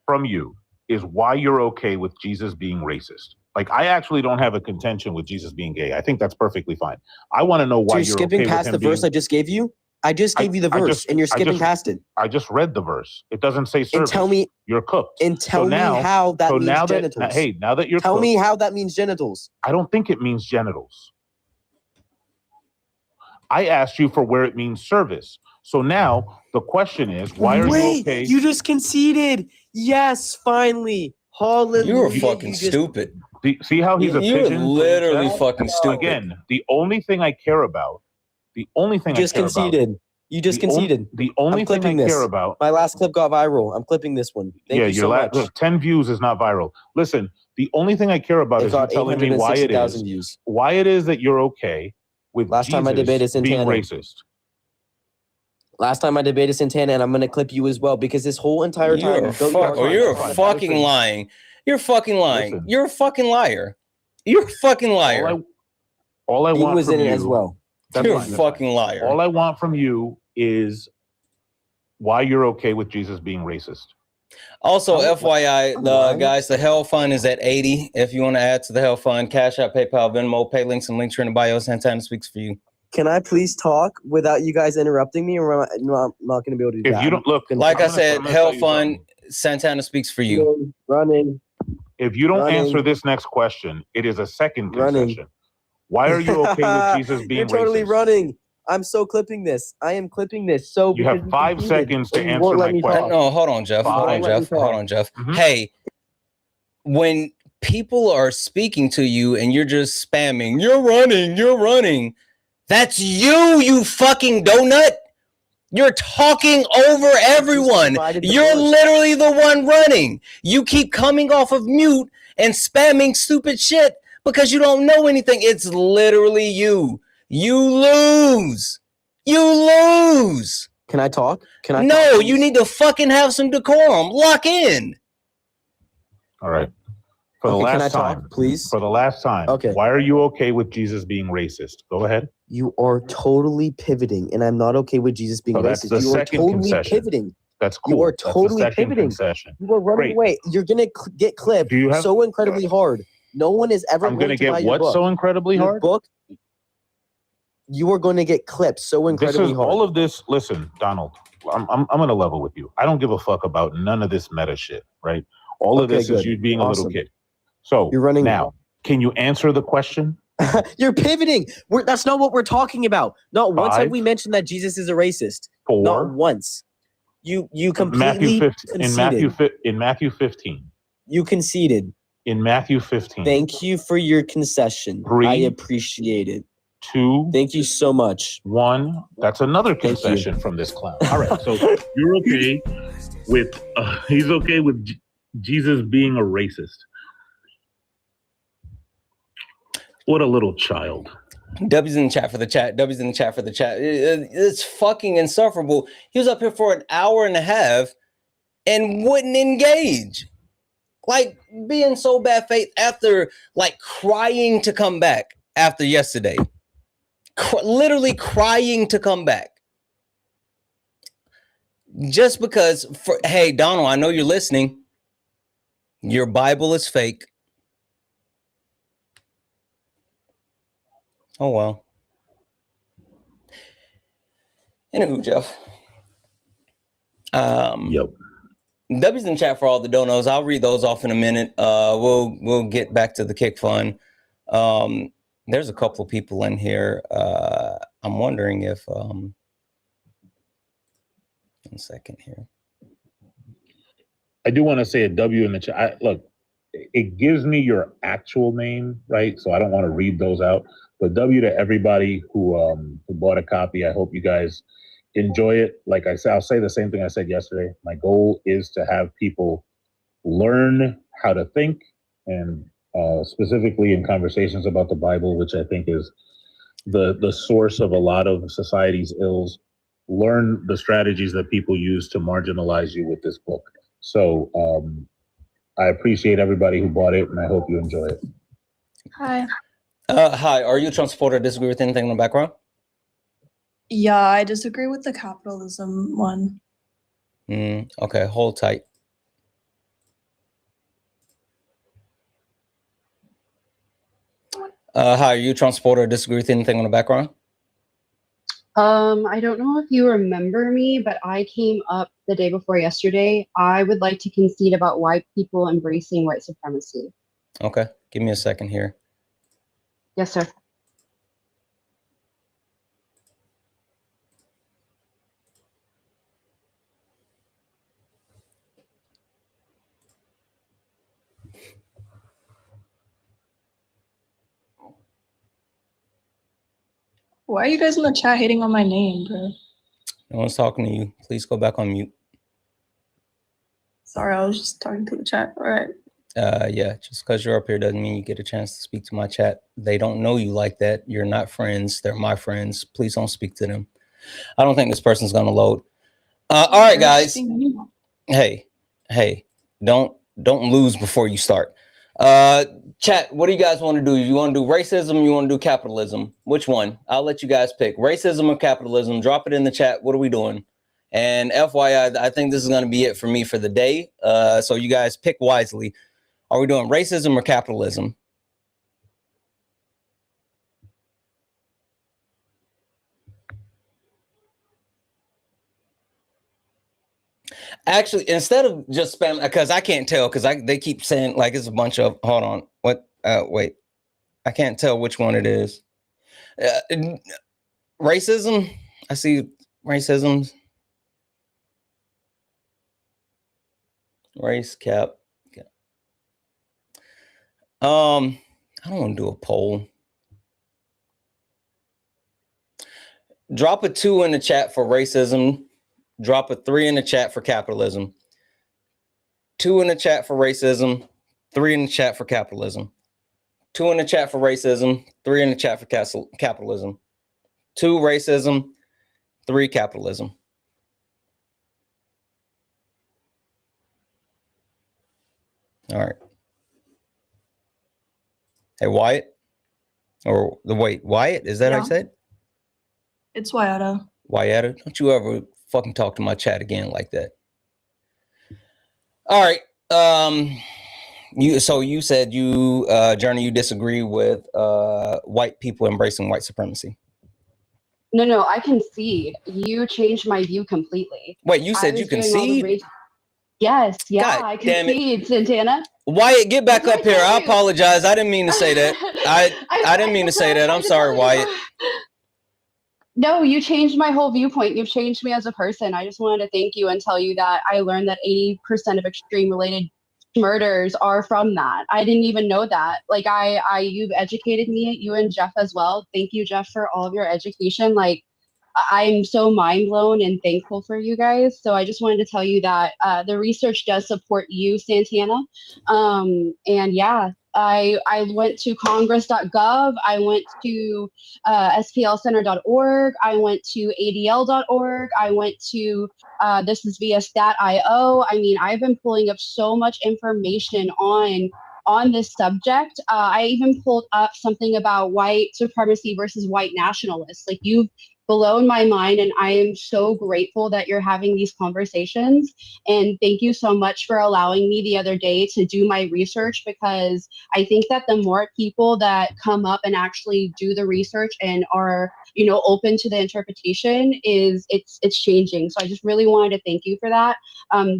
from you is why you're okay with Jesus being racist. Like, I actually don't have a contention with Jesus being gay. I think that's perfectly fine. I want to know why you're skipping okay past the verse I just gave you. I just gave you the verse, and you're skipping past it. I just read the verse. It doesn't say service. And tell me you're cooked. And tell me how that means genitals. Now that you're tell me how that means genitals. I don't think it means genitals. I asked you for where it means service. So now the question is, why are you okay? You just conceded. Yes, finally. Hallelujah. You're fucking stupid. See how he's a pigeon? You're literally fucking stupid. Again, the only thing I care about, you just conceded. You just conceded. The only thing I care about. My last clip got viral. I'm clipping this one. Thank you so much. Look, 10 views is not viral. Listen, the only thing I care about is you telling me why it is. Views. Why it is that you're okay with last time I debated being Santana. Racist. Last time I debated Santana, and I'm going to clip you as well because this whole entire time you're fucking lying. You're fucking lying. Listen, you're a fucking liar. You're a fucking liar. All I want was from in you, it as well. You're a fucking liar. All I want from you is why you're okay with Jesus being racist. Also, FYI, guys, the Hell Fund is at 80. If you want to add to the Hell Fund, Cash App, PayPal, Venmo, pay links and links in the bio. Santana speaks for you. Can I please talk without you guys interrupting me, or I'm not going to be able to do that? If you don't look, like I said, Hell Fund, Santana speaks for you. Running. If you don't answer this next question, it is a second concession. Why are you okay with Jesus being You're totally racist? running. I'm so clipping this. I am clipping this. So you have 5 seconds to answer my question. No, hold on, Jeff. Hold on, Jeff. Mm-hmm. Hey, when people are speaking to you and you're just spamming, you're running. That's you fucking donut. You're talking over everyone. You're literally the one running. You keep coming off of mute and spamming stupid shit because you don't know anything. It's literally you. You lose. Can I talk? No, you need to fucking have some decorum. Lock in. All right. For the Okay, can last I time, talk, please? For the last time. Okay. Why are you okay with Jesus being racist? Go ahead. You are totally pivoting, and I'm not okay with Jesus being So that's racist. the You are second totally concession. pivoting. That's cool. You are That's the totally second pivoting. concession. You are running Great. away. You're gonna get clipped Do you have? so incredibly hard. No one is ever I'm going gonna to buy get your what book. so incredibly Your hard? book. You are going to get clipped so This incredibly is hard. all of this. Listen, Donald, I'm gonna level with you. I don't give a fuck about none of this meta shit, right? All of Okay, this is good. you being a little Awesome. kid. So You're running now. Can you answer the question? You're pivoting. That's not what we're talking about. Not once have 5, we mentioned that Jesus is a racist. 4, Not once. You completely Matthew 15. conceded. In Matthew 15. You conceded. In Matthew 15. Thank you for your concession. 3, I appreciate it. 2. Thank you so much. 1. That's another Thank you. concession from this clown. All right. So you're okay with he's okay with Jesus being a racist. What a little child. W's in the chat for the chat. W's in the chat for the chat. It's fucking insufferable. He was up here for an hour and a half and wouldn't engage. Like being so bad faith after like crying to come back after yesterday. Literally crying to come back. Just because, hey, Donald, I know you're listening. Your Bible is fake. Oh, well. Anywho, Jeff. Yep. W's in chat for all the donos. I'll read those off in a minute. We'll get back to the kick fun. There's a couple of people in here. I'm wondering if 1 second here. I do want to say a W in the chat. Look, it gives me your actual name, right? So I don't want to read those out. But W to everybody who bought a copy. I hope you guys enjoy it. Like I said, I'll say the same thing I said yesterday. My goal is to have people learn how to think, and specifically in conversations about the Bible, which I think is the source of a lot of society's ills. Learn the strategies that people use to marginalize you with this book. So I appreciate everybody who bought it, and I hope you enjoy it. Hi. Hi, are you a Trump supporter? Disagree with anything in the background? Yeah, I disagree with the capitalism one. Okay, hold tight. Hi, are you a Trump supporter? Disagree with anything in the background? I don't know if you remember me, but I came up the day before yesterday. I would like to concede about white people embracing white supremacy. Okay, give me a second here. Yes, sir. Why are you guys in the chat hating on my name, bro? No one's talking to you. Please go back on mute. Sorry, I was just talking to the chat. All right. Yeah, just because you're up here doesn't mean you get a chance to speak to my chat. They don't know you like that. You're not friends. They're my friends. Please don't speak to them. I don't think this person's gonna load. All right, guys. Hey, don't lose before you start. Chat, what do you guys want to do? You want to do racism? You want to do capitalism? Which one? I'll let you guys pick. Racism or capitalism? Drop it in the chat. What are we doing? And FYI, I think this is going to be it for me for the day. So you guys pick wisely. Are we doing racism or capitalism? Actually, instead of just spam, because I can't tell, because they keep saying like it's a bunch of, hold on, what? Wait, I can't tell which one it is. Racism. I see racism. Race cap. I don't want to do a poll. Drop a 2 in the chat for racism. Drop a 3 in the chat for capitalism. 2 in the chat for racism. 3 in the chat for capitalism. 2 in the chat for racism. 3 in the chat for capitalism. 2 racism. 3 capitalism. All right. Hey, Wyatt. Or the wait, Wyatt? Is that how you said? It's Wyatta. Wyatta? Don't you ever fucking talk to my chat again like that. All right. You said you Journey, you disagree with white people embracing white supremacy. No, I concede. You changed my view completely. Wait, you said you concede? Yes, yeah, God I damn it. concede, Santana. Wyatt, get back up here. I apologize. I didn't mean to say that. I didn't mean to say that. I'm sorry, Wyatt. No, you changed my whole viewpoint. You've changed me as a person. I just wanted to thank you and tell you that I learned that 80% of extreme related murders are from that. I didn't even know that. Like you've educated me, you and Jeff as well. Thank you, Jeff, for all of your education. Like I'm so mind blown and thankful for you guys. So I just wanted to tell you that the research does support you, Santana. And yeah, I went to congress.gov. I went to splcenter.org. I went to adl.org. I went to this is via stat.io. I mean, I've been pulling up so much information on this subject. I even pulled up something about white supremacy versus white nationalists. Like you've blown my mind, and I am so grateful that you're having these conversations. And thank you so much for allowing me the other day to do my research, because I think that the more people that come up and actually do the research and are, open to the interpretation it's changing. So I just really wanted to thank you for that.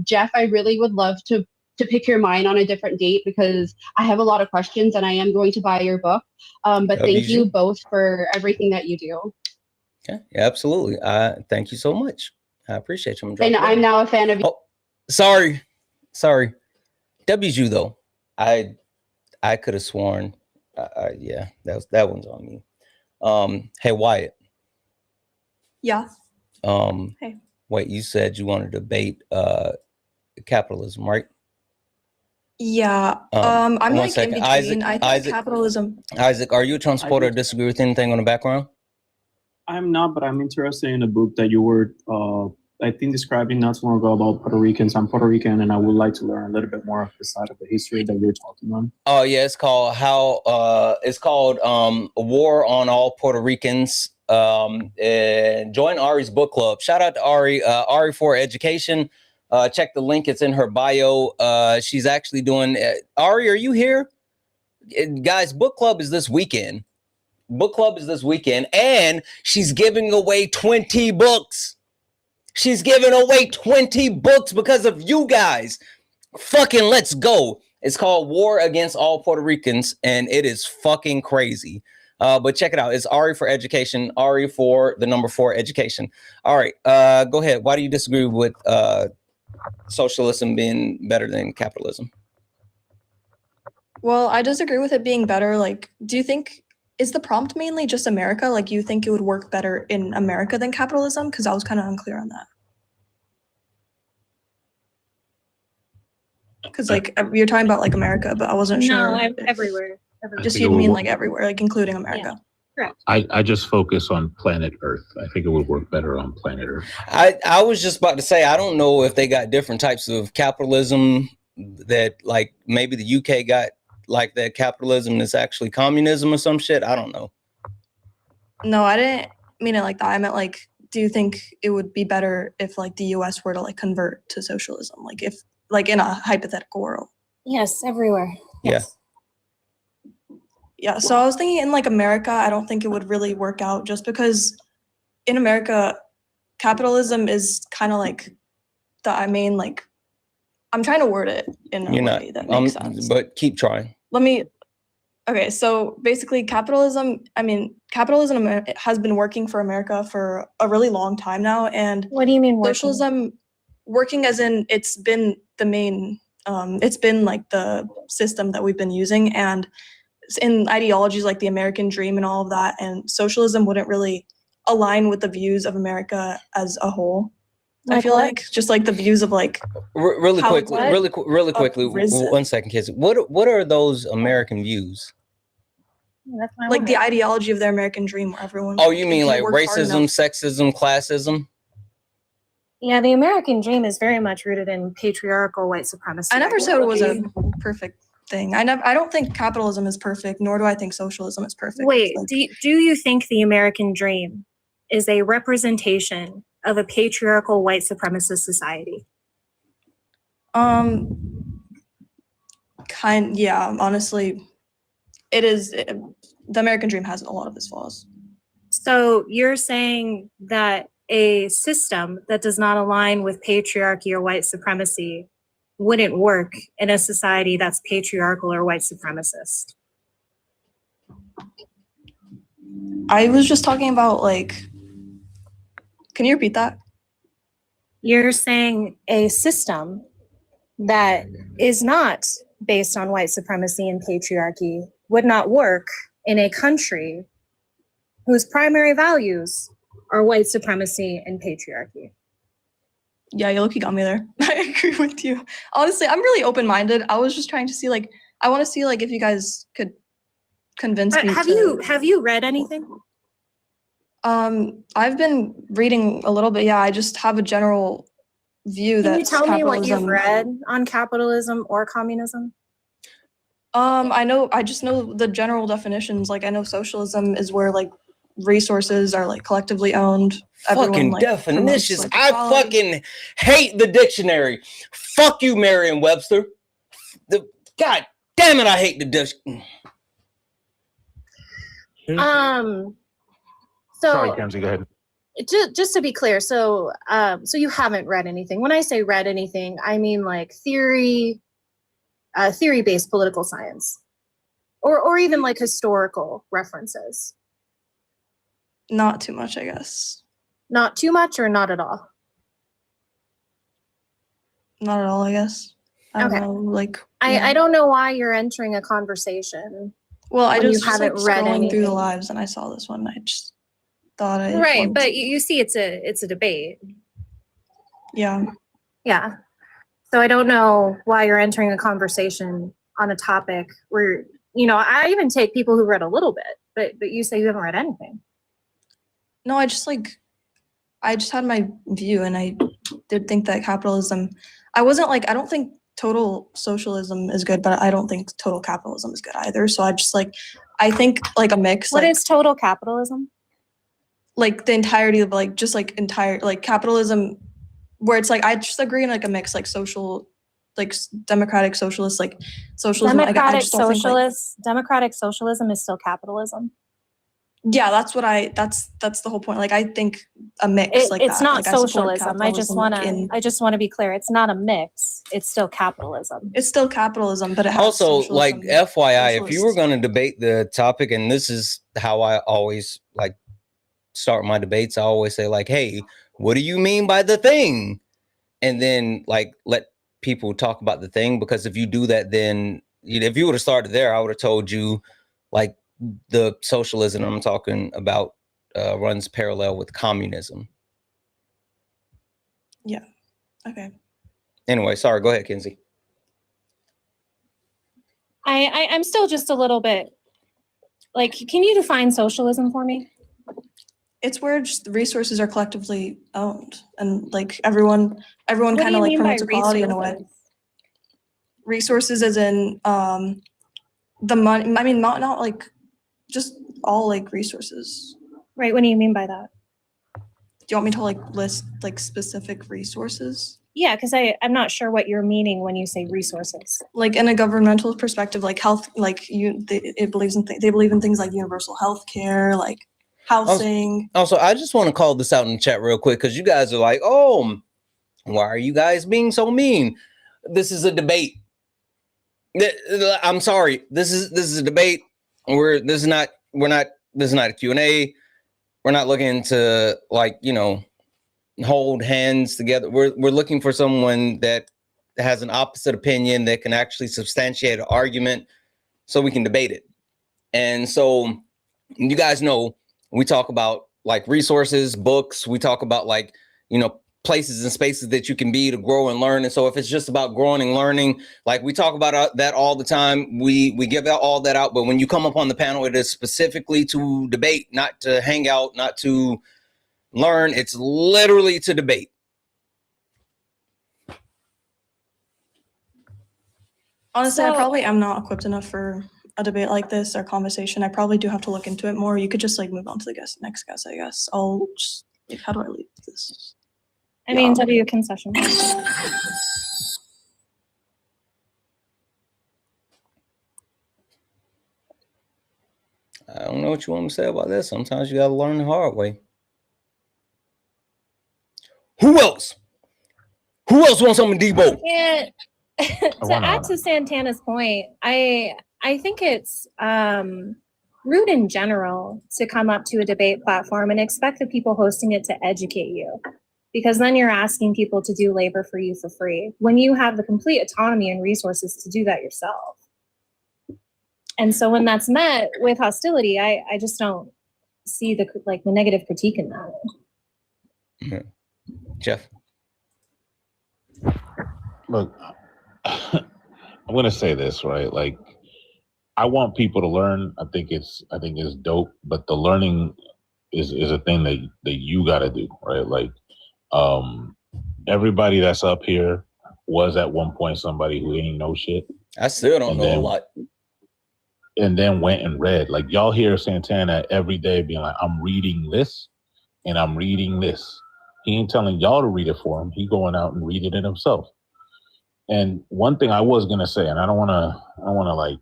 Jeff, I really would love to pick your mind on a different date, because I have a lot of questions and I am going to buy your book. But thank you both for everything that you do. Okay, yeah, absolutely. Thank you so much. I appreciate you. And I'm now a fan of you. Oh, sorry. W's you though. I could have sworn. Yeah, that one's on me. Hey Wyatt. Yeah. Hey. Wait, you said you wanted to debate capitalism, right? Yeah. I'm like second. in between. I think capitalism. Isaac, are you a Trump supporter or disagree with anything on the background? I'm not, but I'm interested in a book that you were, I think, describing not too long ago about Puerto Ricans. I'm Puerto Rican, and I would like to learn a little bit more of the side of the history that you're talking on. Oh yeah, it's called War on All Puerto Ricans. And join Ari's book club. Shout out to Ari. Ari for Education. Check the link; it's in her bio. She's actually doing. Ari, are you here? Guys, book club is this weekend. And she's giving away 20 books. She's giving away 20 books because of you guys. Fucking let's go. It's called War Against All Puerto Ricans, and it is fucking crazy. But check it out. It's Ari for Education. Ari for the number 4 Education. All right, go ahead. Why do you disagree with socialism being better than capitalism? Well, I disagree with it being better. Like, do you think, is the prompt mainly just America? Like, you think it would work better in America than capitalism? Because I was kind of unclear on that. Because like you're talking about like America, but I wasn't sure. No, everywhere. Just you mean like everywhere, like including America. Yeah, correct. I just focus on planet Earth. I think it would work better on planet Earth. I was just about to say, I don't know if they got different types of capitalism that like maybe the UK got like that capitalism is actually communism or some shit. I don't know. No, I didn't mean it like that. I meant like, do you think it would be better if like the US were to like convert to socialism? Like if like in a hypothetical world? Yes, everywhere. Yes. Yeah, so I was thinking in like America, I don't think it would really work out just because in America, capitalism is kind of like like, I'm trying to word it in a way that makes sense. But keep trying. Okay, so basically capitalism has been working for America for a really long time now. And what do you mean working? Socialism working as in it's been the main, it's been like the system that we've been using, and in ideologies like the American dream and all of that, and socialism wouldn't really align with the views of America as a whole. I feel like just like the views of like really quickly, 1 second, kids. What are those American views? That's my like the ideology of their American dream, where everyone. Oh, you mean like racism, sexism, classism? Yeah, the American dream is very much rooted in patriarchal white supremacy. I never said it was a perfect thing. I don't think capitalism is perfect, nor do I think socialism is perfect. Wait, Like, do you think the American dream is a representation of a patriarchal white supremacist society? Yeah, honestly, it is. The American dream has a lot of its flaws. So you're saying that a system that does not align with patriarchy or white supremacy wouldn't work in a society that's patriarchal or white supremacist? I was just talking about, like, can you repeat that? You're saying a system that is not based on white supremacy and patriarchy would not work in a country whose primary values are white supremacy and patriarchy. Yeah, you got me there. I agree with you. Honestly, I'm really open-minded. I was just trying to see, like, I want to see, like, if you guys could convince me. Have you read anything? I've been reading a little bit. Yeah, I just have a general view that. Can you tell me what you've read on capitalism or communism? I just know the general definitions. Like, I know socialism is where, like, resources are, like, collectively owned. Fucking like, definitions. promotes, like, I equality. fucking hate the dictionary. Fuck you, Merriam-Webster. God damn it, I hate the dictionary. So Sorry, Kenzie, go ahead. just to be clear, so you haven't read anything. When I say read anything, I mean like theory-based political science, or even like historical references. Not too much, I guess. Not too much, or not at all? Not at all, I guess. I don't Okay. know, like. I don't know why you're entering a conversation. Well, I when just you haven't like, read scrolling anything through the lives, and I saw this one. I just thought I Right, wanted but to- you see, it's a debate. Yeah. Yeah. So I don't know why you're entering a conversation on a topic where, I even take people who read a little bit, but you say you haven't read anything. No, I just had my view, and I did think that capitalism. I don't think total socialism is good, but I don't think total capitalism is good either. So I think like a mix. What is total capitalism? Like the entirety of capitalism, where it's like I just agree in like a mix, like social, like democratic socialist, like socialism. Democratic just don't think, like- democratic socialism is still capitalism. yeah, that's the whole point. Like I think a mix It's that. not Like, I support socialism. I just capitalism want to be clear. It's not a mix. It's still capitalism. It's still capitalism, but it has Also, like socialism. FYI, if you were going to debate the topic, and this is how I always like start my debates, I always say like, hey, what do you mean by the thing? And then like let people talk about the thing, because if you do that, then if you would have started there, I would have told you like the socialism I'm talking about runs parallel with communism. Yeah. Okay. Anyway, sorry, go ahead, Kenzie. I'm still just a little bit like, can you define socialism for me? It's where just the resources are collectively owned, and like everyone What do kind you of like mean by promotes equality in a way. resources? Resources as in the money. I mean, not like just all like resources. Right. What do you mean by that? Do you want me to like list like specific resources? Yeah, because I'm not sure what you're meaning when you say resources. Like in a governmental perspective, like health, like they believe in things like universal health care, like housing. Also, I just want to call this out in the chat real quick, because you guys are like, oh, why are you guys being so mean? This is a debate. I'm sorry. This is a debate. This is not a Q&A. We're not looking to like, hold hands together. We're looking for someone that has an opposite opinion that can actually substantiate an argument so we can debate it. And so you guys know we talk about like resources, books, we talk about like, places and spaces that you can be to grow and learn. And so if it's just about growing and learning, like we talk about that all the time, we give out all that out. But when you come up on the panel, it is specifically to debate, not to hang out, not to learn. It's literally to debate. Honestly, I So- probably am not equipped enough for a debate like this or conversation. I probably do have to look into it more. You could just like move on to the next guest, I guess. I'll just like, how do I leave this? I mean, W concession. I don't know what you want me to say about this. Sometimes you gotta learn the hard way. Who else? Who else wants something, Debo? And to add to Santana's point, I think it's rude in general to come up to a debate platform and expect the people hosting it to educate you, because then you're asking people to do labor for you for free when you have the complete autonomy and resources to do that yourself. And so when that's met with hostility, I just don't see the negative critique in that. Yeah. Jeff. Look, I'm gonna say this, right? Like, I want people to learn. I think it's dope, but the learning is a thing that you got to do, right? Like, everybody that's up here was at one point somebody who ain't know shit. I still don't know a lot. And then went and read. Like, y'all hear Santana every day being like, I'm reading this and I'm reading this. He ain't telling y'all to read it for him. He going out and reading it himself. And one thing I was gonna say, and I don't wanna like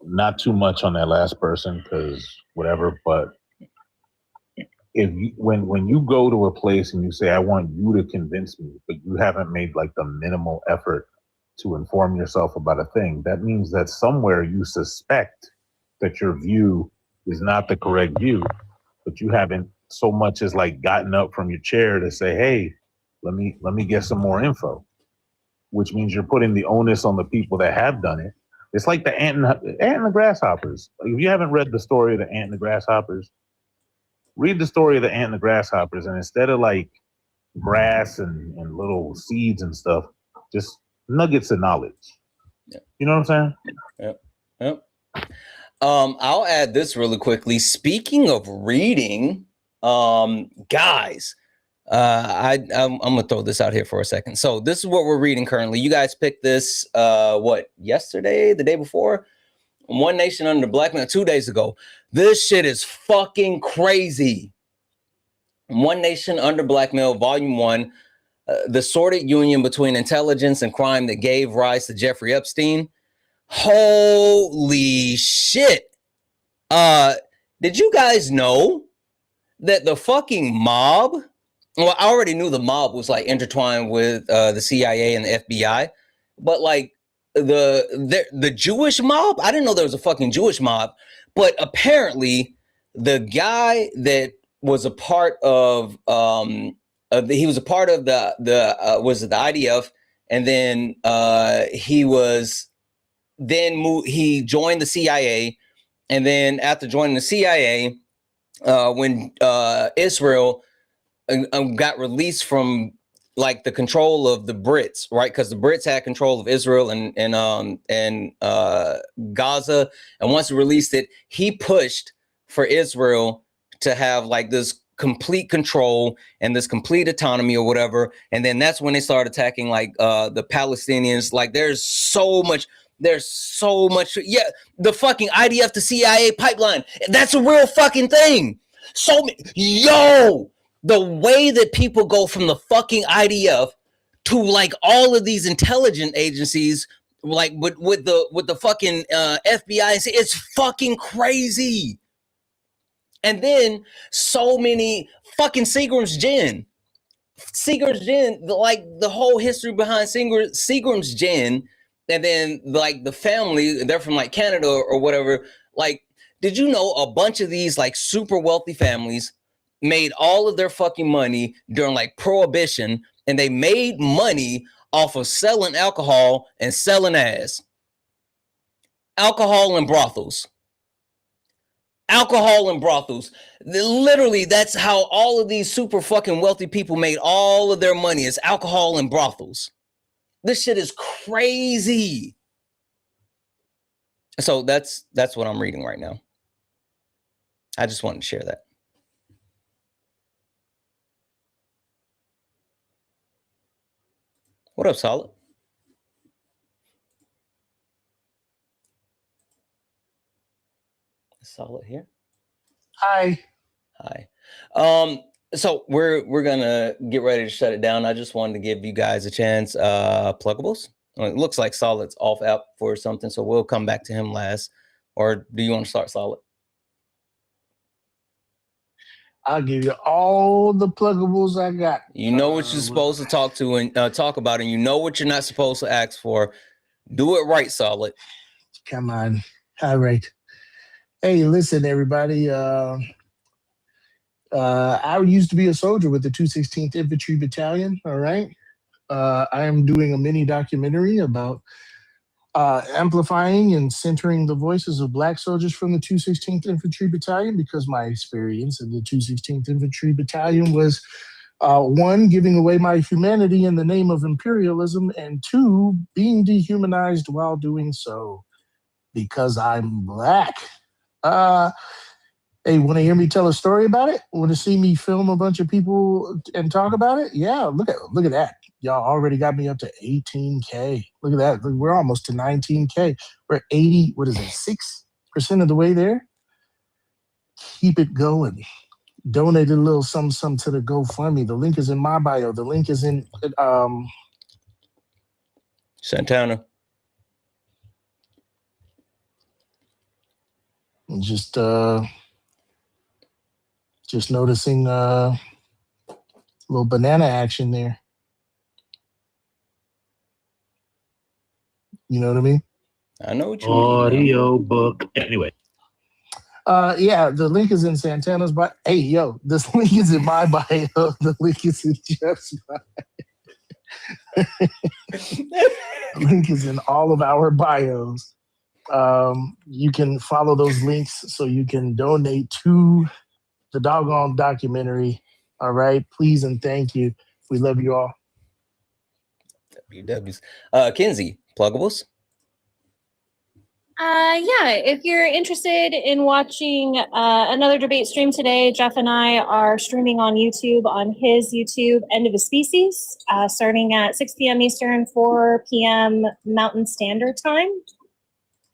not too much on that last person because whatever, but if you, when you go to a place and you say, I want you to convince me, but you haven't made like the minimal effort to inform yourself about a thing, that means that somewhere you suspect that your view is not the correct view, but you haven't so much as like gotten up from your chair to say, hey, let me get some more info, which means you're putting the onus on the people that have done it. It's like the ant and the grasshoppers. If you haven't read the story of the ant and the grasshoppers, read the story of the ant and the grasshoppers, and instead of like grass and little seeds and stuff, just nuggets of knowledge. Yeah. You know what I'm saying? Yep. I'll add this really quickly. Speaking of reading, guys, I'm gonna throw this out here for a second. So this is what we're reading currently. You guys picked this yesterday, the day before? One Nation Under Blackmail 2 days ago. This shit is fucking crazy. One Nation Under Blackmail, Volume 1, the sordid union between intelligence and crime that gave rise to Jeffrey Epstein. Holy shit. Did you guys know that the fucking mob, well, I already knew the mob was like intertwined with the CIA and the FBI, but like the Jewish mob, I didn't know there was a fucking Jewish mob, but apparently the guy that was a part of he was a part of was it the IDF, and then he joined the CIA, and then after joining the CIA, when Israel got released from like the control of the Brits, right? Because the Brits had control of Israel and Gaza, and once he released it, he pushed for Israel to have like this complete control and this complete autonomy or whatever. And then that's when they started attacking like the Palestinians. Like there's so much. Yeah, the fucking IDF to CIA pipeline. That's a real fucking thing. The way that people go from the fucking IDF to like all of these intelligence agencies, like with the fucking FBI, it's fucking crazy. And then so many fucking Seagram's Gin, like the whole history behind Seagram's Gin, and then like the family, they're from like Canada or whatever. Like, did you know a bunch of these like super wealthy families made all of their fucking money during like Prohibition, and they made money off of selling alcohol and selling ass. Alcohol and brothels. Literally, that's how all of these super fucking wealthy people made all of their money, is alcohol and brothels. This shit is crazy. So that's what I'm reading right now. I just wanted to share that. What up, Solid? Solid here. Hi. Hi. So we're gonna get ready to shut it down. I just wanted to give you guys a chance. Pluggables. Well, it looks like Solid's off app for something, so we'll come back to him last. Or do you want to start, Solid? I'll give you all the pluggables I got. You know what you're supposed to talk to and talk about, and you know what you're not supposed to ask for. Do it right, Solid. Come on. All right. Hey, listen, everybody. I used to be a soldier with the 216th Infantry Battalion. All right. I am doing a mini documentary about amplifying and centering the voices of Black soldiers from the 216th Infantry Battalion, because my experience in the 216th Infantry Battalion was one, giving away my humanity in the name of imperialism, and two, being dehumanized while doing so because I'm Black. Hey, want to hear me tell a story about it? Want to see me film a bunch of people and talk about it? Yeah, look at that. Y'all already got me up to 18K. Look at that. Look, we're almost to 19K. We're 6% of the way there. Keep it going. Donate a little something to the GoFundMe. The link is in my bio. The link is in Santana. Just noticing little banana action there. You know what I mean? I know what you Audio book. Anyway. Yeah, the link is in Santana's bio. Hey, yo, this link is in my bio. The link is in Jeff's bio. The link is in all of our bios. You can follow those links so you can donate to the doggone documentary. All right, please and thank you. We love you all. WWs. Kinsey, pluggables. Yeah, if you're interested in watching another debate stream today, Jeff and I are streaming on YouTube on his YouTube, End of a Species, starting at 6 p.m. Eastern, 4 p.m. Mountain Standard Time.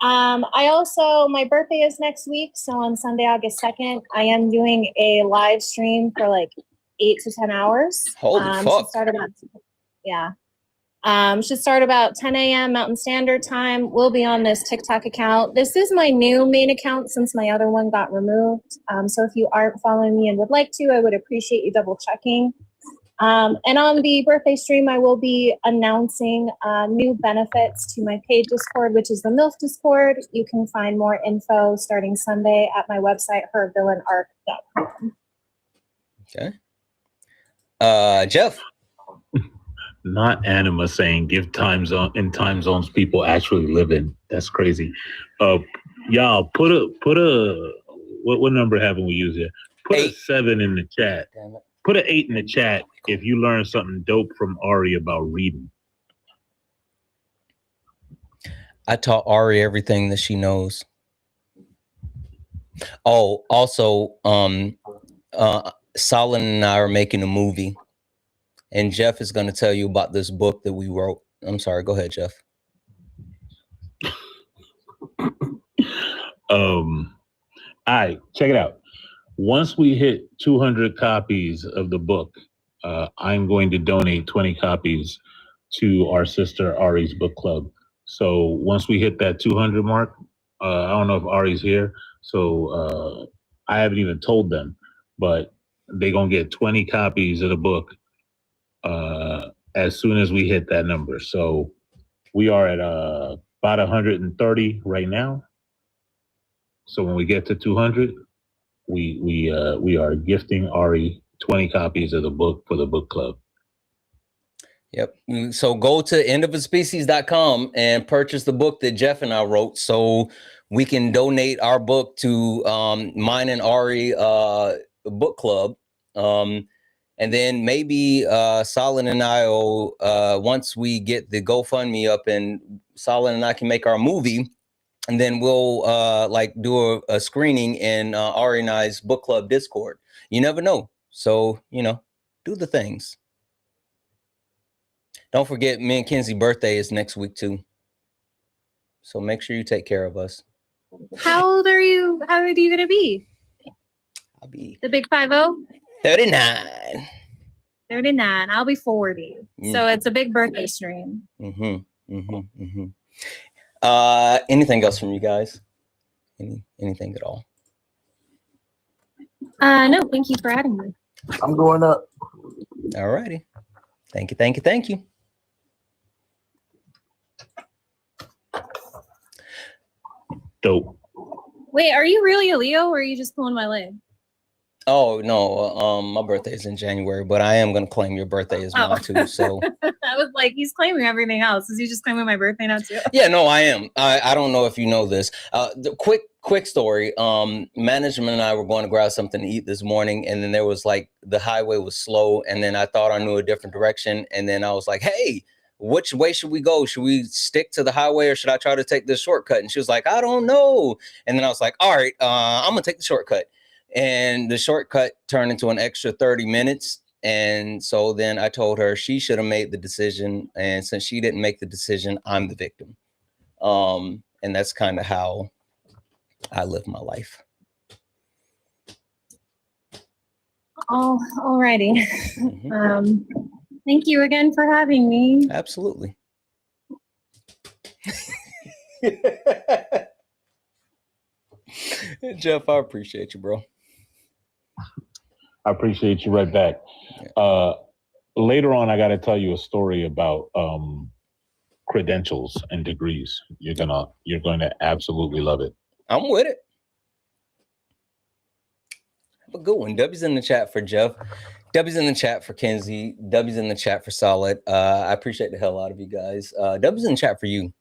My birthday is next week, so on Sunday, August 2nd, I am doing a live stream for like 8 to 10 hours. Holy fuck. Should start about 10 a.m. Mountain Standard Time. We'll be on this TikTok account. This is my new main account since my other one got removed. So if you aren't following me and would like to, I would appreciate you double checking. And on the birthday stream, I will be announcing new benefits to my paid Discord, which is the MILF Discord. You can find more info starting Sunday at my website, hervillanarc.com. Okay. Jeff. Not Anima saying give time zone in time zones people actually live in. That's crazy. Y'all put a what number haven't we used here? Put 8. A 7 in the chat. Put an 8 in the chat if you learn something dope from Ari about reading. I taught Ari everything that she knows. Oh, also, Solid and I are making a movie. And Jeff is going to tell you about this book that we wrote. I'm sorry. Go ahead, Jeff. All right, check it out. Once we hit 200 copies of the book, I'm going to donate 20 copies to our sister Ari's book club. So once we hit that 200 mark, I don't know if Ari's here, so I haven't even told them, but they're going to get 20 copies of the book as soon as we hit that number. So we are at about 130 right now. So when we get to 200, we are gifting Ari 20 copies of the book for the book club. Yep. So go to endofaspecies.com and purchase the book that Jeff and I wrote so we can donate our book to mine and Ari book club. And then maybe Solid and I will, once we get the GoFundMe up and Solid and I can make our movie, and then we'll like do a screening in Ari and I's book club Discord. You never know. So, do the things. Don't forget, me and Kenzie's birthday is next week too. So make sure you take care of us. How old are you? How old are you gonna be? I'll be The big 50? 39. 39. I'll be 40. So it's a big birthday stream. Anything else from you guys? Anything at all? No, thank you for having me. I'm going up. All righty. Thank you, thank you, thank you. Dope. Wait, are you really a Leo or are you just pulling my leg? Oh no, my birthday is in January, but I am gonna claim your birthday as mine too. So I was like, he's claiming everything else. Is he just claiming my birthday now too? yeah, no, I am. I don't know if you know this. The quick story. Management and I were going to grab something to eat this morning, and then there was like the highway was slow, and then I thought I knew a different direction, and then I was like, hey, which way should we go? Should we stick to the highway or should I try to take this shortcut? And she was like, I don't know. And then I was like, all right, I'm gonna take the shortcut. And the shortcut turned into an extra 30 minutes. And so then I told her she should have made the decision. And since she didn't make the decision, I'm the victim. And that's kind of how I live my life. Oh, alrighty. Thank you again for having me. Absolutely. Jeff, I appreciate you, bro. I appreciate you right back. Later on, I got to tell you a story about credentials and degrees. You're going to absolutely love it. I'm with it. Have a good one. W's in the chat for Jeff. W's in the chat for Kenzie. W's in the chat for Solid. I appreciate the hell out of you guys. W's in the chat for you.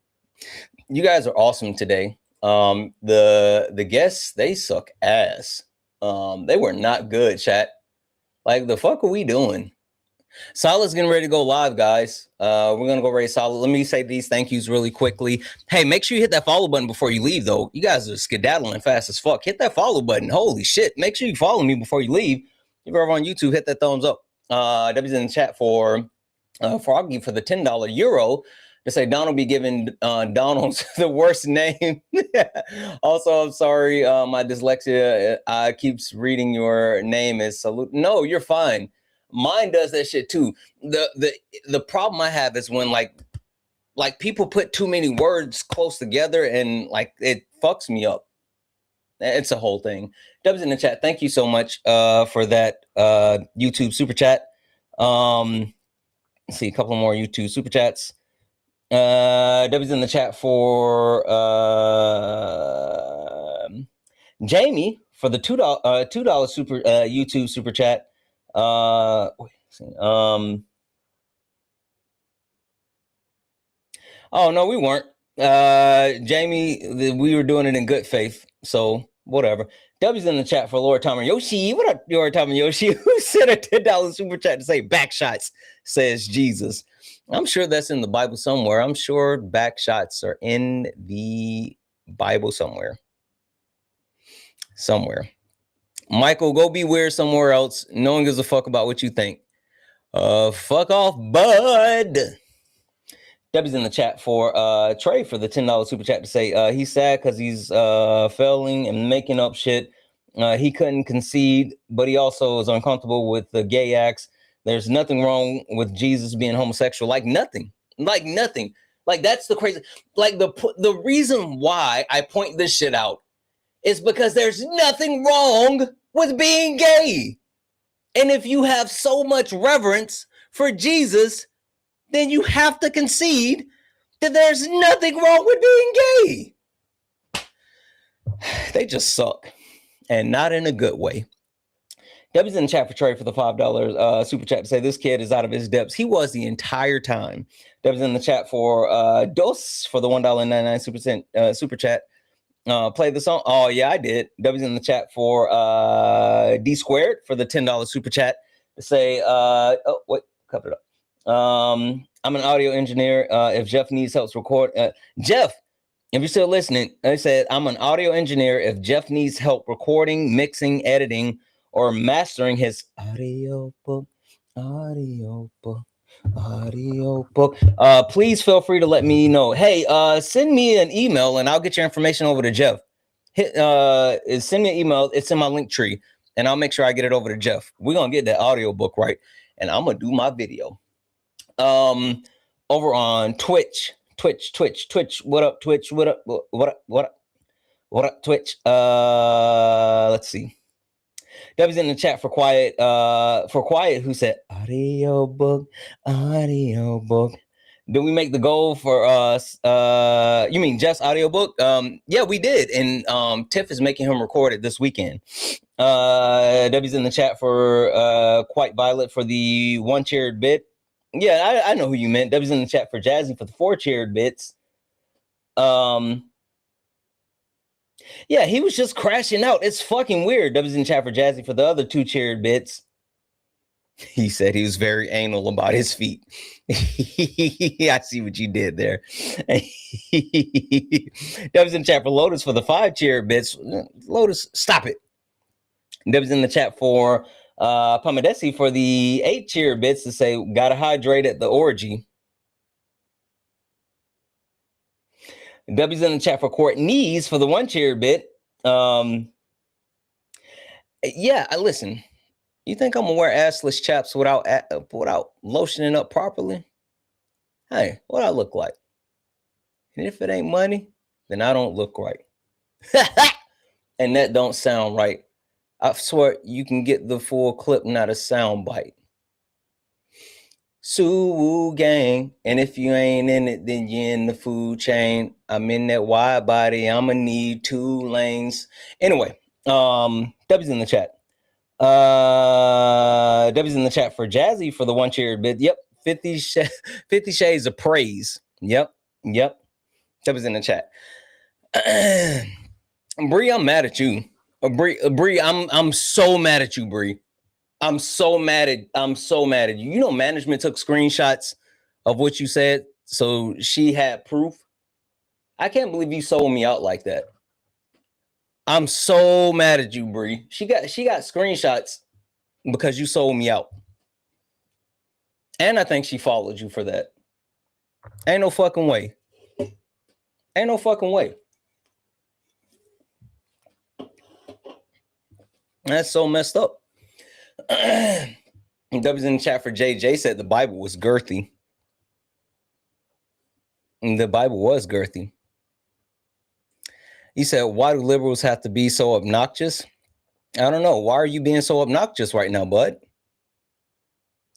You guys are awesome today. The guests, they suck ass. They were not good, chat. Like, the fuck are we doing? Solid's getting ready to go live, guys. We're gonna go raise Solid. Let me say these thank yous really quickly. Hey, make sure you hit that follow button before you leave, though. You guys are skedaddling fast as fuck. Hit that follow button. Holy shit. Make sure you follow me before you leave. If you're over on YouTube, hit that thumbs up. W's in the chat for Froggy for the $10 euro. To say Donald be giving Donald's the worst name. Also, I'm sorry, my dyslexia keeps reading your name as Salute. No, you're fine. Mine does that shit too. The problem I have is when like people put too many words close together and like it fucks me up. It's a whole thing. Dubs in the chat. Thank you so much for that YouTube super chat. Let's see a couple more YouTube super chats. W's in the chat for Jamie for the $2 super YouTube super chat. Oh no, we weren't. Jamie, we were doing it in good faith, so whatever. W's in the chat for Lord Tom and Yoshi. What up, Lord Tom and Yoshi? Who sent a $10 super chat to say back shots, says Jesus. I'm sure that's in the Bible somewhere. I'm sure back shots are in the Bible somewhere. Michael, go be weird somewhere else. No one gives a fuck about what you think. Fuck off, bud. Debbie's in the chat for Trey for the $10 super chat to say he's sad because he's failing and making up shit. He couldn't concede, but he also is uncomfortable with the gay acts. There's nothing wrong with Jesus being homosexual. Like nothing. Like that's the crazy. Like the reason why I point this shit out is because there's nothing wrong with being gay. And if you have so much reverence for Jesus, then you have to concede that there's nothing wrong with being gay. They just suck. And not in a good way. Debbie's in the chat for Trey for the $5 super chat to say this kid is out of his depths. He was the entire time. Debbie's in the chat for Dos for the $1.99 super chat. Play the song. Oh, yeah, I did. Debbie's in the chat for D Squared for the $10 super chat to say, cover it up. I'm an audio engineer. If Jeff needs help record, Jeff, if you're still listening, I said, I'm an audio engineer. If Jeff needs help recording, mixing, editing, or mastering his audio book, please feel free to let me know. Hey, send me an email and I'll get your information over to Jeff. send me an email. It's in my link tree, and I'll make sure I get it over to Jeff. We're gonna get that audiobook right, and I'm gonna do my video. Over on Twitch. What up, Twitch? What up, Twitch? Let's see. Debbie's in the chat for Quiet, who said audiobook. Did we make the goal for you mean Jeff's audiobook? Yeah, we did. And Tiff is making him record it this weekend. Debbie's in the chat for Quite Violet for the 1 cheered bit. Yeah, I know who you meant. Debbie's in the chat for Jazzy for the 4 cheered bits. Yeah, he was just crashing out. It's fucking weird. Debbie's in the chat for Jazzy for the other 2 cheered bits. He said he was very anal about his feet. I see what you did there. Debbie's in the chat for Lotus for the 5 cheered bits. Lotus, stop it. Debbie's in the chat for Pamadesi for the 8 cheer bits to say, gotta hydrate at the orgy. Debbie's in the chat for Courtney's for the 1 cheer bit. Yeah, listen. You think I'm gonna wear assless chaps without lotioning up properly? Hey, what I look like? And if it ain't money, then I don't look right. And that don't sound right. I swear you can get the full clip, not a sound bite. Suwoo gang, and if you ain't in it, then you're in the food chain. I'm in that wide body. I'ma need 2 lanes. Anyway, Debbie's in the chat. Debbie's in the chat for Jazzy for the 1 cheer bit. Yep, 50 Shades of Praise. Yep. Debbie's in the chat. Bree, I'm mad at you. Bree, I'm so mad at you, Bree. I'm so mad at you. You know, management took screenshots of what you said, so she had proof. I can't believe you sold me out like that. I'm so mad at you, Bree. She got screenshots because you sold me out. And I think she followed you for that. Ain't no fucking way. Ain't no fucking way. That's so messed up. W's in the chat for JJ said the Bible was girthy. And the Bible was girthy. He said, why do liberals have to be so obnoxious? I don't know. Why are you being so obnoxious right now, bud?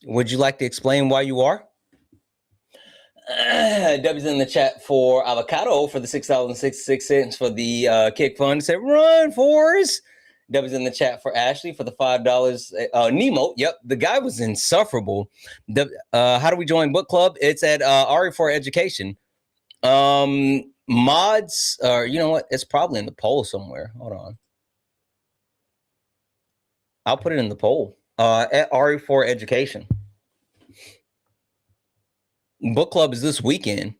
Would you like to explain why you are? W's in the chat for Avocado for the $6.66 for the kick fund. Said, run, Forrest. W's in the chat for Ashley for the $5. Nemo, yep, the guy was insufferable. How do we join book club? It's at Ari for Education. Mods, you know what? It's probably in the poll somewhere. Hold on. I'll put it in the poll. At Ari for Education. Book club is this weekend.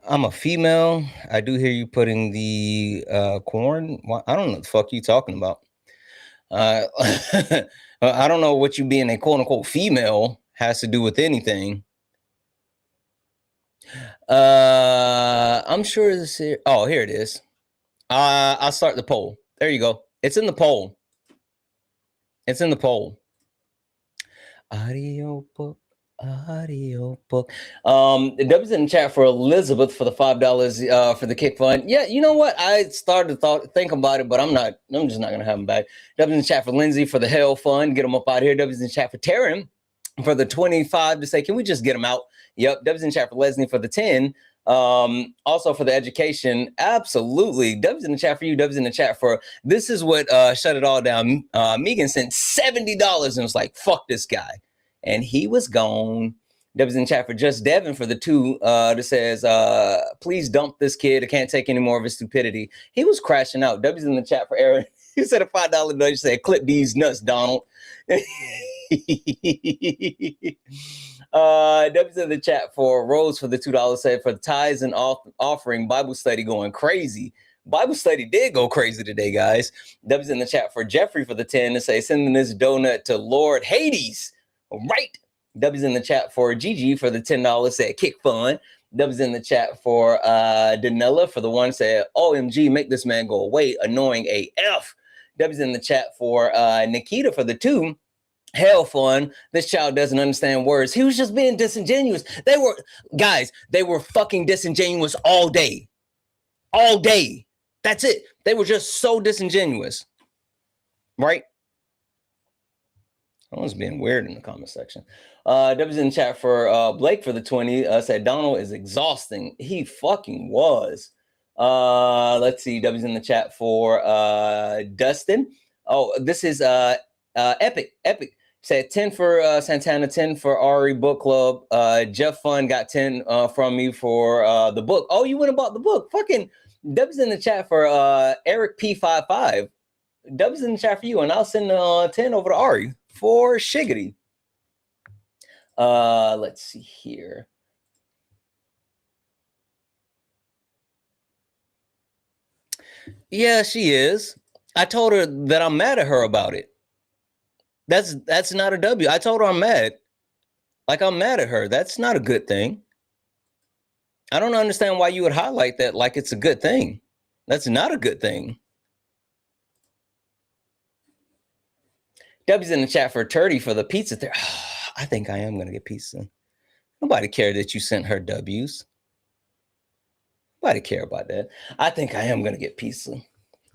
I'm a female. I do hear you putting the corn. I don't know what the fuck you talking about. I don't know what you being a quote unquote female has to do with anything. I'm sure this here. Oh, here it is. I'll start the poll. There you go. It's in the poll. It's in the poll. Audiobook. The W's in the chat for Elizabeth for the $5 for the kick fund. Yeah, you know what? I started to think about it, but I'm just not gonna have them back. W's in the chat for Lindsay for the Hell Fund. Get them up out here. W's in the chat for Taryn for the 25 to say, can we just get them out? Yep. W's in the chat for Leslie for the 10. Also for the education. Absolutely. W's in the chat for you. W's in the chat for this is what shut it all down. Megan sent $70 and was like, fuck this guy. And he was gone. W's in the chat for Just Devin for the 2 that says, please dump this kid. I can't take any more of his stupidity. He was crashing out. W's in the chat for Aaron. He said a $5 nudge. Said, clip these nuts, Donald. W's in the chat for Rose for the $2 said for the tithes and offering Bible study going crazy. Bible study did go crazy today, guys. W's in the chat for Jeffrey for the 10 to say sending this donut to Lord Hades. All right. W's in the chat for Gigi for the $10 said kick fun. Dubs in the chat for Danella for the one said, OMG, make this man go away. Annoying AF. Dubs in the chat for Nikita for the 2. Hell fun. This child doesn't understand words. He was just being disingenuous. They were fucking disingenuous all day. All day. That's it. They were just so disingenuous. Right? Someone's being weird in the comment section. W's in the chat for Blake for the 20 said Donald is exhausting. He fucking was. Let's see. W's in the chat for Dustin. Oh, this is Epic. Said 10 for Santana, 10 for Ari Book Club. Jeff Fun got 10 from me for the book. Oh, you went and bought the book. Fucking W's in the chat for Eric P55. W's in the chat for you, and I'll send 10 over to Ari for Shiggity. Let's see here. Yeah, she is. I told her that I'm mad at her about it. That's not a W. I told her I'm mad. Like, I'm mad at her. That's not a good thing. I don't understand why you would highlight that like it's a good thing. That's not a good thing. W's in the chat for Turdy for the pizza there. I think I am going to get pizza. Nobody cared that you sent her W's. Nobody care about that. I think I am going to get pizza.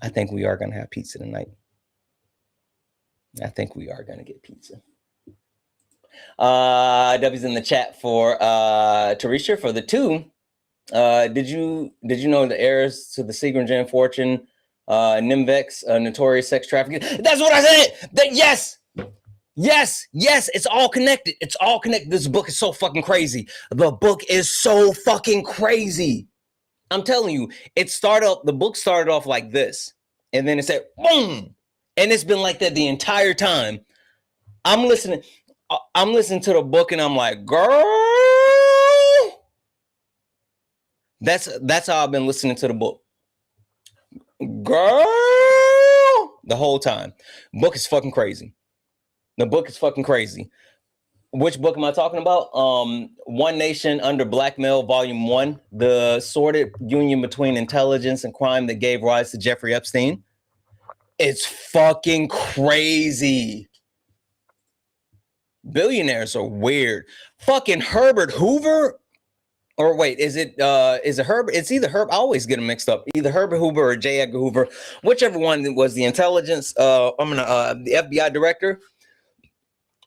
I think we are going to have pizza tonight. I think we are going to get pizza. W's in the chat for Tarisha for the 2. Did you know the heirs to the Seagram's fortune, Nimvex, notorious sex trafficking? That's what I said. Yes, it's all connected. It's all connected. This book is so fucking crazy. The book is so fucking crazy. I'm telling you, the book started off like this, and then it said boom. And it's been like that the entire time. I'm listening to the book and I'm like, girl. That's how I've been listening to the book. Girl. The whole time. Book is fucking crazy. The book is fucking crazy. Which book am I talking about? One Nation Under Blackmail, Volume 1. The sordid union between intelligence and crime that gave rise to Jeffrey Epstein. It's fucking crazy. Billionaires are weird. Fucking Herbert Hoover. Or wait, is it Herbert? It's either Herb. I always get them mixed up. Either Herbert Hoover or J. Edgar Hoover, whichever one was the intelligence. The FBI director.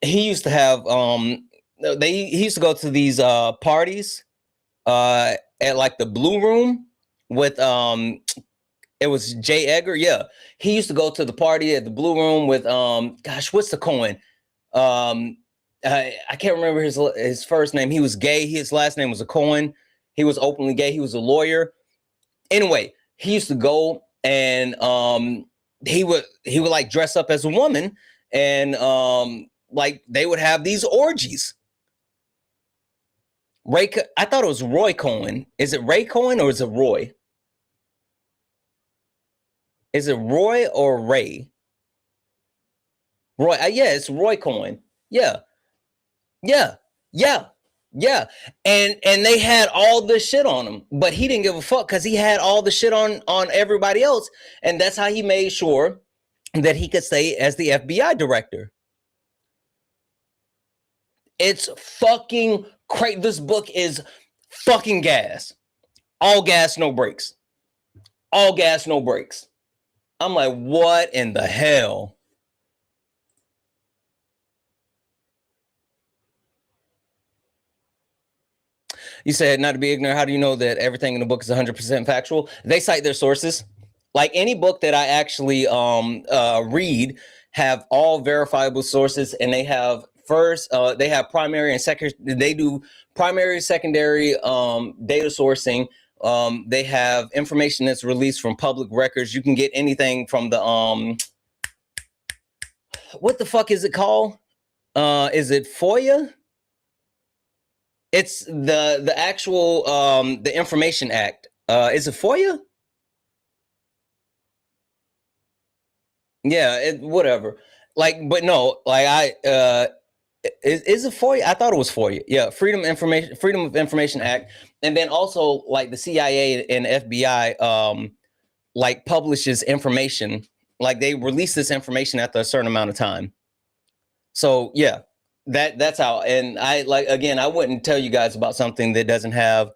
He used to have he used to go to these parties at like the Blue Room with it was J. Edgar. Yeah. He used to go to the party at the Blue Room with gosh, what's the Cohen? I can't remember his first name. He was gay. His last name was a Cohen. He was openly gay. He was a lawyer. Anyway, he used to go and he would like dress up as a woman and like they would have these orgies. I thought it was Roy Cohen. Is it Ray Cohen or is it Roy? Is it Roy or Ray? Roy. Yeah, it's Roy Cohen. Yeah. And they had all this shit on him, but he didn't give a fuck because he had all the shit on everybody else. And that's how he made sure that he could stay as the FBI director. It's fucking crazy. This book is fucking gas. All gas, no brakes. All gas, no brakes. I'm like, what in the hell? You said not to be ignorant. How do you know that everything in the book is 100% factual? They cite their sources. Like any book that I actually read have all verifiable sources, and they have they have primary and secondary. They do primary, secondary data sourcing. They have information that's released from public records. You can get anything from the what the fuck is it called? Is it FOIA? It's the actual the Information Act. Is it FOIA? Yeah, whatever. Like, but no, like Is it FOIA? I thought it was FOIA. Yeah, Freedom of Information Act, and then also like the CIA and FBI like publishes information, like they release this information after a certain amount of time. So yeah, that's how. And I like, again, I wouldn't tell you guys about something that doesn't have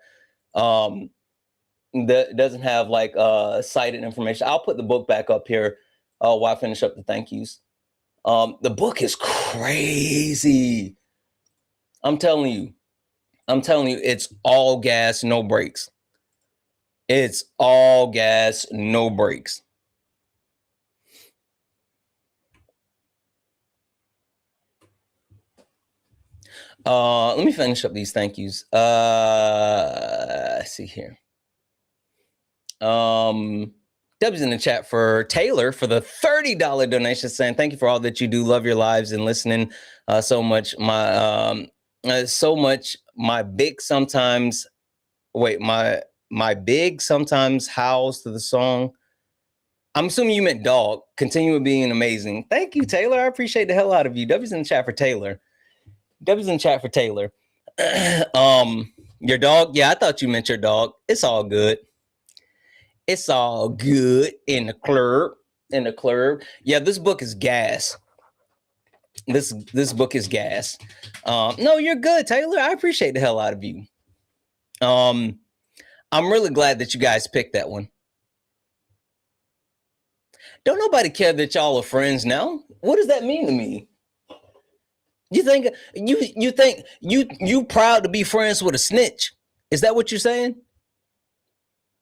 like cited information. I'll put the book back up here while I finish up the thank yous. The book is crazy. I'm telling you, it's all gas, no brakes. It's all gas, no brakes. Let me finish up these thank yous. Let's see here. W's in the chat for Taylor for the $30 donation, saying thank you for all that you do. Love your lives and listening so much. My big sometimes howls to the song. I'm assuming you meant dog. Continue being amazing. Thank you, Taylor. I appreciate the hell out of you. W's in the chat for Taylor. W's in the chat for Taylor. Your dog? Yeah, I thought you meant your dog. It's all good. It's all good in the club. Yeah, this book is gas. This book is gas. No, you're good, Taylor. I appreciate the hell out of you. I'm really glad that you guys picked that one. Don't nobody care that y'all are friends now. What does that mean to me? You think you proud to be friends with a snitch? Is that what you're saying?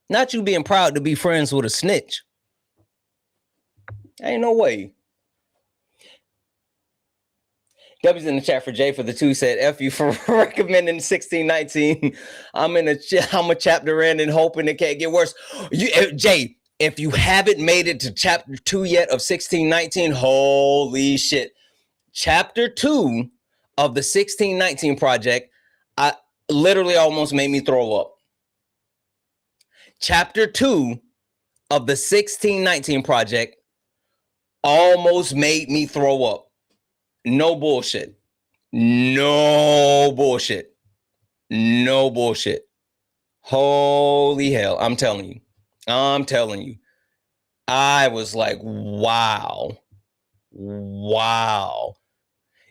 Not you being proud to be friends with a snitch. Ain't no way. W's in the chat for Jay for the 2 said, F you for recommending 1619. I'm a chapter in and hoping it can't get worse. Jay, if you haven't made it to chapter 2 yet of 1619, holy shit. Chapter 2 of the 1619 project, I literally almost made me throw up. Chapter 2 of the 1619 project almost made me throw up. No bullshit. No bullshit. No bullshit. Holy hell. I'm telling you. I was like, wow. Wow.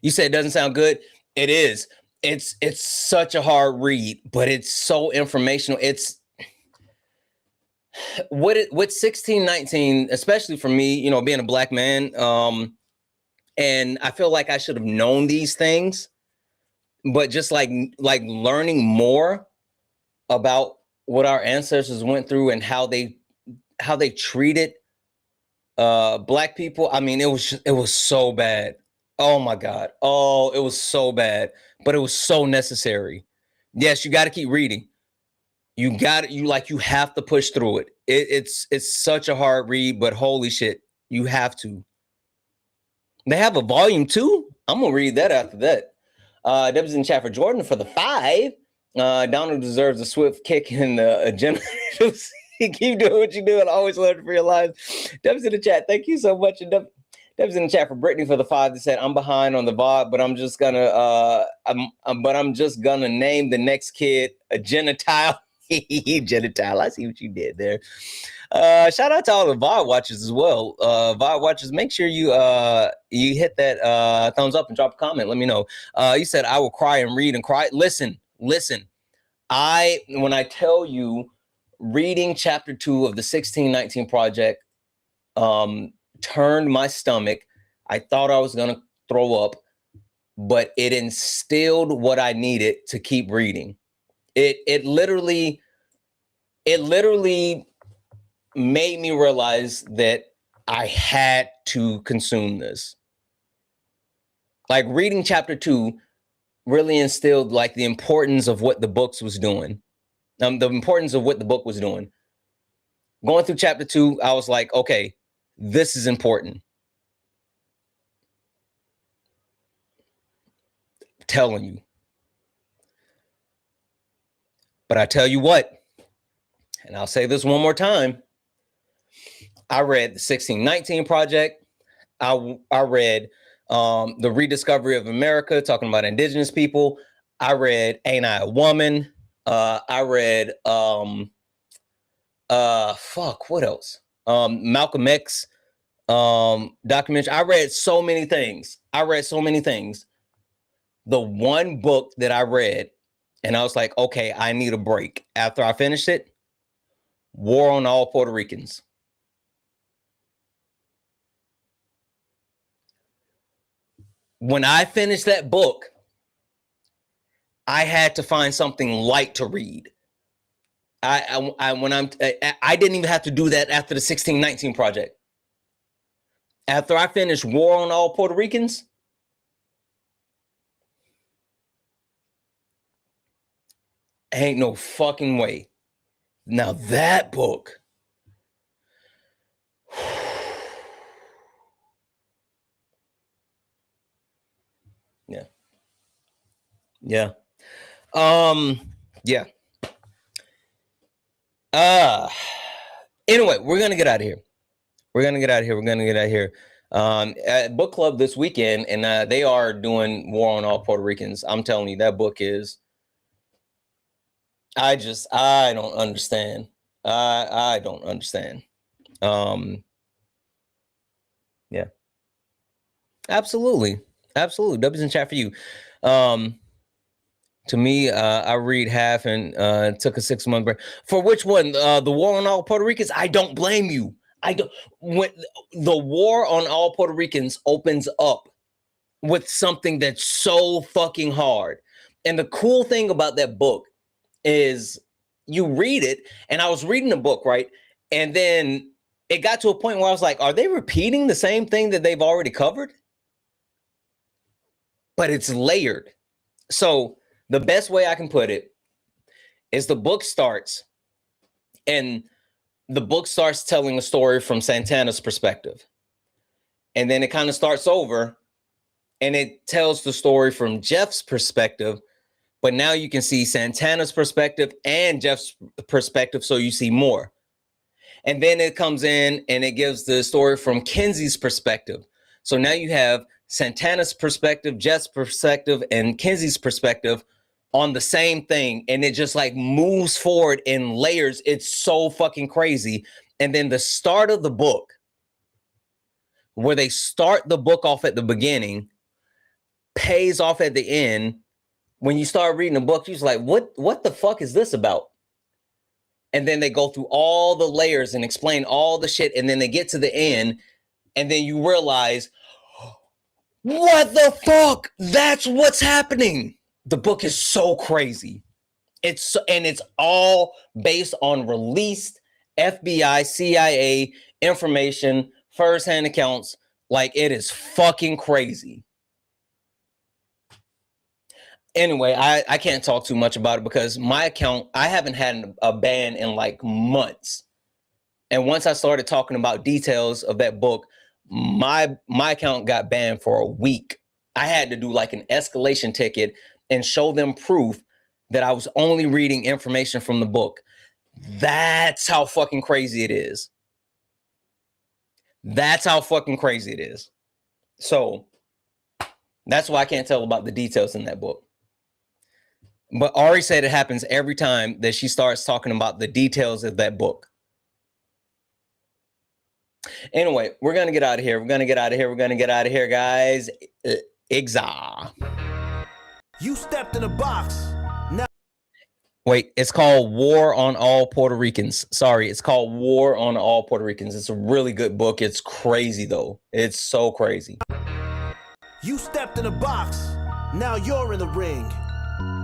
You said it doesn't sound good? It is. It's such a hard read, but it's so informational. It's what 1619, especially for me, you know, being a black man, and I feel like I should have known these things, but just like learning more about what our ancestors went through and how they treated black people. I mean, it was so bad. Oh my God. Oh, it was so bad, but it was so necessary. Yes, you got to keep reading. You have to push through it. It's such a hard read, but holy shit, you have to. They have a volume 2. I'm gonna read that after that. Deb's in chat for Jordan for the 5. Donald deserves a swift kick in the genitals. Keep doing what you're doing. Always learn for your lives. Deb's in the chat. Thank you so much. Deb's in the chat for Brittany for the 5 that said, I'm behind on the VOD, but I'm just gonna name the next kid a genitile. Genitile. I see what you did there. Shout out to all the VOD watchers as well. VOD watchers, make sure you hit that thumbs up and drop a comment. Let me know. You said I will cry and read and cry. Listen. When I tell you, reading chapter 2 of the 1619 project turned my stomach. I thought I was gonna throw up, but it instilled what I needed to keep reading. It literally made me realize that I had to consume this. Like reading chapter 2 really instilled like the importance of what the book was doing. Going through chapter 2, I was like, okay, this is important. I'm telling you. But I tell you what, and I'll say this one more time. I read the 1619 project. I read The Rediscovery of America, talking about indigenous people. I read Ain't I a Woman? I read what else? Malcolm X documentary. I read so many things. The one book that I read, and I was like, okay, I need a break. After I finished it, War on All Puerto Ricans. When I finished that book, I had to find something light to read. I didn't even have to do that after the 1619 Project. After I finished War on All Puerto Ricans, ain't no fucking way. Now that book, yeah. Anyway, we're gonna get out of here. At book club this weekend, and they are doing War on All Puerto Ricans. I'm telling you, that book is. I don't understand. I don't understand. Yeah. Absolutely. W's in chat for you. To me, I read half and took a 6-month break. For which one? The War on All Puerto Ricans? I don't blame you. When the War on All Puerto Ricans opens up with something that's so fucking hard. And the cool thing about that book is you read it, and I was reading the book, right? And then it got to a point where I was like, are they repeating the same thing that they've already covered? But it's layered. So the best way I can put it is the book starts, and the book starts telling a story from Santana's perspective. And then it kind of starts over, and it tells the story from Jeff's perspective. But now you can see Santana's perspective and Jeff's perspective, so you see more. And then it comes in and it gives the story from Kenzie's perspective. So now you have Santana's perspective, Jeff's perspective, and Kenzie's perspective on the same thing. And it just like moves forward in layers. It's so fucking crazy. And then the start of the book, where they start the book off at the beginning, pays off at the end. When you start reading the book, you're just like, what the fuck is this about? And then they go through all the layers and explain all the shit. And then they get to the end, and then you realize, what the fuck? That's what's happening. The book is so crazy. It's all based on released FBI, CIA information, firsthand accounts. Like, it is fucking crazy. Anyway, I can't talk too much about it because my account, I haven't had a ban in like months. And once I started talking about details of that book, my account got banned for a week. I had to do like an escalation ticket and show them proof that I was only reading information from the book. That's how fucking crazy it is. So that's why I can't tell about the details in that book. But Ari said it happens every time that she starts talking about the details of that book. Anyway, we're going to get out of here. Guys. Ixa. You stepped in a box. Now. Wait, it's called War on All Puerto Ricans. Sorry, it's called War on All Puerto Ricans. It's a really good book. It's crazy, though. It's so crazy. You stepped in a box. Now you're in the ring.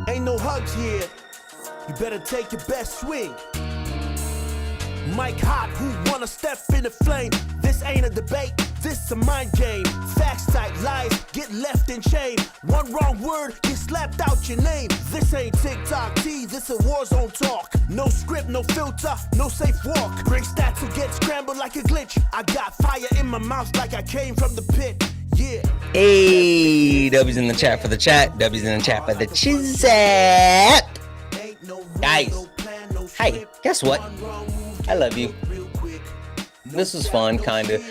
Ain't no hugs here. You better take your best swing. Mike Hot, who wanna step in the flame? This ain't a debate, this a mind game. Facts tight, lies get left in chain. One wrong word, get slapped out your name. This ain't TikTok T, this a war zone talk. No script, no filter, no safe walk. Bring stats who get scrambled like a glitch. I got fire in my mouth like I came from the pit. Yeah. Hey, W's in the chat for the chat. W's in the chat for the chat. Guys, hey, guess what? I love you. This was fun, kind of.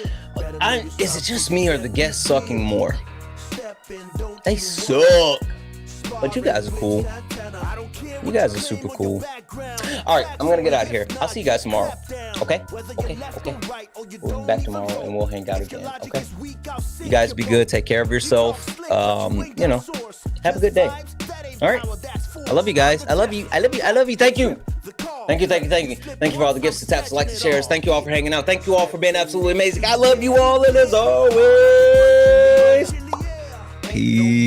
Is it just me or the guests sucking more? They suck. But you guys are cool. You guys are super cool. All right, I'm gonna get out of here. I'll see you guys tomorrow. Okay? We'll be back tomorrow and we'll hang out again. Okay? You guys be good. Take care of yourself. You know, have a good day. All right. I love you guys. I love you. Thank you. Thank you for all the gifts, the taps, the likes, the shares. Thank you all for hanging out. Thank you all for being absolutely amazing. I love you all, and as always, peace.